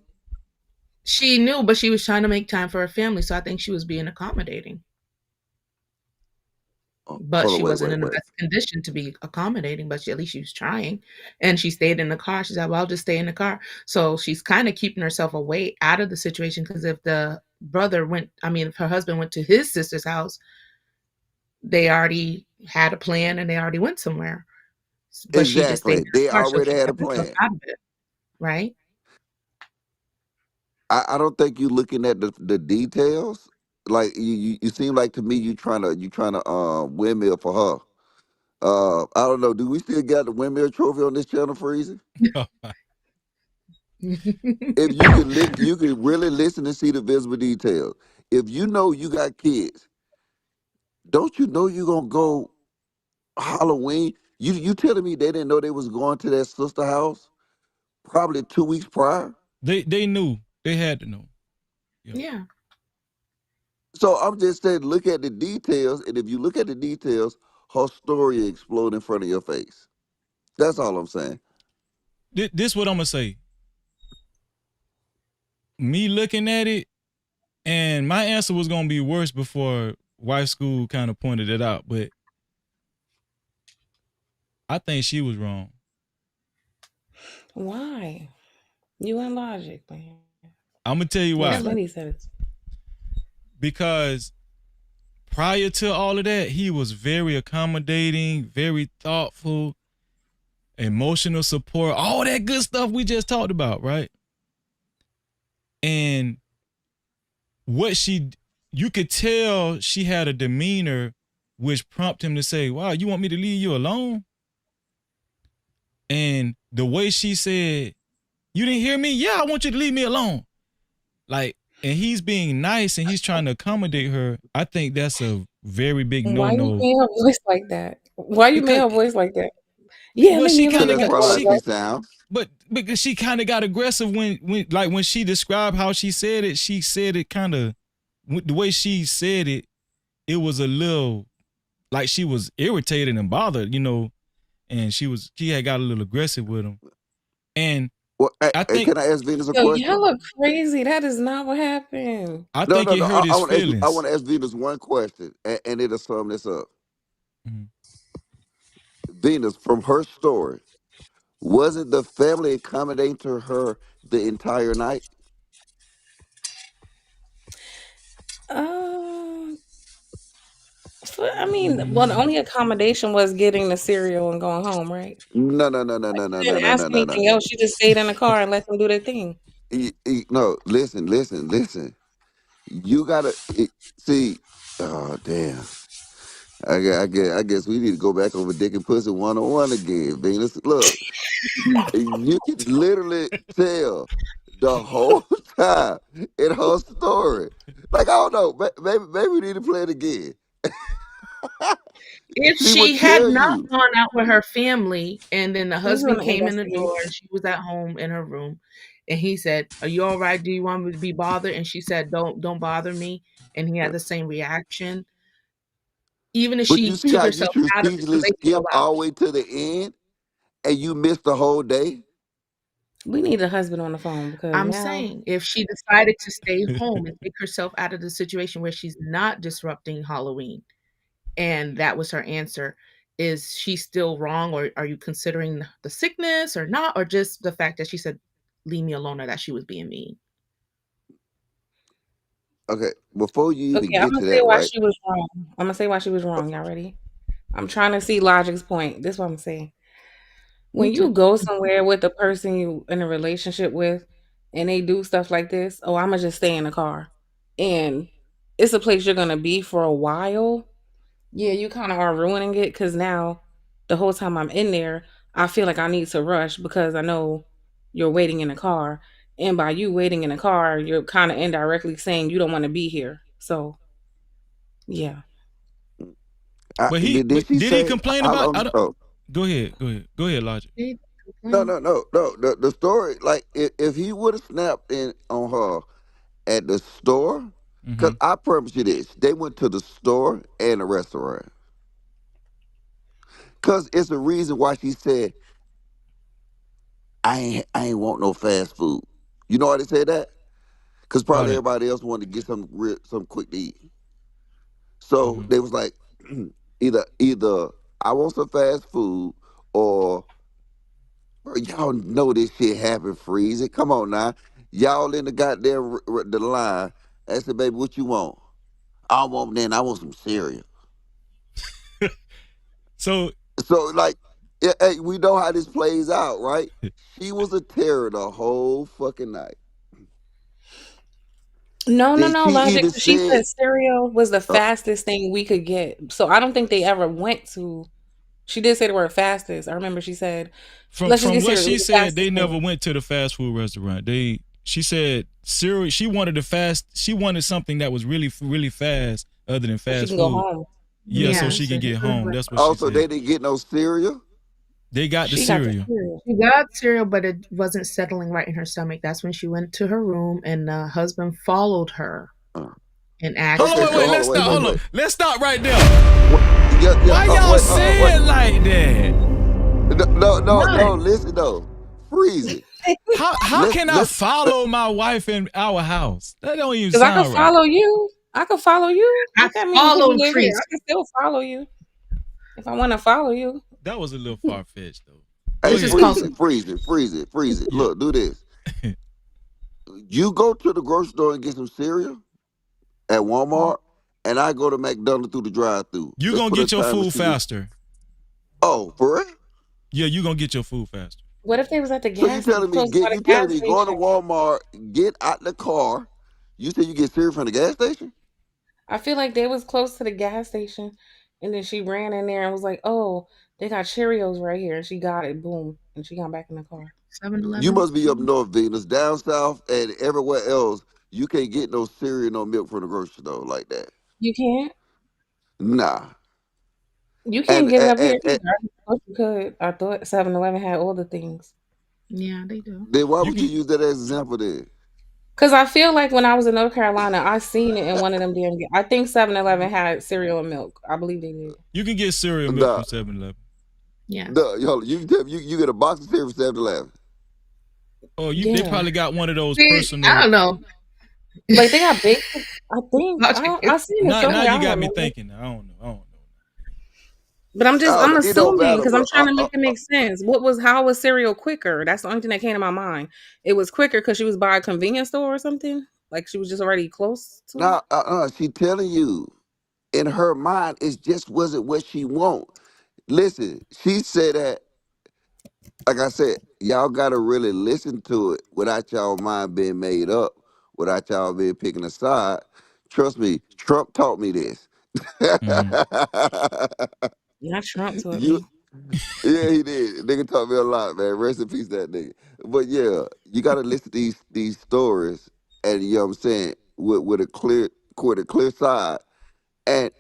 She knew, but she was trying to make time for her family, so I think she was being accommodating. But hold on, she wasn't in the wait. best condition to be accommodating, but at least she was trying. And she stayed in the car. She said, well, I'll just stay in the car. So she's kind of keeping herself away out of the situation because if the brother went, I mean, if her husband went to his sister's house, they already had a plan and they already went somewhere. But she just stayed in Exactly. They the car, so already she had a kept herself plan. out of it, right? I don't think you looking at the details. Like you seem like to me you trying to windmill for her. I don't know. Do we still got the windmill trophy on this channel, Freezy? If you can you can really listen and see the visible details. If you know you got kids, don't you know you gonna go Halloween? You telling me they didn't know they was going to their sister house probably 2 weeks prior? They knew. They had to know. Yeah. So I'm just saying, look at the details, and if you look at the details, her story explode in front of your face. That's all I'm saying. This what I'm gonna say. Me looking at it, and my answer was gonna be worse before wife school kind of pointed it out, but I think she was wrong. Why? You in logic, man. I'm gonna tell you why. That's what he said. Because prior to all of that, he was very accommodating, very thoughtful, emotional support, all that good stuff we just talked about, right? And you could tell she had a demeanor which prompted him to say, wow, you want me to leave you alone? And the way she said, you didn't hear me? Yeah, I want you to leave me alone. Like, and he's being nice and he's trying to accommodate her. I think that's a very big Why you no-no. made her voice like that? Why you made Because her voice like that? Yeah, well, leave me she alone. kind of That's got probably how she, she sound. but because she kind of got aggressive when she described how she said it. She said it kind of the way she said it. It was a little like she was irritated and bothered, and she had got a little aggressive with him. And Well, I think can I ask Venus a Yo, question? y'all look crazy. That is not what happened. I No, think no, it no. hurt I his want to ask I feelings. want to ask Venus one question, and it'll sum this up. Mhm. Venus, from her story, Wasn't the family accommodating to her the entire night? I mean, well, the only accommodation was getting the cereal and going home, right? No, no, no, no, no, no, She no, didn't no, ask no, no, no. anything else. She just stayed in the car and let them do their thing. No, listen, listen, listen. You gotta see. Oh damn! I guess we need to go back over Dick and Pussy 101 again, Venus. Look, you can literally tell the whole time in her story. Like I don't know, maybe we need to play it again. If She would she had tell not you. gone out with her family and then the He's husband gonna came in the investigate. door and she was at home in her room and he said, "Are you all right? Do you want me to be bothered?" And she said, "Don't bother me." And he had the same reaction. Even if But you she see took how you herself out of the strategically skip relationship, all the way to the end, and you missed the whole day. We need a husband on the phone because I'm now saying if she decided to stay home and take herself out of the situation where she's not disrupting Halloween, and that was her answer, is she still wrong, or are you considering the sickness or not, or just the fact that she said, "Leave me alone," or that she was being mean? Okay, before you even okay, I'm get gonna to say that, why right? she was wrong. I'm gonna say why she was wrong. Y'all ready? I'm trying to see Logic's point. This is what I'm saying. Me When you too. go somewhere with the person you in a relationship with and they do stuff like this, oh, I'm gonna just stay in the car. And it's a place you're gonna be for a while. Yeah, you kind of are ruining it because now the whole time I'm in there, I feel like I need to rush because I know you're waiting in the car. And by you waiting in the car, you're kind of indirectly saying you don't want to be here. So, yeah. Did she Did he say complain how about? long? I don't. Oh, Go ahead, Logic. no, no, no, no. The story, like, if he would have snapped in on her at the store, Mm-hmm. because I promise you this, they went to the store and the restaurant. Because it's a reason why she said, I ain't want no fast food. You know why they said that? Because Why probably that? everybody else wanted to get something quick to eat. So Mm-hmm. they was like, either I want some fast food or bro, y'all know this shit happen, freezing. Come on now. Y'all in the goddamn the line. I said, baby, what you want? I want then I want some cereal. So So like, hey, we know how this plays out, right? She was a terror the whole fucking night. No, no, Then no, she Logic. even She said, said cereal was the uh, fastest thing we could get. So I don't think they ever went to. She did say the word fastest. I remember she said, "Let's just from get what cereal. It she was the said, fastest they never thing." went to the fast food restaurant. She said cereal. She wanted the fast. She wanted something that was really fast, other than So she fast can go food. home. Yeah, so Yeah, she so can he get was home. like, That's what she also they said. didn't get no cereal. They got the She got the cereal. cereal. she got cereal, but it wasn't settling right in her stomach. That's when she went to her room and the husband followed her Uh, and asked Hold okay, her, on, so wait. "Are you hold on, Let's wait, stop. wait, Hold okay?" on. wait. Let's stop right there. Yeah, yeah. Why y'all Wait, wait. say it like that? No, no, no, None. no. Listen though, freeze it. How Let's can I let's. follow my wife in our house? That don't even Because I could sound right. follow you. I could follow you. I What that mean? Because you followed live here. I Freeze. can still follow you if I want to follow you. That was a little far fetched though. Go Hey, This is ahead. called freeze some it, freeze it, freeze it, freeze it. Yeah. Look, do this. You go to the grocery store and get some cereal at Walmart, and I go to McDonald's through the drive-through. You Let's gonna put a get your time food machine. faster. Oh, for real? Yeah, you gonna get your food faster. What if they was at the So you gas telling me close by get the you telling gas me going to station? Walmart, get out the car. You say you get cereal from the gas station? I feel like they was close to the gas station, and then she ran in there and was like, "Oh, they got Cheerios right here." And she got it. Boom, and she got back in the car. 7-Eleven. You must be up north, Venus. Down south and everywhere else, you can't get no cereal, no milk from the grocery store like that. You can't. Nah. You can't And get it and, up here and, and either. I thought you could. I thought 7-Eleven had all the things. Yeah, they do. then why You would you can use that as an example then? Cause I feel like when I was in North Carolina, I seen it in one of them damn. I think 7-Eleven had cereal and milk. I believe they did. you can get cereal milk Nah. from 7-Eleven. Yes. Nah, yo, you get a box of cereal from 7-Eleven. Oh, they Yeah, probably got one of those See, I personal. don't know. like they got basic. I think Logic. I seen it Now somewhere. I you don't got me remember. thinking. I don't know. But I'm It don't assuming matter, because I'm bro. trying to make it make sense. How was cereal quicker? That's the only thing that came to my mind. It was quicker because she was by a convenience store or something. Like she was just already close to it. Now, she telling you in her mind it just wasn't what she want. Listen, she said that. Like I said, y'all gotta really listen to it without y'all mind being made up, without y'all being picking a side. Trust me, Trump taught me this. Mm. Not Trump taught you, me. yeah, he did. Nigga taught me a lot, man. Rest in peace, that nigga. But yeah, you gotta listen to these stories, and you know what I'm saying, with a clear side. And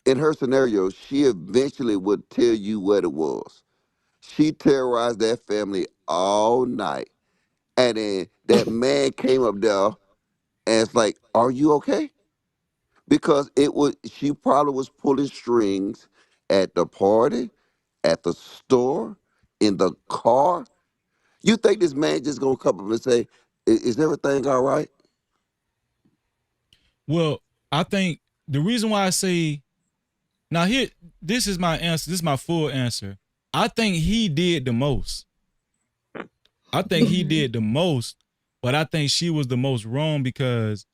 in her scenario, she eventually would tell you what it was. She terrorized that family all night. And then that man came up there and it's like, "Are you okay?" Because she probably was pulling strings at the party, at the store, in the car. You think this man just gonna come up and say, "Is everything all right?" Well, I think the reason why I say now here, this is my answer. This is my full answer. I think he did the most. I think he did the most, but I think she was the most wrong because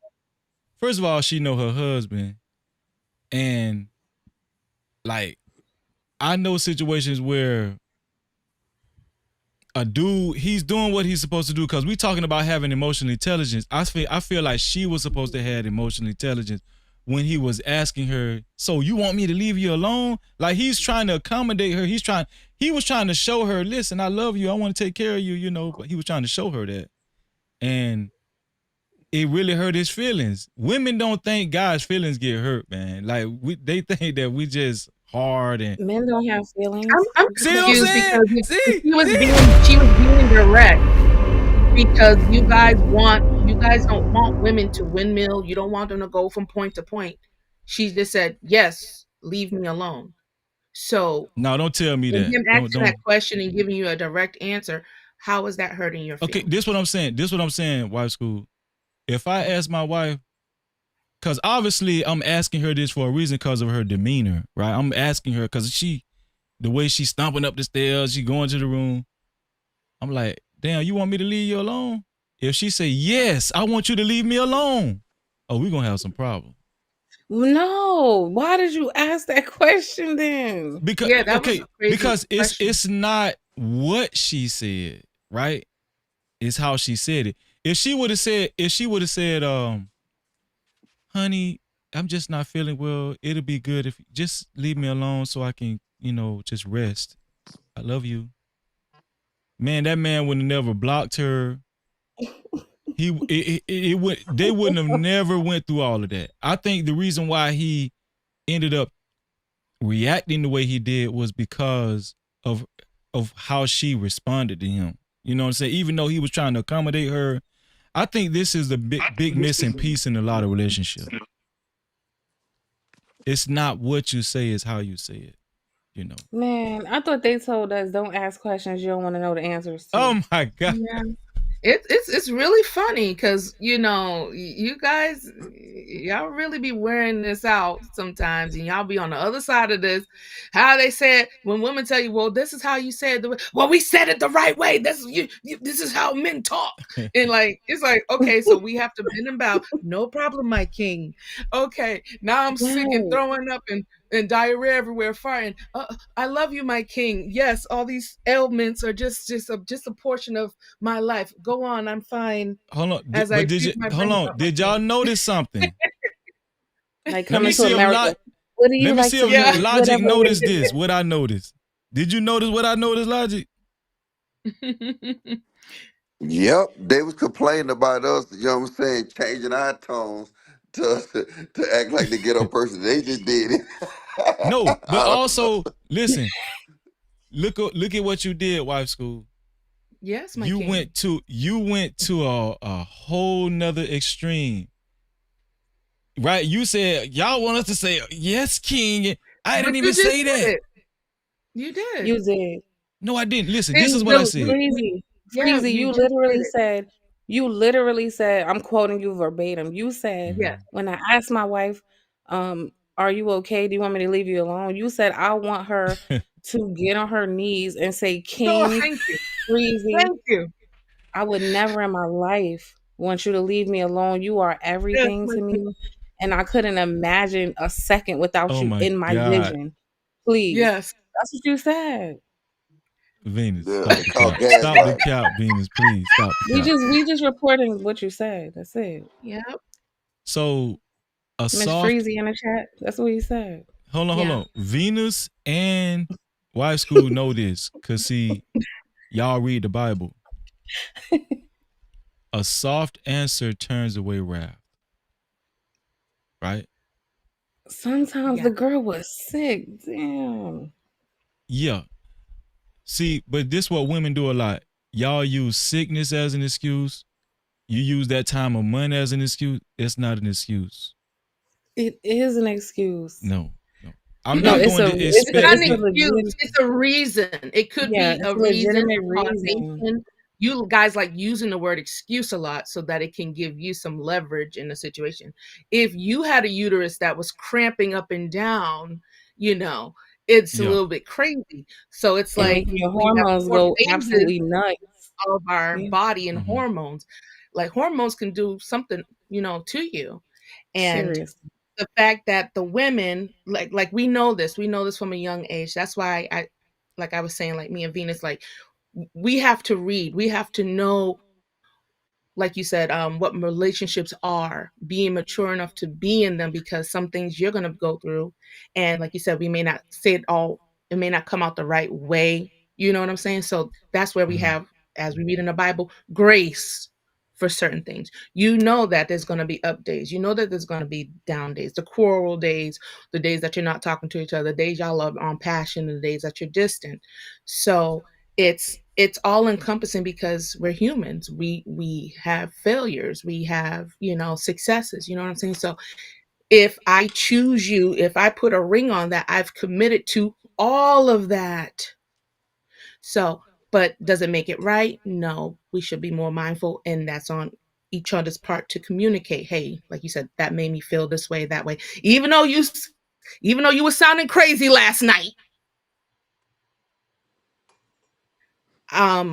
first of all, she know her husband, and like I know situations where a dude he's doing what he's supposed to do because we talking about having emotional intelligence. I feel like she was supposed to have emotional intelligence when he was asking her, "So you want me to leave you alone?" Like he's trying to accommodate her. He was trying to show her, "Listen, I love you. I want to take care of you," but he was trying to show her that. And it really hurt his feelings. Women don't think guys' feelings get hurt, man. Like they think that we just hard and Men don't have feelings. I'm see what I'm confused saying? because See? she was being direct because you guys don't want women to windmill. You don't want them to go from point to point. She just said, "Yes, leave me alone." So No, don't tell me and that. him asking that question and giving you a direct answer, how is that hurting your Okay, feelings? this what I'm saying. This what I'm saying, wife school. If I ask my wife, because obviously I'm asking her this for a reason because of her demeanor, right? I'm asking her because the way she's stomping up the stairs, she going to the room. I'm like, damn, you want me to leave you alone? If she say, yes, I want you to leave me alone. Oh, we're going to have some problems. No. Why did you ask that question then? Because, Yeah, that was okay, a crazy because question. it's not what she said, right? It's how she said it. If she would have said, honey, I'm just not feeling well. It'll be good if you just leave me alone so I can, just rest. I love you. Man, that man would have never blocked her. They wouldn't have never went through all of that. I think the reason why he ended up reacting the way he did was because of how she responded to him. You know what I'm saying? Even though he was trying to accommodate her, I think this is the big missing piece in a lot of relationships. It's not what you say, it's how you say it. Man, I thought they told us don't ask questions you don't want to know the answers to. Oh my God. Yeah. It's really funny because you guys y'all really be wearing this out sometimes, and y'all be on the other side of this. How they said when women tell you, "Well, this is how you said well, we said it the right way. This is how men talk," and it's like, okay, so we have to bend and bow. No problem, my king. Okay, now I'm sick and Right. throwing up and diarrhea everywhere, farting. I love you, my king. Yes, all these ailments are just a portion of my life. Go on, I'm fine. Hold on, As I breathe my brains out my Did face. y'all notice something? Like Let me coming to see if America. What do let you me like see to if Yeah. eat? Logic Whatever it noticed is. this. What I noticed. Did you notice what I noticed, Logic? Yep, they was complaining about us, you know what I'm saying, changing our tones to to act like the ghetto person. They just did it. No, but I don't know. also listen. Look at what you did, wife school. Yes, my You king. went to a whole nother extreme, right? You said y'all want us to say yes, king. I But didn't you even just say did that. it. You did. You did. No, I didn't. Listen, this is And what I the said. Freezy. yeah, Freezy, you just did it. you literally said, I'm quoting you verbatim. You said, Yes. when I asked my wife, Are you okay? Do you want me to leave you alone? You said I want her to get on her knees and say, Oh, King thank you. Freezy, Thank you. I would never in my life want you to leave me alone. You are Yes, everything to listen. me. And I couldn't imagine a second without Oh you my in my God. vision. Please. Yes. That's what you said. Venus, Yeah, stop it's the called cap. Stop the gaslighting. cap, Venus. Please stop the cap. We just reporting what you said. That's it. Yep. So a Miss soft Freezy in the chat. That's what he said. hold Yeah. on. Venus and Y School know this. Cause see, y'all read the Bible. A soft answer turns away wrath. Right? Sometimes Yeah. the girl was sick. Damn. Yeah. See, but this what women do a lot. Y'all use sickness as an excuse. You use that time of money as an excuse. It's not an excuse. It is an excuse. No, no. I'm No, not it's going a to It's not expect an it's a it. excuse. legit It's a reason. It could yeah, be it's a a reason, legitimate a reason. causation. You guys like using the word excuse a lot so that it can give you some leverage in a situation. If you had a uterus that was cramping up and down, you know, it's a Yeah. little bit crazy. So it's And like making your we have hormones 4 go phases absolutely nuts. of our Yeah. body and Mm-hmm. hormones. Like hormones can do something, to you. And Seriously. the fact that the women like we know this from a young age. That's why I like I was saying, like me and Venus, like we have to read, we have to know, like you said, what relationships are, being mature enough to be in them, because some things you're going to go through, and like you said, we may not say it all, it may not come out the right way, you know what I'm saying? So that's where we Mm-hmm. have, as we read in the Bible, grace for certain things. You know that there's going to be up days, you know that there's going to be down days, the quarrel days, the days that you're not talking to each other, the days y'all are on passion, and the days that you're distant. So it's all encompassing, because we're humans. We have failures, we have, successes, you know what I'm saying? So if I choose you, if I put a ring on that, I've committed to all of that. So, but does it make it right? No, we should be more mindful, and that's on each other's part to communicate. Hey, like you said, that made me feel this way, that way. Even though you were sounding crazy last night, um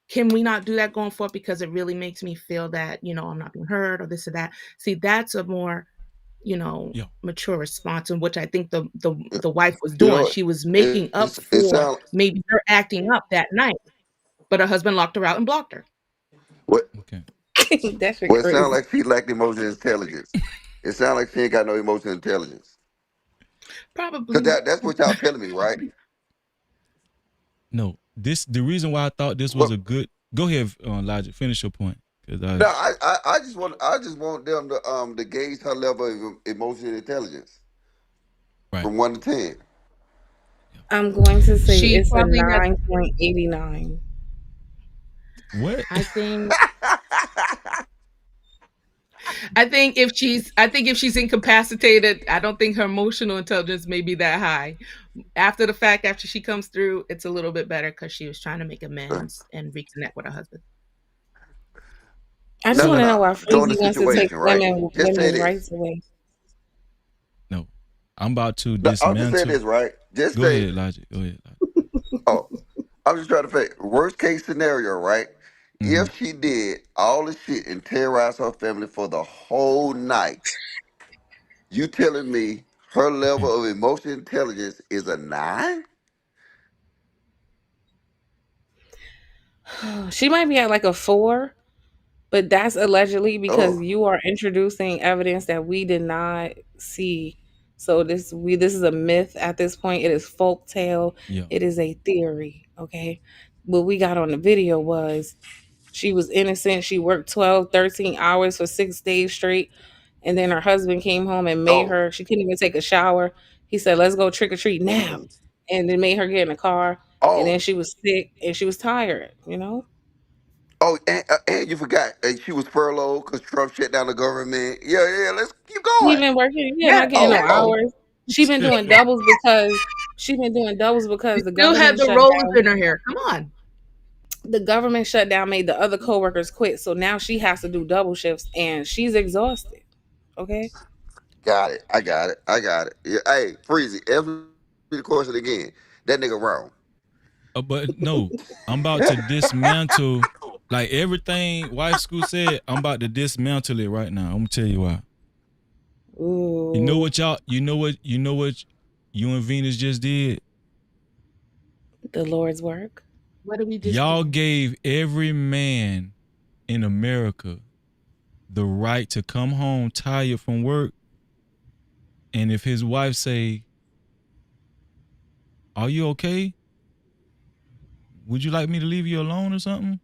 can we not do that going forward, because it really makes me feel that, I'm not being heard, or this or that. See, that's a more, Yeah. mature response, in which I think the wife was You doing. know, She was it making up it for sounds maybe her acting up that night, but her husband locked her out and blocked her. what Okay. That shit well, it sounds crazy. like she lacked emotional intelligence. It sounds like she ain't got no emotional intelligence. Cause Probably. that's what y'all telling me, right? No. The reason why I thought this was Well, a good. Go ahead, Logic. Finish your point. Cause no, I just want them to gauge her level of emotional intelligence right. from 1 to 10. I'm going to say She it's a probably has 9.89. What? I think I think if she's incapacitated, I don't think her emotional intelligence may be that high. After the fact, after she comes through, it's a little bit better, because she was trying to make amends and reconnect with her husband. I just No, want no, to So know no. why Go in the Freezy wants to take situation, right? Just say women's this. rights away. no. I'm about to No, I'll just say dismantle. this, right? Just Go say, ahead, Logic. Go ahead. oh, I'm just trying to say, worst case scenario, right? Mm-hmm. If she did all the shit and terrorize her family for the whole night, you telling me her level of emotional intelligence is a 9? She might be at like a 4, but that's allegedly because Oh, you are introducing evidence that we did not see. So this is a myth at this point. It is folk tale. Yeah. It is a theory. Okay. What we got on the video was she was innocent. She worked 12, 13 hours for 6 days straight. And then her husband came home and made oh, her, she couldn't even take a shower. He said, let's go trick or treat now. And then made her get in the car. And then oh, she was sick and she was tired. oh, and you forgot she was furloughed because Trump shut down the government. Yeah, yeah, let's keep She going. been working, yeah, Yeah, not getting no Oh, exactly. oh, hours. She been doing doubles She because the still had government the shut rose down. in her hair. Come on. The government shut down, made the other coworkers quit. So now she has to do double shifts and she's exhausted. Okay. Got it. I got it. I got it. Yeah. Hey, Freezy, every the question again. That nigga wrong. But no, I'm about to dismantle like everything Wife School said. I'm about to dismantle it right now. I'm gonna tell you why. You know Ooh, what y'all? You know what you and Venus just did? the Lord's work. What did we just Y'all do? gave every man in America the right to come home tired from work, and if his wife say, "Are you okay? Would you like me to leave you alone or something?"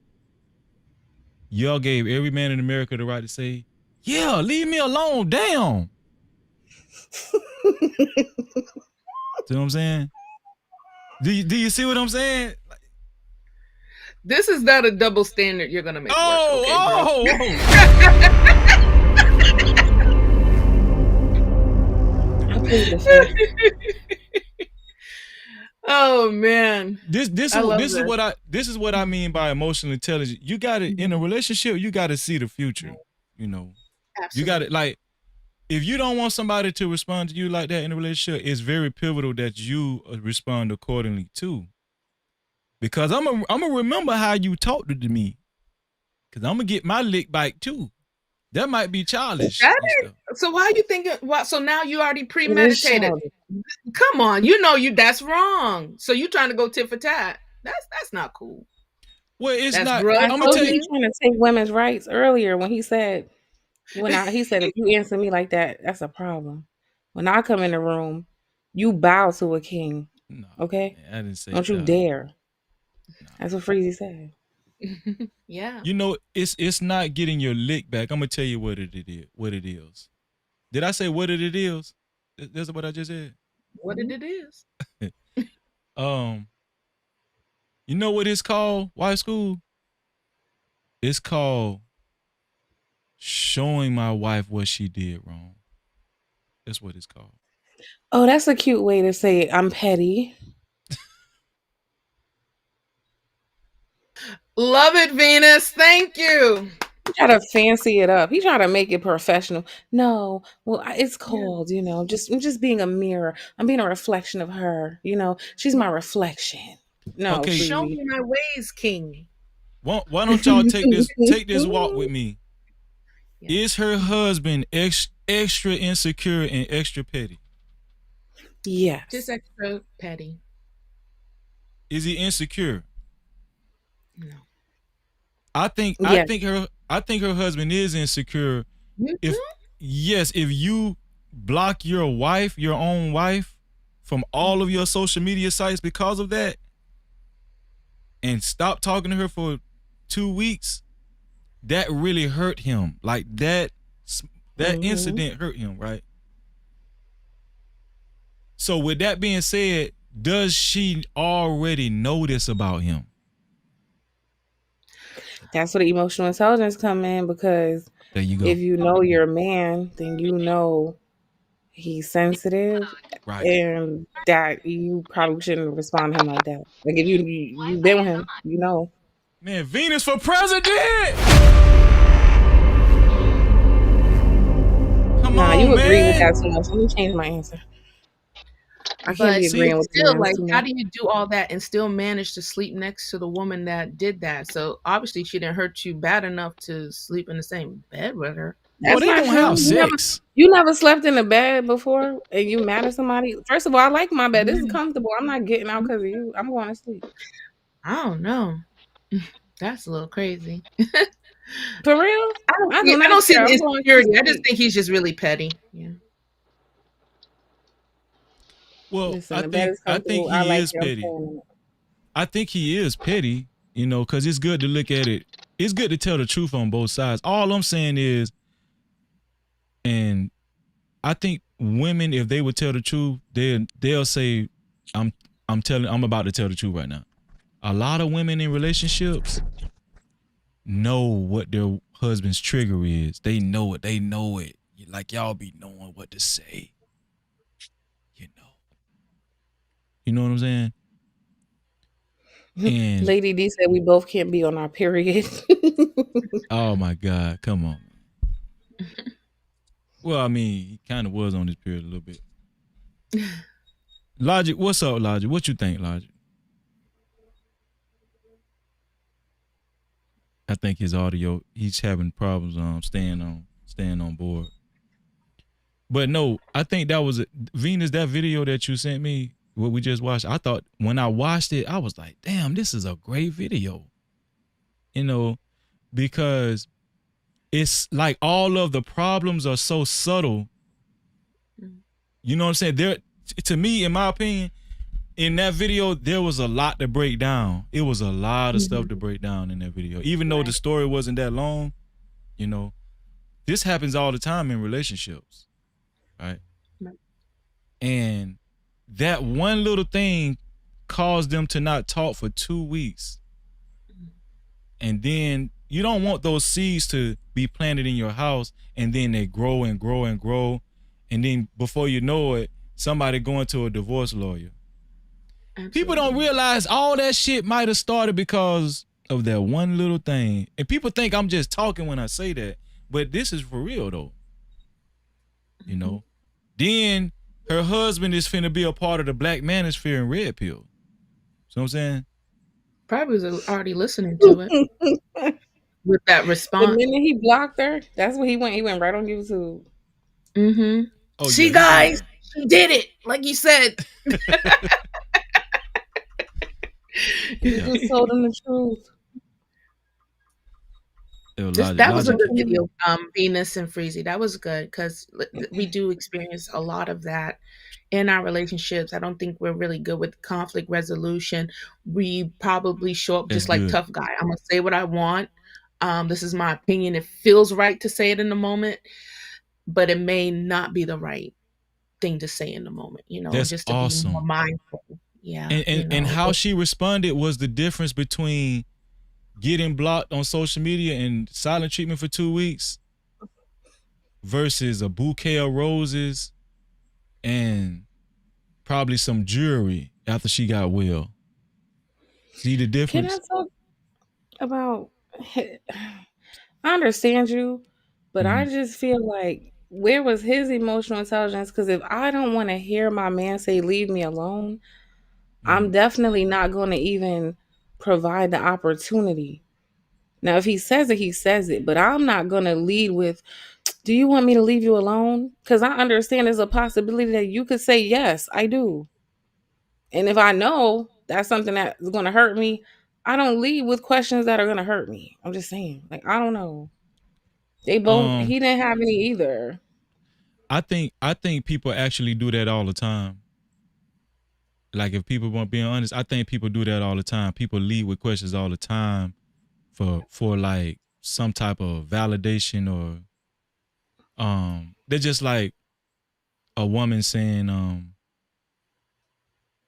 Y'all gave every man in America the right to say, "Yeah, leave me alone." Damn. See what I'm saying? Do you see what I'm saying? This is not a double standard you're gonna make work, okay, bro? I plead the fifth. Oh man, This I love is this. what I mean by emotional intelligence. You got it in a relationship. You got to see the future. You know, you got it. Absolutely. Like if you don't want somebody to respond to you like that in a relationship, it's very pivotal that you respond accordingly too. Because I'm gonna remember how you talked to me. Because I'm gonna get my lick back too. That might be childish That and ain't stuff. so why you thinking what so now you already It is premeditated. childish. Come on, you know you that's wrong. So you trying to go tit for tat. That's not cool. Well, it's That's not. I I'm gonna told tell you you. he grudging. trying to take women's rights earlier when he said he said if you answer me like that, that's a problem. When I come in the room, you bow to a king. No, Okay? man, I didn't say Don't you that. dare. That's what Freezy said. Yeah. You know, it's not getting your lick back. I'm gonna tell you what it is. What it is. Did I say what it is? That's what I just said. What it is. Um, you know what it's called? Why school? It's called showing my wife what she did wrong. That's what it's called. Oh, that's a cute way to say it. I'm petty. Love it, Venus. Thank you. He try to fancy it up. He try to make it professional. No, well, it's Yeah. cold. I'm just being a mirror. I'm being a reflection of her. She's my reflection. No, Okay, Show Freezy. me my ways, King. why don't y'all take this walk with me? Yeah. Is her husband extra insecure and extra petty? Yes. Just extra petty. Is he insecure? No. I think Yes. her husband is insecure. You If too? yes, if you block your own wife, from all of your social media sites because of that, and stop talking to her for 2 weeks, that really hurt him. Like that incident hurt him, right? So with that being said, does she already know this about him? That's where the emotional intelligence come in, because There you if go. you know your man, then you know he's sensitive, Right. and that you probably shouldn't respond to him like that. Like if you've been with him, you know. Man, Venus for president. Come Nah, you on, agree with man. that too much. Let me change my answer. I can't But be See, agreeing with you, still, man. It's like, too how much. do you do all that and still manage to sleep next to the woman that did that? So obviously she didn't hurt you bad enough to sleep in the same bed with her. well, That's they not gonna true. have sex. You never slept in a bed before and you mad at somebody. First of all, I like my bed. This is comfortable. I'm not getting out because of you. I'm going to sleep. I don't know. That's a little crazy. For real? I do I not don't see care. the I'm going to insecurity. I just sleep. think he's just really petty. Yeah. Well, Listen, the bed is I think comfortable. I he like is it. I'm petty. staying in it. I think he is petty, because it's good to look at it. It's good to tell the truth on both sides. All I'm saying is, and I think women, if they would tell the truth, they'll say, I'm I'm about to tell the truth right now. A lot of women in relationships know what their husband's trigger is. They know it. They know it. Like y'all be knowing what to say. You know what I'm saying? And Lady D said we both can't be on our period. oh my God, come on. Well, I mean, he kind of was on this period a little bit. Logic, what's up, Logic? What you think, Logic? I think his audio, he's having problems staying on board. But no, I think that was Venus, that video that you sent me, what we just watched. I thought when I watched it, I was like, damn, this is a great video. You know, because it's like all of the problems are so subtle. You know what I'm saying? There, to me, in my opinion, in that video, there was a lot to break down. It was a lot of stuff to break down in that video. Even though the story wasn't that long, you know, this happens all the time in relationships, right? And that one little thing caused them to not talk for 2 weeks. And then you don't want those seeds to be planted in your house and then they grow and grow and grow. And then before you know it, somebody going to a divorce lawyer. Absolutely. People don't realize all that shit might have started because of that one little thing. And people think I'm just talking when I say that, but this is for real though. You know? Then her husband is finna be a part of the Black Manosphere and Red Pill. You know what I'm saying? Probably was already listening to it with that response. The minute he blocked her, that's what he went. He went right on YouTube. Mm-hmm. Oh, see, yeah, guys, she did it, like you said. You just told him the truth. That was a good video, Venus and Freezy. That was good because we do experience a lot of that in our relationships. I don't think we're really good with conflict resolution. We probably show up just like tough guy. I'm gonna say what I want. This is my opinion. It feels right to say it in the moment, but it may not be the right thing to say in the moment. You know, just to be more mindful. Yeah. And how she responded was the difference between getting blocked on social media and silent treatment for 2 weeks versus a bouquet of roses and probably some jewelry after she got well. See the difference? Can I talk about, I understand you, but I just feel like where was his emotional intelligence? Because if I don't want to hear my man say, leave me alone, I'm definitely not going to even provide the opportunity. Now, if he says it, he says it, but I'm not going to lead with, do you want me to leave you alone? Because I understand there's a possibility that you could say, yes, I do. And if I know that's something that's going to hurt me, I don't lead with questions that are going to hurt me. I'm just saying, like, I don't know. They both, he didn't have any either. I think people actually do that all the time. Like if people weren't being honest, I think people do that all the time. People lead with questions all the time for like some type of validation or they're just like a woman saying,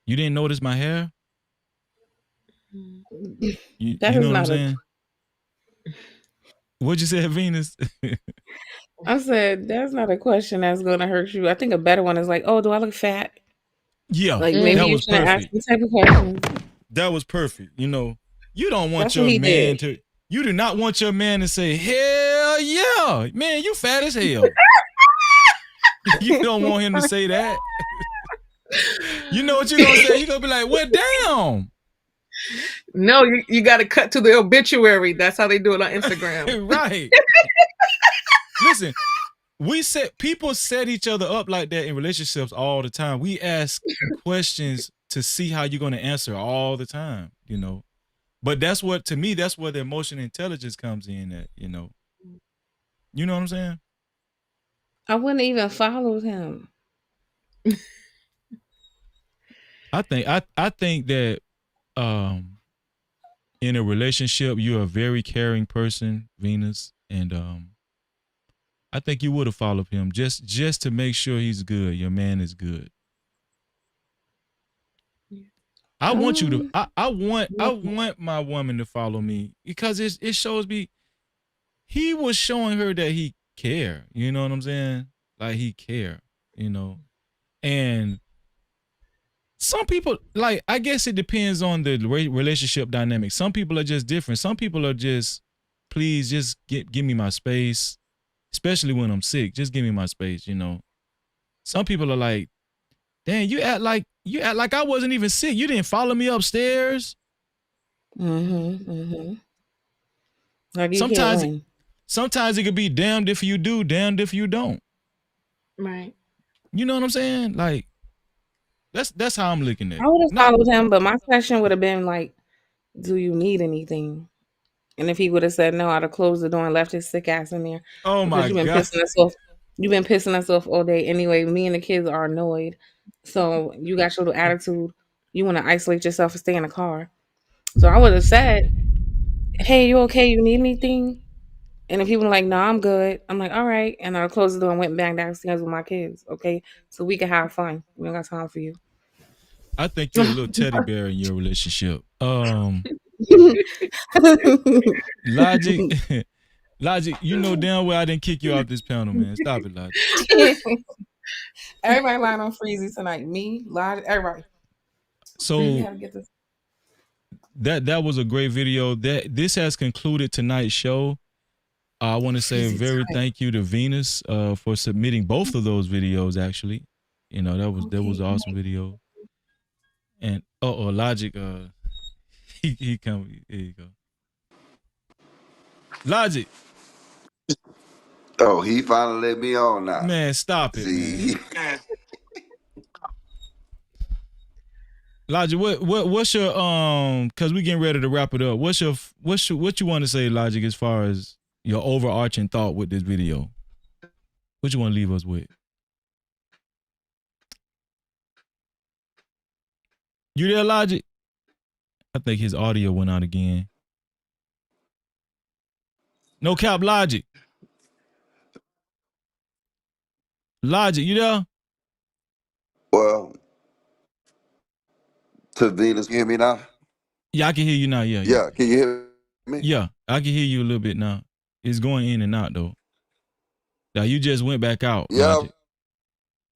you didn't notice my hair? You know what I'm saying? What'd you say, Venus? I said, that's not a question that's going to hurt you. I think a better one is like, oh, do I look fat? Yeah, like maybe that you was shouldn't perfect. ask these type of questions. That was perfect. You know, you don't want That's your what he man did. you do not want your man to say, hell yeah, man, you fat as hell. You don't want him to say that. You know what you're going to say? You're going to be like, well, damn. No, you got to cut to the obituary. That's how they do it on Instagram. Right. Listen, people set each other up like that in relationships all the time. We ask questions to see how you're going to answer all the time, you know. But that's what, to me, that's where the emotional intelligence comes in at, you know. You know what I'm saying? I wouldn't even follow him. I think that in a relationship, you're a very caring person, Venus, and I think you would have followed him just to make sure he's good. Your man is good. I want you to. I want my woman to follow me because it shows me he was showing her that he care. You know what I'm saying? Like he care. You know, and some people, like, I guess it depends on the relationship dynamic. Some people are just different. Some people are just, please just give me my space. especially when I'm sick. Just give me my space, you know. Some people are like, "Damn, you act like I wasn't even sick. You didn't follow me upstairs." Like you can't Sometimes, win. sometimes it could be damned if you do, damned if you don't. Right. You know what I'm saying? Like that's how I'm looking at I it. would have Not, followed him, but my question would have been like, "Do you need anything?" And if he would have said no, I'd have closed the door and left his sick ass in there oh because my you've been god. pissing us off. You've been pissing us off all day anyway. Me and the kids are annoyed, so you got your little attitude. You want to isolate yourself and stay in the car. So I would have said, "Hey, you okay? You need anything?" And if he was like, "No, I'm good," I'm like, "All right," and I closed the door and went back downstairs with my kids. Okay, so we can have fun. We don't got time for you. I think you're a little teddy bear in your relationship. Logic, Logic, you know damn well I didn't kick you off this panel, man. Stop it, Logic. Everybody lying on Freezy tonight. Me, Lodge, everybody. Freezy So had to get this. that was a great video. That this has concluded tonight's show. I want to say a Freezy very tight. thank you to Venus for submitting both of those videos. Actually, you know that was an awesome video. And Logic, he come. Here you go, Logic. Oh, he finally let me on now. Man, stop it, See, man. Logic, what's your cause we getting ready to wrap it up. What you want to say, Logic, as far as your overarching thought with this video? What you want to leave us with? You there, Logic? I think his audio went out again. No cap, Logic. Logic, you there? well, to Venus, you hear me now? Yeah, I can hear you now. Yeah. Yeah, can you hear me? Yeah, I can hear you a little bit now. It's going in and out though. Now you just went back out, Yeah, Logic.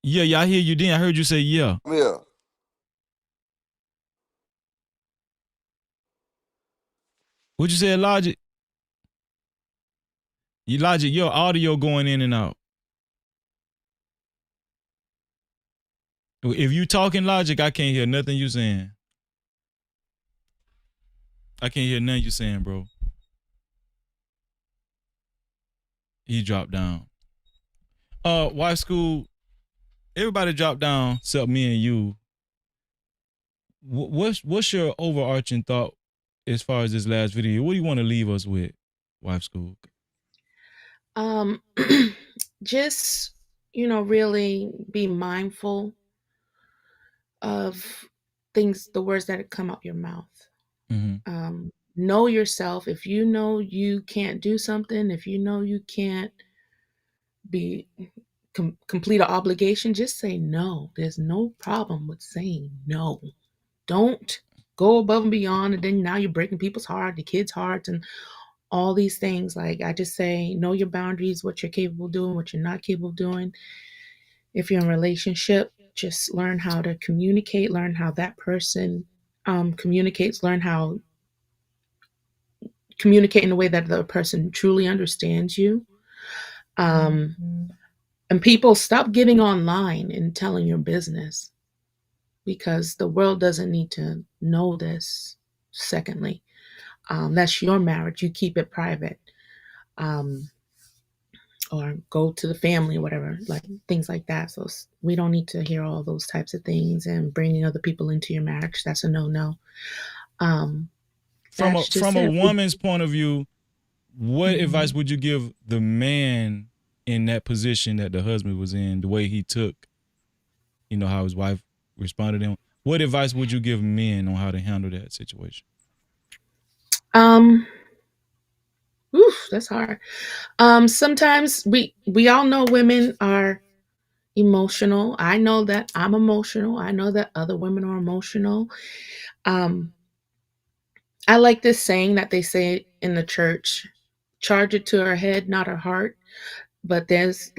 Yeah, I hear you then. I heard you say yeah. I'm here. What you said, Logic? Logic, your audio going in and out. If you talking, Logic, I can't hear nothing you saying. I can't hear nothing you saying, bro. He dropped down. Wife school, everybody dropped down except me and you. What's your overarching thought as far as this last video? What do you want to leave us with, wife school? Just, really be mindful of things, the words that come out your mouth. Know yourself. If you know you can't do something, if you know you can't be complete an obligation, just say no. There's no problem with saying no. Don't go above and beyond, and then now you're breaking people's heart, the kids' hearts, and all these things. Like, I just say, know your boundaries, what you're capable of doing, what you're not capable of doing. If you're in a relationship, just learn how to communicate, learn how that person communicates, learn how communicate in a way that the person truly understands you. And people, stop getting online and telling your business, because the world doesn't need to know this. Secondly, that's your marriage. You keep it private. Or go to the family or whatever, like things like that. So we don't need to hear all those types of things, and bringing other people into your marriage. That's a no-no. From a woman's point of view, what advice would you give the man in that position that the husband was in, the way he took, how his wife responded to him? What advice would you give men on how to handle that situation? That's hard. Sometimes we all know women are emotional. I know that I'm emotional. I know that other women are emotional. I like this saying that they say in the church: charge it to her head, not her heart. But there's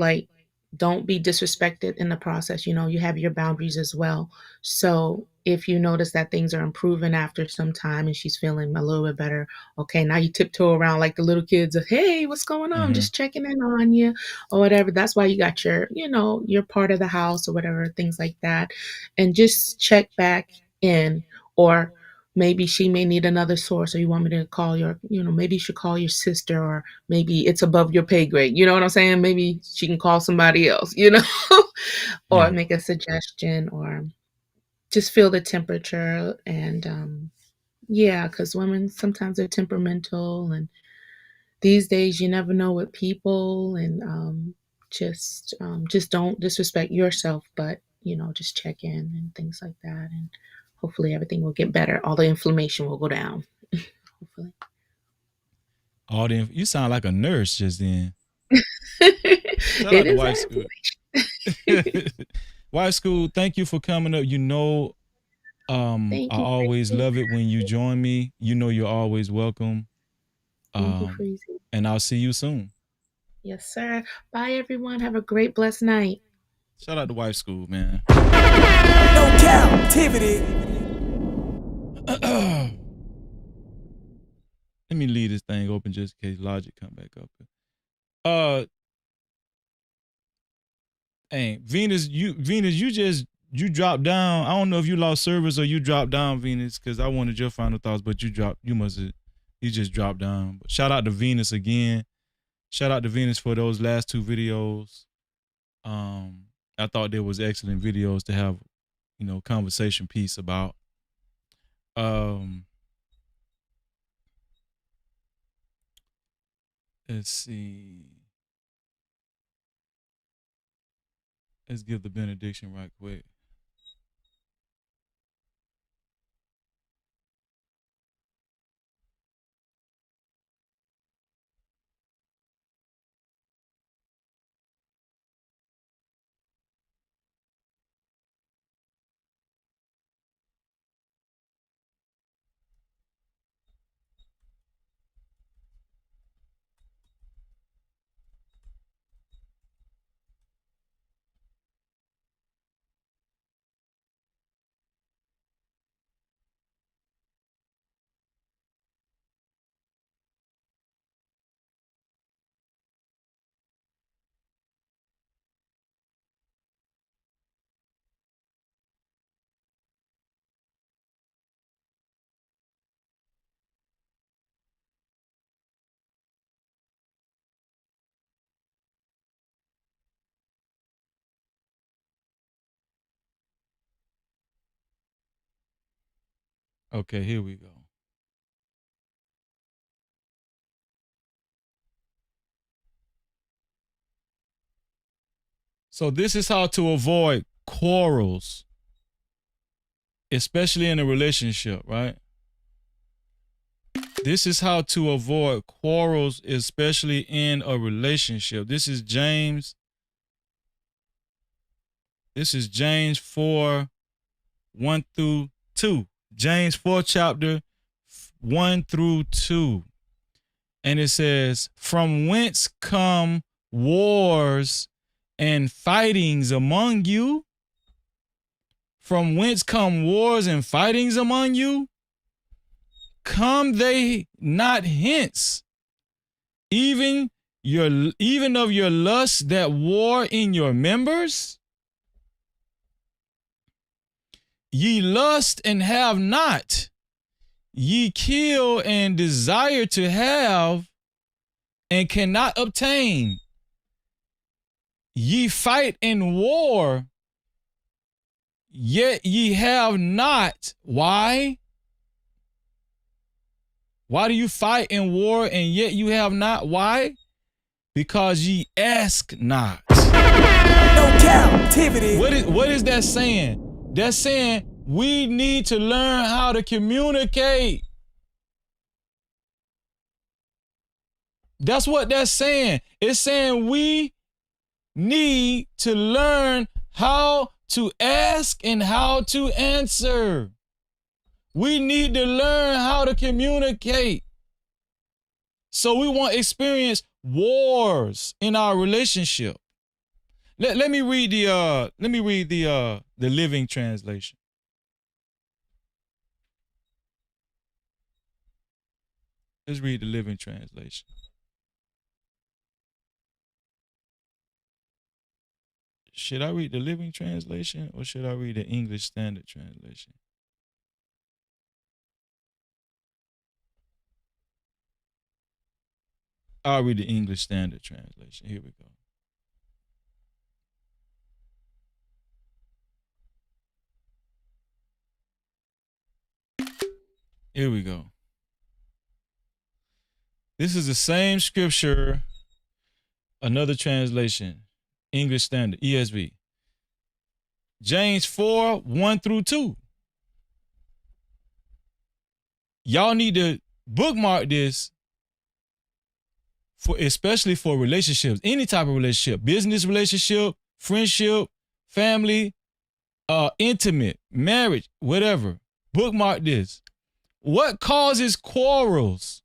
don't be disrespected in the process. You have your boundaries as well. So if you notice that things are improving after some time and she's feeling a little bit better, okay, now you tiptoe around like the little kids of, hey, what's going on? Mm-hmm. Just checking in on you or whatever. That's why you got your, your part of the house or whatever, things like that. And just check back in. Or maybe she may need another source, or you want me to call your, maybe you should call your sister, or maybe it's above your pay grade. You know what I'm saying? Maybe she can call somebody else, or Yeah. make a suggestion, or just feel the temperature. And yeah, because women sometimes they're temperamental, and these days you never know with people. And just don't disrespect yourself, but just check in and things like that, and hopefully everything will get better. All the inflammation will go down. Hopefully. You sound like a nurse just then. Shout It out to is Wife School. Wife School, thank you for coming up. Thank I you, always Freezy. love it when you join me. You're always welcome. Thank you, Freezy. And I'll see you soon. Yes, sir. Bye, everyone. Have a great, blessed night. Shout out to Wife School, man. No Cap-tivity. Let me leave this thing open just in case Logic come back up. Hey, Venus, you dropped down. I don't know if you lost service or you dropped down, Venus, because I wanted your final thoughts, but you just dropped down. But shout out to Venus again. Shout out to Venus for those last 2 videos. I thought they was excellent videos to have, conversation piece about. Let's see. Let's give the benediction right quick. Okay, here we go. So this is how to avoid quarrels, especially in a relationship, right? This is how to avoid quarrels, especially in a relationship. This is James 4, 1 through 2. James 4, chapter 1 through 2. And it says, from whence come wars and fightings among you? From whence come wars and fightings among you? Come they not hence, even of your lusts that war in your members? Ye lust and have not, ye kill and desire to have and cannot obtain. Ye fight in war, yet ye have not. Why? Why do you fight in war and yet you have not? Why? Because ye ask not. No Cap-tivity. What is that saying? That's saying we need to learn how to communicate. That's what that's saying. It's saying we need to learn how to ask and how to answer. We need to learn how to communicate. So we won't experience wars in our relationship. Let me read the Living Translation. Let's read the Living Translation. Should I read the Living Translation or should I read the English Standard Translation? I'll read the English Standard Translation. Here we go. Here we go. This is the same scripture, another translation, English Standard, ESV. James 4, 1 through 2. Y'all need to bookmark this, especially for relationships, any type of relationship, business relationship, friendship, family, intimate, marriage, whatever. Bookmark this. What causes quarrels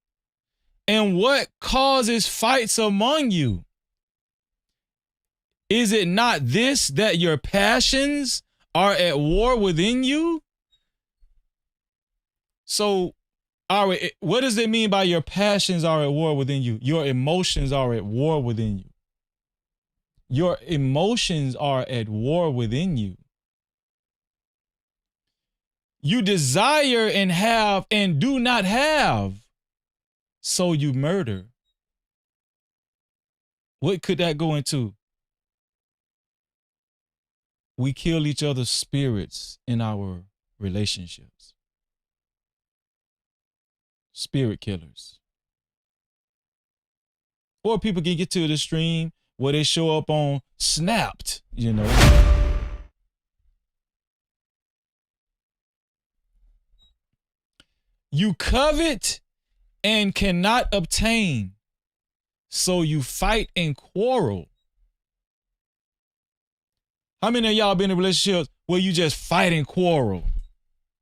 and what causes fights among you? Is it not this, that your passions are at war within you? So, what does it mean by your passions are at war within you? Your emotions are at war within you. Your emotions are at war within you. You desire and have and do not have, so you murder. What could that go into? We kill each other's spirits in our relationships. Spirit killers. Or people can get to the stream where they show up on Snapped, you know. You covet and cannot obtain, so you fight and quarrel. How many of y'all been in relationships where you just fight and quarrel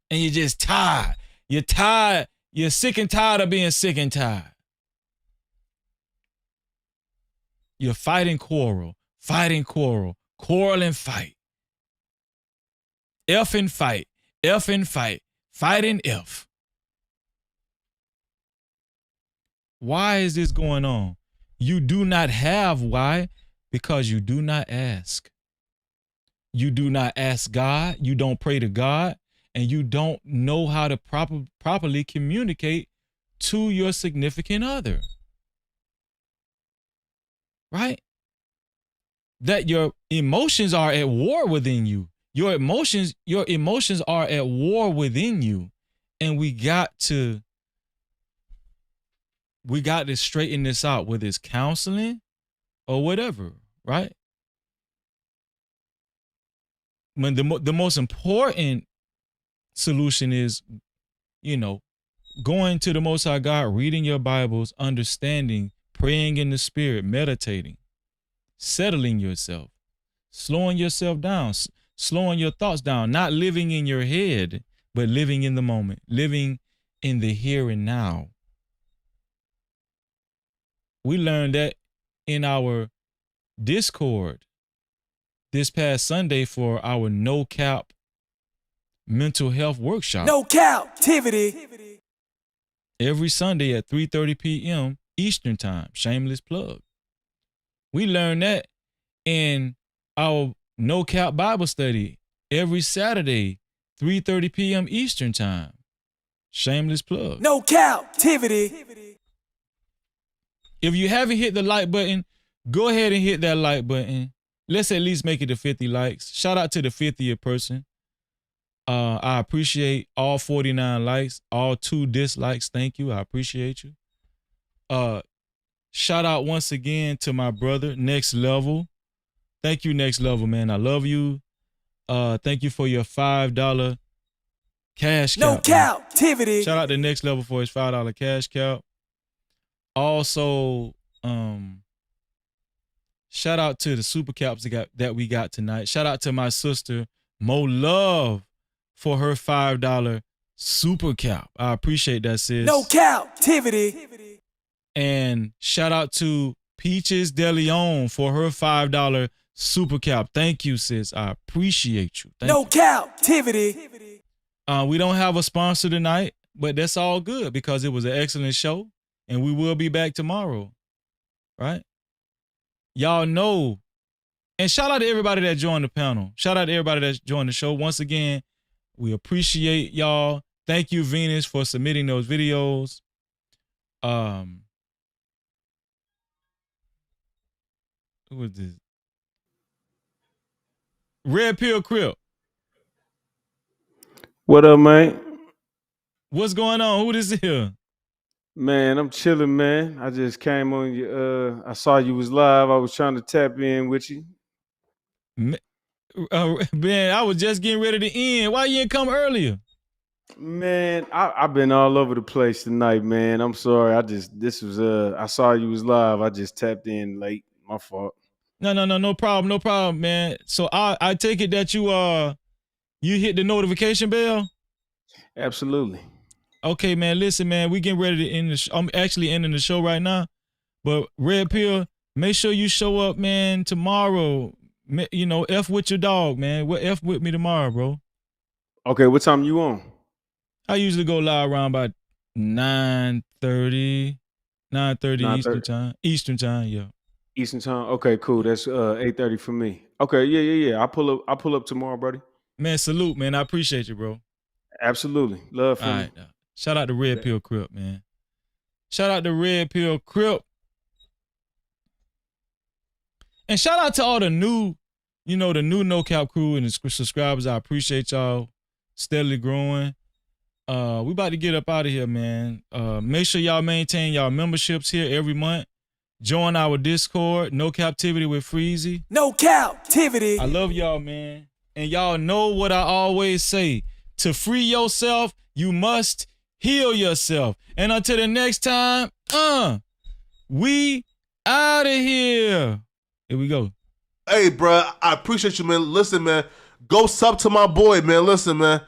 and you're just tired? You're tired. You're sick and tired of being sick and tired. You're fight and quarrel, quarrel and fight. F and fight, fight and F. Why is this going on? You do not have. Why? Because you do not ask. You do not ask God. You don't pray to God. And you don't know how to properly communicate to your significant other. Right? That your emotions are at war within you. Your emotions are at war within you. And we got to straighten this out, whether it's counseling or whatever, right? When the most important solution is, going to the Most High God, reading your Bibles, understanding, praying in the Spirit, meditating, settling yourself, slowing yourself down, slowing your thoughts down, not living in your head, but living in the moment, living in the here and now. We learned that in our Discord this past Sunday for our No Cap mental health workshop. No Cap-tivity. Every Sunday at 3:30 p.m. Eastern Time. Shameless plug. We learned that in our No Cap Bible study every Saturday, 3:30 p.m. Eastern Time. Shameless plug. No Cap-tivity. If you haven't hit the like button, go ahead and hit that like button. Let's at least make it to 50 likes. Shout out to the 50th person. I appreciate all 49 likes, all 2 dislikes. Thank you. I appreciate you. Shout out once again to my brother, Next Level. Thank you, Next Level, man. I love you. Thank you for your $5 cash cow. No Cap-tivity. Shout out to Next Level for his $5 cash cow. Also, shout out to the super caps that we got tonight. Shout out to my sister Mo Love for her $5 super cap. I appreciate that, sis. No Cap-tivity. And shout out to Peaches De Leon for her $5 super cap. Thank you, sis. I appreciate you. No Cap-tivity. We don't have a sponsor tonight, but that's all good because it was an excellent show. and we will be back tomorrow. Right? Y'all know. And shout out to everybody that joined the panel. Shout out to everybody that joined the show. Once again, we appreciate y'all. Thank you, Venus, for submitting those videos. Who was this? Red Pill Crip. What up, man? What's going on? Who this here? Man, I'm chilling, man. I just came on you. I saw you was live. I was trying to tap in with you. Man, I was just getting ready to end. Why you didn't come earlier? Man, I've been all over the place tonight, man. I'm sorry. I saw you was live. I just tapped in late. My fault. No problem, man. So I take it that you hit the notification bell? Absolutely. Okay, man. Listen, man, we getting ready to end the show. I'm actually ending the show right now. But Red Pill, make sure you show up, man, tomorrow. You know, F with your dog, man. What F with me tomorrow, bro? Okay, what time you on? I usually go live around about 9:30 Eastern time. Eastern time, yeah. Eastern time. Okay, cool. That's 8:30 for me. Okay, yeah. I'll pull up tomorrow, buddy. Man, salute, man. I appreciate you, bro. Absolutely. Love for All me. right. Shout out to Red Pill Crip, man. Shout out to Red Pill Crip. And shout out to all the new, the new No Cap crew and the subscribers. I appreciate y'all. Steadily growing. We about to get up out of here, man. Make sure y'all maintain y'all memberships here every month. Join our Discord, No Cap-tivity with Freezy. No Cap-tivity. I love y'all, man. And y'all know what I always say. To free yourself, you must heal yourself. And until the next time, we out of here. Here we go. Hey, bro, I appreciate you, man. Listen, man, go sub to my boy, man. Listen, man,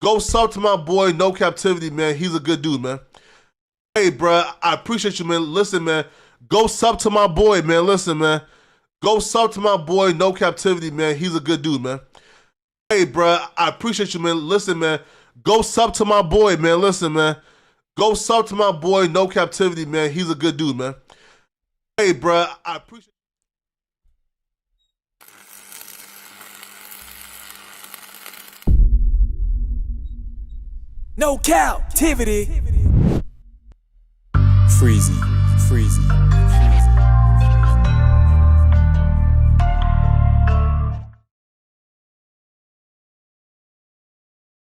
go sub to my boy, No Cap-tivity, man. He's a good dude, man. Hey, bro, I appreciate you, man. Listen, man, go sub to my boy, man. Listen, man, go sub to my boy, No Cap-tivity, man. He's a good dude, man. Hey, bro, I appreciate you, man. Listen, man, go sub to my boy, man. Listen, man, go sub to my boy, No Cap-tivity, man. He's a good dude, man. Hey, bro, I appreciate. No Cap-tivity. Freezy.